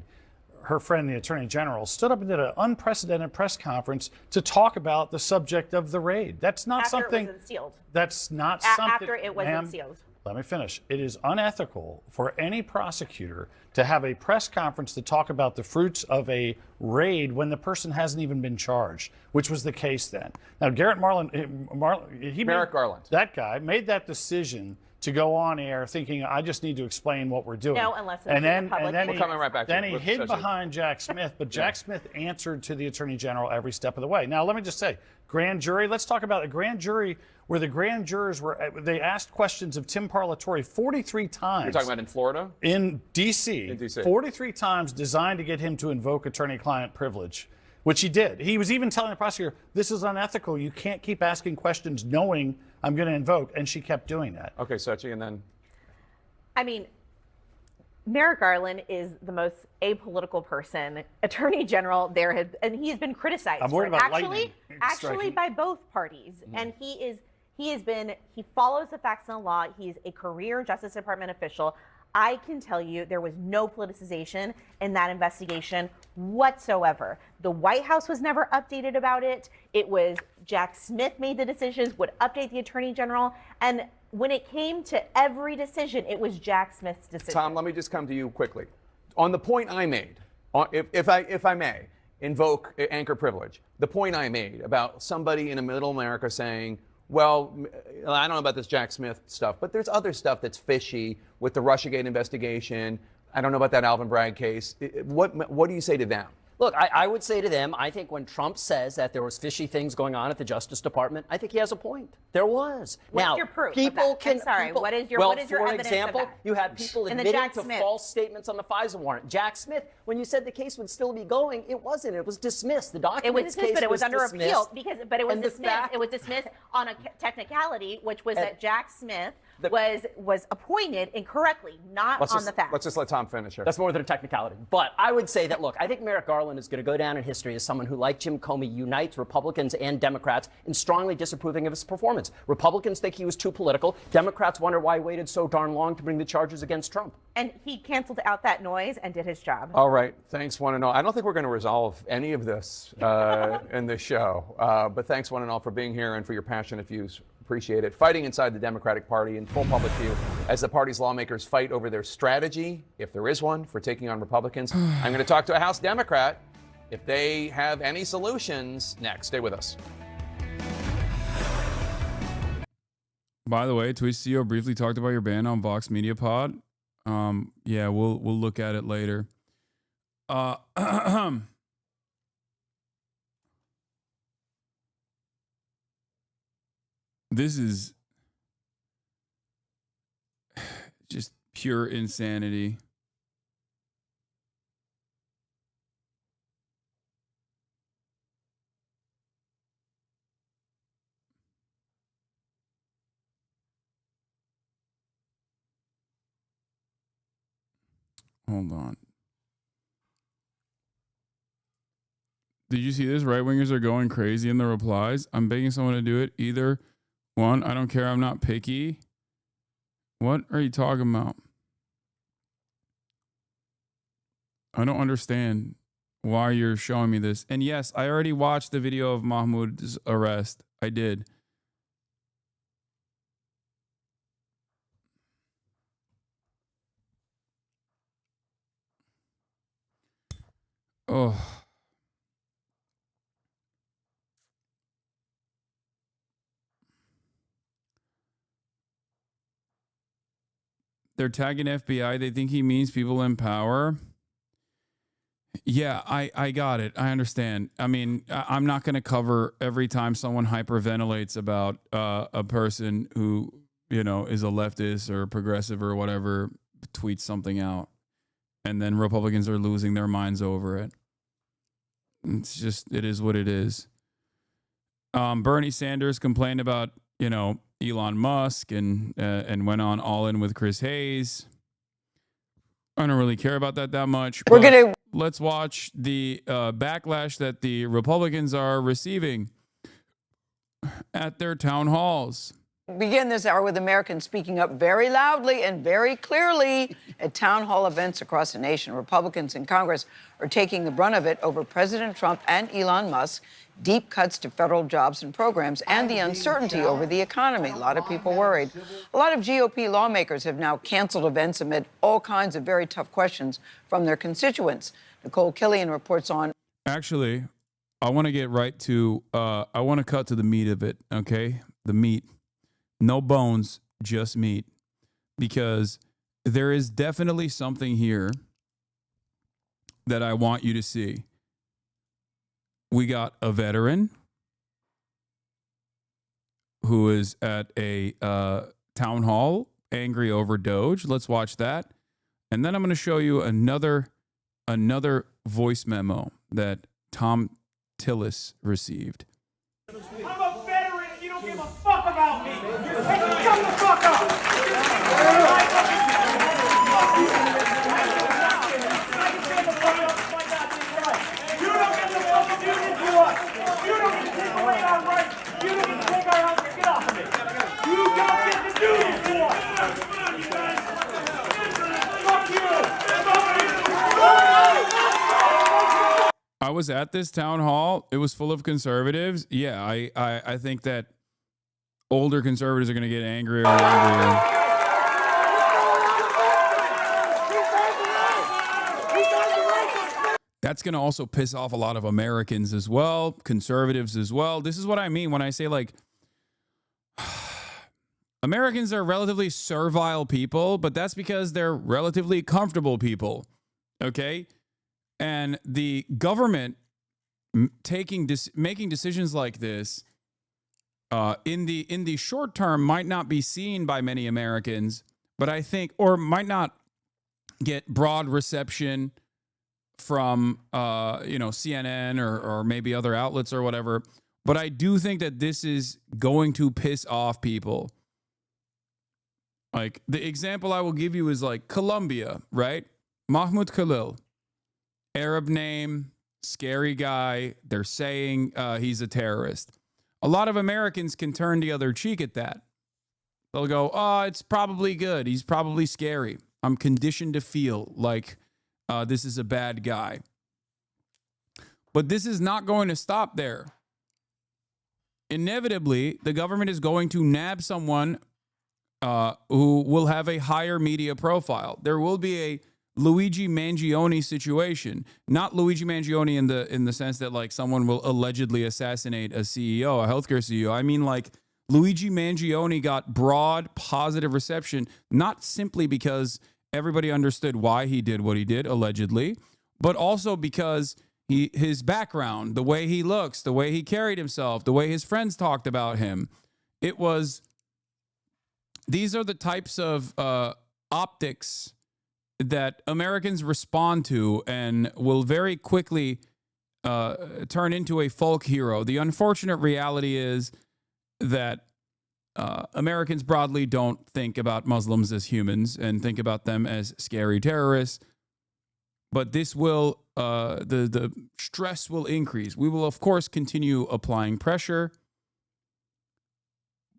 her friend, the Attorney General, stood up and did an unprecedented press conference to talk about the subject of the raid. That's not something... After it was unsealed. That's not something... After it was unsealed. Let me finish. It is unethical for any prosecutor to have a press conference to talk about the fruits of a raid when the person hasn't even been charged, which was the case then. Now, Merrick Garland. That guy made that decision to go on air thinking, I just need to explain what we're doing. No, unless it's and then, in public. and then We're coming right back to then it. he Let's hid discuss it. behind Jack Smith, but Jack Smith answered to the Attorney General every step of the way. Now, let me just say, grand jury, let's talk about the grand jury where the grand jurors they asked questions of Tim Parlatore 43 times. You're talking about in Florida? In D.C. In D.C. 43 times designed to get him to invoke attorney-client privilege, which he did. He was even telling the prosecutor, this is unethical. You can't keep asking questions knowing I'm going to invoke, and she kept doing that. Okay, Sachi, and then... I mean, Merrick Garland is the most apolitical person, Attorney General there, and he has been criticized. I'm worried for it. about lightning Actually, striking. by both parties, and he follows the facts and the law. He's a career Justice Department official. I can tell you there was no politicization in that investigation whatsoever. The White House was never updated about it. It was Jack Smith made the decisions, would update the Attorney General, and when it came to every decision, it was Jack Smith's decision. Tom, let me just come to you quickly. On the point I made, if I may, invoke anchor privilege, the point I made about somebody in middle America saying, well, I don't know about this Jack Smith stuff, but there's other stuff that's fishy with the Russiagate investigation. I don't know about that Alvin Bragg case. What do you say to them? Look, I would say to them, I think when Trump says that there was fishy things going on at the Justice Department, I think he has a point. There was. What's your proof? People of that? can. I'm sorry. People, what is your well, what is your for evidence example, of that? you have people In the admitting Jack to Smith. false statements on the FISA warrant. Jack Smith, when you said the case would still be going, it wasn't. It was dismissed. The document It was dismissed, but it was under dismissed. appeal but it was And the dismissed. fact- It was dismissed on a technicality, which was that Jack Smith the- was appointed incorrectly, not on the facts. Let's just let Tom finish here. That's more than a technicality. But I would say that, look, I think Merrick Garland is going to go down in history as someone who, like Jim Comey, unites Republicans and Democrats in strongly disapproving of his performance. Republicans think he was too political. Democrats wonder why he waited so darn long to bring the charges against Trump. And he canceled out that noise and did his job. All right. Thanks, one and all. I don't think we're going to resolve any of this in this show. But thanks, one and all, for being here and for your passionate views. Appreciate it. Fighting inside the Democratic Party in full public view as the party's lawmakers fight over their strategy, if there is one, for taking on Republicans. I'm going to talk to a House Democrat if they have any solutions next. Stay with us. By the way, Twitch CEO briefly talked about your ban on Vox Media Pod. Yeah, we'll look at it later. This is just pure insanity. Hold on. Did you see this? Right wingers are going crazy in the replies. I'm begging someone to do it. Either one, I don't care. I'm not picky. What are you talking about? I don't understand why you're showing me this. And yes, I already watched the video of Mahmoud's arrest. I did. Oh. They're tagging FBI. They think he means people in power. Yeah, I got it. I understand. I mean, I'm not going to cover every time someone hyperventilates about a person who, you know, is a leftist or progressive or whatever, tweets something out, and then Republicans are losing their minds over it. It's just, it is what it is. Bernie Sanders complained about, you know, Elon Musk and went on all in with Chris Hayes. I don't really care about that much. Let's watch the backlash that the Republicans are receiving at their town halls. Begin this hour with Americans speaking up very loudly and very clearly at town hall events across the nation. Republicans in Congress are taking the brunt of it over President Trump and Elon Musk, deep cuts to federal jobs and programs, and the uncertainty over the economy. A lot of people worried. A lot of GOP lawmakers have now canceled events amid all kinds of very tough questions from their constituents. Nicole Killian reports on. Actually, I want to get right to, I want to cut to the meat of it, okay? The meat. No bones, just meat. Because there is definitely something here that I want you to see. We got a veteran who is at a town hall angry over Doge. Let's watch that. And then I'm going to show you another voice memo that Tom Tillis received. I'm a veteran and you don't give a fuck about me. Hey, shut the fuck up. I was at this town hall. It was full of conservatives. Yeah, I think that older conservatives are going to get angrier and angrier. That's going to also piss off a lot of Americans as well, conservatives as well. This is what I mean when I say, like, Americans are relatively servile people, but that's because they're relatively comfortable people, okay? And the government making decisions like this in the short term might not be seen by many Americans, but I think, or might not get broad reception from CNN or maybe other outlets or whatever. But I do think that this is going to piss off people. Like, the example I will give you is like Colombia, right? Mahmoud Khalil. Arab name, scary guy. They're saying he's a terrorist. A lot of Americans can turn the other cheek at that. They'll go, oh, it's probably good. He's probably scary. I'm conditioned to feel like this is a bad guy. But this is not going to stop there. Inevitably, the government is going to nab someone who will have a higher media profile. There will be a Luigi Mangione situation, not Luigi Mangione in the sense that like someone will allegedly assassinate a CEO, a healthcare CEO. I mean, like, Luigi Mangione got broad positive reception, not simply because everybody understood why he did what he did, allegedly, but also because his background, the way he looks, the way he carried himself, the way his friends talked about him. These are the types of optics that Americans respond to and will very quickly turn into a folk hero. The unfortunate reality is that Americans broadly don't think about Muslims as humans and think about them as scary terrorists. But this will, the stress will increase. We will, of course, continue applying pressure.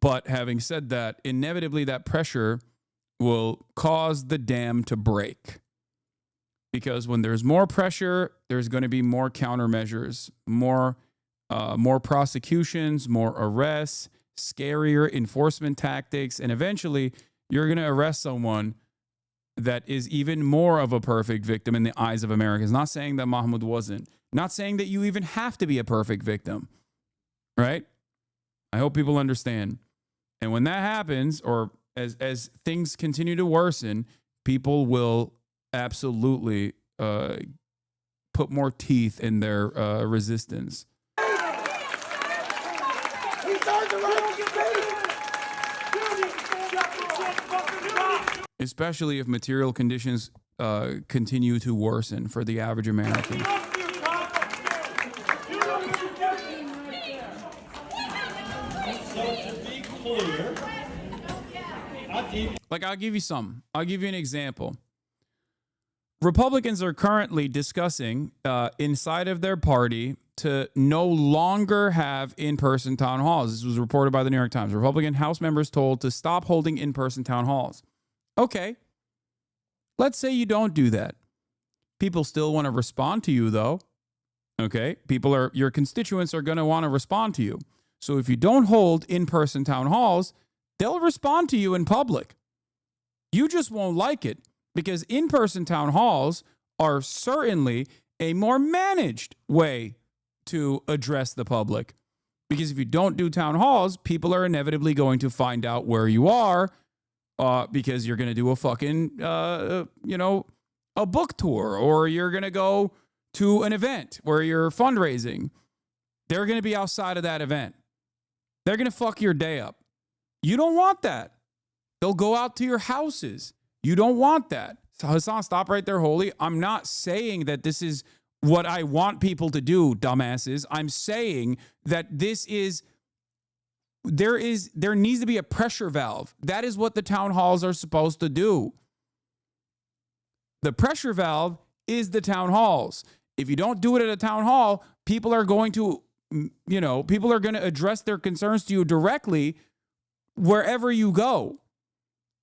But having said that, inevitably that pressure will cause the dam to break. Because when there's more pressure, there's going to be more countermeasures, more prosecutions, more arrests, scarier enforcement tactics, and eventually you're going to arrest someone that is even more of a perfect victim in the eyes of Americans. Not saying that Mahmoud wasn't. Not saying that you even have to be a perfect victim, right? I hope people understand. And when that happens, or as things continue to worsen, people will absolutely put more teeth in their resistance. Especially if material conditions continue to worsen for the average American. Like, I'll give you some. I'll give you an example. Republicans are currently discussing inside of their party to no longer have in-person town halls. This was reported by the New York Times. Republican House members told to stop holding in-person town halls. Okay. Let's say you don't do that. People still want to respond to you, though. Okay. Your constituents are going to want to respond to you. So if you don't hold in-person town halls, they'll respond to you in public. You just won't like it, because in-person town halls are certainly a more managed way to address the public. Because if you don't do town halls, people are inevitably going to find out where you are, because you're going to do a fucking, a book tour, or you're going to go to an event where you're fundraising. They're going to be outside of that event. They're going to fuck your day up. You don't want that. They'll go out to your houses. You don't want that. So Hasan, stop right there, Holy. I'm not saying that this is what I want people to do, dumbasses. I'm saying that there needs to be a pressure valve. That is what the town halls are supposed to do. The pressure valve is the town halls. If you don't do it at a town hall, people are going to address their concerns to you directly wherever you go.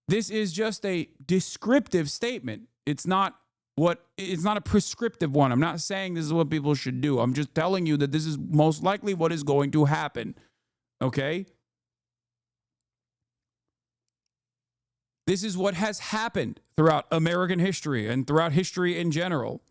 This is just a descriptive statement. It's not a prescriptive one. I'm not saying this is what people should do. I'm just telling you that this is most likely what is going to happen. Okay? This is what has happened throughout American history and throughout history in general.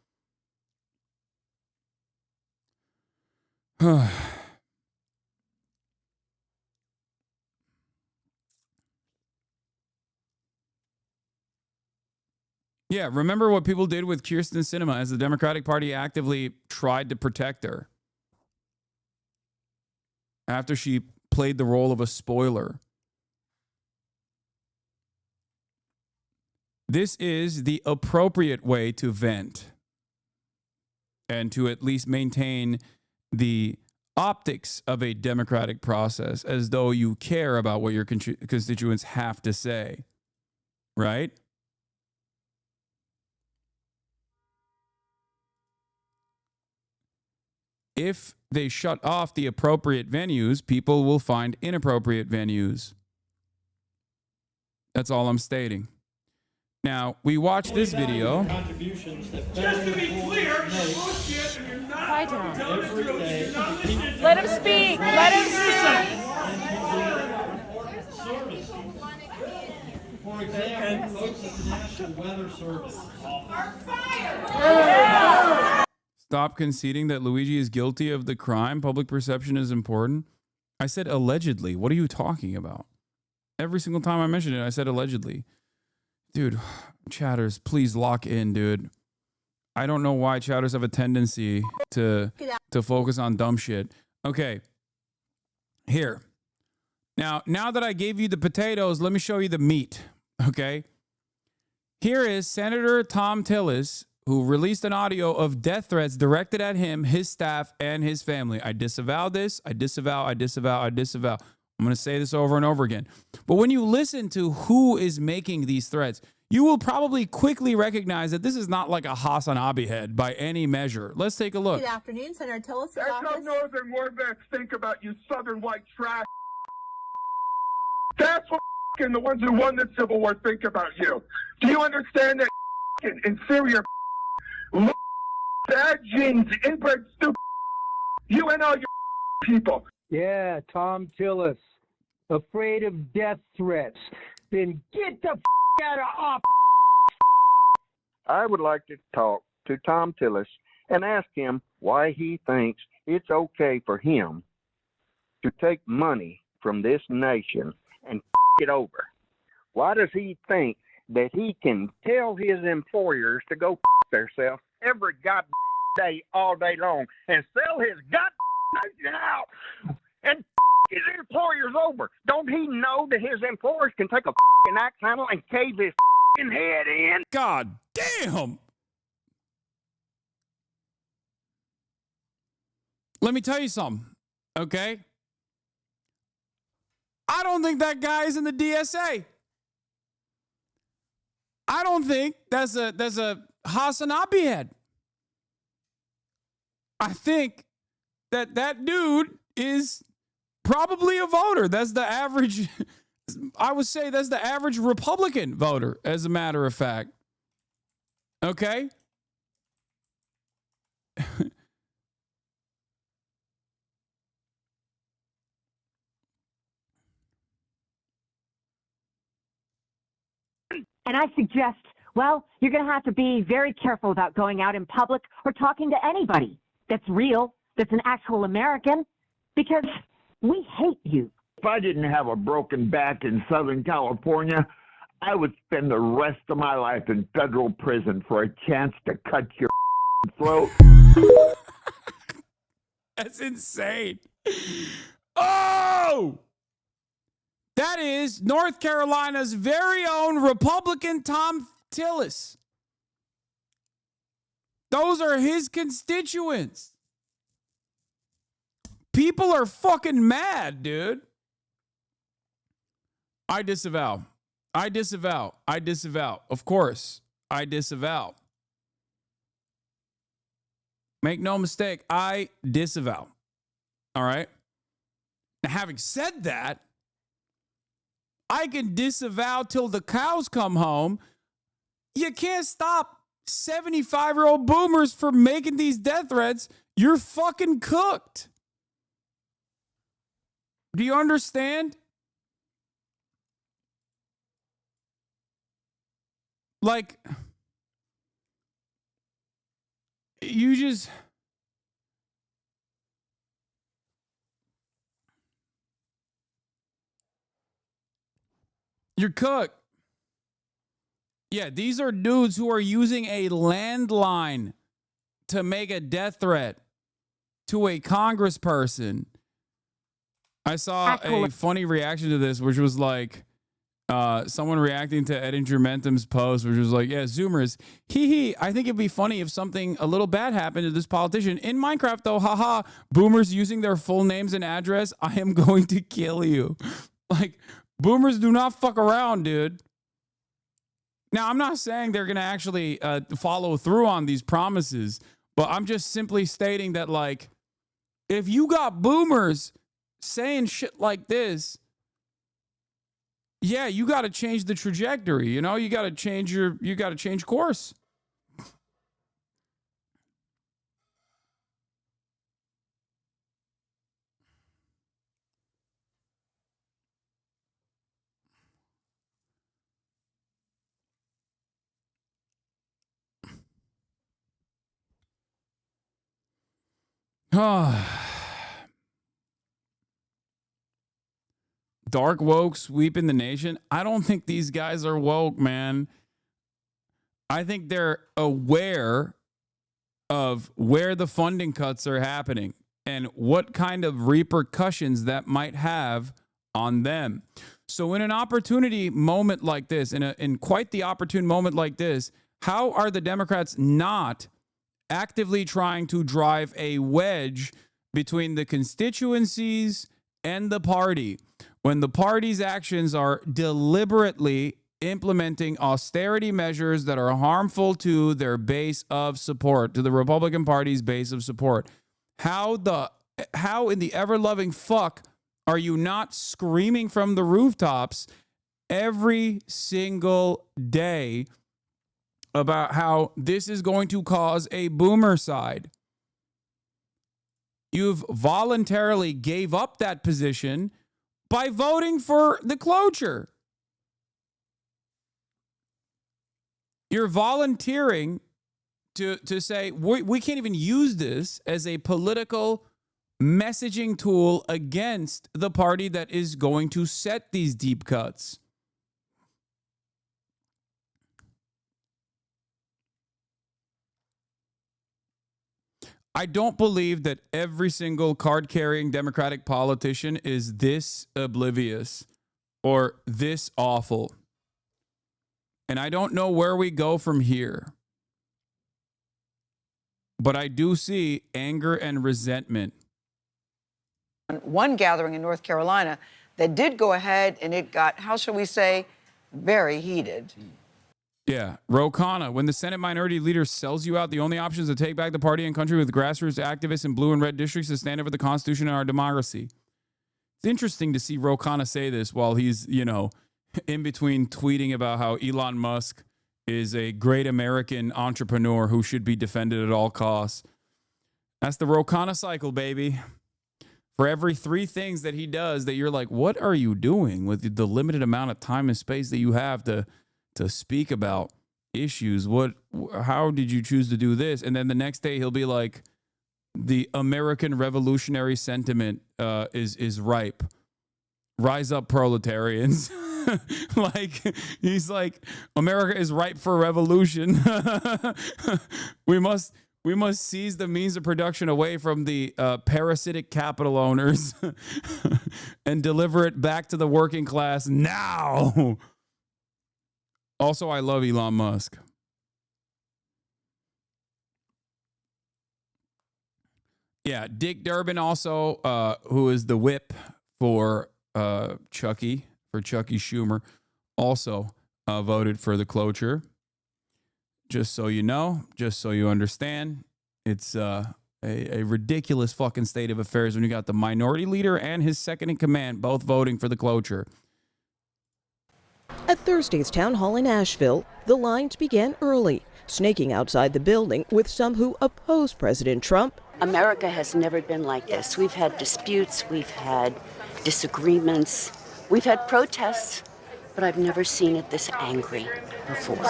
Yeah, remember what people did with Kyrsten Sinema as the Democratic Party actively tried to protect her after she played the role of a spoiler. This is the appropriate way to vent and to at least maintain the optics of a democratic process, as though you care about what your constituents have to say, right? If they shut off the appropriate venues, people will find inappropriate venues. That's all I'm stating. Now, we watched this video. Just to be clear, bullshit, and you're not telling the truth. Let him speak. Let him speak. For example, folks at the National Weather Service are fired. Stop conceding that Luigi is guilty of the crime. Public perception is important. I said allegedly. What are you talking about? Every single time I mentioned it, I said allegedly. Dude, chatters, please lock in, dude. I don't know why chatters have a tendency to focus on dumb shit. Okay. Here. Now that I gave you the potatoes, let me show you the meat. Okay. Here is Senator Tom Tillis, who released an audio of death threats directed at him, his staff, and his family. I disavow this. I disavow. I'm going to say this over and over again. But when you listen to who is making these threats, you will probably quickly recognize that this is not like a HasanAbi head by any measure. Let's take a look. Good afternoon, Senator Tillis. That's how Northern Warbeck think about you Southern white trash. That's what the ones who won the Civil War think about you. Do you understand that inferior Jeans, inbred, stupid. You and all your people. Yeah, Tom Tillis. Afraid of death threats. Then get the out of office. I would like to talk to Tom Tillis and ask him why he thinks it's okay for him to take money from this nation and it over. Why does he think that he can tell his employers to go themselves every goddamn day, all day long, and sell his goddamn nation out and his employers over? Don't he know that his employers can take a axe handle and cave his head in? God damn! Let me tell you something, okay? I don't think that guy is in the DSA. I don't think there's a HasanAbi head. I think that dude is probably a voter. That's the average, I would say that's the average Republican voter, as a matter of fact. Okay? And I suggest, well, you're going to have to be very careful about going out in public or talking to anybody that's real, that's an actual American, because we hate you. If I didn't have a broken back in Southern California, I would spend the rest of my life in federal prison for a chance to cut your throat. That's insane. Oh! That is North Carolina's very own Republican Tom Tillis. Those are his constituents. People are fucking mad, dude. I disavow. I disavow. I disavow. Of course, I disavow. Make no mistake, I disavow. All right? Now, having said that, I can disavow till the cows come home. You can't stop 75-year-old boomers from making these death threats. You're fucking cooked. Do you understand? Like, you just... You're cooked. Yeah, these are dudes who are using a landline to make a death threat to a congressperson. I saw a funny reaction to this, which was like someone reacting to Ed Mentum's post, which was like, yeah, Zoomers, hee. I think it'd be funny if something a little bad happened to this politician. In Minecraft, though, haha, boomers using their full names and address, I am going to kill you. Like, boomers do not fuck around, dude. Now, I'm not saying they're going to actually follow through on these promises, but I'm just simply stating that, like, if you got boomers saying shit like this, yeah, you got to change the trajectory. You know, you got to change course. Dark woke sweeping the nation. I don't think these guys are woke, man. I think they're aware of where the funding cuts are happening and what kind of repercussions that might have on them. So in an opportunity moment like this, in quite the opportune moment like this, how are the Democrats not actively trying to drive a wedge between the constituencies and the party, when the party's actions are deliberately implementing austerity measures that are harmful to their base of support, to the Republican Party's base of support? How in the ever-loving fuck are you not screaming from the rooftops every single day about how this is going to cause a boomer side. You've voluntarily gave up that position by voting for the cloture. You're volunteering to say, we can't even use this as a political messaging tool against the party that is going to set these deep cuts. I don't believe that every single card-carrying Democratic politician is this oblivious or this awful. And I don't know where we go from here. But I do see anger and resentment. One gathering in North Carolina that did go ahead, and it got, how shall we say, very heated. Yeah, Ro Khanna, when the Senate minority leader sells you out, the only option is to take back the party and country with grassroots activists in blue and red districts to stand up for the Constitution and our democracy. It's interesting to see Ro Khanna say this while he's, in between tweeting about how Elon Musk is a great American entrepreneur who should be defended at all costs. That's the Ro Khanna cycle, baby. For every 3 things that he does that you're like, what are you doing with the limited amount of time and space that you have to speak about issues? How did you choose to do this? And then the next day he'll be like, the American revolutionary sentiment is ripe. Rise up, proletarians. He's like, America is ripe for revolution. We must seize the means of production away from the parasitic capital owners and deliver it back to the working class now. Also, I love Elon Musk. Yeah, Dick Durbin also, who is the whip for Chucky Schumer, also voted for the cloture. Just so you know, just so you understand, it's a ridiculous fucking state of affairs when you got the minority leader and his second in command both voting for the cloture. At Thursday's town hall in Asheville, the lines began early, snaking outside the building with some who oppose President Trump. America has never been like this. We've had disputes, we've had disagreements, we've had protests, but I've never seen it this angry before.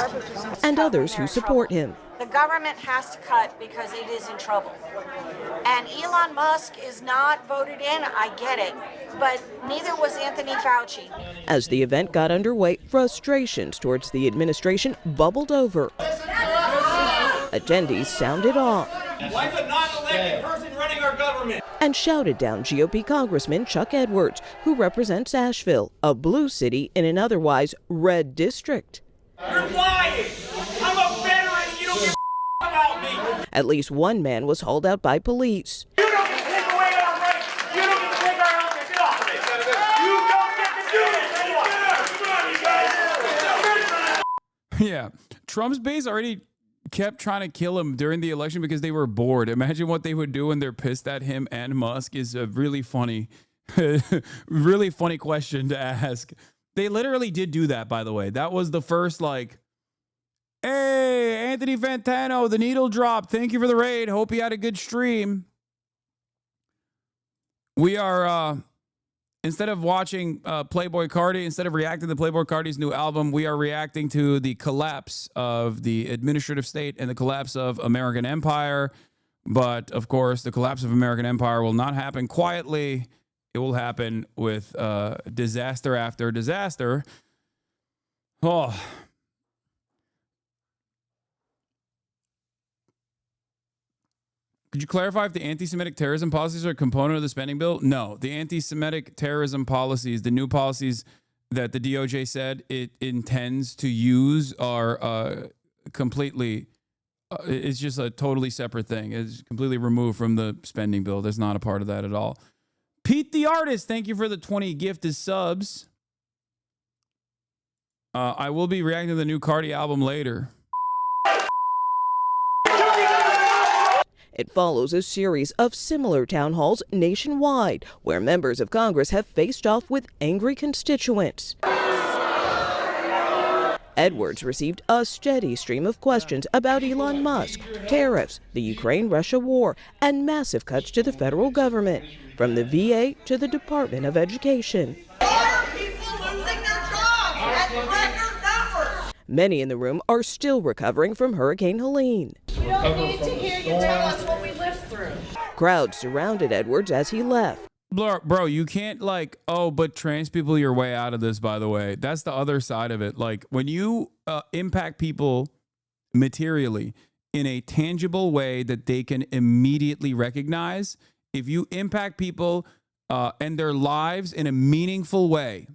And others who support him. The government has to cut because it is in trouble. And Elon Musk is not voted in, I get it, but neither was Anthony Fauci. As the event got underway, frustrations towards the administration bubbled over. Attendees sounded off. Like a non-elected person running our government. And shouted down GOP Congressman Chuck Edwards, who represents Asheville, a blue city in an otherwise red district. You're lying! I'm a veteran! You don't give a about me! At least one man was hauled out by police. You don't get to take away our rights! You don't get to take our health care! Get off of it! You don't get to do this! Yeah, Trump's base already kept trying to kill him during the election because they were bored. Imagine what they would do when they're pissed at him and Musk is a really funny, really funny question to ask. They literally did do that, by the way. That was the first, like, hey, Anthony Fantano, the needle dropped. Thank you for the raid. Hope you had a good stream. We are, instead of watching Playboi Carti, instead of reacting to Playboi Carti's new album, we are reacting to the collapse of the administrative state and the collapse of American empire. But, of course, the collapse of American empire will not happen quietly. It will happen with disaster after disaster. Oh. Could you clarify if the anti-Semitic terrorism policies are a component of the spending bill? No. The anti-Semitic terrorism policies, the new policies that the DOJ said it intends to use are completely, it's just a totally separate thing. It's completely removed from the spending bill. There's not a part of that at all. Pete the Artist, thank you for the 20 gifted subs. I will be reacting to the new Carti album later. It follows a series of similar town halls nationwide, where members of Congress have faced off with angry constituents. Edwards received a steady stream of questions about Elon Musk, tariffs, the Ukraine-Russia war, and massive cuts to the federal government, from the VA to the Department of Education. Many in the room are still recovering from Hurricane Helene. We don't need to hear you tell us what we lived through. Crowds surrounded Edwards as he left. Bro, you can't but trans people your way out of this, by the way. That's the other side of it. Like, when you impact people materially in a tangible way that they can immediately recognize, if you impact people and their lives in a meaningful way,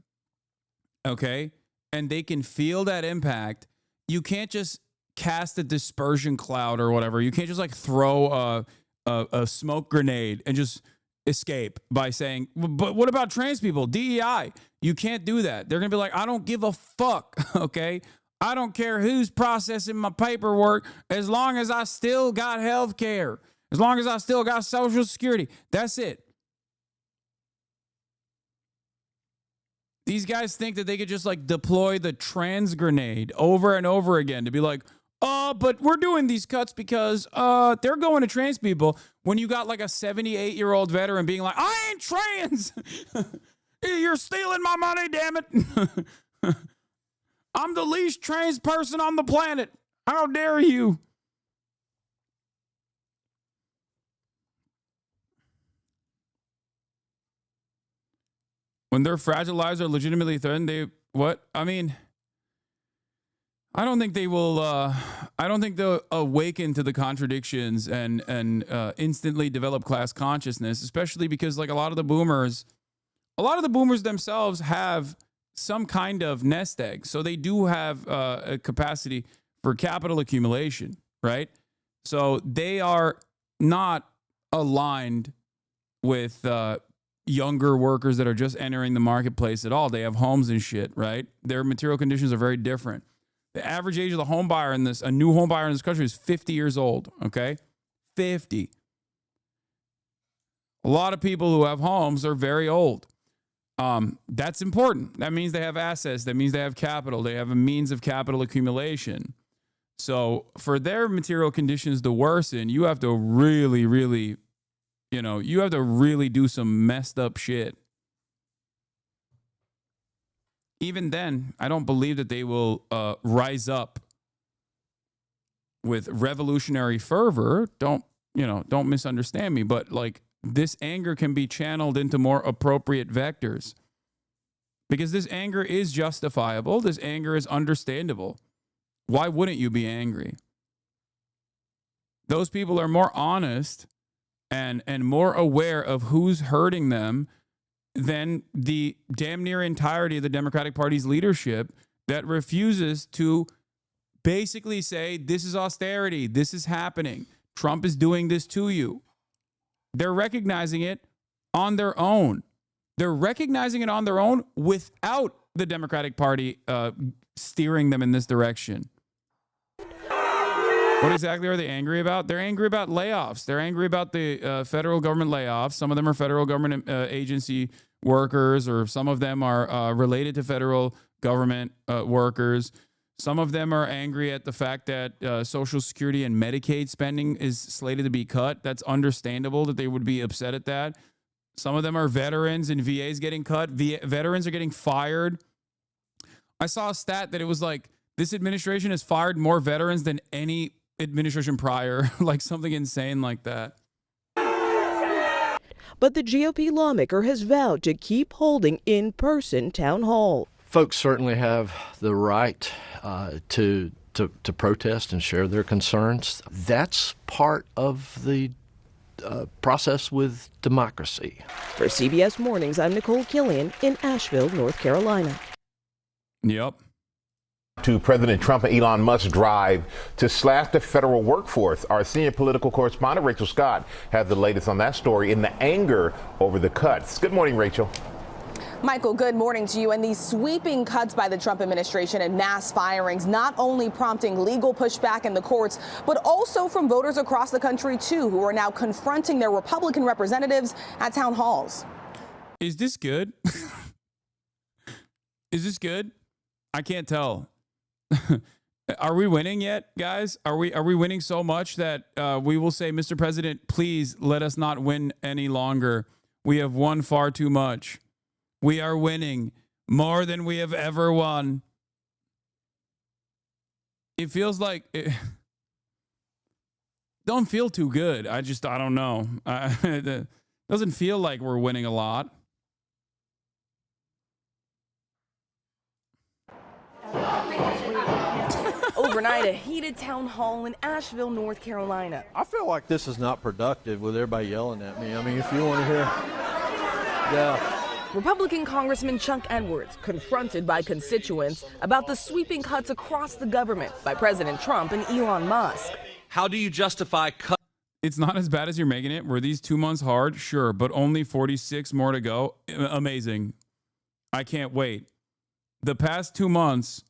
okay, and they can feel that impact, you can't just cast a dispersion cloud or whatever. You can't just throw a smoke grenade and just escape by saying, but what about trans people? DEI. You can't do that. They're going to be like, I don't give a fuck, okay? I don't care who's processing my paperwork as long as I still got health care, as long as I still got Social Security. That's it. These guys think that they could just deploy the trans grenade over and over again to be like, but we're doing these cuts because they're going to trans people, when you got a 78-year-old veteran being like, I ain't trans. You're stealing my money, damn it. I'm the least trans person on the planet. How dare you? When their fragile lives are legitimately threatened, I don't think they will. I don't think they'll awaken to the contradictions and instantly develop class consciousness, especially because a lot of the boomers themselves have some kind of nest egg, so they do have a capacity for capital accumulation, right? So they are not aligned with younger workers that are just entering the marketplace at all. They have homes and shit, right? Their material conditions are very different. The average age of the home buyer a new home buyer in this country is 50 years old, okay? 50. A lot of people who have homes are very old. That's important. That means they have assets. That means they have capital. They have a means of capital accumulation. So for their material conditions to worsen, you have to really, really, you have to really do some messed up shit. Even then, I don't believe that they will rise up with revolutionary fervor. Don't misunderstand me, but this anger can be channeled into more appropriate vectors, because this anger is justifiable. This anger is understandable. Why wouldn't you be angry? Those people are more honest and more aware of who's hurting them than the damn near entirety of the Democratic Party's leadership that refuses to basically say, this is austerity, this is happening, Trump is doing this to you. They're recognizing it on their own. They're recognizing it on their own without the Democratic Party steering them in this direction. What exactly are they angry about? They're angry about layoffs. They're angry about the federal government layoffs. Some of them are federal government agency workers, or some of them are related to federal government workers. Some of them are angry at the fact that Social Security and Medicaid spending is slated to be cut. That's understandable that they would be upset at that. Some of them are veterans, and VA's getting cut. Veterans are getting fired. I saw a stat that it was this administration has fired more veterans than any administration prior, something insane like that. But the GOP lawmaker has vowed to keep holding in-person town hall. Folks certainly have the right to protest and share their concerns. That's part of the process with democracy. For CBS Mornings, I'm Nicole Killian in Asheville, North Carolina. Yep. To President Trump and Elon Musk's drive to slash the federal workforce. Our senior political correspondent, Rachel Scott, has the latest on that story in the anger over the cuts. Good morning, Rachel. Michael, good morning to you. And these sweeping cuts by the Trump administration and mass firings not only prompting legal pushback in the courts, but also from voters across the country, too, who are now confronting their Republican representatives at town halls. Is this good? Is this good? I can't tell. Are we winning yet, guys? Are we winning so much that we will say, Mr. President, please let us not win any longer. We have won far too much. We are winning more than we have ever won. It feels like it don't feel too good. I don't know. It doesn't feel like we're winning a lot. Overnight, a heated town hall in Asheville, North Carolina. I feel like this is not productive with everybody yelling at me. I mean, if you want to hear, yeah. Republican Congressman Chuck Edwards confronted by constituents about the sweeping cuts across the government by President Trump and Elon Musk. How do you justify cuts? It's not as bad as you're making it. Were these 2 months hard? Sure, but only 46 more to go. Amazing. I can't wait. The past 2 months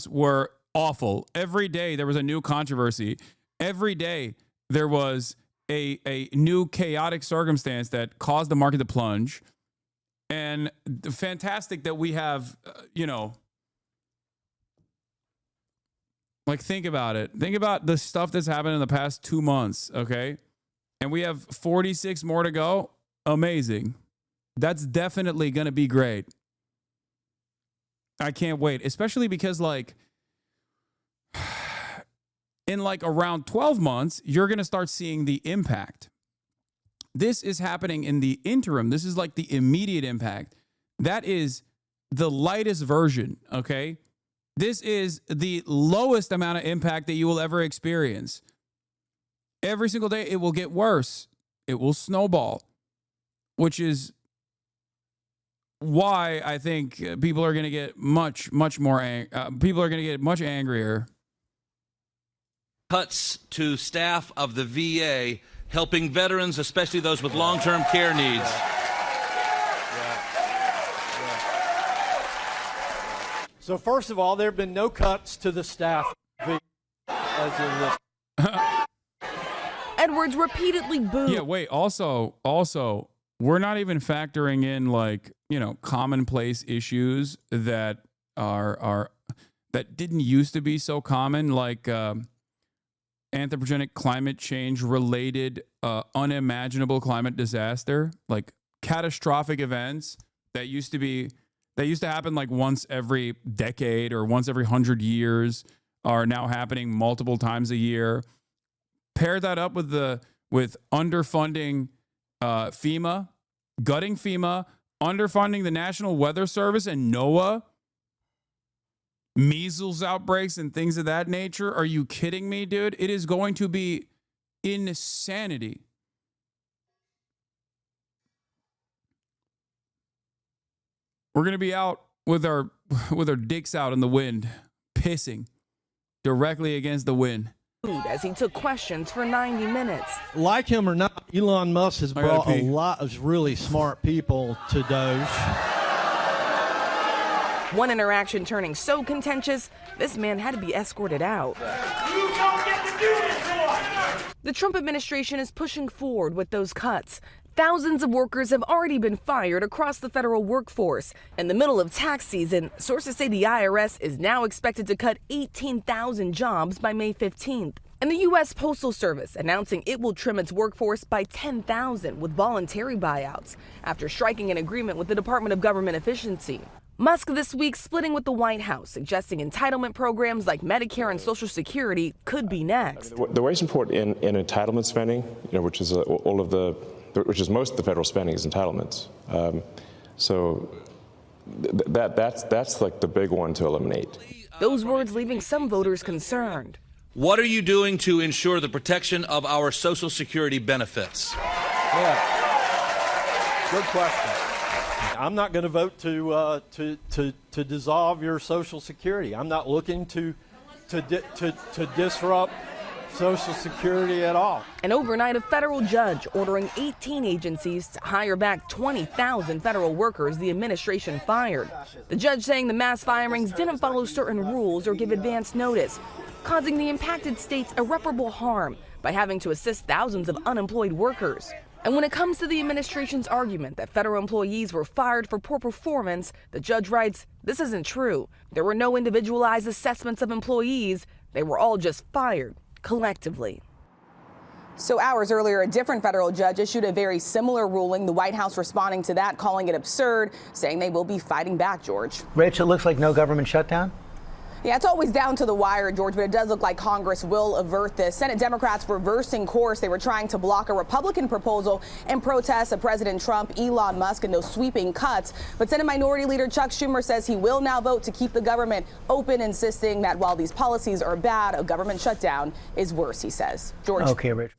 were awful. Every day there was a new controversy. Every day there was a new chaotic circumstance that caused the market to plunge. And fantastic that we have, like, think about it. Think about the stuff that's happened in the past 2 months, okay? And we have 46 more to go. Amazing. That's definitely going to be great. I can't wait, especially because, like, in like around 12 months, you're going to start seeing the impact. This is happening in the interim. This is like the immediate impact. That is the lightest version, okay? This is the lowest amount of impact that you will ever experience. Every single day, it will get worse. It will snowball, which is why I think people are going to get much angrier. Cuts to staff of the VA, helping veterans, especially those with long-term care needs. So first of all, there have been no cuts to the staff as in this. Edwards repeatedly booed. Yeah, wait, also, we're not even factoring in, like, commonplace issues that are that didn't used to be so common, like anthropogenic climate change related unimaginable climate disaster, like catastrophic events that used to happen like once every decade or once every 100 years are now happening multiple times a year. Pair that up with underfunding FEMA, gutting FEMA, underfunding the National Weather Service and NOAA, measles outbreaks and things of that nature. Are you kidding me, dude? It is going to be insanity. We're going to be out with our dicks out in the wind, pissing directly against the wind. As he took questions for 90 minutes. Like him or not, Elon Musk has brought a lot of really smart people to Doge. One interaction turning so contentious, this man had to be escorted out. You don't get to do this to us! The Trump administration is pushing forward with those cuts. Thousands of workers have already been fired across the federal workforce. In the middle of tax season, sources say the IRS is now expected to cut 18,000 jobs by May 15th. And the U.S. Postal Service announcing it will trim its workforce by 10,000 with voluntary buyouts after striking an agreement with the Department of Government Efficiency. Musk this week splitting with the White House, suggesting entitlement programs like Medicare and Social Security could be next. The way it's important in entitlement spending, which is most of the federal spending is entitlements. That's like the big one to eliminate. Those words leaving some voters concerned. What are you doing to ensure the protection of our Social Security benefits? Yeah. Good question. I'm not going to vote to dissolve your Social Security. I'm not looking to disrupt Social Security at all. And overnight, a federal judge ordering 18 agencies to hire back 20,000 federal workers the administration fired. The judge saying the mass firings didn't follow certain rules or give advance notice, causing the impacted states irreparable harm by having to assist thousands of unemployed workers. And when it comes to the administration's argument that federal employees were fired for poor performance, the judge writes, this isn't true. There were no individualized assessments of employees. They were all just fired collectively. So hours earlier, a different federal judge issued a very similar ruling. The White House responding to that, calling it absurd, saying they will be fighting back, George. Rich, it looks like no government shutdown? Yeah, it's always down to the wire, George, but it does look like Congress will avert this. Senate Democrats reversing course. They were trying to block a Republican proposal in protest of President Trump, Elon Musk, and those sweeping cuts. But Senate Minority Leader Chuck Schumer says he will now vote to keep the government open, insisting that while these policies are bad, a government shutdown is worse, he says. George. Okay, Rich.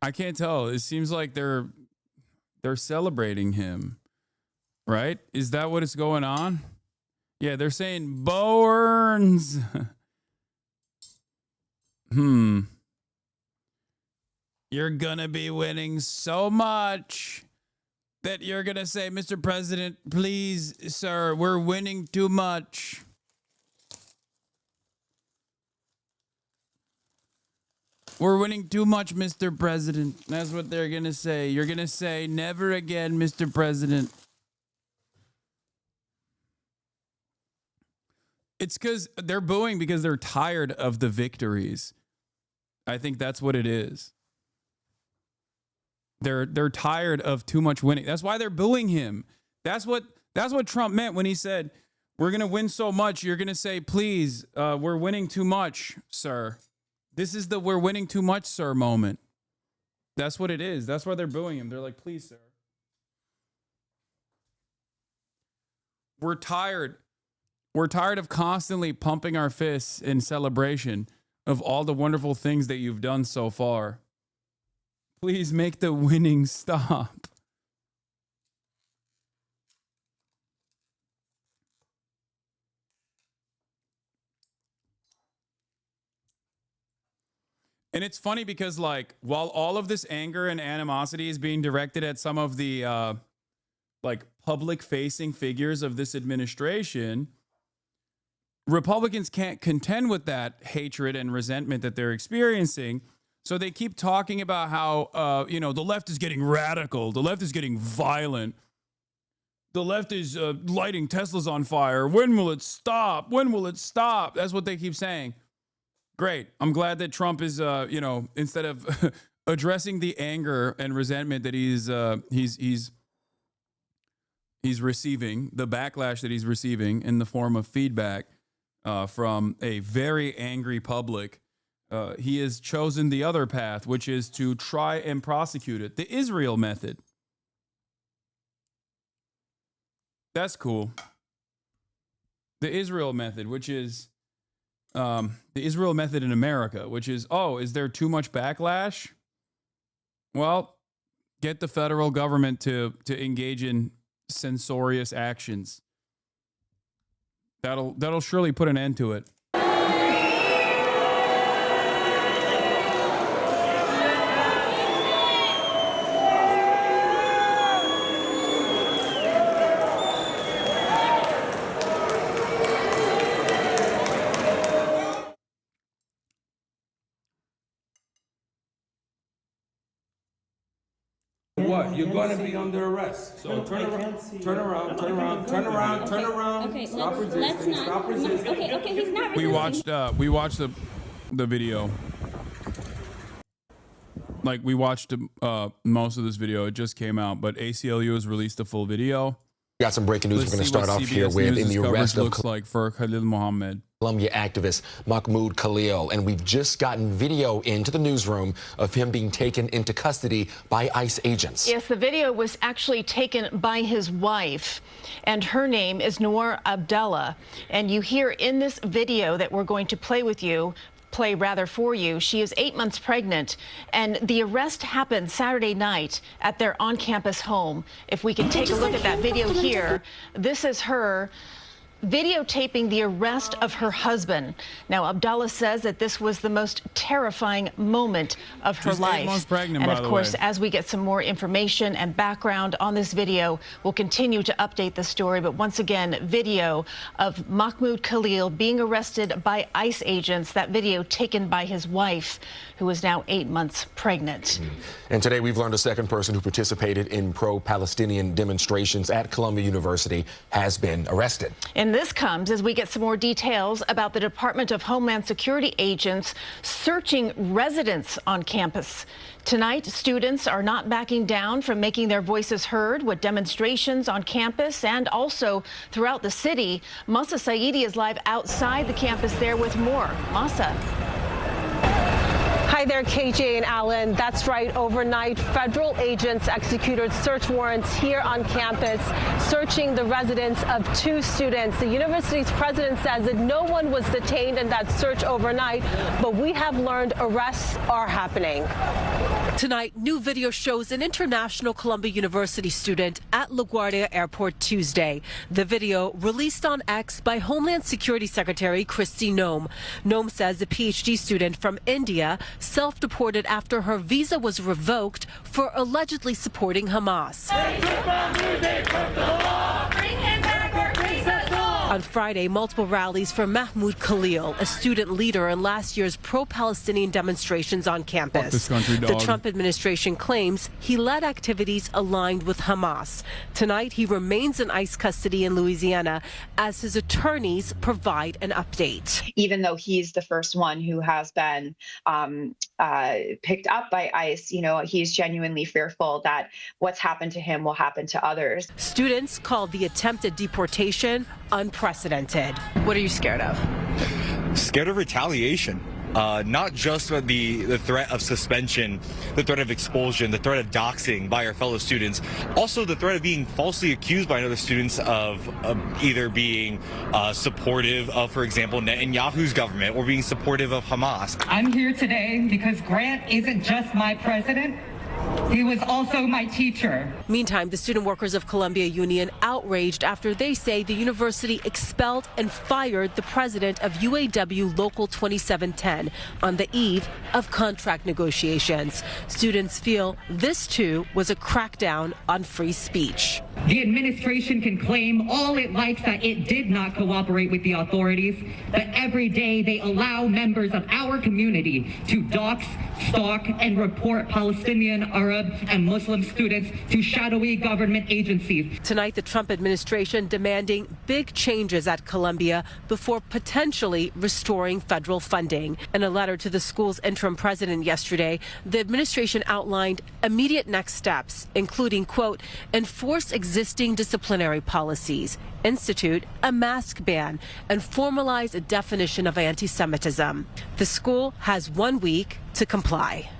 I can't tell. It seems like they're celebrating him, right? Is that what is going on? Yeah, they're saying Burns. You're gonna be winning so much that you're gonna say, Mr. President, please, sir, we're winning too much. We're winning too much, Mr. President. That's what they're going to say. You're going to say, never again, Mr. President. It's because they're booing because they're tired of the victories. I think that's what it is. They're tired of too much winning. That's why they're booing him. That's what Trump meant when he said, we're going to win so much. You're going to say, please, we're winning too much, sir. This is the we're winning too much, sir moment. That's what it is. That's why they're booing him. They're like, please, sir. We're tired. We're tired of constantly pumping our fists in celebration of all the wonderful things that you've done so far. Please make the winning stop. And it's funny because, like, while all of this anger and animosity is being directed at some of the, like, public-facing figures of this administration, Republicans can't contend with that hatred and resentment that they're experiencing. So they keep talking about how, you know, the left is getting radical. The left is getting violent. The left is lighting Teslas on fire. When will it stop? When will it stop? That's what they keep saying. Great. I'm glad that Trump is, you know, instead of addressing the anger and resentment that he's receiving, the backlash that he's receiving in the form of feedback from a very angry public, he has chosen the other path, which is to try and prosecute it. The Israel method. That's cool. The Israel method, which is the Israel method in America, which is, oh, is there too much backlash? Well, get the federal government to engage in censorious actions. That'll surely put an end to it. What? You're going to be under arrest. So turn around, turn around, turn around, turn around, turn around. Okay, stop let's resisting. not. Stop resisting. Okay, he's not We resisting. watched the video. Like, we watched most of this video. It just came out, but ACLU has released the full video. Got some breaking news. We're going to start off here with in the arrest of looks like for Khalil Mohammed, Columbia activist Mahmoud Khalil, and we've just gotten video into the newsroom of him being taken into custody by ICE agents. Yes, the video was actually taken by his wife, and her name is Noor Abdallah. And you hear in this video that we're going to play for you. She is 8 months pregnant, and the arrest happened Saturday night at their on-campus home. If we can take a look at that video here, this is her videotaping the arrest of her husband. Now, Abdullah says that this was the most terrifying moment of her She's life. 8 months pregnant, and by of the course, way. as we get some more information and background on this video, we'll continue to update the story. But once again, video of Mahmoud Khalil being arrested by ICE agents. That video taken by his wife, who is now 8 months pregnant. And today we've learned a second person who participated in pro-Palestinian demonstrations at Columbia University has been arrested. And this comes as we get some more details about the Department of Homeland Security agents searching residents on campus. Tonight, students are not backing down from making their voices heard with demonstrations on campus and also throughout the city. Masa Saidi is live outside the campus there with more. Masa. Hi there, KJ and Alan. That's right. Overnight, federal agents executed search warrants here on campus, searching the residence of 2 students. The university's president says that no one was detained in that search overnight, but we have learned arrests are happening. Tonight, new video shows an international Columbia University student at LaGuardia Airport Tuesday. The video released on X by Homeland Security Secretary Kristi Noem. Noem says the PhD student from India self-deported after her visa was revoked for allegedly supporting Hamas. On Friday, multiple rallies for Mahmoud Khalil, a student leader in last year's pro-Palestinian demonstrations on campus. Fuck this country, The dog. Trump administration claims he led activities aligned with Hamas. Tonight, he remains in ICE custody in Louisiana as his attorneys provide an update. Even though he's the first one who has been picked up by ICE, you know, he's genuinely fearful that what's happened to him will happen to others. Students called the attempted deportation unprecedented. What are you scared of? Scared of retaliation. Not just the threat of suspension, the threat of expulsion, the threat of doxing by our fellow students, also the threat of being falsely accused by other students of either being supportive of, for example, Netanyahu's government or being supportive of Hamas. I'm here today because Grant isn't just my president. He was also my teacher. Meantime, the Student Workers of Columbia Union outraged after they say the university expelled and fired the president of UAW Local 2710 on the eve of contract negotiations. Students feel this too was a crackdown on free speech. The administration can claim all it likes that it did not cooperate with the authorities, but every day they allow members of our community to dox, stalk, and report Palestinian, Arab, and Muslim students to shadowy government agencies. Tonight, the Trump administration demanding big changes at Columbia before potentially restoring federal funding. In a letter to the school's interim president yesterday, the administration outlined immediate next steps, including, quote, enforce existing disciplinary policies, institute a mask ban, and formalize a definition of anti-Semitism. The school has 1 week to comply.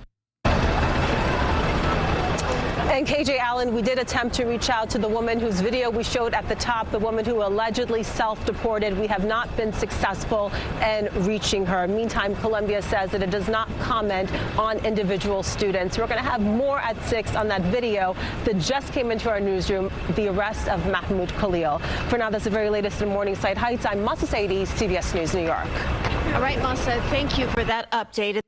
And KJ Allen, we did attempt to reach out to the woman whose video we showed at the top, the woman who allegedly self-deported. We have not been successful in reaching her. Meantime, Columbia says that it does not comment on individual students. We're going to have more at 6 on that video that just came into our newsroom, the arrest of Mahmoud Khalil. For now, that's the very latest in Morningside Heights. I'm Masa Saidi, CBS News, New York. All right, Masa, thank you for that update.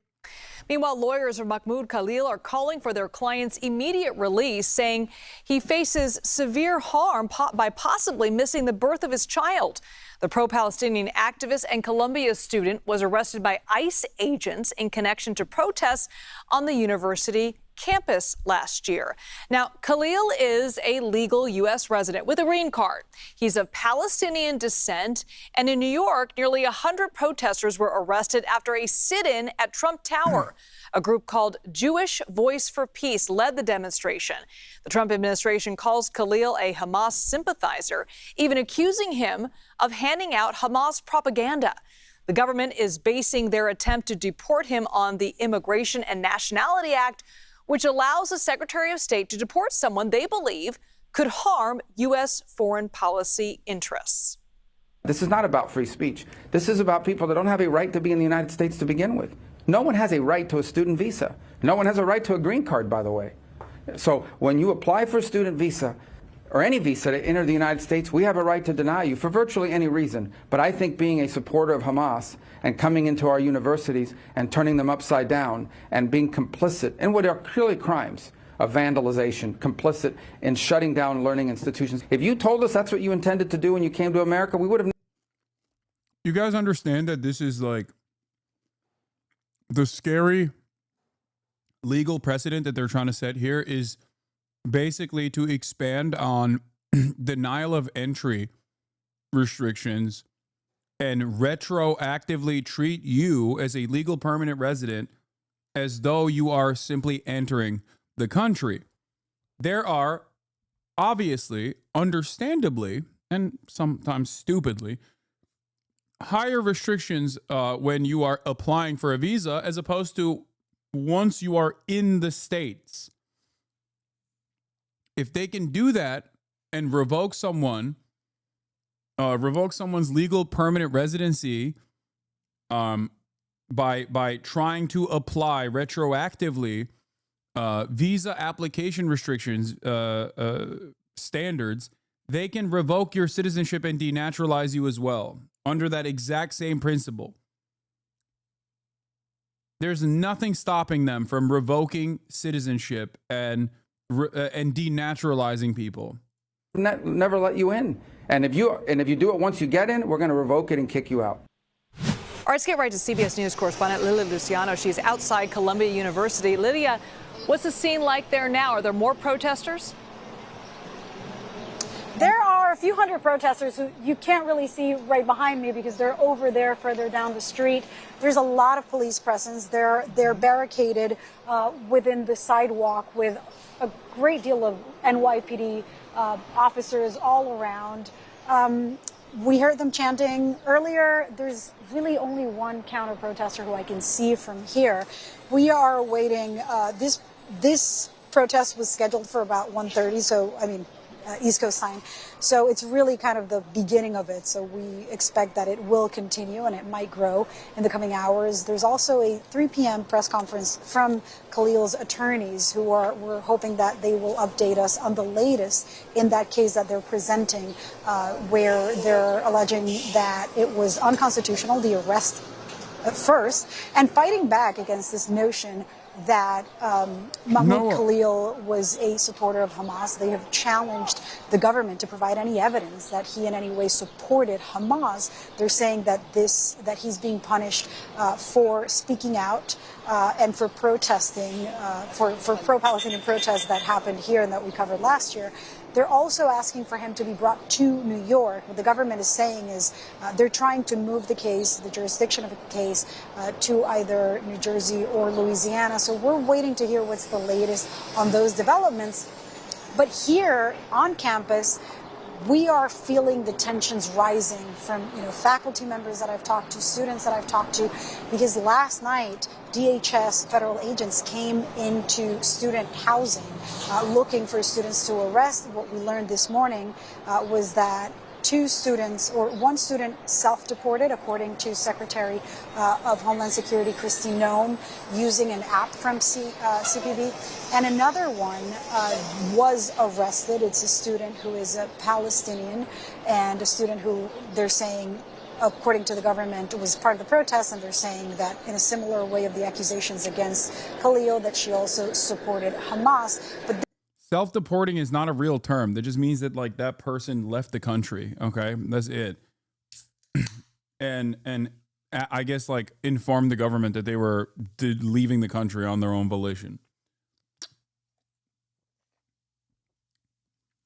Meanwhile, lawyers of Mahmoud Khalil are calling for their client's immediate release, saying he faces severe harm by possibly missing the birth of his child. The pro-Palestinian activist and Columbia student was arrested by ICE agents in connection to protests on the university campus last year. Now, Khalil is a legal U.S. resident with a green card. He's of Palestinian descent, and in New York, nearly 100 protesters were arrested after a sit-in at Trump Tower. A group called Jewish Voice for Peace led the demonstration. The Trump administration calls Khalil a Hamas sympathizer, even accusing him of handing out Hamas propaganda. The government is basing their attempt to deport him on the Immigration and Nationality Act, which allows the Secretary of State to deport someone they believe could harm U.S. foreign policy interests. This is not about free speech. This is about people that don't have a right to be in the United States to begin with. No one has a right to a student visa. No one has a right to a green card, by the way. So when you apply for a student visa, or any visa to enter the United States, we have a right to deny you for virtually any reason. But I think being a supporter of Hamas and coming into our universities and turning them upside down and being complicit in what are clearly crimes of vandalization, complicit in shutting down learning institutions. If you told us that's what you intended to do when you came to America, we would have. You guys understand that this is like the scary legal precedent that they're trying to set here is basically to expand on denial of entry restrictions and retroactively treat you as a legal permanent resident as though you are simply entering the country. There are obviously, understandably, and sometimes stupidly, higher restrictions when you are applying for a visa as opposed to once you are in the States. If they can do that and revoke someone's legal permanent residency by trying to apply retroactively visa application restrictions standards, they can revoke your citizenship and denaturalize you as well under that exact same principle. There's nothing stopping them from revoking citizenship and denaturalizing people. Never let you in. And if you do it once you get in, we're going to revoke it and kick you out. All right, let's get right to CBS News correspondent Lilia Luciano. She's outside Columbia University. Lilia, what's the scene like there now? Are there more protesters? There are a few hundred protesters who you can't really see right behind me because they're over there further down the street. There's a lot of police presence. They're barricaded within the sidewalk with a great deal of NYPD officers all around. We heard them chanting earlier. There's really only one counter protester who I can see from here. We are awaiting this protest was scheduled for about 1:30. So, I mean, East Coast time. So it's really kind of the beginning of it. So we expect that it will continue and it might grow in the coming hours. There's also a 3 p.m. press conference from Khalil's attorneys who we're hoping that they will update us on the latest in that case that they're presenting, where they're alleging that it was unconstitutional, the arrest at first, and fighting back against this notion that Mahmoud Khalil was a supporter of Hamas. They have challenged the government to provide any evidence that he in any way supported Hamas. They're saying that he's being punished for speaking out and for protesting, for pro-Palestinian protests that happened here and that we covered last year. They're also asking for him to be brought to New York. What the government is saying is they're trying to move the case, the jurisdiction of the case, to either New Jersey or Louisiana. So we're waiting to hear what's the latest on those developments. But here on campus, we are feeling the tensions rising from faculty members that I've talked to, students that I've talked to, because last night DHS federal agents came into student housing looking for students to arrest. What we learned this morning was that one student self-deported, according to Secretary of Homeland Security Kristi Noem, using an app from CPB. And another one was arrested. It's a student who is a Palestinian and a student who they're saying, according to the government, was part of the protest, and they're saying that in a similar way of the accusations against Khalil, that she also supported Hamas. But self-deporting is not a real term. That just means that like that person left the country. Okay, that's it. and I guess like informed the government that they were leaving the country on their own volition.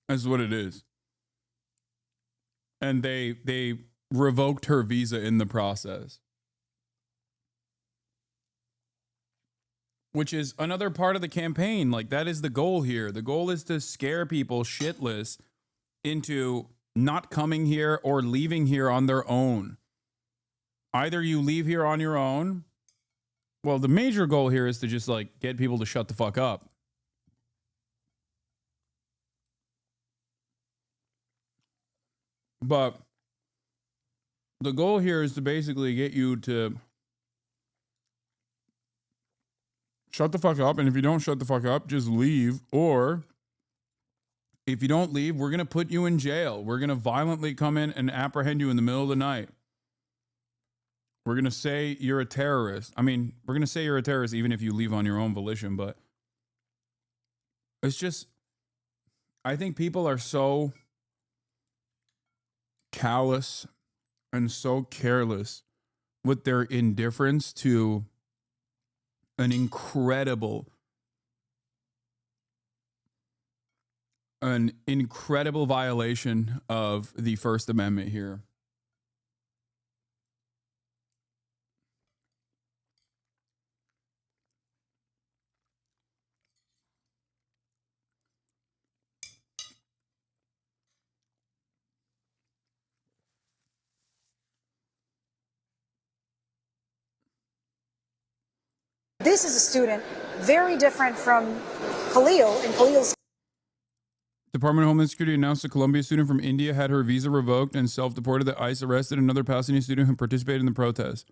That's what it is. And they revoked her visa in the process. Which is another part of the campaign. Like, that is the goal here. The goal is to scare people shitless into not coming here or leaving here on their own. Either you leave here on your own. Well, the major goal here is to just like get people to shut the fuck up. But the goal here is to basically get you to shut the fuck up. And if you don't shut the fuck up, just leave. Or if you don't leave, we're going to put you in jail. We're going to violently come in and apprehend you in the middle of the night. We're going to say you're a terrorist. I mean, we're going to say you're a terrorist even if you leave on your own volition, but it's just, I think people are so callous and so careless with their indifference to an incredible violation of the First Amendment here. This is a student very different from Khalil. In Khalil's Department of Homeland Security announced a Colombia student from India had her visa revoked and self-deported. That ICE arrested another Palestinian student who participated in the protest.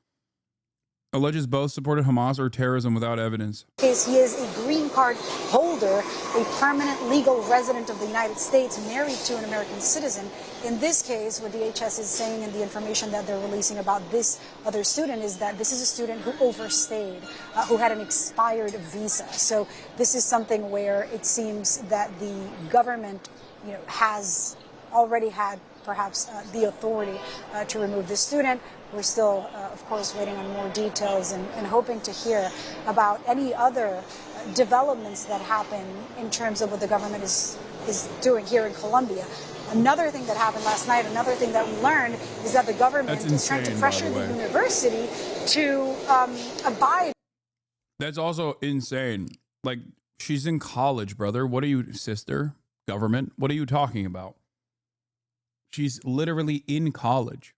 Alleges both supported Hamas or terrorism without evidence. case, he is a green card holder, a permanent legal resident of the United States, married to an American citizen. In this case, what DHS is saying and the information that they're releasing about this other student is that this is a student who overstayed, who had an expired visa. So this is something where it seems that the government, has already had perhaps the authority to remove this student. We're still, of course, waiting on more details and hoping to hear about any other developments that happen in terms of what the government is doing here in Colombia. Another thing that happened last night, another thing that we learned is that the government is trying to pressure the university to abide. That's also insane. Like, she's in college, brother. What are you, sister? Government? What are you talking about? She's literally in college.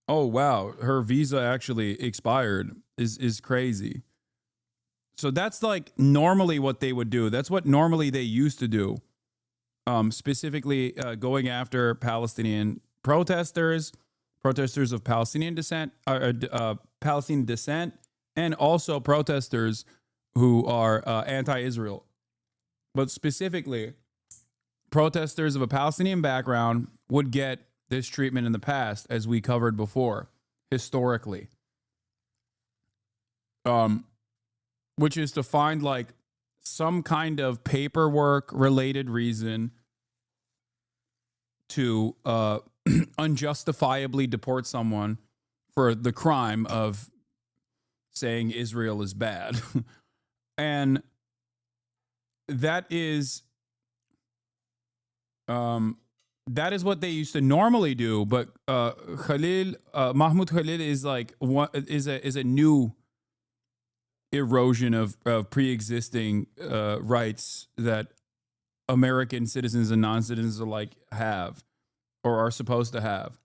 Oh, wow. Her visa actually expired is crazy. So that's like normally what they would do. That's what normally they used to do. Specifically going after Palestinian protesters of Palestinian descent, and also protesters who are anti-Israel. But specifically, protesters of a Palestinian background would get this treatment in the past, as we covered before, historically. Which is to find like some kind of paperwork related reason to unjustifiably deport someone for the crime of saying Israel is bad. And that is what they used to normally do, but Mahmoud Khalil is like is a new erosion of pre-existing rights that American citizens and non-citizens alike have or are supposed to have.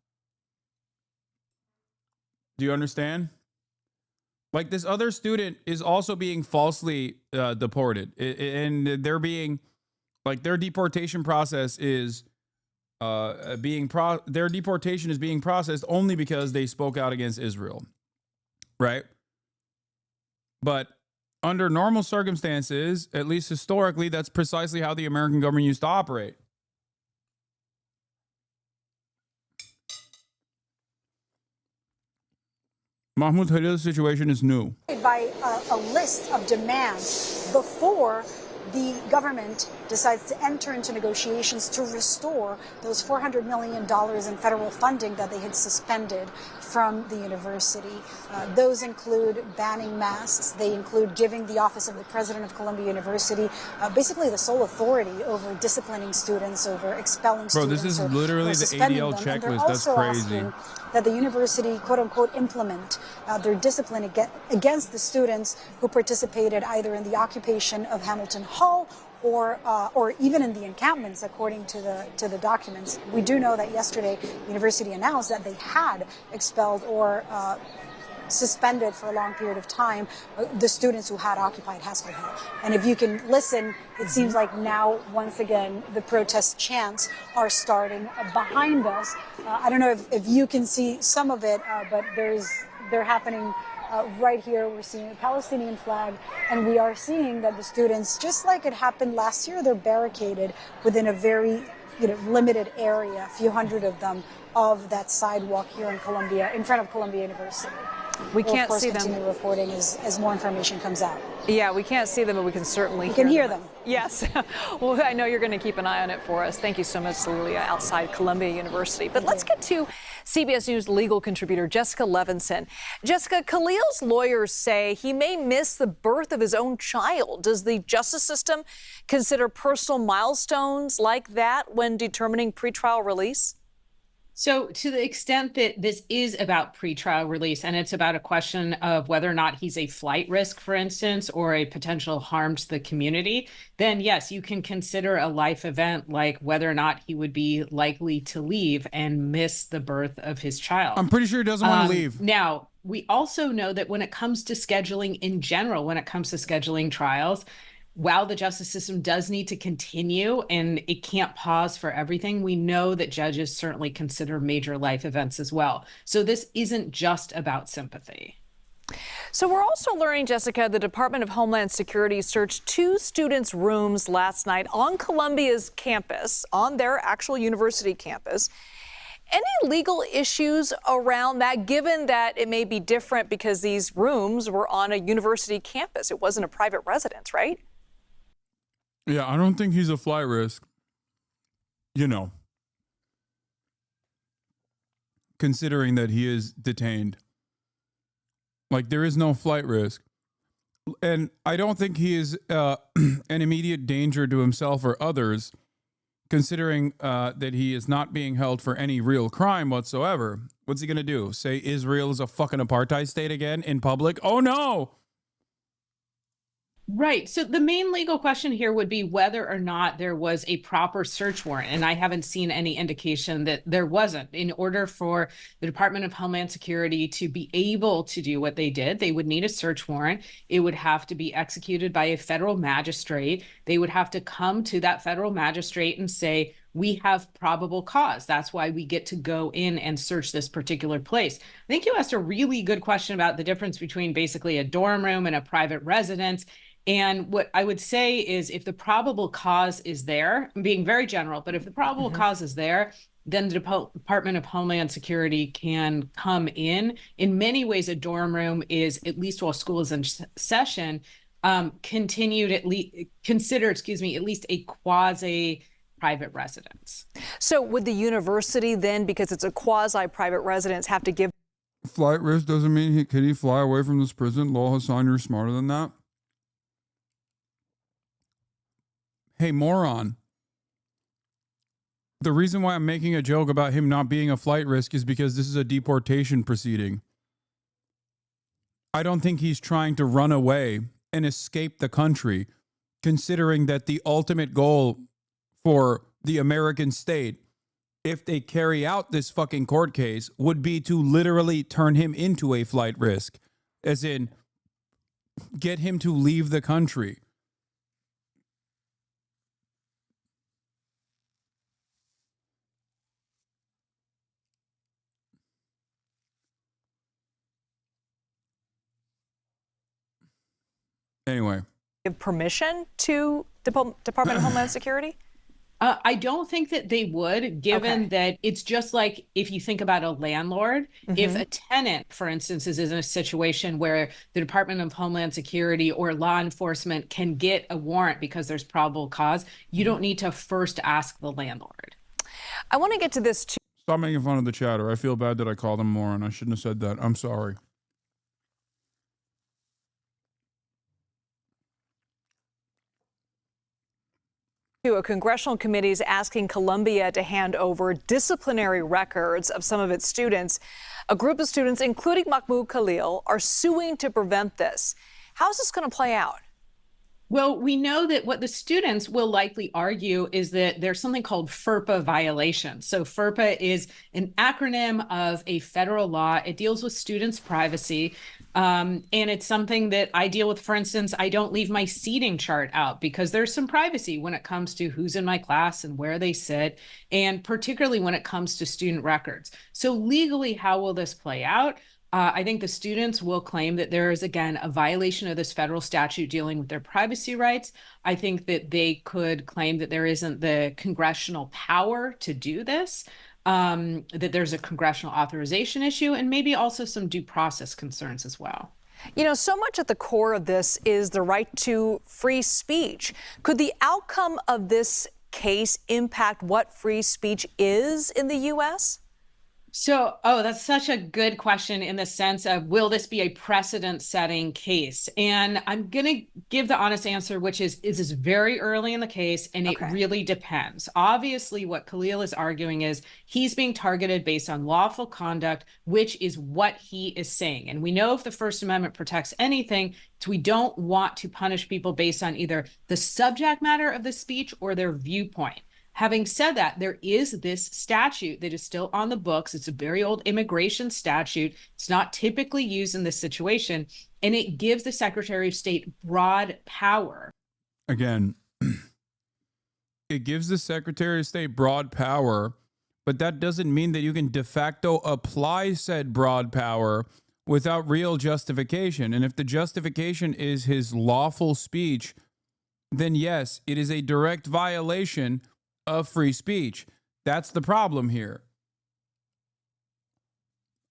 Do you understand? Like, this other student is also being falsely deported, and they're being like, their deportation process is their deportation is being processed only because they spoke out against Israel, right? But under normal circumstances, at least historically, that's precisely how the American government used to operate. Mahmoud Khalil's situation is new. By a list of demands before the government decides to enter into negotiations to restore those $400 million in federal funding that they had suspended from the university. Those include banning masks. They include giving the Office of the President of Columbia University basically the sole authority over disciplining students, over expelling students. Bro, this is literally the ADL checklist. That's crazy. That the university, quote unquote, implement their discipline against the students who participated either in the occupation of Hamilton Hall or even in the encampments, according to the documents. We do know that yesterday, the university announced that they had expelled or suspended for a long period of time the students who had occupied Haskell Hall. And if you can listen, it seems like now, once again, the protest chants are starting behind us. I don't know if you can see some of it, but there's they're happening right here. We're seeing a Palestinian flag, and we are seeing that the students, just like it happened last year, they're barricaded within a very limited area, a few hundred of them, of that sidewalk here in Columbia, in front of Columbia University. We can't see them. Continue reporting as more information comes out. Yeah, we can't see them, but we can certainly hear them. Yes. Well, I know you're going to keep an eye on it for us. Thank you so much, Lulia, outside Columbia University. But let's get to CBS News legal contributor Jessica Levinson. Jessica, Khalil's lawyers say he may miss the birth of his own child. Does the justice system consider personal milestones like that when determining pretrial release? So to the extent that this is about pretrial release and it's about a question of whether or not he's a flight risk, for instance, or a potential harm to the community, then yes, you can consider a life event like whether or not he would be likely to leave and miss the birth of his child. I'm pretty sure he doesn't want to leave. Now, we also know that when it comes to scheduling in general, when it comes to scheduling trials, while the justice system does need to continue and it can't pause for everything, we know that judges certainly consider major life events as well. So this isn't just about sympathy. So we're also learning, Jessica, the Department of Homeland Security searched 2 students' rooms last night on Columbia's campus, on their actual university campus. Any legal issues around that, given that it may be different because these rooms were on a university campus? It wasn't a private residence, right? Yeah, I don't think he's a flight risk. Considering that he is detained. Like, there is no flight risk. And I don't think he is an immediate danger to himself or others, considering that he is not being held for any real crime whatsoever. What's he going to do? Say Israel is a fucking apartheid state again in public? Oh, no! Right. So the main legal question here would be whether or not there was a proper search warrant. And I haven't seen any indication that there wasn't. In order for the Department of Homeland Security to be able to do what they did, they would need a search warrant. It would have to be executed by a federal magistrate. They would have to come to that federal magistrate and say, we have probable cause. That's why we get to go in and search this particular place. I think you asked a really good question about the difference between basically a dorm room and a private residence. And what I would say is if the probable cause is there, I'm being very general, but if the probable cause is there, then the Department of Homeland Security can come in. In many ways, a dorm room is, at least while school is in session, considered at least a quasi-private residence. So would the university then, because it's a quasi-private residence, have to give... Flight risk doesn't mean can he fly away from this prison? Lol, Hasan, you're smarter than that. Hey, moron. The reason why I'm making a joke about him not being a flight risk is because this is a deportation proceeding. I don't think he's trying to run away and escape the country, considering that the ultimate goal for the American state, if they carry out this fucking court case, would be to literally turn him into a flight risk, as in get him to leave the country. Anyway. Give permission to Department of Homeland Security? I don't think that they would, given that it's just like if you think about a landlord, if a tenant, for instance, is in a situation where the Department of Homeland Security or law enforcement can get a warrant because there's probable cause, you don't need to first ask the landlord. I want to get to this too. Stop making fun of the chatter. I feel bad that I called him moron. I shouldn't have said that. I'm sorry. A congressional committee is asking Columbia to hand over disciplinary records of some of its students. A group of students, including Mahmoud Khalil, are suing to prevent this. How's this going to play out? Well, we know that what the students will likely argue is that there's something called FERPA violations. So FERPA is an acronym of a federal law. It deals with students' privacy. And it's something that I deal with. For instance, I don't leave my seating chart out because there's some privacy when it comes to who's in my class and where they sit, and particularly when it comes to student records. So legally, how will this play out? I think the students will claim that there is, again, a violation of this federal statute dealing with their privacy rights. I think that they could claim that there isn't the congressional power to do this, that there's a congressional authorization issue, and maybe also some due process concerns as well. You know, so much at the core of this is the right to free speech. Could the outcome of this case impact what free speech is in the U.S.? So, that's such a good question in the sense of, will this be a precedent-setting case? And I'm going to give the honest answer, which is this very early in the case, and it really depends. Obviously, what Khalil is arguing is he's being targeted based on lawful conduct, which is what he is saying. And we know if the First Amendment protects anything, we don't want to punish people based on either the subject matter of the speech or their viewpoint. Having said that, there is this statute that is still on the books. It's a very old immigration statute. It's not typically used in this situation, and it gives the Secretary of State broad power. Again, it gives the Secretary of State broad power, but that doesn't mean that you can de facto apply said broad power without real justification. And if the justification is his lawful speech, then yes, it is a direct violation of free speech. That's the problem here.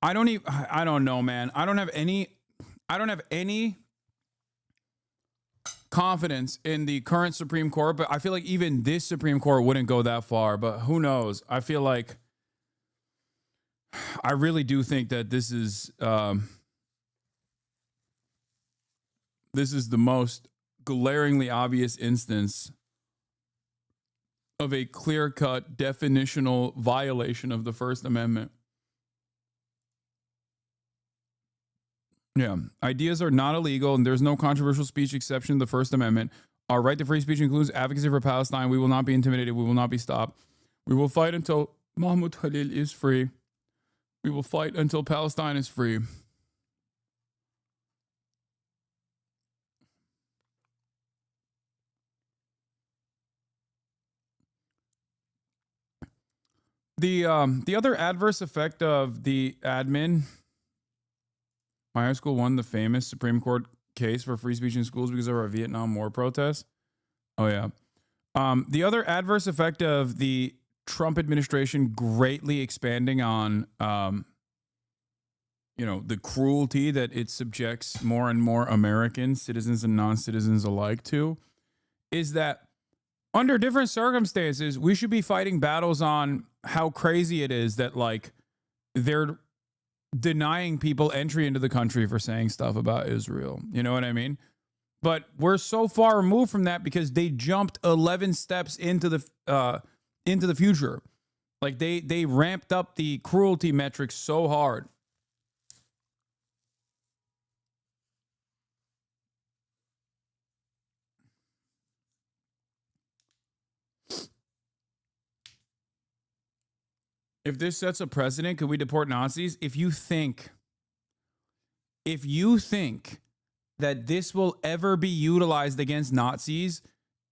I don't know, man. I don't have any confidence in the current Supreme Court, but I feel like even this Supreme Court wouldn't go that far, but who knows? I feel like I really do think that this is the most glaringly obvious instance of a clear-cut definitional violation of the First Amendment. Yeah, ideas are not illegal, and there's no controversial speech exception to the First Amendment. Our right to free speech includes advocacy for Palestine. We will not be intimidated. We will not be stopped. We will fight until Mahmoud Khalil is free. We will fight until Palestine is free. The other adverse effect of the admin, my high school won the famous Supreme Court case for free speech in schools because of our Vietnam War protests. Oh yeah. The other adverse effect of the Trump administration greatly expanding on, the cruelty that it subjects more and more Americans, citizens and non-citizens alike, to, is that under different circumstances, we should be fighting battles on how crazy it is that, like, they're denying people entry into the country for saying stuff about Israel. You know what I mean? But we're so far removed from that because they jumped 11 steps into the future. Like, they ramped up the cruelty metrics so hard. If this sets a precedent, could we deport Nazis? If you think that this will ever be utilized against Nazis,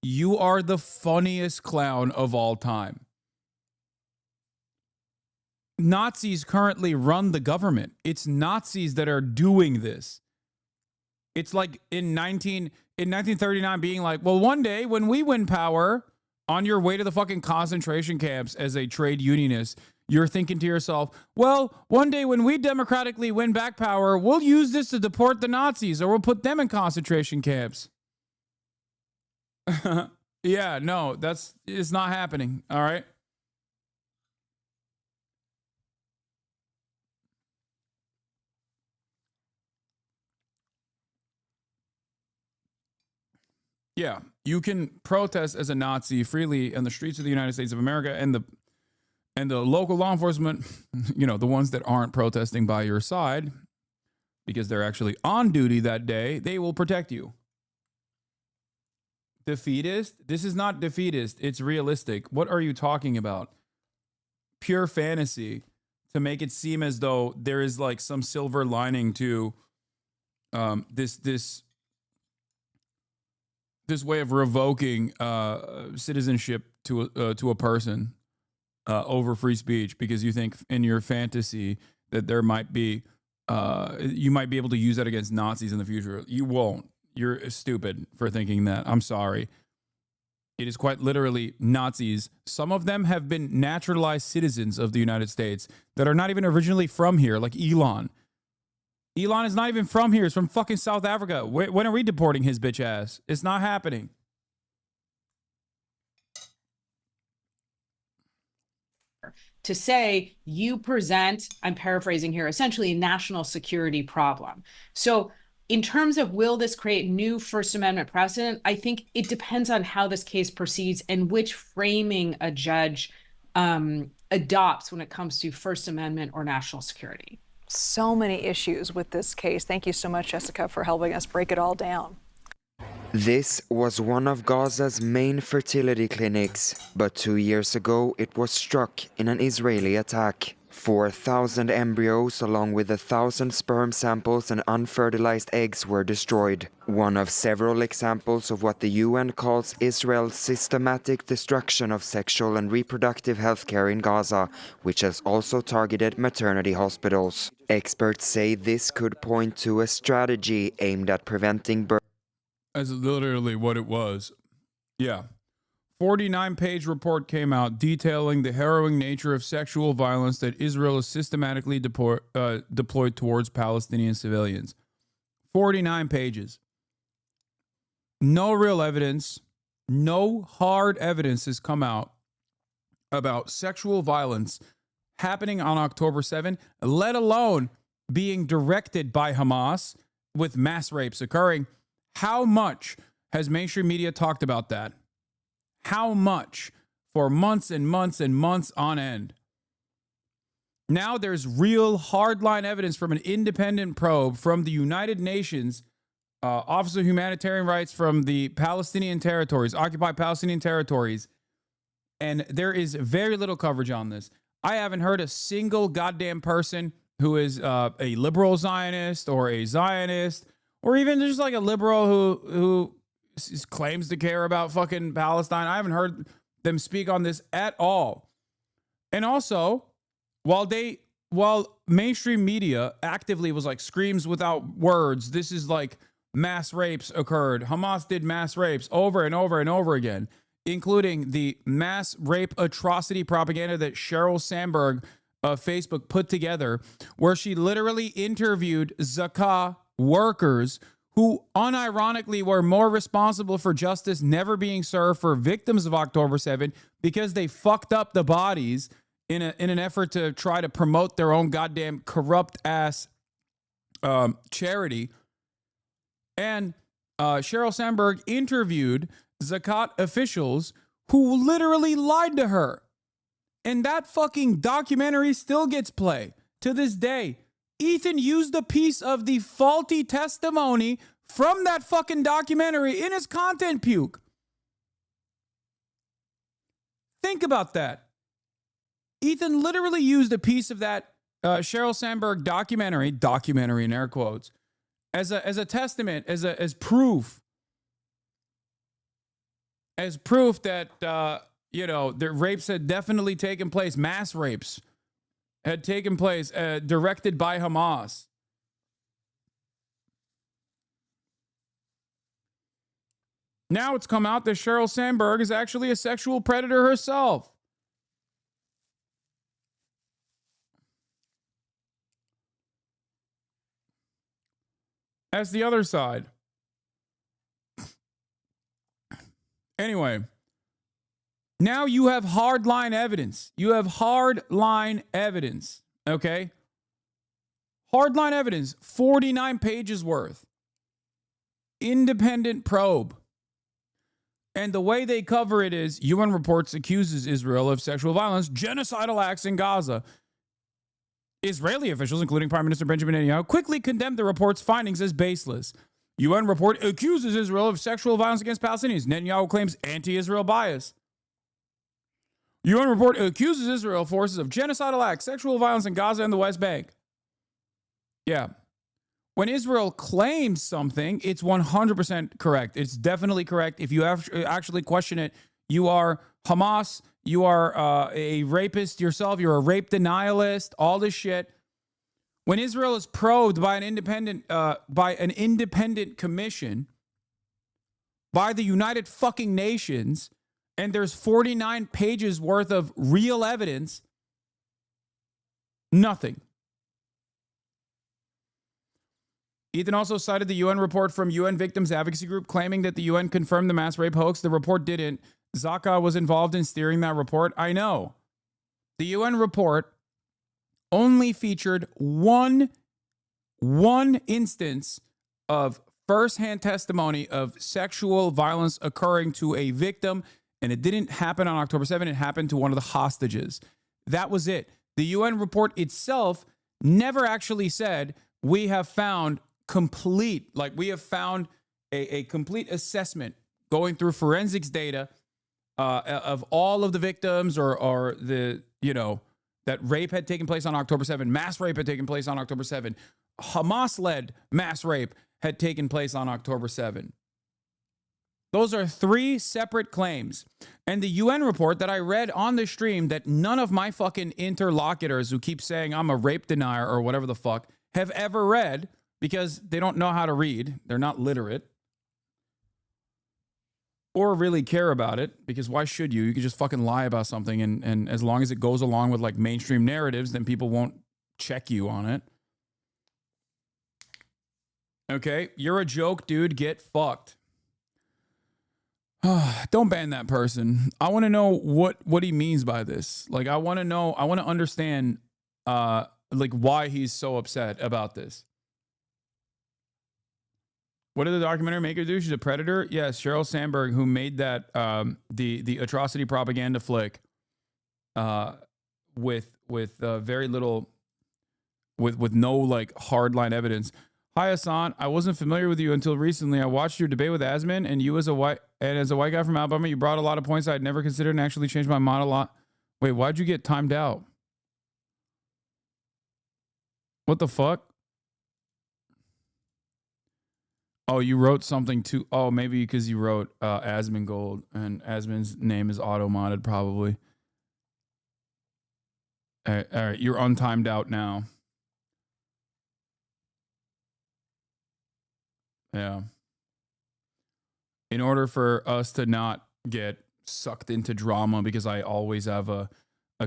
you are the funniest clown of all time. Nazis currently run the government. It's Nazis that are doing this. It's like in 1939 being like, well, one day when we win power, on your way to the fucking concentration camps as a trade unionist, you're thinking to yourself, well, one day when we democratically win back power, we'll use this to deport the Nazis or we'll put them in concentration camps. Yeah, no, it's not happening. All right. Yeah, you can protest as a Nazi freely in the streets of the United States of America, and the local law enforcement, the ones that aren't protesting by your side because they're actually on duty that day, they will protect you. Defeatist? This is not defeatist. It's realistic. What are you talking about? Pure fantasy to make it seem as though there is like some silver lining to this way of revoking citizenship to a person over free speech because you think in your fantasy that there might be you might be able to use that against Nazis in the future. You won't. You're stupid for thinking that. I'm sorry. It is quite literally Nazis. Some of them have been naturalized citizens of the United States that are not even originally from here, like Elon. Elon is not even from here. He's from fucking South Africa. When are we deporting his bitch ass? It's not happening. To say you present, I'm paraphrasing here, essentially a national security problem. So in terms of will this create new First Amendment precedent, I think it depends on how this case proceeds and which framing a judge adopts when it comes to First Amendment or national security. So many issues with this case. Thank you so much, Jessica, for helping us break it all down. This was one of Gaza's main fertility clinics, but 2 years ago it was struck in an Israeli attack. 4,000 embryos along with 1,000 sperm samples and unfertilized eggs were destroyed. One of several examples of what the UN calls Israel's systematic destruction of sexual and reproductive health care in Gaza, which has also targeted maternity hospitals. Experts say this could point to a strategy aimed at preventing birth. That's literally what it was. Yeah. 49-page report came out detailing the harrowing nature of sexual violence that Israel has systematically deployed towards Palestinian civilians. 49 pages. No real evidence, no hard evidence has come out about sexual violence happening on October 7, let alone being directed by Hamas with mass rapes occurring. How much has mainstream media talked about that? How much? For months and months and months on end. Now there's real hardline evidence from an independent probe from the United Nations Office of Humanitarian Rights from the Palestinian territories, occupied Palestinian territories, and there is very little coverage on this. I haven't heard a single goddamn person who is a liberal Zionist or a Zionist or even just like a liberal who claims to care about fucking Palestine. I haven't heard them speak on this at all. And also, while mainstream media actively was like screams without words, this is like mass rapes occurred. Hamas did mass rapes over and over and over again, including the mass rape atrocity propaganda that Sheryl Sandberg of Facebook put together, where she literally interviewed Zakah workers who unironically were more responsible for justice never being served for victims of October 7 because they fucked up the bodies in an effort to try to promote their own goddamn corrupt ass charity. And Sheryl Sandberg interviewed Zakat officials who literally lied to her. And that fucking documentary still gets play to this day. Ethan used a piece of the faulty testimony from that fucking documentary in his content puke. Think about that. Ethan literally used a piece of that Sheryl Sandberg documentary in air quotes, as a testament, as proof that the rapes had definitely taken place, mass rapes had taken place, directed by Hamas. Now it's come out that Sheryl Sandberg is actually a sexual predator herself. That's the other side. Anyway, now you have hardline evidence. You have hardline evidence, okay? Hardline evidence, 49 pages worth. Independent probe. And the way they cover it is UN reports accuses Israel of sexual violence, genocidal acts in Gaza. Israeli officials, including Prime Minister Benjamin Netanyahu, quickly condemned the report's findings as baseless. UN report accuses Israel of sexual violence against Palestinians. Netanyahu claims anti-Israel bias. UN report accuses Israel forces of genocidal acts, sexual violence in Gaza and the West Bank. Yeah. When Israel claims something, it's 100% correct. It's definitely correct. If you actually question it, you are Hamas, you are a rapist yourself, you're a rape denialist, all this shit. When Israel is probed by an independent commission, by the United fucking Nations, and there's 49 pages worth of real evidence, nothing. Ethan also cited the UN report from UN Victims Advocacy Group claiming that the UN confirmed the mass rape hoax. The report didn't. Zaka was involved in steering that report. I know. The UN report only featured one instance of firsthand testimony of sexual violence occurring to a victim, and it didn't happen on October 7th. It happened to one of the hostages. That was it. The UN report itself never actually said, we have found a complete assessment going through forensics data of all of the victims or the, that rape had taken place on October 7th, mass rape had taken place on October 7th, Hamas-led mass rape had taken place on October 7th. Those are three separate claims. And the UN report that I read on the stream that none of my fucking interlocutors who keep saying I'm a rape denier or whatever the fuck have ever read, because they don't know how to read. They're not literate. Or really care about it, because why should you? You could just fucking lie about something, and as long as it goes along with like mainstream narratives, then people won't check you on it. Okay, you're a joke, dude. Get fucked. Don't ban that person. I want to know what he means by this. Like, I want to understand like why he's so upset about this. What did the documentary maker do? She's a predator? Yes, Sheryl Sandberg, who made that the atrocity propaganda flick with very little, with no like hardline evidence. Hi Hasan, I wasn't familiar with you until recently. I watched your debate with Asman, and you as a white guy from Alabama, you brought a lot of points I'd never considered and actually changed my mind a lot. Wait, why'd you get timed out? What the fuck? Oh, you wrote something too. Oh, maybe because you wrote Asman Gold, and Asman's name is auto-modded probably. All right, you're untimed out now. Yeah. In order for us to not get sucked into drama, because I always have a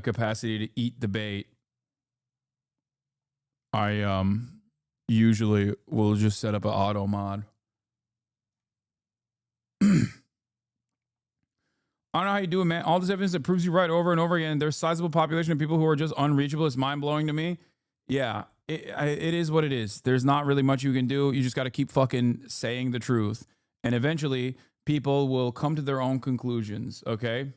capacity to eat debate, I usually will just set up an auto mod. I don't know how you do it, man. All this evidence that proves you right over and over again. There's a sizable population of people who are just unreachable. It's mind-blowing to me. Yeah, it is what it is. There's not really much you can do. You just got to keep fucking saying the truth. And eventually, people will come to their own conclusions, okay?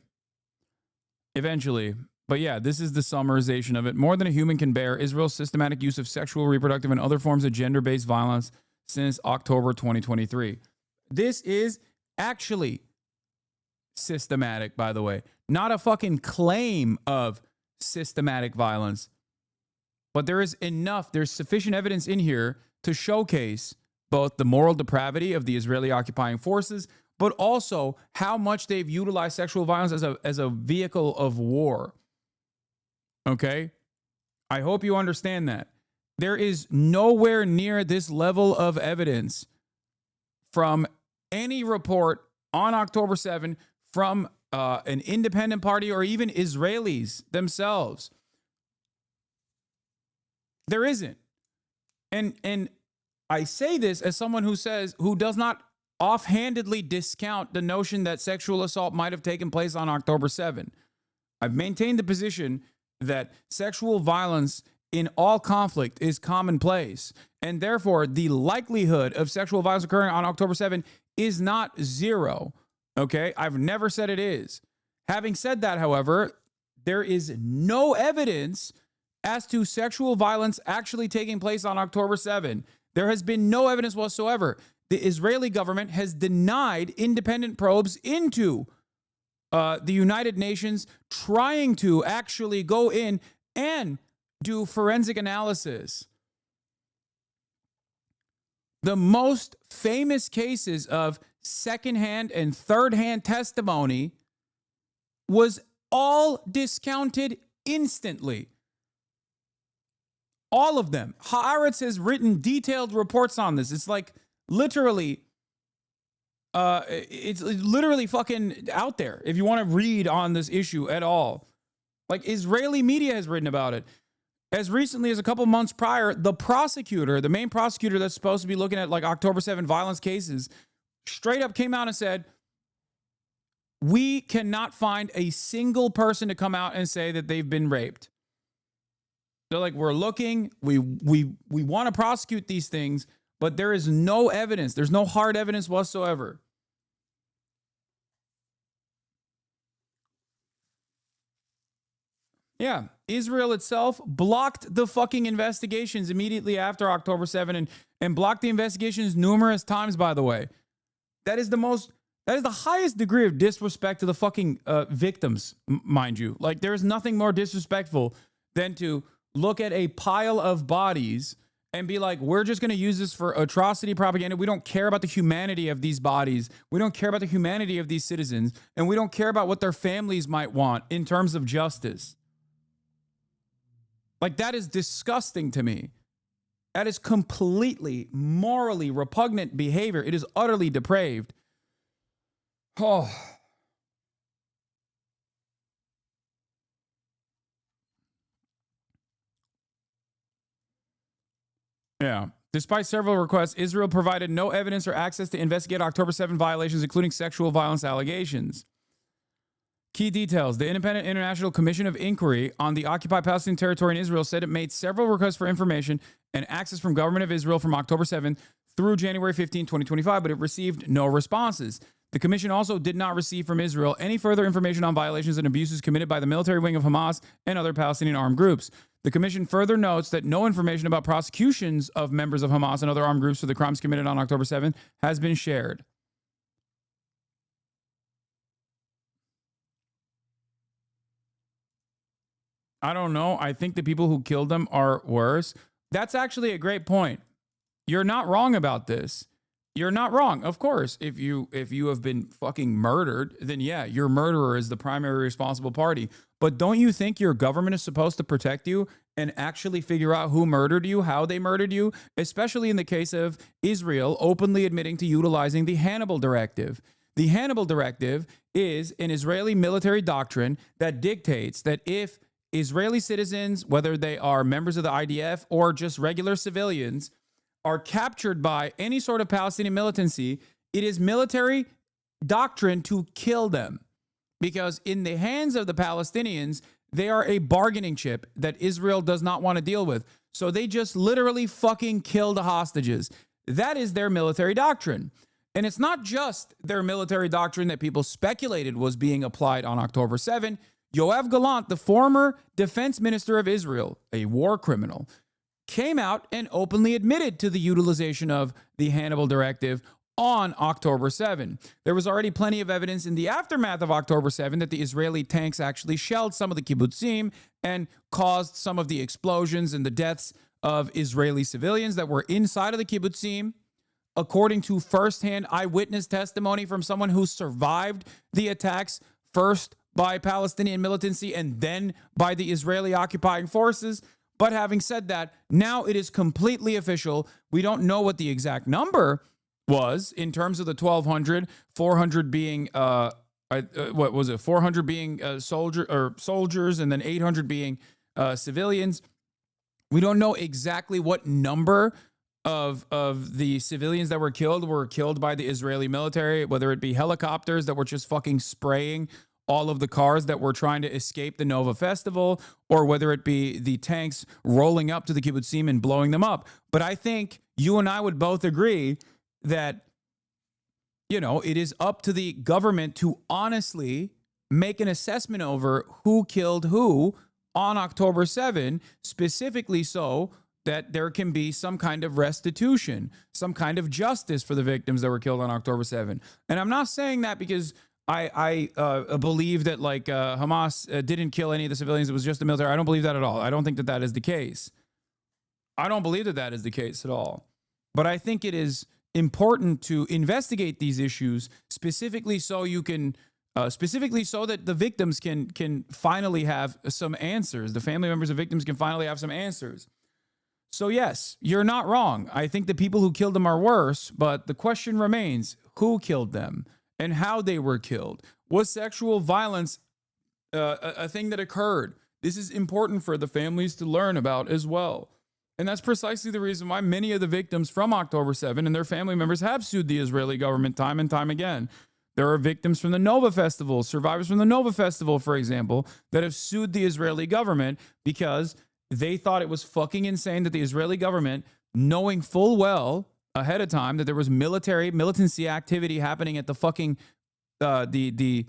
Eventually. But yeah, this is the summarization of it. More than a human can bear, Israel's systematic use of sexual, reproductive, and other forms of gender-based violence since October 2023. This is actually systematic, by the way. Not a fucking claim of systematic violence. But there's sufficient evidence in here to showcase both the moral depravity of the Israeli occupying forces, but also how much they've utilized sexual violence as a vehicle of war. Okay? I hope you understand that. There is nowhere near this level of evidence from any report on October 7 from an independent party or even Israelis themselves. There isn't. And I say this as someone who does not offhandedly discount the notion that sexual assault might have taken place on October 7. I've maintained the position that sexual violence in all conflict is commonplace, and therefore the likelihood of sexual violence occurring on October 7 is not zero. Okay? I've never said it is. Having said that, however, there is no evidence as to sexual violence actually taking place on October 7. There has been no evidence whatsoever. The Israeli government has denied independent probes into the United Nations trying to actually go in and do forensic analysis. The most famous cases of secondhand and third-hand testimony was all discounted instantly. All of them. Haaretz has written detailed reports on this. It's like literally, it's literally fucking out there if you want to read on this issue at all. Like Israeli media has written about it. As recently as a couple months prior, the prosecutor, the main prosecutor that's supposed to be looking at like October 7 violence cases, straight up came out and said, we cannot find a single person to come out and say that they've been raped. They're like, we're looking, we want to prosecute these things, but there is no evidence. There's no hard evidence whatsoever. Yeah, Israel itself blocked the fucking investigations immediately after October 7 and blocked the investigations numerous times, by the way. That is the highest degree of disrespect to the fucking victims, mind you. Like, there is nothing more disrespectful than to look at a pile of bodies and be like, we're just going to use this for atrocity propaganda. We don't care about the humanity of these bodies. We don't care about the humanity of these citizens. And we don't care about what their families might want in terms of justice. Like, that is disgusting to me. That is completely morally repugnant behavior. It is utterly depraved. Oh. Yeah. Despite several requests, Israel provided no evidence or access to investigate October 7 violations, including sexual violence allegations. Key details. The Independent International Commission of Inquiry on the Occupied Palestinian Territory in Israel said it made several requests for information and access from government of Israel from October 7 through January 15, 2025, but it received no responses. The commission also did not receive from Israel any further information on violations and abuses committed by the military wing of Hamas and other Palestinian armed groups. The commission further notes that no information about prosecutions of members of Hamas and other armed groups for the crimes committed on October 7 has been shared. I don't know. I think the people who killed them are worse. That's actually a great point. You're not wrong about this. You're not wrong. Of course, if you have been fucking murdered, then yeah, your murderer is the primary responsible party. But don't you think your government is supposed to protect you and actually figure out who murdered you, how they murdered you, especially in the case of Israel openly admitting to utilizing the Hannibal Directive? The Hannibal Directive is an Israeli military doctrine that dictates that if Israeli citizens, whether they are members of the IDF or just regular civilians, are captured by any sort of Palestinian militancy, it is military doctrine to kill them. Because in the hands of the Palestinians, they are a bargaining chip that Israel does not want to deal with. So they just literally fucking kill the hostages. That is their military doctrine. And it's not just their military doctrine that people speculated was being applied on October 7. Yoav Gallant, the former defense minister of Israel, a war criminal, came out and openly admitted to the utilization of the Hannibal Directive on October 7. There was already plenty of evidence in the aftermath of October 7 that the Israeli tanks actually shelled some of the kibbutzim and caused some of the explosions and the deaths of Israeli civilians that were inside of the kibbutzim. According to firsthand eyewitness testimony from someone who survived the attacks, first by Palestinian militancy and then by the Israeli occupying forces. But having said that, now it is completely official. We don't know what the exact number was in terms of the 1,200, 400 being, what was it? 400 being soldiers and then 800 being civilians. We don't know exactly what number of the civilians that were killed by the Israeli military, whether it be helicopters that were just fucking spraying all of the cars that were trying to escape the Nova Festival, or whether it be the tanks rolling up to the kibbutzim and blowing them up. But I think you and I would both agree that, you know, it is up to the government to honestly make an assessment over who killed who on October 7, specifically so that there can be some kind of restitution, some kind of justice for the victims that were killed on October 7. And I'm not saying that because I believe that like Hamas didn't kill any of the civilians. It was just the military. I don't believe that at all. I don't think that that is the case. I don't believe that that is the case at all. But I think it is important to investigate these issues specifically so you can, specifically so that the victims can finally have some answers. The family members of victims can finally have some answers. So yes, you're not wrong. I think the people who killed them are worse, but the question remains, who killed them and how they were killed? Was sexual violence a thing that occurred? This is important for the families to learn about as well. And that's precisely the reason why many of the victims from October 7 and their family members have sued the Israeli government time and time again. There are victims from the Nova Festival, survivors from the Nova Festival, for example, that have sued the Israeli government because they thought it was fucking insane that the Israeli government, knowing full well ahead of time that there was militancy activity happening at the fucking the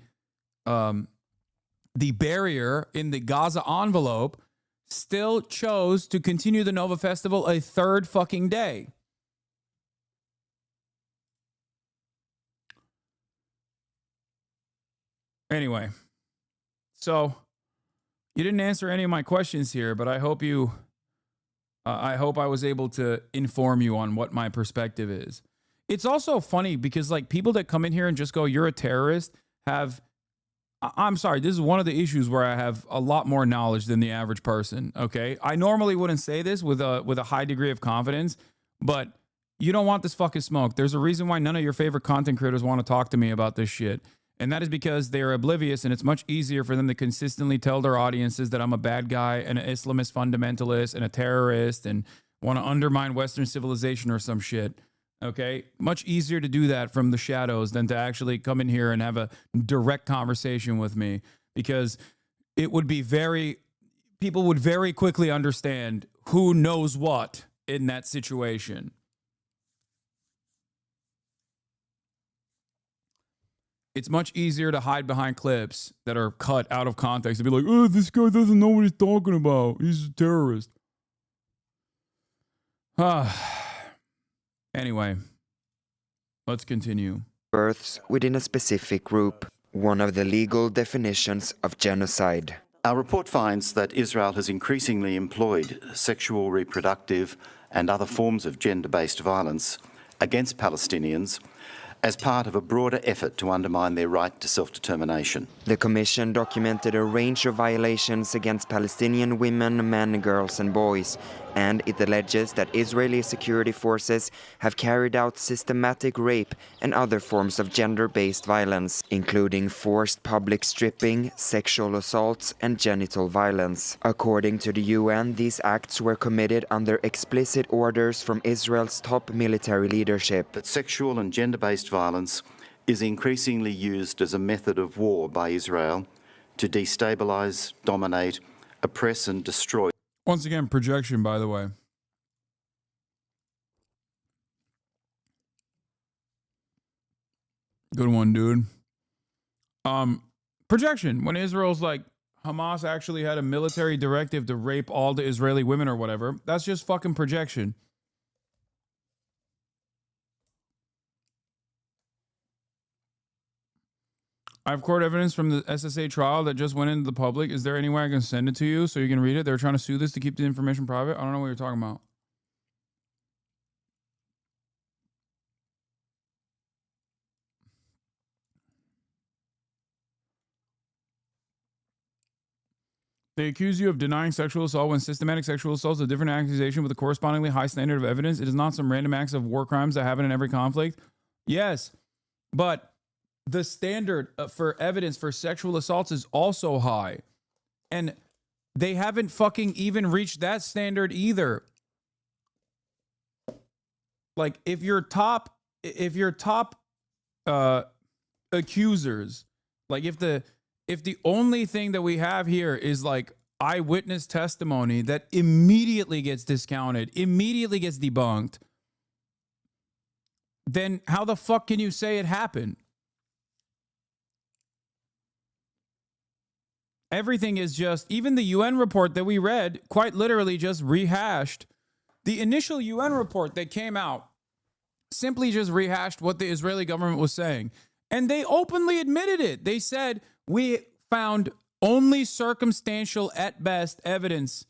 barrier in the Gaza envelope, still chose to continue the Nova Festival a third fucking day. Anyway, so you didn't answer any of my questions here, but I hope I was able to inform you on what my perspective is. It's also funny because like people that come in here and just go, "You're a terrorist," I'm sorry, this is one of the issues where I have a lot more knowledge than the average person, okay? I normally wouldn't say this with a high degree of confidence, but you don't want this fucking smoke. There's a reason why none of your favorite content creators want to talk to me about this shit. And that is because they're oblivious, and it's much easier for them to consistently tell their audiences that I'm a bad guy and an Islamist fundamentalist and a terrorist and want to undermine Western civilization or some shit. Okay, much easier to do that from the shadows than to actually come in here and have a direct conversation with me, because it would be people would very quickly understand who knows what in that situation. It's much easier to hide behind clips that are cut out of context and be like, "Oh, this guy doesn't know what he's talking about. He's a terrorist." Anyway, let's continue. Births within a specific group, one of the legal definitions of genocide. Our report finds that Israel has increasingly employed sexual, reproductive, and other forms of gender-based violence against Palestinians as part of a broader effort to undermine their right to self-determination. The Commission documented a range of violations against Palestinian women, men, girls and boys, and it alleges that Israeli security forces have carried out systematic rape and other forms of gender-based violence, including forced public stripping, sexual assaults and genital violence. According to the UN, these acts were committed under explicit orders from Israel's top military leadership. That sexual and gender-based violence is increasingly used as a method of war by Israel to destabilize, dominate, oppress and destroy. Once again, projection, by the way. Good one, dude. Projection. When Israel's like, Hamas actually had a military directive to rape all the Israeli women or whatever, that's just fucking projection. I have court evidence from the SSA trial that just went into the public. Is there any way I can send it to you so you can read it? They're trying to sue this to keep the information private. I don't know what you're talking about. They accuse you of denying sexual assault when systematic sexual assault is a different accusation with a correspondingly high standard of evidence. It is not some random acts of war crimes that happen in every conflict. Yes, but the standard for evidence for sexual assaults is also high. And they haven't fucking even reached that standard either. Like if your top accusers, like if the only thing that we have here is like eyewitness testimony that immediately gets discounted, immediately gets debunked, then how the fuck can you say it happened? Everything is just, even the UN report that we read quite literally just rehashed. The initial UN report that came out simply just rehashed what the Israeli government was saying. And they openly admitted it. They said, we found only circumstantial at best evidence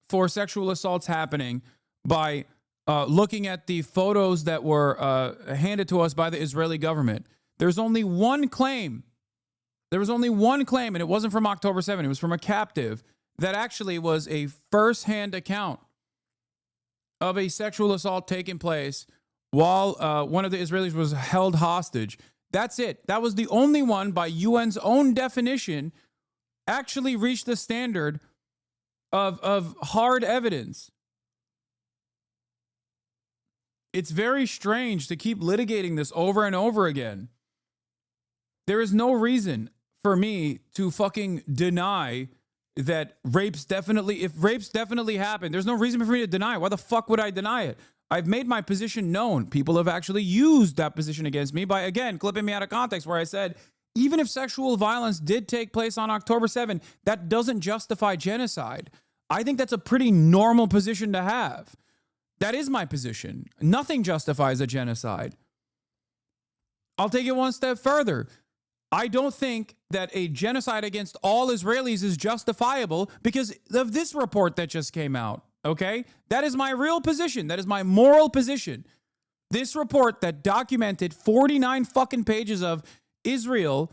for sexual assaults happening by looking at the photos that were handed to us by the Israeli government. There's only one claim. There was only one claim, and it wasn't from October 7. It was from a captive that actually was a first-hand account. of a sexual assault taking place while one of the Israelis was held hostage. That's it. That was the only one by UN's own definition actually reached the standard of hard evidence. It's very strange to keep litigating this over and over again. There is no reason for me to fucking deny that if rapes definitely happen, there's no reason for me to deny it. Why the fuck would I deny it? I've made my position known. People have actually used that position against me by, again, clipping me out of context where I said, even if sexual violence did take place on October 7th, that doesn't justify genocide. I think that's a pretty normal position to have. That is my position. Nothing justifies a genocide. I'll take it one step further. I don't think that a genocide against all Israelis is justifiable because of this report that just came out. Okay? That is my real position. That is my moral position. This report that documented 49 fucking pages of Israel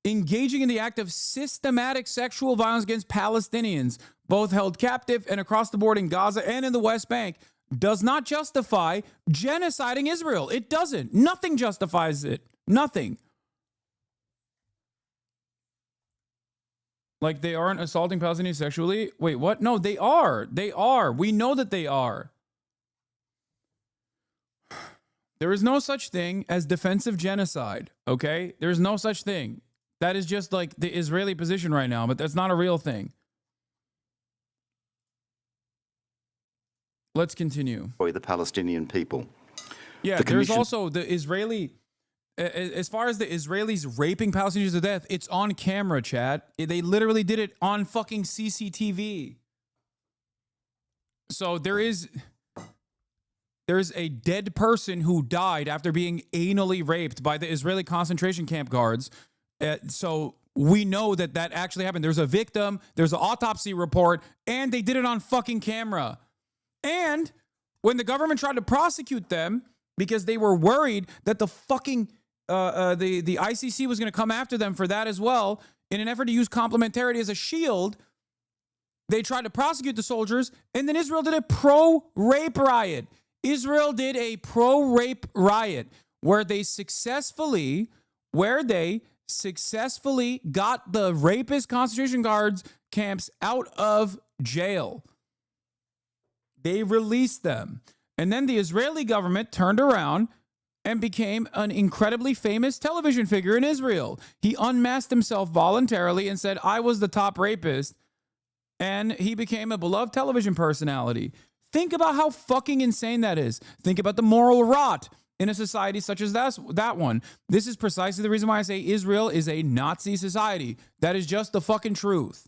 engaging in the act of systematic sexual violence against Palestinians, both held captive and across the board in Gaza and in the West Bank, does not justify genociding Israel. It doesn't. Nothing justifies it. Nothing. Like they aren't assaulting Palestinians sexually? Wait, what? No, they are. They are. We know that they are. There is no such thing as defensive genocide, okay? There's no such thing. That is just like the Israeli position right now, but that's not a real thing. Let's continue. The Palestinian people. Yeah, there's also the Israeli, as far as the Israelis raping Palestinians to death, it's on camera, chat. They literally did it on fucking CCTV. So there's a dead person who died after being anally raped by the Israeli concentration camp guards. So we know that that actually happened. There's a victim, there's an autopsy report, and they did it on fucking camera. And when the government tried to prosecute them because they were worried that the fucking the ICC was going to come after them for that as well, in an effort to use complementarity as a shield, they tried to prosecute the soldiers, and then Israel did a pro-rape riot. Israel did a pro-rape riot where they successfully got the rapist concentration guards camps out of jail. They released them. And then the Israeli government turned around and became an incredibly famous television figure in Israel. He unmasked himself voluntarily and said, I was the top rapist. And he became a beloved television personality. Think about how fucking insane that is. Think about the moral rot in a society such as that one. This is precisely the reason why I say Israel is a Nazi society. That is just the fucking truth.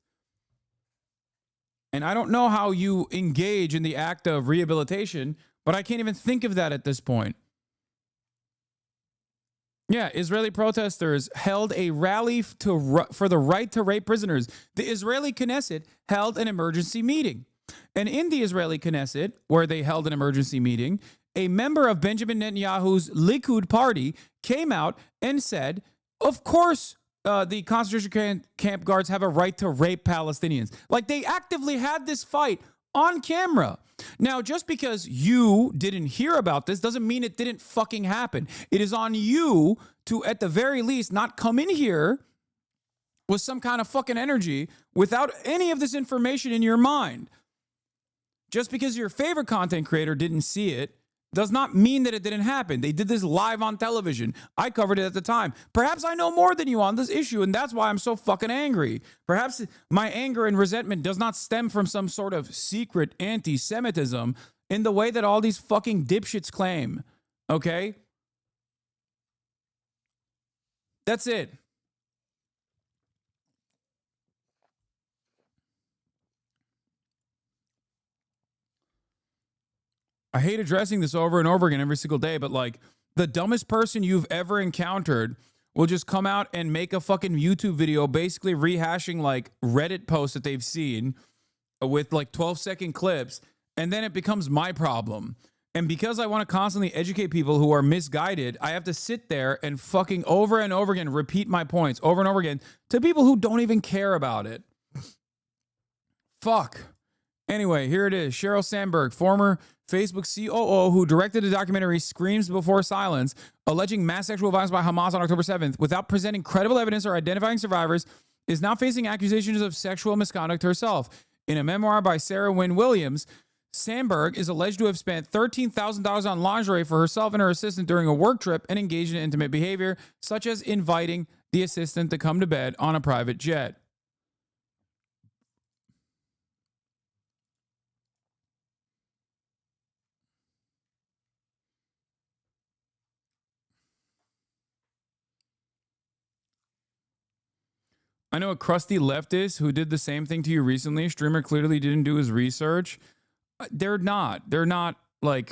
And I don't know how you engage in the act of rehabilitation, but I can't even think of that at this point. Yeah, Israeli protesters held a rally for the right to rape prisoners. The Israeli Knesset held an emergency meeting. And in the Israeli Knesset, where they held an emergency meeting, a member of Benjamin Netanyahu's Likud party came out and said, of course, the concentration camp guards have a right to rape Palestinians. Like, they actively had this fight on camera. Now, just because you didn't hear about this doesn't mean it didn't fucking happen. It is on you to, at the very least, not come in here with some kind of fucking energy without any of this information in your mind. Just because your favorite content creator didn't see it does not mean that it didn't happen. They did this live on television. I covered it at the time. Perhaps I know more than you on this issue, and that's why I'm so fucking angry. Perhaps my anger and resentment does not stem from some sort of secret anti-Semitism in the way that all these fucking dipshits claim. Okay? That's it. I hate addressing this over and over again every single day, but like the dumbest person you've ever encountered will just come out and make a fucking YouTube video basically rehashing like Reddit posts that they've seen with like 12-second clips, and then it becomes my problem. And because I want to constantly educate people who are misguided, I have to sit there and fucking over and over again repeat my points over and over again to people who don't even care about it. Fuck. Anyway, here it is. Sheryl Sandberg, former Facebook COO who directed a documentary, Screams Before Silence, alleging mass sexual violence by Hamas on October 7th, without presenting credible evidence or identifying survivors, is now facing accusations of sexual misconduct herself. In a memoir by Sarah Wynne Williams, Sandberg is alleged to have spent $13,000 on lingerie for herself and her assistant during a work trip and engaged in intimate behavior, such as inviting the assistant to come to bed on a private jet. I know a crusty leftist who did the same thing to you recently. Streamer clearly didn't do his research. They're not a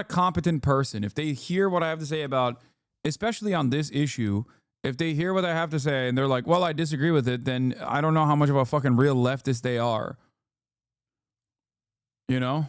competent person. If they hear what I have to say about, especially on this issue, if they hear what I have to say and they're like, well, I disagree with it, then I don't know how much of a fucking real leftist they are. You know?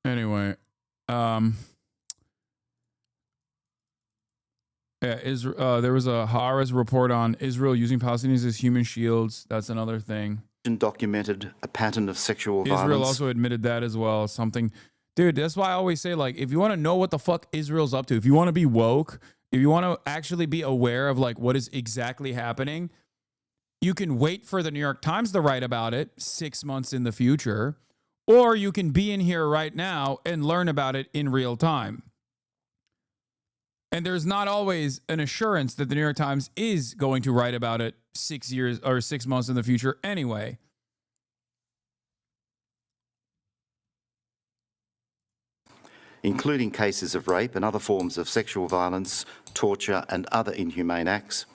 Anyway, there was a Haaretz report on Israel using Palestinians as human shields. That's another thing. Documented a pattern of sexual violence. Israel also admitted that as well. Something, dude, that's why I always say, like, if you want to know what the fuck Israel's up to, if you want to be woke, if you want to actually be aware of like what is exactly happening, you can wait for the New York Times to write about it 6 months in the future, or you can be in here right now and learn about it in real time. And there's not always an assurance that the New York Times is going to write about it 6 years or 6 months in the future anyway. Including cases of rape and other forms of sexual violence, torture and other inhumane acts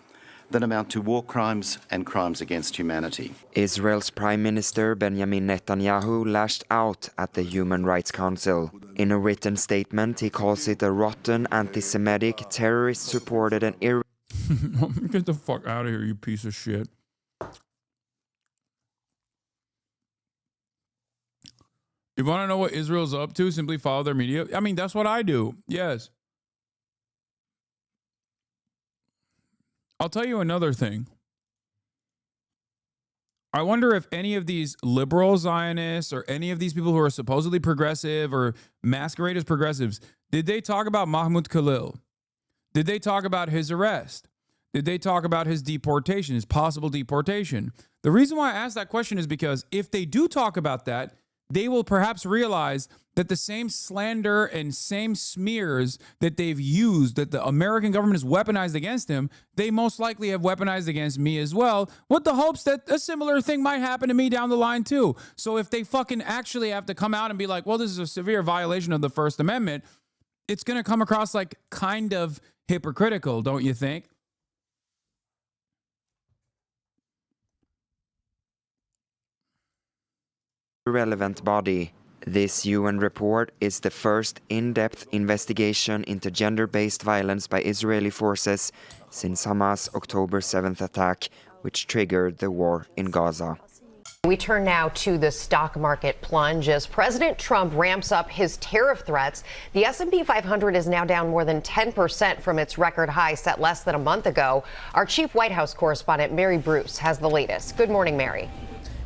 that amount to war crimes and crimes against humanity. Israel's Prime Minister Benjamin Netanyahu lashed out at the Human Rights Council. In a written statement, he calls it a rotten, anti-Semitic, terrorist-supported and Get the fuck out of here, you piece of shit. You want to know what Israel's up to? Simply follow their media. I mean, that's what I do. Yes. I'll tell you another thing. I wonder if any of these liberal Zionists or any of these people who are supposedly progressive or masquerade as progressives, did they talk about Mahmoud Khalil? Did they talk about his arrest? Did they talk about his deportation, his possible deportation? The reason why I ask that question is because if they do talk about that, they will perhaps realize that the same slander and same smears that they've used, that the American government has weaponized against him, they most likely have weaponized against me as well, with the hopes that a similar thing might happen to me down the line too. So if they fucking actually have to come out and be like, well, this is a severe violation of the First Amendment, it's going to come across like kind of hypocritical, don't you think? relevant body. This UN report is the first in-depth investigation into gender-based violence by Israeli forces since Hamas' October 7th attack, which triggered the war in Gaza. We turn now to the stock market plunge as President Trump ramps up his tariff threats. The S&P 500 is now down more than 10% from its record high set less than a month ago. Our chief White House correspondent, Mary Bruce, has the latest. Good morning, Mary.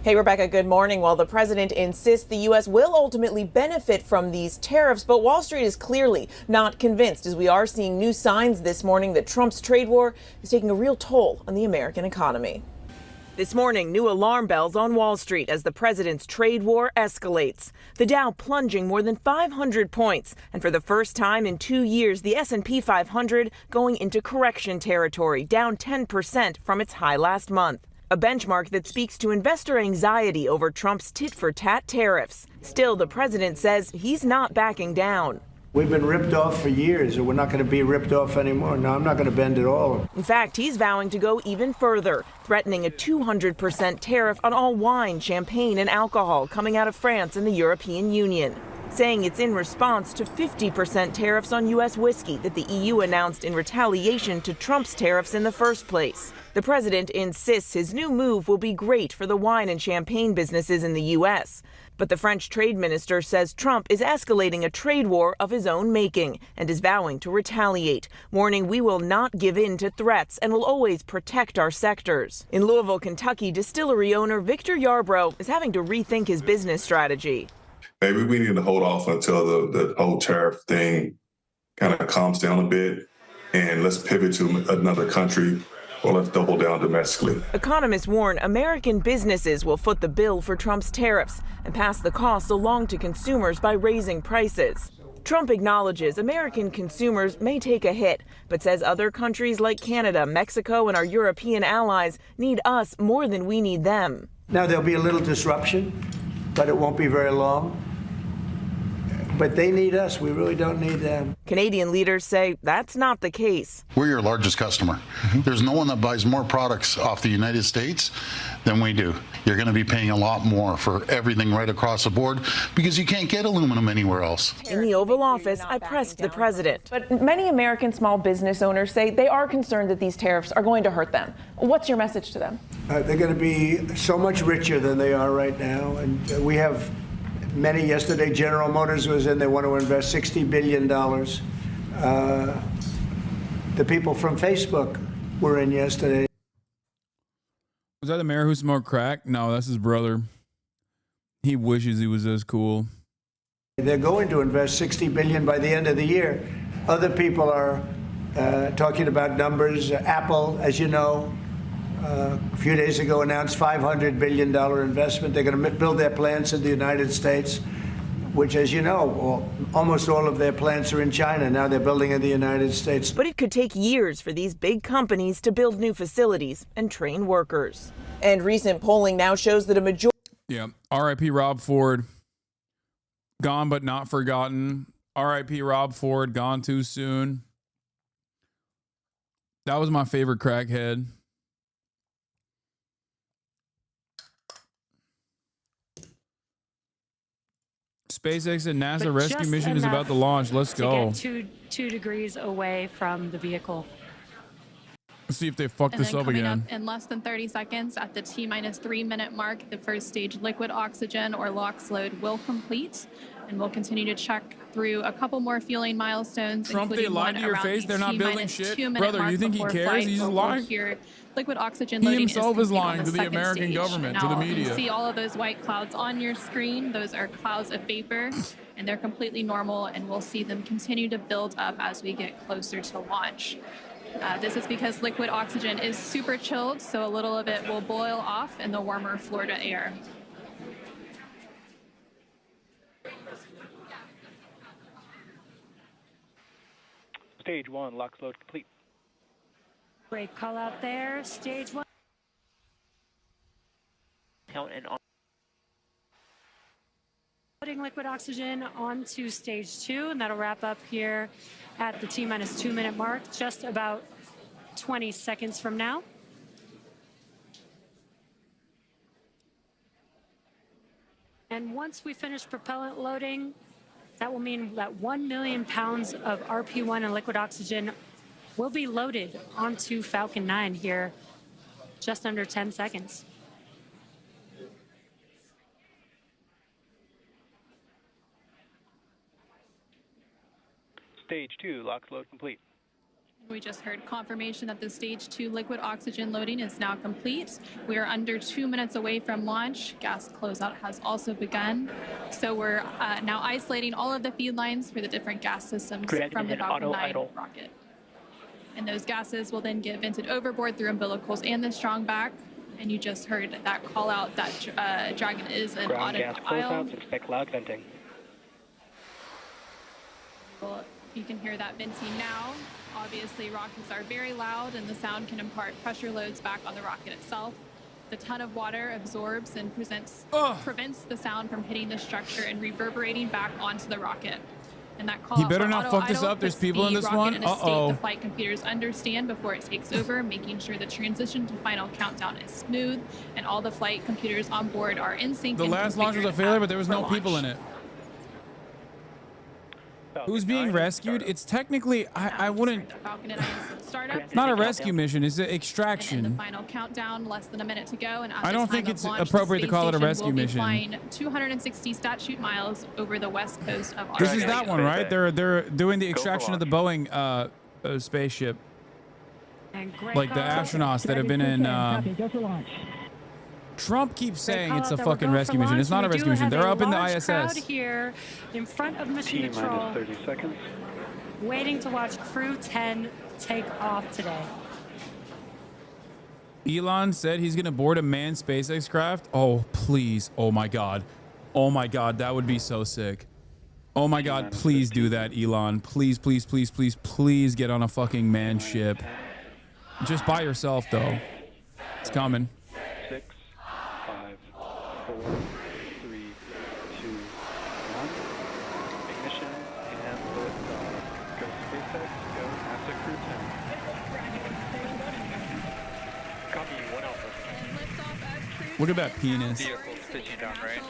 Hey, Rebecca, good morning. Well, the president insists the U.S. will ultimately benefit from these tariffs, but Wall Street is clearly not convinced, as we are seeing new signs this morning that Trump's trade war is taking a real toll on the American economy. This morning, new alarm bells on Wall Street as the president's trade war escalates. The Dow plunging more than 500 points, and for the first time in 2 years, the S&P 500 going into correction territory, down 10% from its high last month. A benchmark that speaks to investor anxiety over Trump's tit-for-tat tariffs. Still, the president says he's not backing down. We've been ripped off for years, and we're not going to be ripped off anymore. No, I'm not going to bend at all. In fact, he's vowing to go even further, threatening a 200% tariff on all wine, champagne, and alcohol coming out of France and the European Union. saying it's in response to 50% tariffs on U.S. whiskey that the EU announced in retaliation to Trump's tariffs in the first place. The president insists his new move will be great for the wine and champagne businesses in the U.S. But the French trade minister says Trump is escalating a trade war of his own making and is vowing to retaliate, warning we will not give in to threats and will always protect our sectors. In Louisville, Kentucky, distillery owner Victor Yarbrough is having to rethink his business strategy. Maybe we need to hold off until the whole tariff thing kind of calms down a bit, and let's pivot to another country, or let's double down domestically. Economists warn American businesses will foot the bill for Trump's tariffs and pass the costs along to consumers by raising prices. Trump acknowledges American consumers may take a hit, but says other countries like Canada, Mexico, and our European allies need us more than we need them. Now, there'll be a little disruption, but it won't be very long. But they need us. We really don't need them. Canadian leaders say that's not the case. We're your largest customer. There's no one that buys more products off the United States than we do. You're going to be paying a lot more for everything right across the board because you can't get aluminum anywhere else. In the Oval Office, I pressed the president. But many American small business owners say they are concerned that these tariffs are going to hurt them. What's your message to them? They're going to be so much richer than they are right now. And we have many. Yesterday, General Motors was in. They want to invest $60 billion. The people from Facebook were in yesterday. Was that the mayor who smoked crack? No, that's his brother. He wishes he was as cool. They're going to invest $60 billion by the end of the year. Other people are talking about numbers. Apple, as you know, a few days ago announced $500 billion investment. They're going to build their plants in the United States, which, as you know, almost all of their plants are in China. Now they're building in the United States. But it could take years for these big companies to build new facilities and train workers. And recent polling now shows that a majority... Yeah, R.I.P. Rob Ford. Gone but not forgotten. R.I.P. Rob Ford, gone too soon. That was my favorite crackhead. SpaceX and NASA rescue mission is about to launch. Let's go. Get two degrees away from the vehicle. Let's see if they fuck this up again. Up in less than 30 seconds at the T-3 minute mark, the first stage liquid oxygen or LOX load will complete. And we'll continue to check through a couple more fueling milestones. Trump, they lied to your face. They're not building shit. Brother, you think he cares? He's lying. Liquid oxygen he loading himself is lying to the American government, to the media. You see all of those white clouds on your screen. Those are clouds of vapor, and they're completely normal, and we'll see them continue to build up as we get closer to launch. This is because liquid oxygen is super chilled, so a little of it will boil off in the warmer Florida air. Stage 1, LOX load complete. Great call out there. Stage 1. Count and on. Putting liquid oxygen onto stage 2, and that'll wrap up here at the T-2 minute mark, just about 20 seconds from now. And once we finish propellant loading, that will mean that 1 million pounds of RP1 and liquid oxygen will be loaded onto Falcon 9 here, just under 10 seconds. Stage 2, LOX load complete. We just heard confirmation that the stage 2 liquid oxygen loading is now complete. We are under 2 minutes away from launch. Gas closeout has also begun. So we're now isolating all of the feed lines for the different gas systems from the Falcon 9 rocket. And those gases will then get vented overboard through umbilicals and the strong back. And you just heard that call out that Dragon is an Ground gas aisle. closeouts, expect loud venting. Well, you can hear that venting now. Obviously, rockets are very loud, and the sound can impart pressure loads back on the rocket itself. The ton of water absorbs and prevents the sound from hitting the structure and reverberating back onto the rocket. And that call He better not fuck this up. There's people in this one. The flight computers understand before it takes over, making sure the transition to final countdown is smooth, and all the flight computers on board are in sync. The last launch was a failure, but there was no people in it. Who's being rescued? It's technically, I wouldn't. Not a rescue mission. It's an extraction. And the final countdown, less than a minute to go. And at I the don't time think of it's launch, appropriate the to call it a space rescue station will be mission. flying 260 statute miles over the west coast of This Arkansas. is that one, right? They're doing the extraction of the Boeing spaceship. Like the astronauts that have been in. Trump keeps saying it's a fucking rescue mission. It's not a rescue mission. They're up in the Crowd ISS. here in front of Mission Control, 30 seconds. waiting to watch Crew 10 take off today. Elon said he's going to board a manned SpaceX craft. Oh, please. Oh, my God. Oh, my God. That would be so sick. Oh, my God. Please do that, Elon. Please, please, please, please, please get on a fucking manned ship. Just by yourself, though. It's coming. 6, 5, 4, 3, 2, 1. Ignition and liftoff. Go SpaceX. Go NASA Crew 10. Copy 1 Alpha. Look at that penis. Vehicle pitching down range.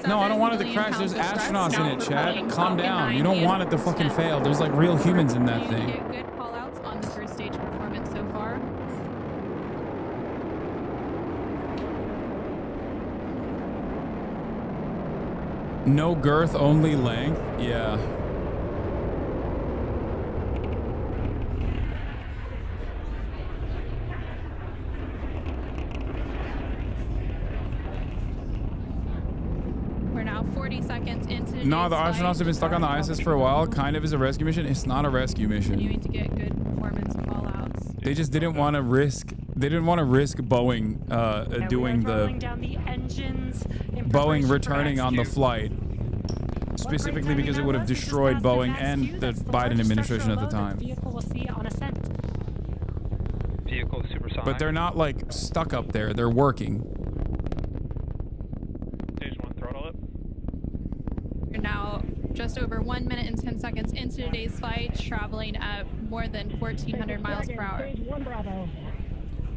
No, I don't want it to crash. There's astronauts in it, Chad. Calm down. You don't want it to fucking fail. There's like real humans in that thing. Good call outs on the first stage performance so far. No girth, only length. Yeah. We're now 40 seconds into No, the today's astronauts have been stuck on the ISS for a while. Kind of is a rescue mission. It's not a rescue mission. Continuing to get good performance call outs. They just didn't want to risk. They didn't want to risk Boeing doing Rolling down the engines in Boeing preparation for returning on the flight, specifically because it would have destroyed Boeing and the Biden administration at the time. Vehicle will see on ascent. Vehicle supersonic. But they're not like stuck up there. They're working. Stage 1 throttle up. We're now just over 1 minute and 10 seconds into today's flight, traveling at more than 1,400 miles per hour.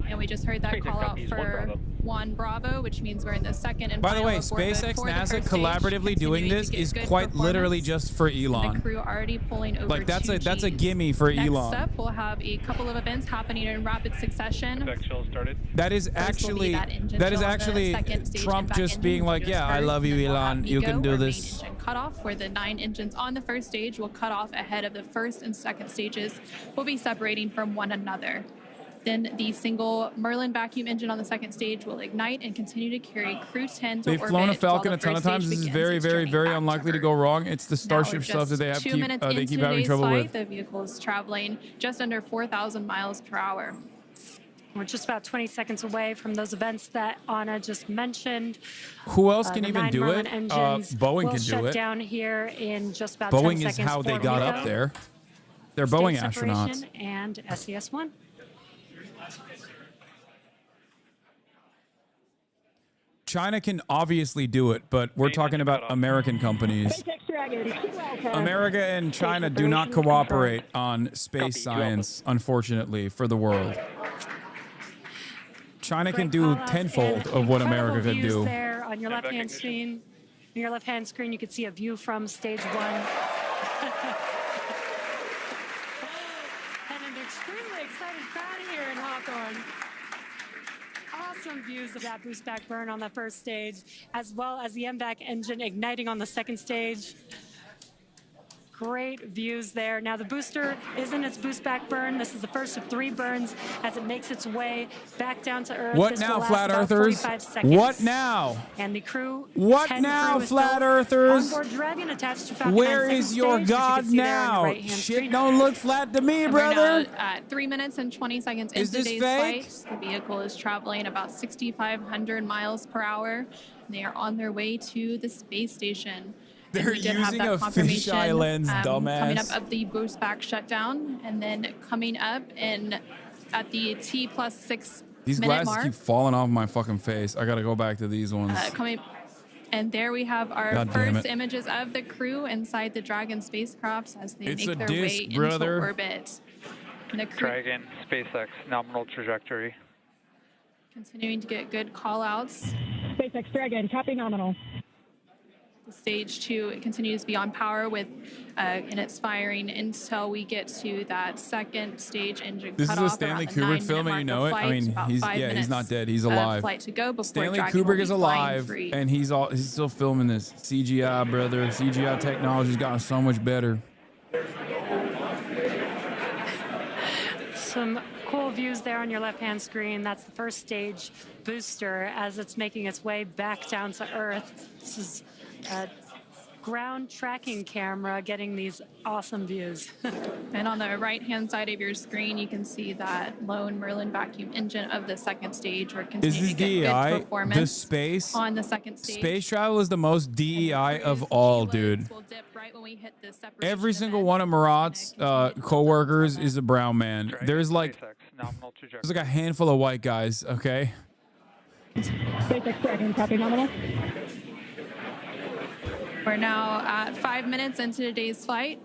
And we just heard that call out for 1 Bravo, which means we're in the second and By the final way, abort mode SpaceX, for the NASA first collaboratively stage, doing continuing to this get is good quite performance. literally just for The Elon. crew already pulling over Like that's 2 a Gs. gimme for Next Elon. up, we'll have a couple of events happening in rapid succession. Started. That is First will be actually that engine that is show on the actually second stage Trump impact just engine, being which like, we yeah, just I heard. love you, Then we'll have Elon. You MECO, can do our this. main engine cutoff, where the 9 engines on the first stage will cut off ahead of the first and second stages. Will be separating from one another. Then the single Merlin vacuum engine on the second stage will ignite and continue to carry Crew 10 to They've orbit. flown a while Falcon the a ton of first times. stage This is begins very, its very, journey very back to unlikely to Earth. go wrong. It's the Now we're Starship stuff that they have just 2 minutes they into keep having today's trouble flight. with. The vehicle is traveling just under 4,000 miles per hour. We're just about 20 seconds away from those events that Anna just mentioned. Who else can The even 9 do Merlin it? engines Boeing will can shut do it. down here in just about 10 Boeing seconds. is how they for got MECO, up there. They're stage Boeing separation, astronauts. and SES-1. China can obviously do it, but we're talking about American companies. America and China do not cooperate on space science, unfortunately, for the world. China can do tenfold of what America can Views do. there on your left-hand screen. On your left-hand screen, you can see a view from stage 1. And an extremely excited crowd here in Hawthorne. Awesome views of that boost back burn on the first stage, as well as the MVAC engine igniting on the second stage. Great views there. Now the booster is in its boost back burn. This is the first of 3 burns as it makes its way back down to Earth. What This now, will last flat about earthers? 45 seconds. What now? And the crew. What 10 now, crew is flat still earthers? Onboard Dragon attached to Falcon Where 9's is second your stage, which you can God see there on the now? right-hand Shit screen. don't look flat to me, And brother. We're now at 3 minutes and 20 seconds Is into this today's fake? flight. The vehicle is traveling about 6,500 miles per hour. They are on their way to the space station. And They're we did have using that a confirmation, fisheye lens, coming up dumbass. of the boost back shutdown, and then coming up at the T+6 These minute glasses mark. keep falling off my fucking face. I gotta go back to these ones. And there we have our God damn first it. images of the crew inside the Dragon spacecrafts as they It's make a their disc, way brother. into orbit. And the crew Dragon, SpaceX, nominal trajectory. continuing to get good call outs. SpaceX Dragon, copy nominal. Stage 2 it continues to be on power with and it's firing until we get to that second stage engine This is cutoff a Stanley around the Kubrick film, 9-minute and you mark know of it. flight. I mean, About he's 5 he's not minutes dead. He's of alive. flight to go before Stanley Dragon will Kubrick be is flying alive, free. and he's still filming this. CGI, brother. CGI technology's gotten so much better. Some cool views there on your left-hand screen. That's the first stage booster as it's making its way back down to Earth. This is a ground tracking camera getting these awesome views. And on the right-hand side of your screen, you can see that lone Merlin vacuum engine of the second stage. We're Is continuing this to get good DEI? performance The space on the second stage. Space travel is the most DEI of all, dude. Every single one of Murat's co-workers is a brown man. There's like a handful of white guys. Okay. SpaceX Dragon, copy nominal. We're now at 5 minutes into today's flight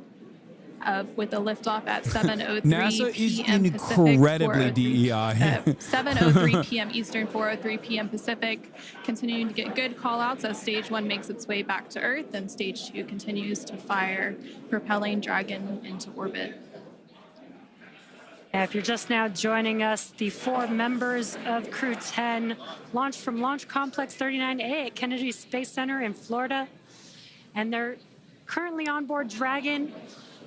with a liftoff at 7:03 NASA is p.m. incredibly Pacific, DEI. 7:03 p.m. Eastern, 4:03 p.m. Pacific. Continuing to get good call-outs as Stage 1 makes its way back to Earth, and Stage 2 continues to fire, propelling Dragon into orbit. If you're just now joining us, the 4 members of Crew 10 launched from Launch Complex 39A at Kennedy Space Center in Florida. And they're currently on board Dragon,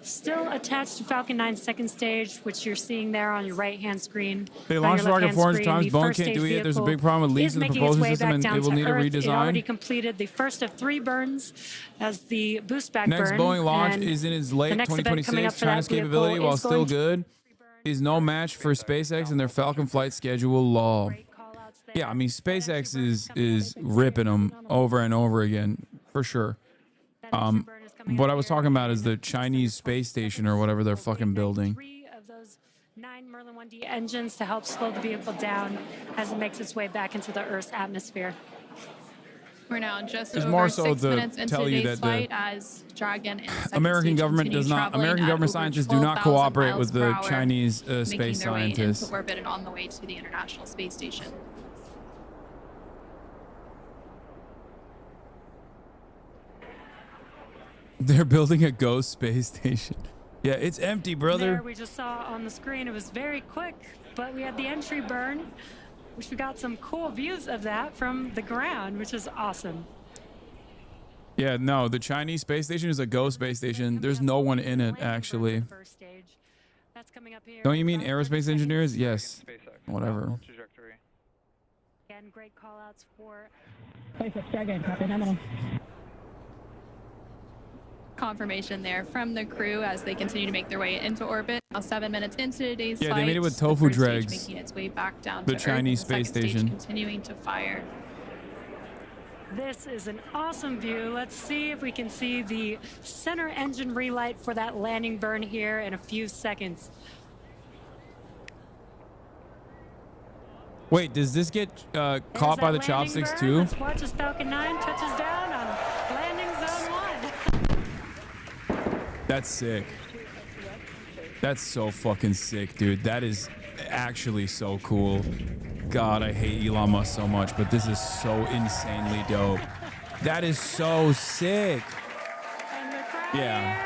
still attached to Falcon 9's second stage, which you're seeing there on your right-hand screen. They launched the rocket 400 times. Boeing can't do it. There's a big problem with leaks in the propulsion system, and it will need a redesign. It already completed the first of 3 burns as the boost back Next burn. Boeing launch And is in its late the next event coming up 2026. for that China's vehicle capability, while is still going to good, is no match for SpaceX and their Falcon flight schedule law. Yeah, I mean, SpaceX is ripping them over and over again, for sure. What I was talking about is the Chinese space station or whatever they're fucking building. 3 of those 9 Merlin 1D engines to help slow the vehicle down as it makes its way back into the Earth's atmosphere. We're now just It's over more so 6 to minutes into tell you today's that the flight as Dragon and the second American stage government continue does not. traveling American at government over scientists do not 12,000 cooperate miles with per the hour, Chinese making space their way scientists. into orbit and on the way to the International Space Station. They're building a ghost space station. Yeah, it's empty, brother. There we just saw on the screen, it was very quick, but we had the entry burn, which we got some cool views of that from the ground, which is awesome. Yeah, no, the Chinese space station is a ghost space station. There's no one in it, actually. Don't you mean aerospace engineers? Yes. Whatever. Again, great call outs for SpaceX Dragon, copy nominal. Confirmation there from the crew as they continue to make their way into orbit. Now 7 minutes into today's Yeah, flight. they made it with the tofu first stage dregs. making its way back down The to Earth, Chinese and the space second stage station. continuing to fire. This is an awesome view. Let's see if we can see the center engine relight for that landing burn here in a few seconds. Wait, does this get caught by the chopsticks too? Let's watch as Falcon 9 touches down on landing zone 1. That's sick. That's so fucking sick, dude. That is actually so cool. God, I hate Elon Musk so much, but this is so insanely dope. That is so sick. Yeah.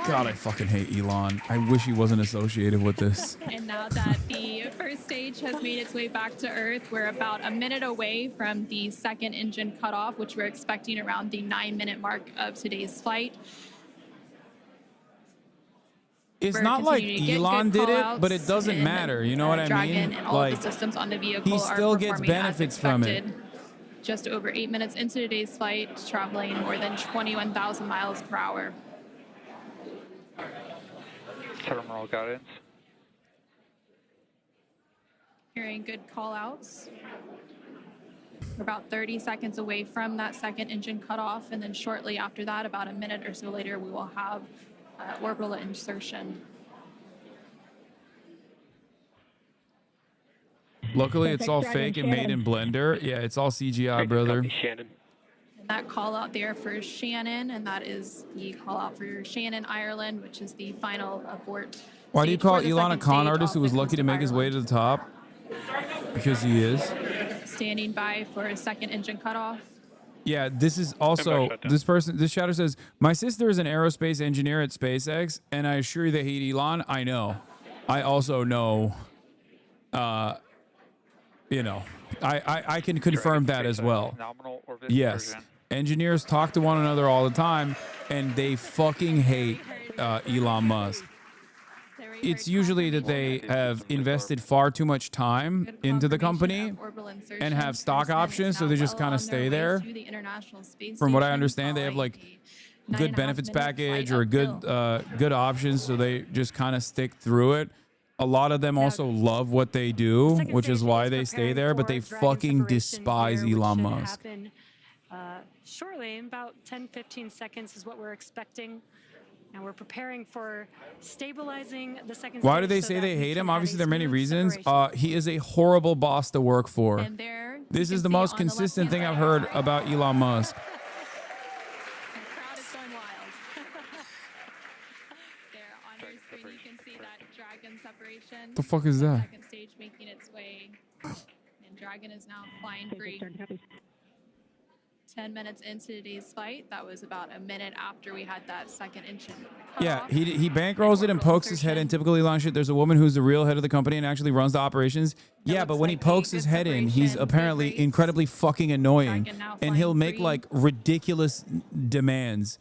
God, I fucking hate Elon. I wish he wasn't associated with this. And now that the first stage has made its way back to Earth, we're about a minute away from the second engine cutoff, which we're expecting around the 9-minute mark of today's flight. It's not like Elon did it, but it doesn't matter. You know what I Dragon mean? and all of the systems on the vehicle he still are gets performing as benefits from it. expected. Just over 8 minutes into today's flight, traveling more than 21,000 miles per hour. Terminal guidance. Hearing good call outs. We're about 30 seconds away from that second engine cutoff, and then shortly after that, about a minute or so later, we will have orbital insertion. Luckily, it's all fake and made in Blender. Yeah, it's all CGI, brother. And that call out there for Shannon, and that is the call out for Shannon, Ireland, which is the final abort. Why do you stage call for the Elon a second con stage artist who off was the lucky coast to of make his way Ireland. to the top? Because he is. standing by for a second engine cutoff. Yeah, this is also this shadow says, my sister is an aerospace engineer at SpaceX, and I assure you they hate Elon. I know. I also know, you know, I can confirm that as well. Yes. Engineers talk to one another all the time, and they fucking hate Elon Musk. It's usually that they have invested far too much time into the company and have stock options, so they just kind of stay there. From what I understand, they have like good benefits package or good good options, so they just kind of stick through it. A lot of them also love what they do, which is why they stay there, but they fucking despise Elon Musk. Shortly, in about 10-15 seconds is what we're expecting. And we're preparing for stabilizing the second. Why do they say they hate him? Obviously, there are many reasons. He is a horrible boss to work for. This is the most consistent thing I've heard about Elon Musk. The fuck is that? Second stage making its way, and Dragon is now flying free. 10 minutes into today's flight. That was about a minute after we had that second engine. Yeah, he bankrolls it and pokes his head in. Typical Elon shit. There's a woman who's the real head of the company and actually runs the operations. Yeah, but when he pokes his head in, he's apparently incredibly fucking annoying, and he'll make like ridiculous demands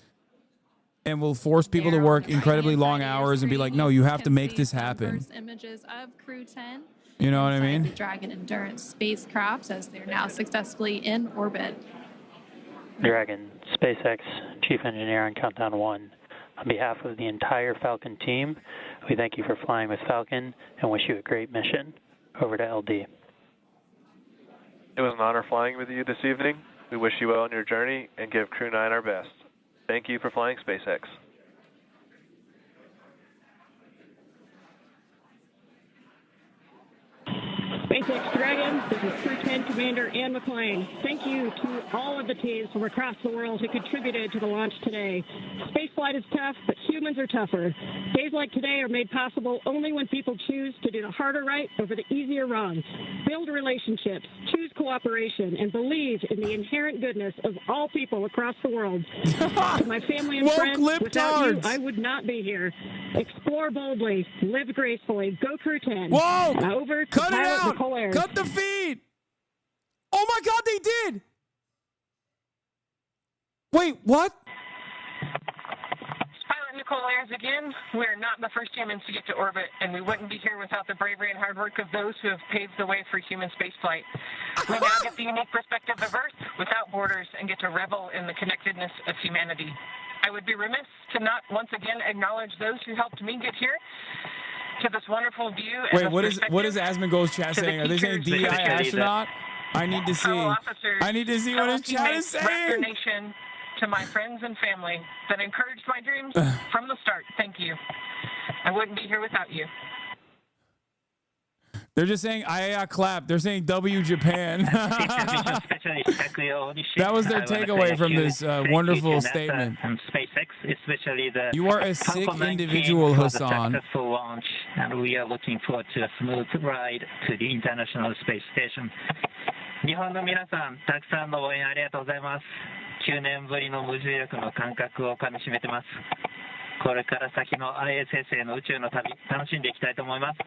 and will force people to work incredibly long hours and be like, no, you have to make this happen. Images of Crew 10. You know what I mean? The Dragon Endurance spacecraft as they're now successfully in orbit. Dragon, SpaceX Chief Engineer on Countdown 1. On behalf of the entire Falcon team, we thank you for flying with Falcon and wish you a great mission. Over to LD. It was an honor flying with you this evening. We wish you well on your journey and give Crew 9 our best. Thank you for flying SpaceX. SpaceX Dragon, this is Crew 10 Commander Ann McClain. Thank you to all of the teams from across the world who contributed to the launch today. Spaceflight is tough, but humans are tougher. Days like today are made possible only when people choose to do the harder right over the easier wrong. Build relationships, choose cooperation, and believe in the inherent goodness of all people across the world. To my family and friends, without you, I would not be here. Explore boldly, live gracefully, go Crew 10. Whoa! Now over to Cut it Pilot out! Nicole Ayers. Cut the feed! Oh my God, they did! Wait, what? Pilot Nicole Ayers again. We're not the first humans to get to orbit, and we wouldn't be here without the bravery and hard work of those who have paved the way for human spaceflight. We now get the unique perspective of Earth without borders and get to revel in the connectedness of humanity. I would be remiss to not once again acknowledge those who helped me get here to this wonderful view. Wait, what is Asmongold's chat saying? Are they saying DEI astronaut? I need to see. I need to see what his chat is saying. Nation, to my friends and family that encouraged my dreams from the start, thank you. I wouldn't be here without you. They're just saying "Aya clap." They're saying "W Japan." That was their takeaway from this wonderful statement. SpaceX, especially the you are a sick individual, Hasan. Successful launch, and we are looking forward to a smooth ride to the International Space Station. 日本の皆さん、たくさんの応援ありがとうございます。9年ぶりの無重力の感覚をかみしめてます。これから先の ISS への宇宙の旅、楽しんでいきたいと思います。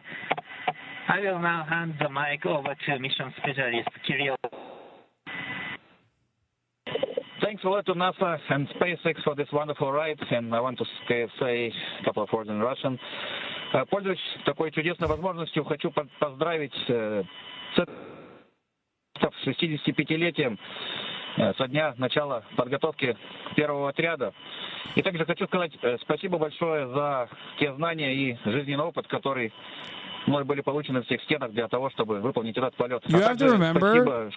I will now hand the mic over to Mission Specialist Kirill. Thanks a lot to NASA and SpaceX for this wonderful ride, and I want to say a couple of words in Russian. Пользуясь такой чудесной возможностью, хочу поздравить с 65-летием со дня начала подготовки первого отряда. И также хочу сказать спасибо большое за те знания и жизненный опыт, который мной были получены в всех стенах для того, чтобы выполнить этот полет. You have to remember,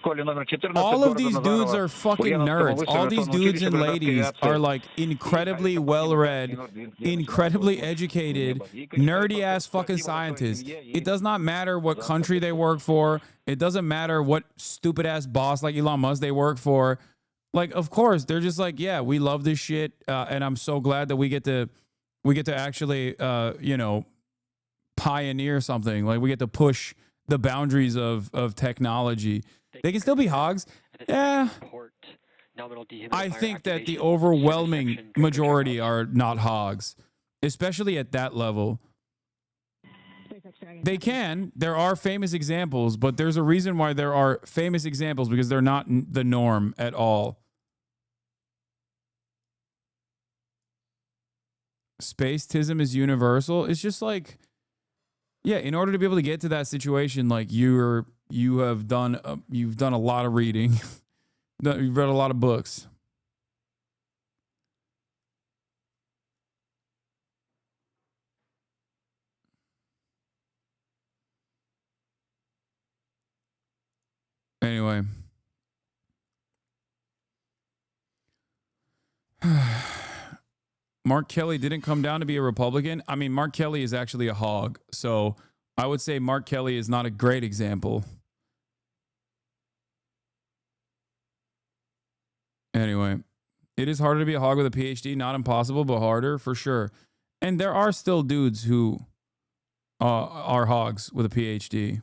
all of these dudes are fucking nerds. All these dudes and ladies are like incredibly well-read, incredibly educated, nerdy-ass fucking scientists. It does not matter what country they work for. It doesn't matter what stupid-ass boss like Elon Musk they work for. Like, of course, they're just like, yeah, we love this shit, and I'm so glad that we get to actually, you know, pioneer something. Like, we get to push the boundaries of technology. They can still be hogs. Yeah. I think that the overwhelming majority are not hogs, especially at that level. They can. There are famous examples, but there's a reason why there are famous examples, because they're not the norm at all. Spacetism is universal. It's just like, yeah, in order to be able to get to that situation, like you have done a lot of reading. You've read a lot of books. Anyway. Mark Kelly didn't come down to be a Republican. I mean, Mark Kelly is actually a hog. So I would say Mark Kelly is not a great example. Anyway, it is harder to be a hog with a PhD. Not impossible, but harder for sure. And there are still dudes who are hogs with a PhD.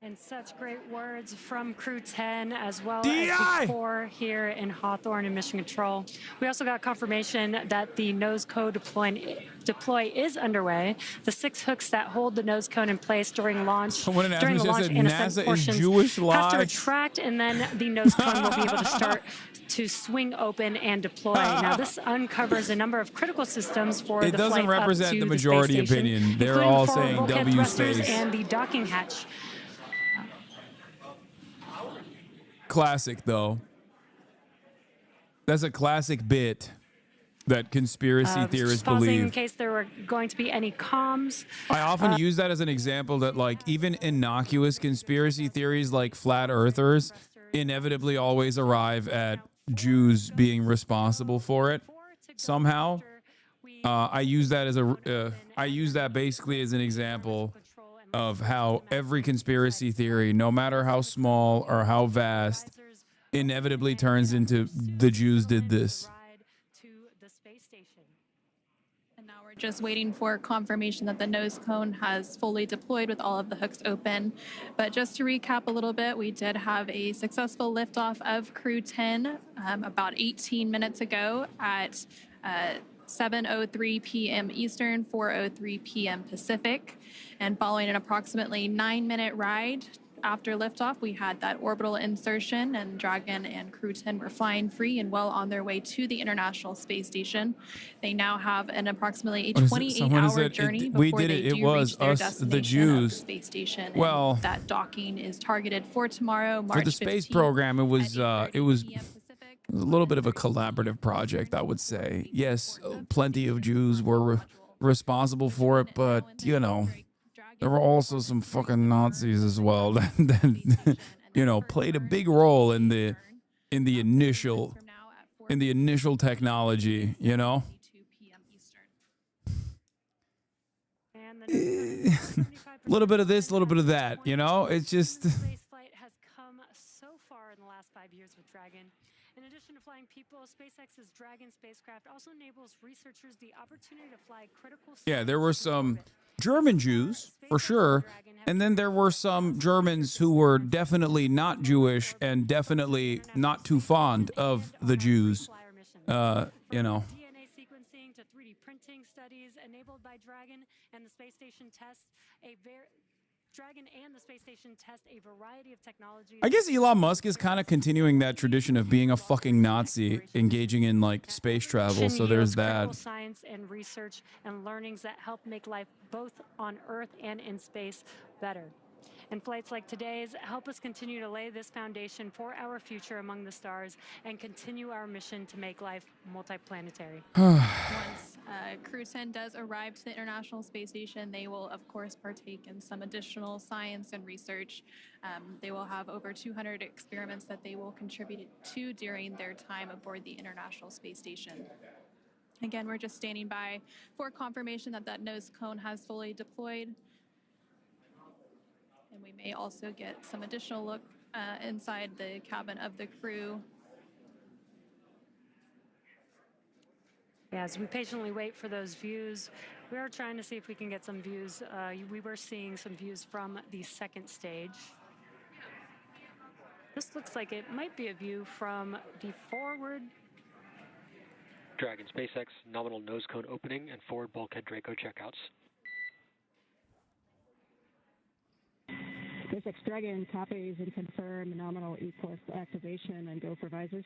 And such great words from Crew 10 as well as the Corps here in Hawthorne and Mission Control. We also got confirmation that the nose cone deploy is underway. The 6 hooks that hold the nose cone in place during launch, during the launch and ascent portions have to retract, and then the nose cone will be able to start to swing open and deploy. Now, this uncovers a number of critical systems for the flight up to the space station. It doesn't represent the majority opinion. They're all saying W space. And the docking hatch. Classic, though. That's a classic bit that conspiracy theorists believe. In case there were going to be any comms. I often use that as an example that, like, even innocuous conspiracy theories like flat earthers inevitably always arrive at Jews being responsible for it somehow. I use that as I use that basically as an example of how every conspiracy theory, no matter how small or how vast, inevitably turns into the Jews did this. And now we're just waiting for confirmation that the nose cone has fully deployed with all of the hooks open. But just to recap a little bit, we did have a successful liftoff of Crew 10 about 18 minutes ago at 7:03 p.m. Eastern, 4:03 p.m. Pacific. And following an approximately 9-minute ride after liftoff, we had that orbital insertion, and Dragon and Crew 10 were flying free and well on their way to the International Space Station. They now have an approximately 28-hour journey before they do reach their destination the Jews. of the space station. Well, and that docking is targeted for tomorrow, March 15th. For the space program, it was a little bit of a collaborative project, I would say. Yes, plenty of Jews were responsible for it, but, you know, there were also some fucking Nazis as well that you know, played a big role in the initial technology, you know. A little bit of this, a little bit of that, you know. It's just Space flight has come so far in the last 5 years with Dragon. In addition to flying people, SpaceX's Dragon spacecraft also enables researchers the opportunity to fly critical. Yeah, there were some German Jews, for sure. And then there were some Germans who were definitely not Jewish and definitely not too fond of the Jews. You know. DNA sequencing to 3D printing studies enabled by Dragon and the space station test Dragon and the space station test a variety of technologies. I guess Elon Musk is kind of continuing that tradition of being a fucking Nazi, engaging in like space travel. So there's that. Science and research and learnings that help make life both on Earth and in space better. And flights like today's help us continue to lay this foundation for our future among the stars and continue our mission to make life multiplanetary. Once Crew 10 does arrive to the International Space Station, they will, of course, partake in some additional science and research. They will have over 200 experiments that they will contribute to during their time aboard the International Space Station. Again, we're just standing by for confirmation that that nose cone has fully deployed. And we may also get some additional look inside the cabin of the crew. As we patiently wait for those views, We are trying to see if we can get some views. We were seeing some views from the second stage. This looks like it might be a view from the forward. Dragon SpaceX, nominal nose cone opening and forward bulkhead Draco checkouts. SpaceX Dragon copies and confirm nominal E-course activation and go for visors.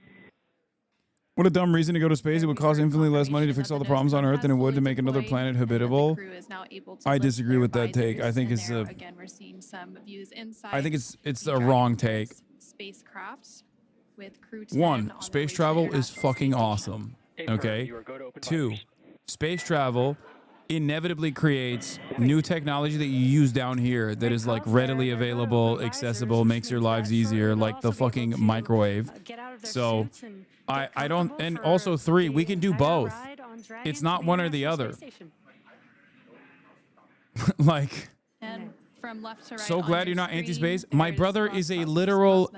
What a dumb reason to go to space. It would cost infinitely less money to fix all the problems on Earth than it would to make another planet habitable. I disagree with that take. I think it's a. Again, we're seeing some views inside. I think it's a wrong take. Spacecraft with crew 10 One, on space travel is fucking awesome. Okay. Two, space travel inevitably creates new technology that you use down here that is like readily available, accessible, makes your lives easier, like the fucking microwave. So I don't, and also three, we can do both. It's not one or the other. Like, and from left to right so glad you're not screen, anti-space. My brother is a literal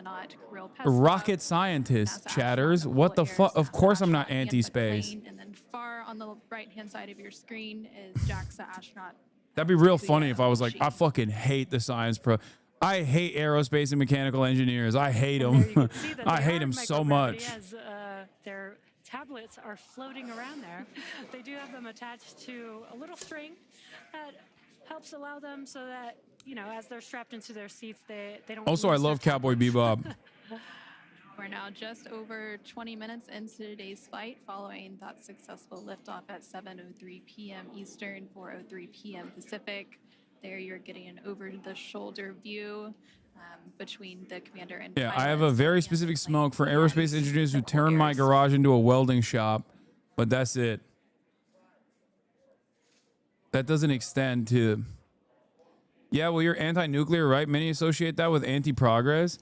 rocket scientist, chatters. What the fuck? Of course I'm not anti-space. And then far on the right-hand side of your screen is JAXA astronaut. That'd be real funny if I was like, I fucking hate the science pro. I hate aerospace and mechanical engineers. I hate them. I hate them so much. As, their tablets are floating around there. They do have them attached to a little string that helps allow them so that, you know, as they're strapped into their seats, they don't. Also, I love Cowboy Bebop. We're now just over 20 minutes into today's flight following that successful liftoff at 7:03 p.m. Eastern, 4:03 p.m. Pacific. There you're getting an over-the-shoulder view between the commander and yeah, I have a very specific smoke for aerospace engineers who turn my garage into a welding shop, but that's it. That doesn't extend to... Yeah, well, you're anti-nuclear, right? Many associate that with anti-progress.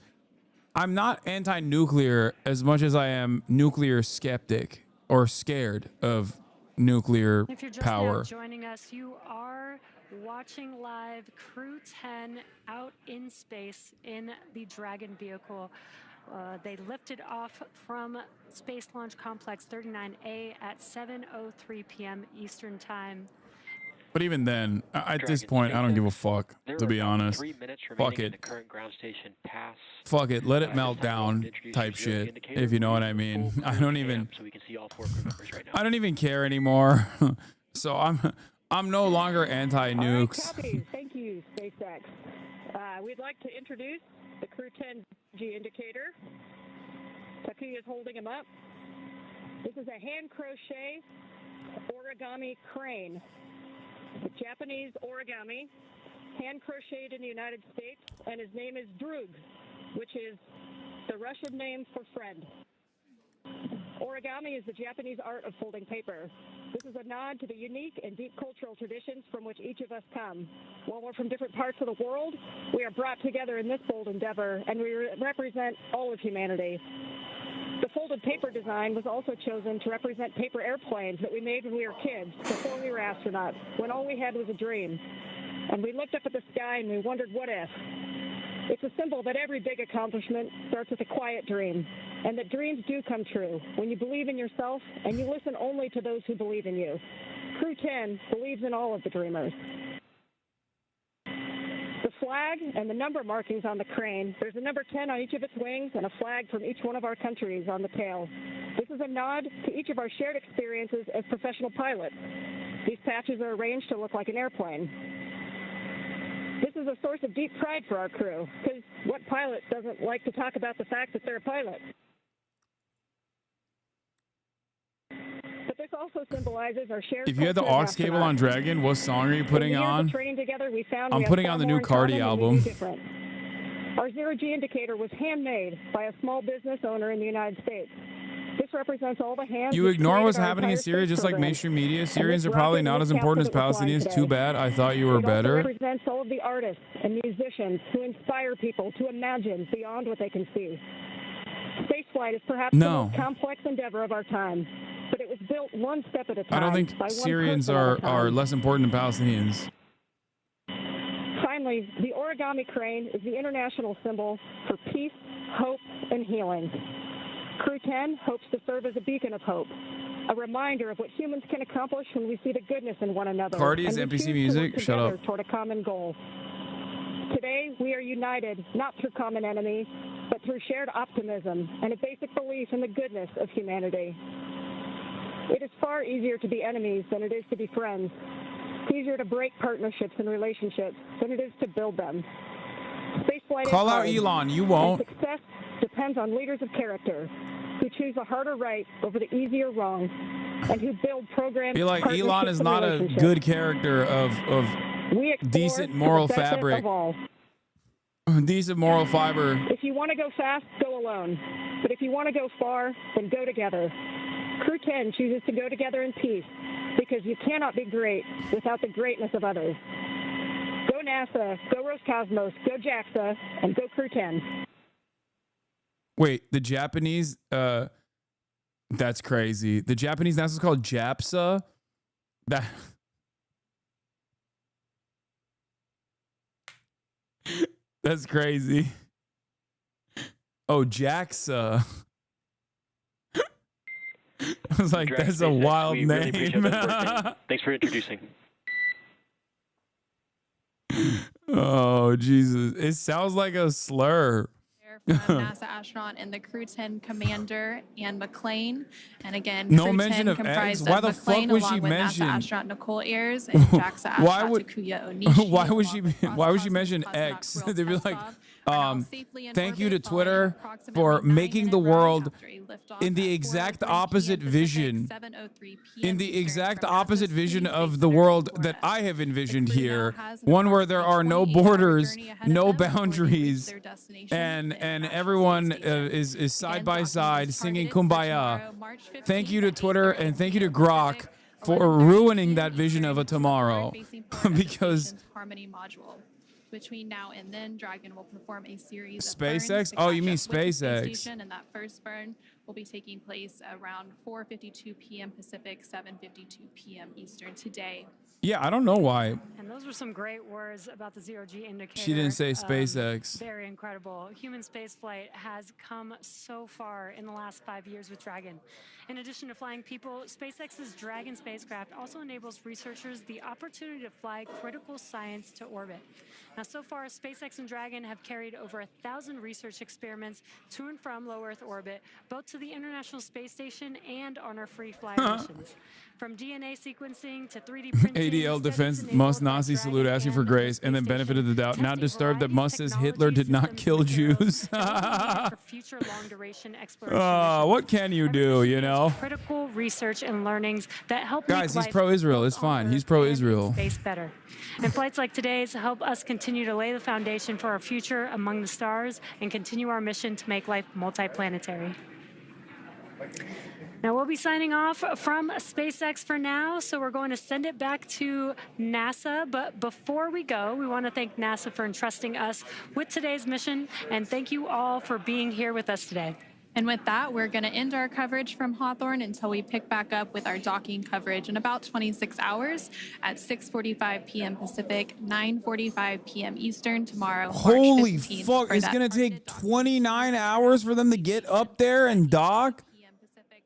I'm not anti-nuclear as much as I am nuclear skeptic or scared of nuclear If you're just power. now joining us, you are watching live Crew 10 out in space in the Dragon vehicle. They lifted off from Space Launch Complex 39A at 7:03 p.m. Eastern Time. But even then, at this point, I don't give a fuck, to be honest. 3 minutes Fuck remaining in it. the current ground station pass. Fuck it. Let it melt down type shit, if you know what I mean. I don't even... So we can see all 4 crew members right now. I don't even care anymore. So I'm no longer anti-nukes. Copy. Thank you, SpaceX. We'd like to introduce the Crew 10G indicator. Takuya is holding him up. This is a hand crochet origami crane. Japanese origami, hand crocheted in the United States, and his name is Drug, which is the Russian name for friend. Origami is the Japanese art of folding paper. This is a nod to the unique and deep cultural traditions from which each of us come. While we're from different parts of the world, we are brought together in this bold endeavor, and we represent all of humanity. The folded paper design was also chosen to represent paper airplanes that we made when we were kids, before we were astronauts, when all we had was a dream. And we looked up at the sky and we wondered, what if? It's a symbol that every big accomplishment starts with a quiet dream, and that dreams do come true when you believe in yourself and you listen only to those who believe in you. Crew 10 believes in all of the dreamers. The flag and the number markings on the crane, there's a number 10 on each of its wings and a flag from each one of our countries on the tail. This is a nod to each of our shared experiences as professional pilots. These patches are arranged to look like an airplane. This is a source of deep pride for our crew, because what pilot doesn't like to talk about the fact that they're a pilot? But this also symbolizes our shared If you had the culture aux as cable astronauts. on Dragon, what song are you putting In the years of on? training together, we found I'm we have putting far on the more new in Cardi common than we album. do different. Our zero-G indicator was handmade by a small business owner in the United States. This represents all the hands. You which ignore created what's our happening in entire Syria space just like program. mainstream media. And Syrians this are probably rocket not is as the important as capsule that we're flying Palestinians. today. Too bad. I thought you were It better. also represents all of the artists and musicians who inspire people to imagine beyond what they can see. Spaceflight is perhaps the No. most complex endeavor of our time, but it was built one step at a time. I don't think by one Syrians person at a are time. less important than Palestinians. Finally, the origami crane is the international symbol for peace, hope, and healing. Crew 10 hopes to serve as a beacon of hope. A reminder of what humans can accomplish when we see the goodness in one another. Cardi is and we NPC choose to music. work Shut together up. toward a common goal. Today, we are united not through common enemy, but through shared optimism and a basic belief in the goodness of humanity. It is far easier to be enemies than it is to be friends. It's easier to break partnerships and relationships than it is to build them. Spaceflight Call is out hard, Elon. You and won't. success depends on leaders of character who choose the harder right over the easier wrong, and who build programs. Feel like Elon partnerships, is and not a relationships. good character of We explore decent moral the benefit fabric. of all. Decent moral fiber. If you want to go fast, go alone. But if you want to go far, then go together. Crew 10 chooses to go together in peace because you cannot be great without the greatness of others. Go NASA, go Roscosmos, go JAXA, and go Crew 10. Wait, the Japanese, that's crazy. The Japanese NASA is called JAPSA. That. That's crazy. Oh, JAXA. I was like, Direct that's a SpaceX, wild we really appreciate name. that birthday. Thanks for introducing. Oh, Jesus. It sounds like a slur. From NASA astronaut and the Crew 10 commander Ann McClain. And again, No Crew mention 10 of comprised eggs? Why of the fuck McClain would along she with mention- NASA astronaut Nicole Ayers and JAXA Why astronaut would Takuya Onishi. why would she mention X? They'd be like, thank you to Twitter for making the world in the exact opposite vision. In the exact opposite vision of the world that I have envisioned here. One where there are no borders, no boundaries, and everyone is side by side singing Kumbaya. Thank you to Twitter and thank you to Grok for ruining that vision of a tomorrow. Because Harmony module. Between now and then, Dragon will perform a series of SpaceX? burns to Oh, catch you mean up with the space SpaceX. station, and that first burn will be taking place around 4:52 p.m. Pacific, 7:52 p.m. Eastern today. yeah, I don't know why. And those were some great words about the zero-G indicator. She didn't say SpaceX. Very incredible. Human spaceflight has come so far in the last 5 years with Dragon. In addition to flying people, SpaceX's Dragon spacecraft also enables researchers the opportunity to fly critical science to orbit. Now, so far, SpaceX and Dragon have carried over 1,000 research experiments to and from low Earth orbit, both to the International Space Station and on our free fly missions. From DNA sequencing to 3D printing. ADL defense Musk Nazi salute asking for grace and then benefit of the doubt. Now disturbed that Musk says Hitler did not kill Jews. For future long-duration exploration. What can you do, you know? Critical research and learnings that help Guys, make he's life pro-Israel. It's fine. He's pro-Israel. space better. And flights like today's help us continue to lay the foundation for our future among the stars and continue our mission to make life multiplanetary. Now, we'll be signing off from SpaceX for now, so we're going to send it back to NASA. But before we go, we want to thank NASA for entrusting us with today's mission, and thank you all for being here with us today. And with that, we're going to end our coverage from Hawthorne until we pick back up with our docking coverage in about 26 hours at 6:45 p.m. Pacific, 9:45 p.m. Eastern tomorrow. Holy March 15th fuck. for It's that going to take 29 hours for them to get up there and dock?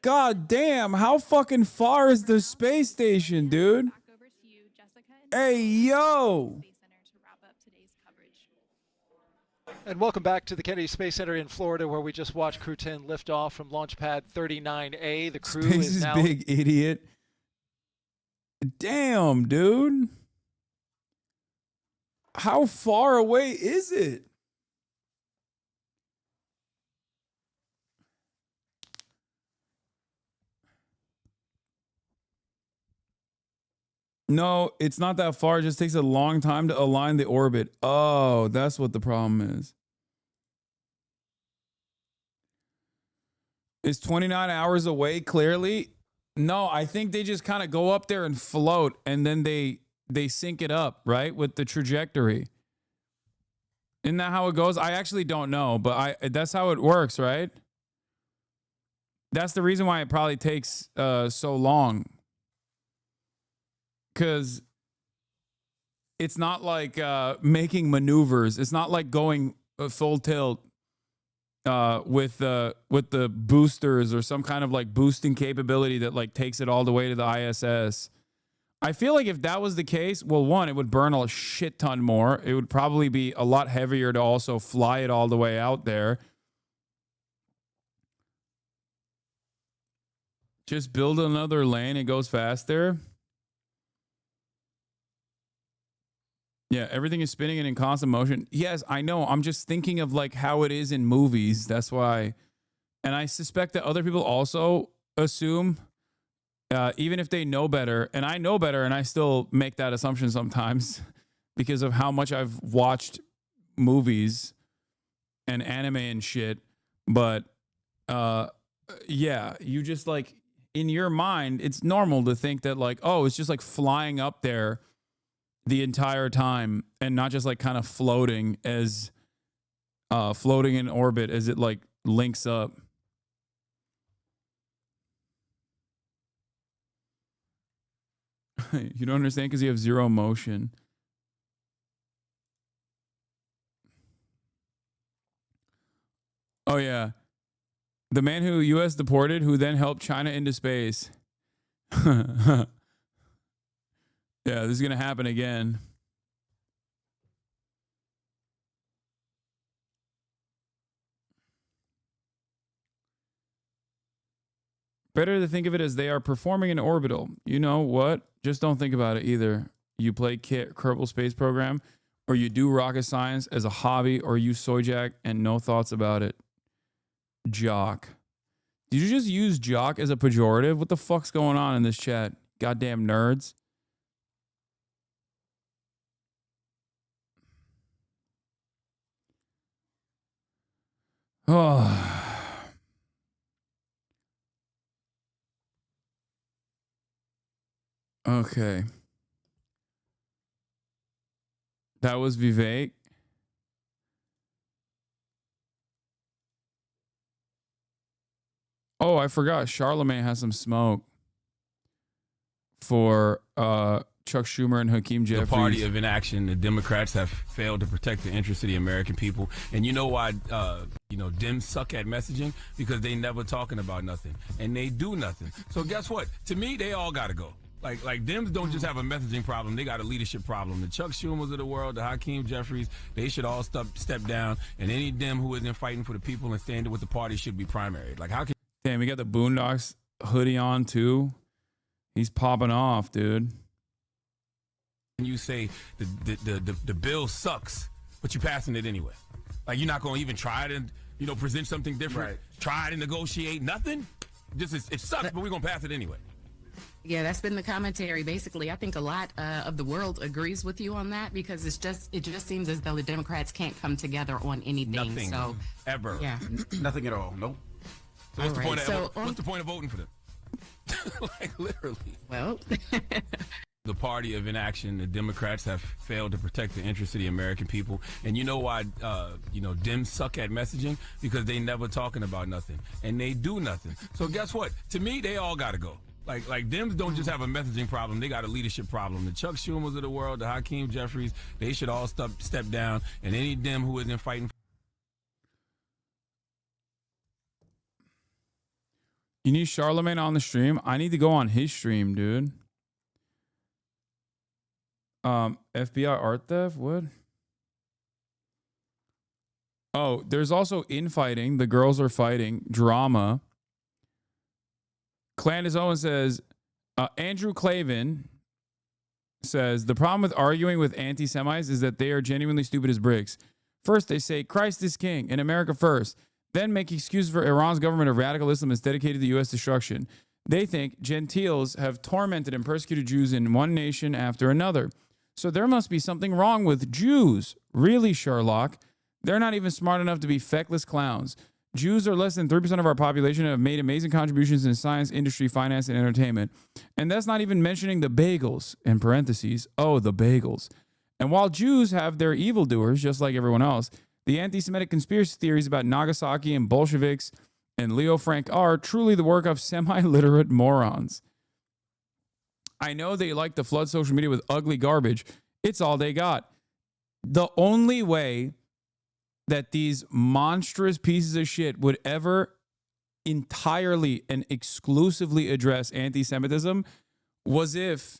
God damn. How fucking far is the space station, dude? Hey, yo. And welcome back to the Kennedy Space Center in Florida, where we just watched Crew 10 lift off from Launch Pad 39A. The crew Space is is now big, idiot. Damn, dude. How far away is it? No, it's not that far. It just takes a long time to align the orbit. Oh, that's what the problem is. Is 29 hours away clearly? No, I think they just kind of go up there and float, and then they sync it up, right, with the trajectory. Isn't that how it goes? I actually don't know, but that's how it works, right? That's the reason why it probably takes so long. Because it's not like making maneuvers. It's not like going full tilt with the boosters or some kind of like boosting capability that like takes it all the way to the ISS. I feel like if that was the case, well, one, it would burn a shit ton more. It would probably be a lot heavier to also fly it all the way out there. Just build another lane. It goes faster. Yeah, everything is spinning and in constant motion. Yes, I know. I'm just thinking of like how it is in movies. That's why. And I suspect that other people also assume, even if they know better, and I know better, and I still make that assumption sometimes because of how much I've watched movies and anime and shit. But yeah, you just like in your mind, it's normal to think that like, oh, it's just like flying up there the entire time and not just like kind of floating in orbit as it like links up. You don't understand because you have zero motion. Oh yeah. The man who US deported who then helped China into space. Yeah, this is going to happen again. Better to think of it as they are performing an orbital. You know what? Just don't think about it either. You play Kerbal Space Program, or you do rocket science as a hobby, or you soyjack and no thoughts about it. Jock. Did you just use jock as a pejorative? What the fuck's going on in this chat? Goddamn nerds. Oh. Okay. That was Vivek. Oh, I forgot. Charlemagne has some smoke for Chuck Schumer and Hakeem Jeffries. The party of inaction. The Democrats have failed to protect the interests of the American people. And you know why, DEMS suck at messaging? Because they never talking about nothing. And they do nothing. So guess what? To me, they all got to go. Like Dems don't just have a messaging problem, they got a leadership problem. The Chuck Schumers of the world, the Hakeem Jeffries, they should all step down. And any Dem who isn't fighting for the people and standing with the party should be primary. Like, how can... Damn, we got the Boondocks hoodie on too. He's popping off, dude. And you say the bill sucks, but you're passing it anyway. Like, you're not going to even try to, present something different. Right. Try to negotiate nothing. It sucks, but we're going to pass it anyway. Yeah, that's been the commentary. Basically, I think a lot of the world agrees with you on that because it just seems as though the Democrats can't come together on anything. Nothing. So, ever. Yeah. Nothing at all. Nope. So what's the point of voting for them? Like, literally. Well. The party of inaction. The Democrats have failed to protect the interests of the American people. And you know why, Dems suck at messaging? Because they never talking about nothing. And they do nothing. So guess what? To me, they all got to go. Like Dems don't just have a messaging problem, they got a leadership problem. The Chuck Schumers of the world, the Hakeem Jeffries, they should all step down. And any Dem who isn't fighting. You need Charlemagne on the stream? I need to go on his stream, dude. FBI art theft? What? Oh, there's also infighting. The girls are fighting. Drama. Clandis Owen says, Andrew Clavin says, the problem with arguing with anti-Semites is that they are genuinely stupid as bricks. First, they say, Christ is king and America first. Then make excuses for Iran's government of radical Islam is dedicated to U.S. destruction. They think Gentiles have tormented and persecuted Jews in one nation after another. So there must be something wrong with Jews. Really, Sherlock? They're not even smart enough to be feckless clowns. Jews are less than 3% of our population and have made amazing contributions in science, industry, finance, and entertainment. And that's not even mentioning the bagels, in parentheses. Oh, the bagels. And while Jews have their evildoers, just like everyone else, the anti-Semitic conspiracy theories about Nagasaki and Bolsheviks and Leo Frank are truly the work of semi-literate morons. I know they like to flood social media with ugly garbage. It's all they got. The only way that these monstrous pieces of shit would ever entirely and exclusively address anti-Semitism was if,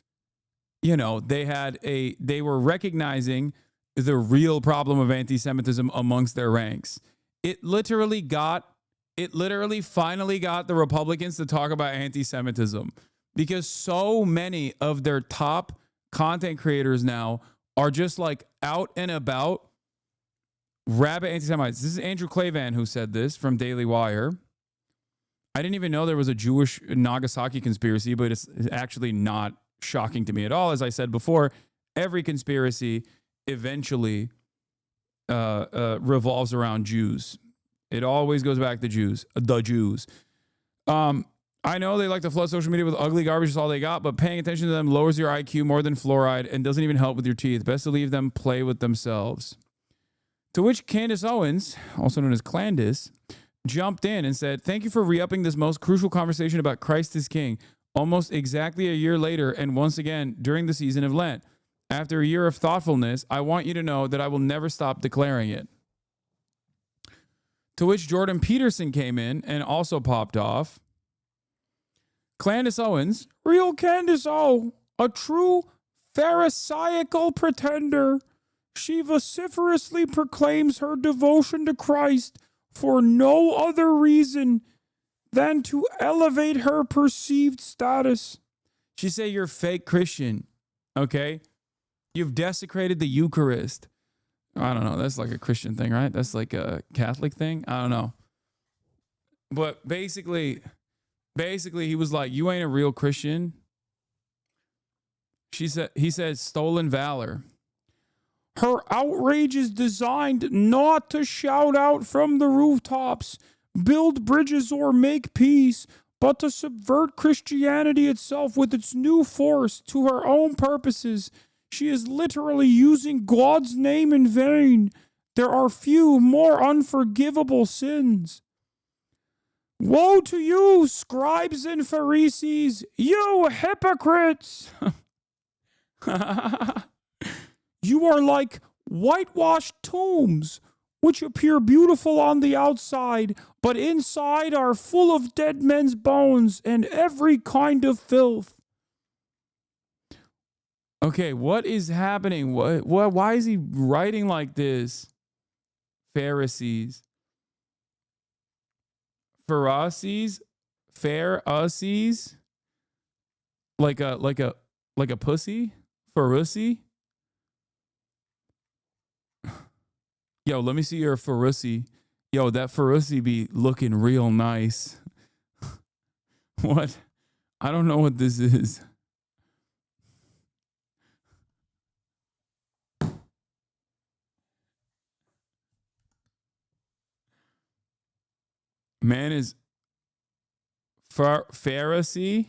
you know, they were recognizing the real problem of anti-Semitism amongst their ranks. It literally finally got the Republicans to talk about anti-Semitism, because so many of their top content creators now are just like out and about rabid anti-Semites. This is Andrew Klavan who said this from Daily Wire. I didn't even know there was a Jewish Nagasaki conspiracy, but it's actually not shocking to me at all. As I said before, every conspiracy eventually revolves around Jews. It always goes back to Jews, the Jews. I know they like to flood social media with ugly garbage, is all they got, but paying attention to them lowers your IQ more than fluoride and doesn't even help with your teeth. Best to leave them play with themselves. To which Candace Owens, also known as Clandis, jumped in and said, "Thank you for re-upping this most crucial conversation about Christ is King almost exactly a year later, and once again during the season of Lent. After a year of thoughtfulness, I want you to know that I will never stop declaring it." To which Jordan Peterson came in and also popped off. Candace Owens, real Candace O, a true pharisaical pretender. She vociferously proclaims her devotion to Christ for no other reason than to elevate her perceived status. She say you're fake Christian, okay? You've desecrated the Eucharist. I don't know. That's like a Christian thing, right? That's like a Catholic thing. I don't know. But basically, he was like, you ain't a real Christian. He said, stolen valor. Her outrage is designed not to shout out from the rooftops, build bridges or make peace, but to subvert Christianity itself with its new force to her own purposes. She is literally using God's name in vain. There are few more unforgivable sins. Woe to you, scribes and Pharisees, you hypocrites! You are like whitewashed tombs, which appear beautiful on the outside, but inside are full of dead men's bones and every kind of filth. Okay, what is happening? Why is he writing like this? Pharisees. Pharisees? Like a pussy? Pharisee? Yo, let me see your Pharisee. Yo, that Pharisee be looking real nice. What? I don't know what this is. Man is Pharisee.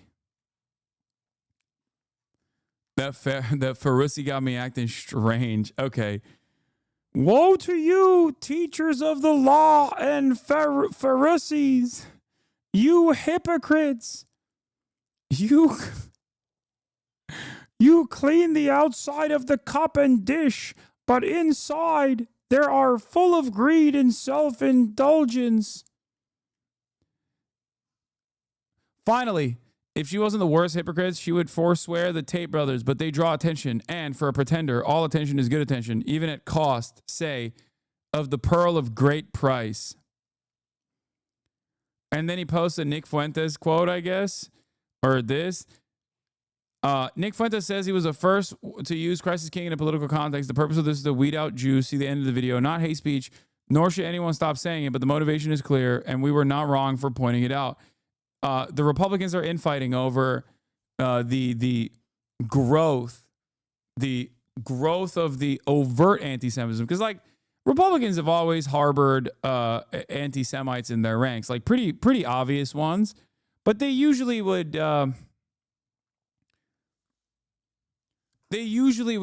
That Pharisee got me acting strange. Okay. Woe to you, teachers of the law and Pharisees, you hypocrites. You clean the outside of the cup and dish, but inside there are full of greed and self-indulgence. Finally, if she wasn't the worst hypocrite, she would forswear the Tate brothers, but they draw attention, and for a pretender, all attention is good attention, even at cost, say, of the pearl of great price. And then he posts a Nick Fuentes quote, I guess, or this. Nick Fuentes says he was the first to use Christ is King in a political context. The purpose of this is to weed out Jews. See the end of the video. Not hate speech, nor should anyone stop saying it, but the motivation is clear, and we were not wrong for pointing it out. The Republicans are infighting over the growth of the overt anti-Semitism, because like Republicans have always harbored anti-Semites in their ranks, like pretty obvious ones, but they usually would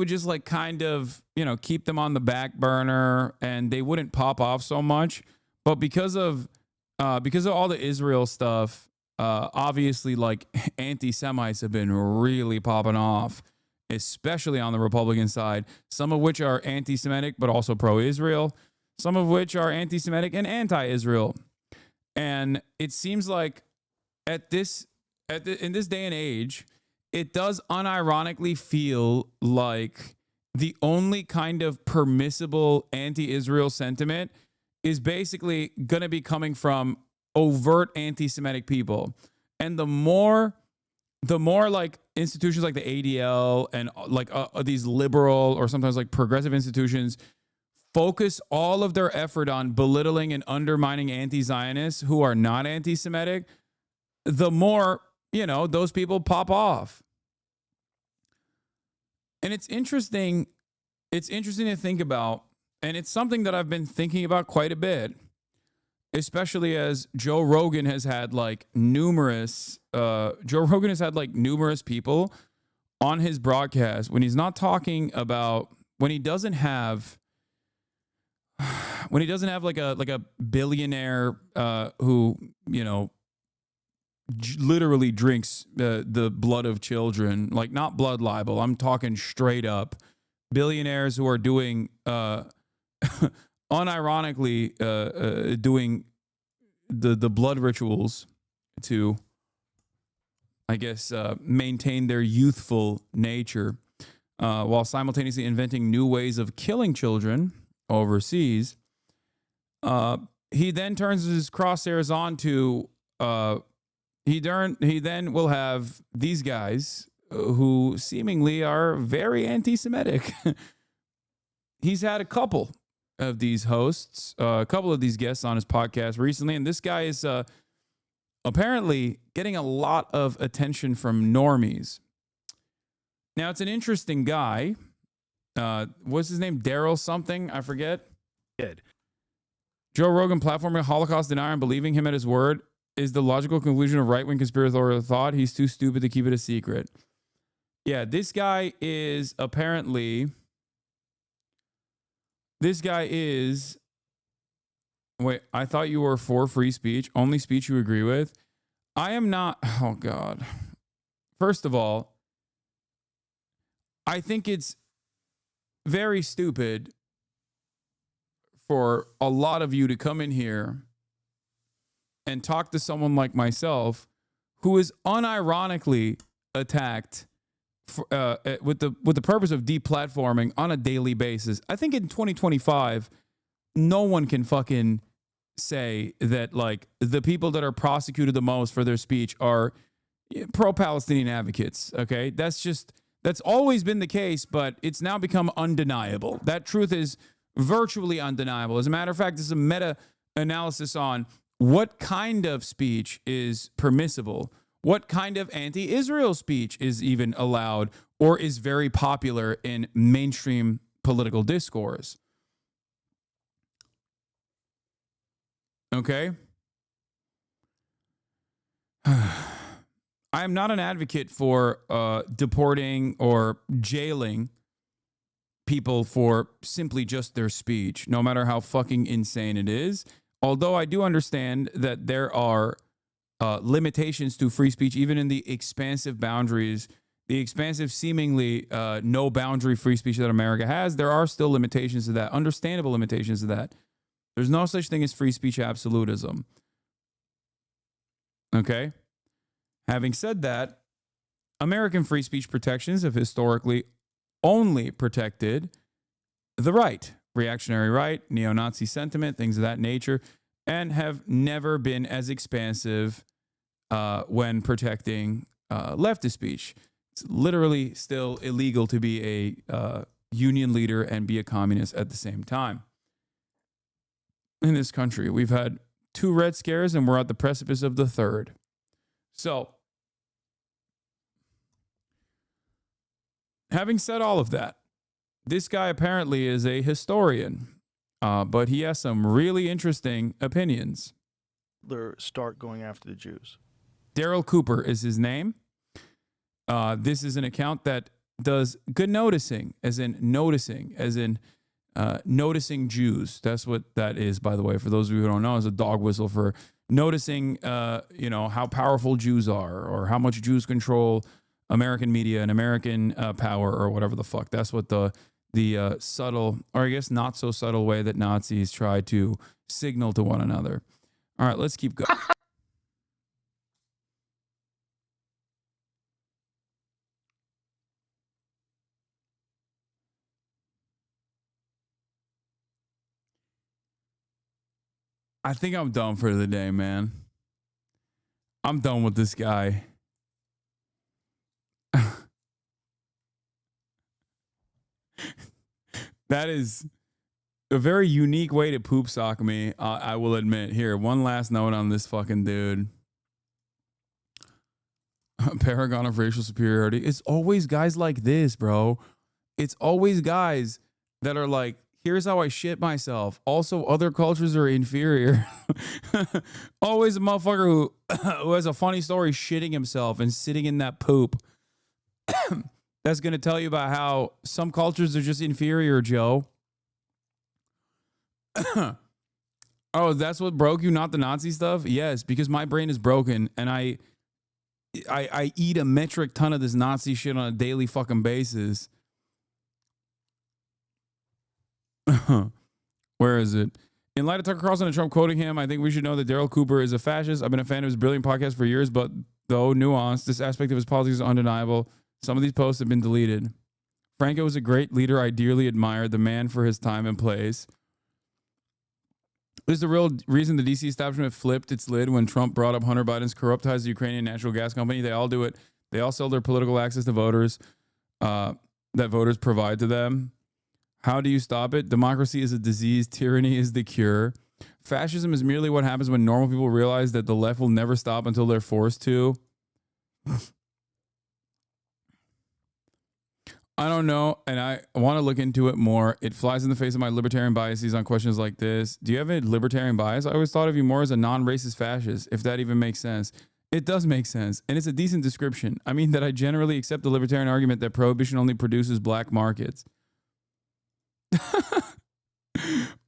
just like kind of, you know, keep them on the back burner, and they wouldn't pop off so much. But because of all the Israel stuff, obviously like anti-Semites have been really popping off, especially on the Republican side, some of which are anti-Semitic but also pro-Israel. some of which are anti-Semitic and anti-Israel. And it seems like in this day and age, it does unironically feel like the only kind of permissible anti-Israel sentiment is basically going to be coming from overt anti-Semitic people. And the more like institutions like the ADL and like these liberal or sometimes like progressive institutions focus all of their effort on belittling and undermining anti-Zionists who are not anti-Semitic, the more, those people pop off. And it's interesting to think about, and it's something that I've been thinking about quite a bit, especially as Joe Rogan has had numerous people on his broadcast when he's not talking about, when he doesn't have like a billionaire who, literally drinks the blood of children, like not blood libel. I'm talking straight up billionaires who are doing unironically doing the blood rituals to, I guess, maintain their youthful nature while simultaneously inventing new ways of killing children overseas. He then turns his crosshairs on to he then will have these guys who seemingly are very anti-Semitic. He's had a couple of these hosts, a couple of these guests on his podcast recently, and this guy is apparently getting a lot of attention from normies. Now, it's an interesting guy. What's his name? Darryl something? I forget. Good. Joe Rogan platforming a Holocaust denier and believing him at his word is the logical conclusion of right-wing conspiratorial thought. He's too stupid to keep it a secret. Yeah, this guy is apparently... Wait, I thought you were for free speech, only speech you agree with. I am not... Oh, God. First of all, I think it's very stupid for a lot of you to come in here and talk to someone like myself who is unironically attacked with the purpose of deplatforming on a daily basis. I think in 2025, no one can fucking say that like the people that are prosecuted the most for their speech are pro-Palestinian advocates. Okay, that's always been the case, but it's now become undeniable. That truth is virtually undeniable. As a matter of fact, this is a meta-analysis on what kind of speech is permissible, what kind of anti-Israel speech is even allowed or is very popular in mainstream political discourse. Okay? I am not an advocate for deporting or jailing people for simply just their speech, no matter how fucking insane it is. Although I do understand that there are limitations to free speech, even in the expansive boundaries, the expansive, seemingly no boundary free speech that America has, there are still limitations to that, understandable limitations to that. There's no such thing as free speech absolutism. Okay? Having said that, American free speech protections have historically only protected the right, reactionary right, neo-Nazi sentiment, things of that nature, and have never been as expansive when protecting leftist speech. It's literally still illegal to be a union leader and be a communist at the same time. In this country, we've had 2 Red Scares and we're at the precipice of the 3rd. So, having said all of that, this guy apparently is a historian, but he has some really interesting opinions. Start going after the Jews. Darryl Cooper is his name. This is an account that does good noticing, as in noticing Jews. That's what that is, by the way. For those of you who don't know, it's a dog whistle for noticing, how powerful Jews are or how much Jews control American media and American power or whatever the fuck. That's what the the subtle, or I guess not so subtle way that Nazis try to signal to one another. All right, let's keep going. I think I'm done for the day, man. I'm done with this guy. That is a very unique way to poop sock me, I will admit. Here, one last note on this fucking dude. Paragon of racial superiority. It's always guys like this, bro. It's always guys that are like, here's how I shit myself. Also, other cultures are inferior. Always a motherfucker who has a funny story shitting himself and sitting in that poop. That's going to tell you about how some cultures are just inferior, Joe. Oh, that's what broke you, not the Nazi stuff? Yes, because my brain is broken and I eat a metric ton of this Nazi shit on a daily fucking basis. Where is it? In light of Tucker Carlson and Trump quoting him, I think we should know that Darryl Cooper is a fascist. I've been a fan of his brilliant podcast for years, but though nuanced, this aspect of his politics is undeniable. Some of these posts have been deleted. Franco was a great leader I dearly admired, the man for his time and place. This is the real reason the DC establishment flipped its lid when Trump brought up Hunter Biden's corrupt ties to the Ukrainian natural gas company. They all do it. They all sell their political access to voters that voters provide to them. How do you stop it? Democracy is a disease. Tyranny is the cure. Fascism is merely what happens when normal people realize that the left will never stop until they're forced to. I don't know, and I want to look into it more. It flies in the face of my libertarian biases on questions like this. Do you have a libertarian bias? I always thought of you more as a non-racist fascist, if that even makes sense. It does make sense, and it's a decent description. I mean that I generally accept the libertarian argument that prohibition only produces black markets.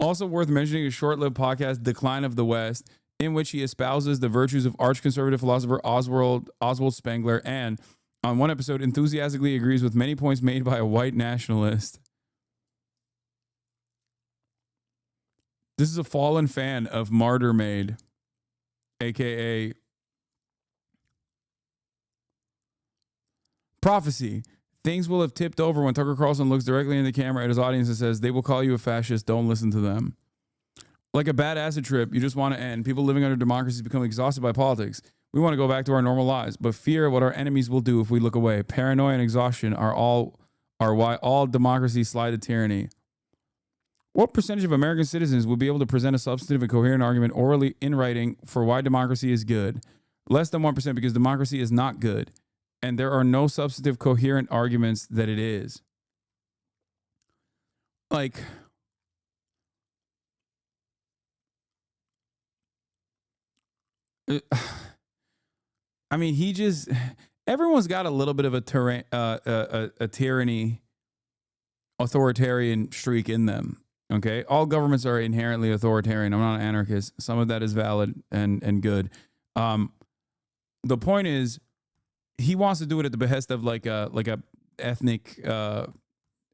Also worth mentioning a short-lived podcast, Decline of the West, in which he espouses the virtues of arch-conservative philosopher Oswald Spengler and, on one episode, enthusiastically agrees with many points made by a white nationalist. This is a fallen fan of Martyr Maid, a.k.a. Prophecy. Things will have tipped over when Tucker Carlson looks directly in the camera at his audience and says, they will call you a fascist, don't listen to them. Like a bad acid trip, you just want to end. People living under democracies become exhausted by politics. We want to go back to our normal lives, but fear what our enemies will do if we look away. Paranoia and exhaustion are why all democracies slide to tyranny. What percentage of American citizens would be able to present a substantive and coherent argument orally in writing for why democracy is good? Less than 1% because democracy is not good. And there are no substantive coherent arguments that it is. Like, I mean, he just, everyone's got a little bit of a tyranny, authoritarian streak in them. Okay. All governments are inherently authoritarian. I'm not an anarchist. Some of that is valid and good. The point is, he wants to do it at the behest of like a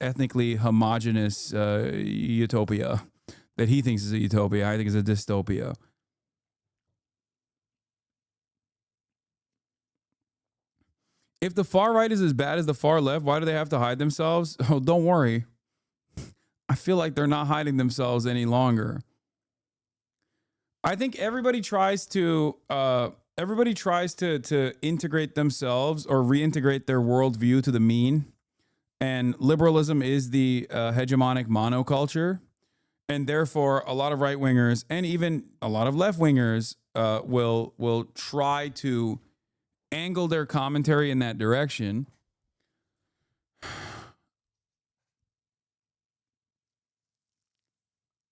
ethnically homogenous utopia that he thinks is a utopia. I think is a dystopia. If the far right is as bad as the far left, why do they have to hide themselves? Oh, don't worry. I feel like they're not hiding themselves any longer. I think everybody tries to integrate themselves or reintegrate their worldview to the mean. And liberalism is the hegemonic monoculture. And therefore, a lot of right-wingers and even a lot of left-wingers will try to angle their commentary in that direction.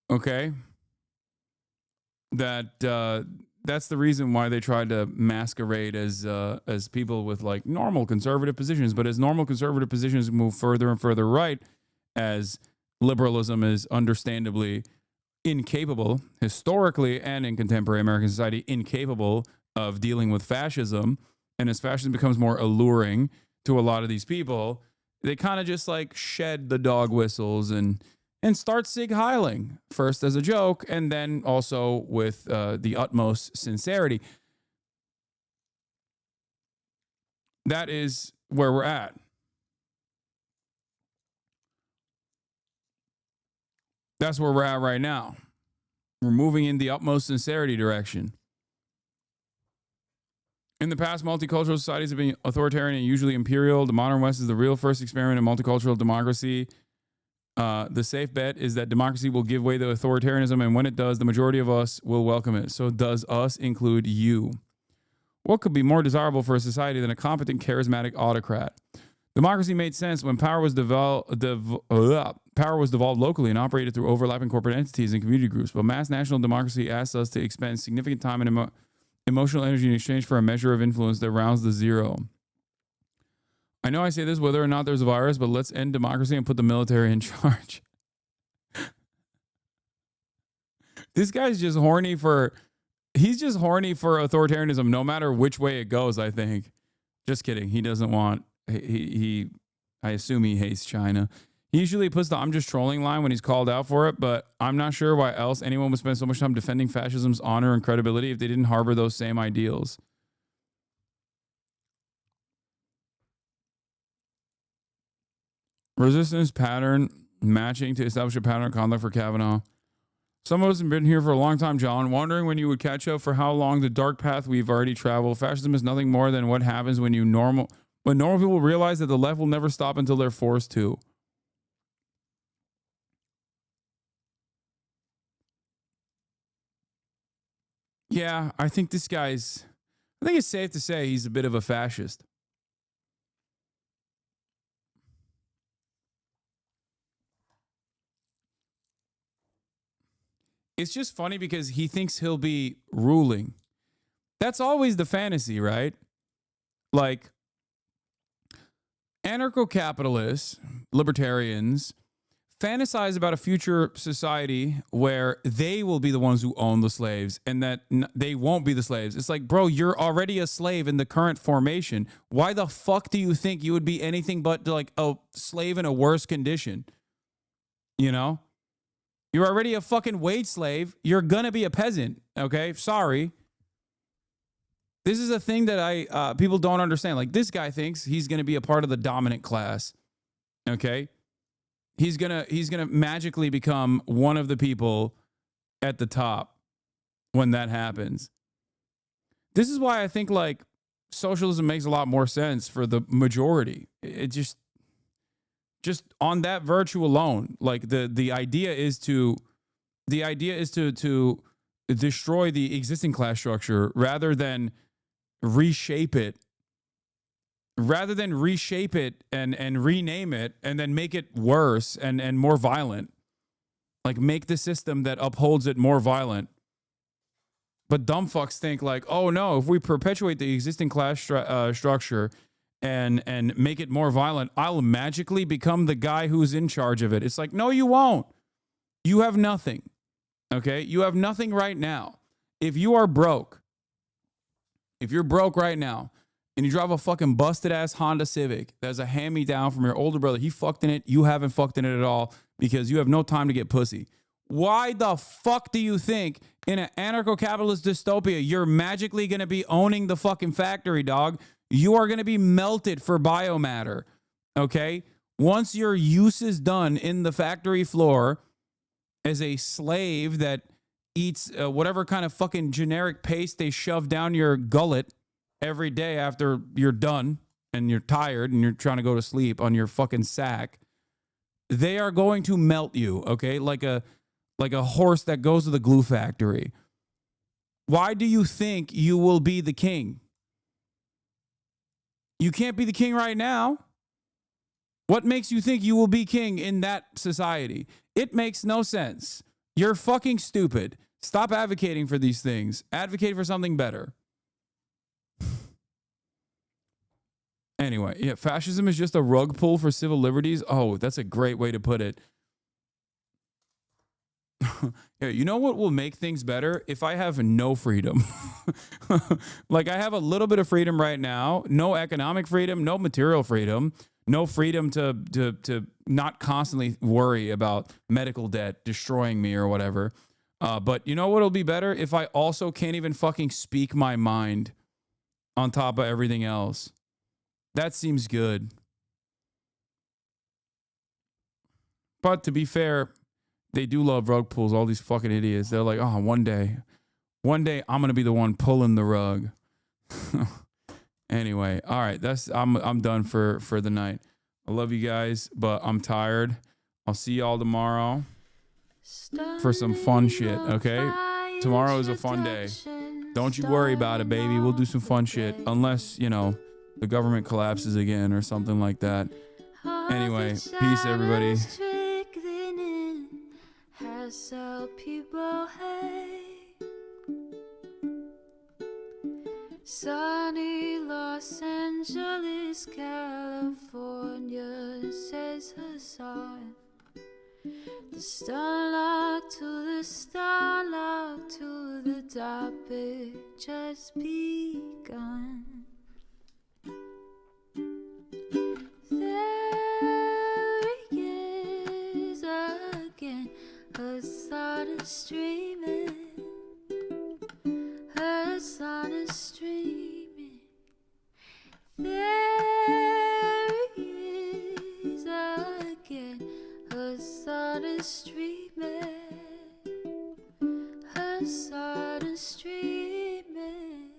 Okay. That's the reason why they tried to masquerade as people with like normal conservative positions. But as normal conservative positions move further and further right, as liberalism is understandably incapable, historically and in contemporary American society, incapable of dealing with fascism, and as fascism becomes more alluring to a lot of these people, They kind of just like shed the dog whistles and start Sig Heiling, first as a joke and then also with the utmost sincerity. That is where we're at. That's where we're at right now. We're moving in the utmost sincerity direction. In the past, multicultural societies have been authoritarian and usually imperial. The modern West is the real first experiment in multicultural democracy. The safe bet is that democracy will give way to authoritarianism, and when it does, the majority of us will welcome it. So does us include you? What could be more desirable for a society than a competent, charismatic autocrat? Democracy made sense when power was devolved locally and operated through overlapping corporate entities and community groups. But mass national democracy asks us to expend significant time and emotional energy in exchange for a measure of influence that rounds the zero. I know I say this whether or not there's a virus, but let's end democracy and put the military in charge. This guy's just horny for... He's just horny for authoritarianism, no matter which way it goes, I think. Just kidding. He doesn't want... I assume he hates China. He usually puts the "I'm just trolling" line when he's called out for it, but I'm not sure why else anyone would spend so much time defending fascism's honor and credibility if they didn't harbor those same ideals. Resistance pattern matching to establish a pattern of conduct for Kavanaugh. Some of us have been here for a long time, John, wondering when you would catch up for how long the dark path we've already traveled. Fascism is nothing more than what happens when normal people realize that the left will never stop until they're forced to. Yeah, I think it's safe to say he's a bit of a fascist. It's just funny because he thinks he'll be ruling. That's always the fantasy, right? Like, anarcho-capitalists, libertarians, fantasize about a future society where they will be the ones who own the slaves and that they won't be the slaves. It's like, bro, you're already a slave in the current formation. Why the fuck do you think you would be anything but like a slave in a worse condition? You know? You're already a fucking wage slave. You're gonna be a peasant, okay? Sorry. This is a thing that people don't understand. Like, this guy thinks he's gonna be a part of the dominant class, okay? He's gonna magically become one of the people at the top when that happens. This is why I think like socialism makes a lot more sense for the majority. It just on that virtue alone, like the idea is to destroy the existing class structure rather than reshape it. Rather than reshape it and rename it and then make it worse and more violent. Like, make the system that upholds it more violent. But dumb fucks think like, oh no, if we perpetuate the existing class structure and make it more violent, I'll magically become the guy who's in charge of it. It's like, no, you won't. You have nothing. Okay? You have nothing right now. If you are broke, if you're broke right now, and you drive a fucking busted ass Honda Civic that's a hand-me-down from your older brother, he fucked in it, you haven't fucked in it at all because you have no time to get pussy. Why the fuck do you think in an anarcho-capitalist dystopia you're magically going to be owning the fucking factory, dog? You are going to be melted for biomatter, okay? Once your use is done in the factory floor as a slave that eats whatever kind of fucking generic paste they shove down your gullet every day after you're done and you're tired and you're trying to go to sleep on your fucking sack, they are going to melt you, okay? Like a horse that goes to the glue factory. Why do you think you will be the king? You can't be the king right now. What makes you think you will be king in that society? It makes no sense. You're fucking stupid. Stop advocating for these things. Advocate for something better. Anyway, yeah, fascism is just a rug pull for civil liberties. Oh, that's a great way to put it. Yeah, you know what will make things better? If I have no freedom. Like, I have a little bit of freedom right now. No economic freedom, no material freedom. No freedom to not constantly worry about medical debt destroying me or whatever. But you know what'll be better? If I also can't even fucking speak my mind on top of everything else. That seems good. But to be fair, they do love rug pulls, all these fucking idiots. They're like, oh, one day I'm going to be the one pulling the rug. Anyway, all right, I'm done for the night. I love you guys, but I'm tired. I'll see y'all tomorrow for some fun shit, okay? Tomorrow is a fun day. Don't you worry about it, baby. We'll do some fun shit. Unless, you know, the government collapses again or something like that. Anyway, peace, everybody. Sunny Los Angeles, California, says Hasan. The starlock to the starlock to the topic just begun. There he is again, Hasan is streaming. Hasan is streaming. There he is again. Hasan is streaming. Hasan is streaming.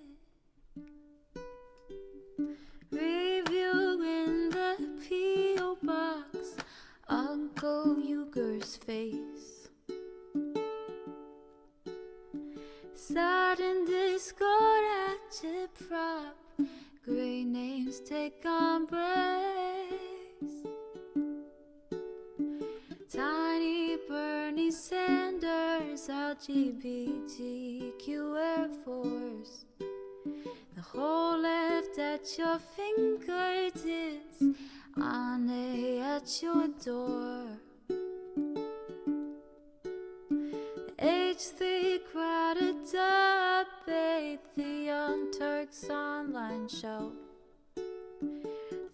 Reviewing the P.O. box, Uncle Uger's face. Sudden Discord agitprop, great names take embrace. Tiny Bernie Sanders, LGBTQ Air Force. The whole left at your fingertips, on at your door. H3 crowded debate, the Young Turks online show.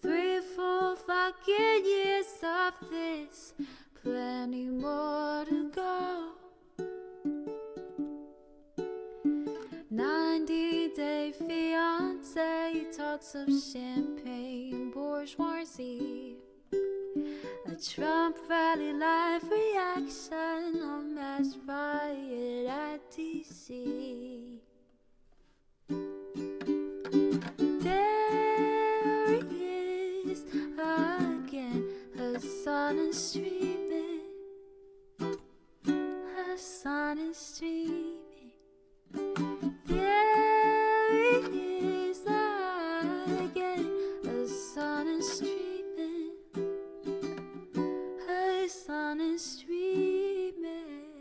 3 full fucking years of this, plenty more to go. 90-day fiance talks of champagne bourgeoisie. A Trump rally live reaction on mass riot at DC. There he is again, Hasan is streaming. Hasan is streaming.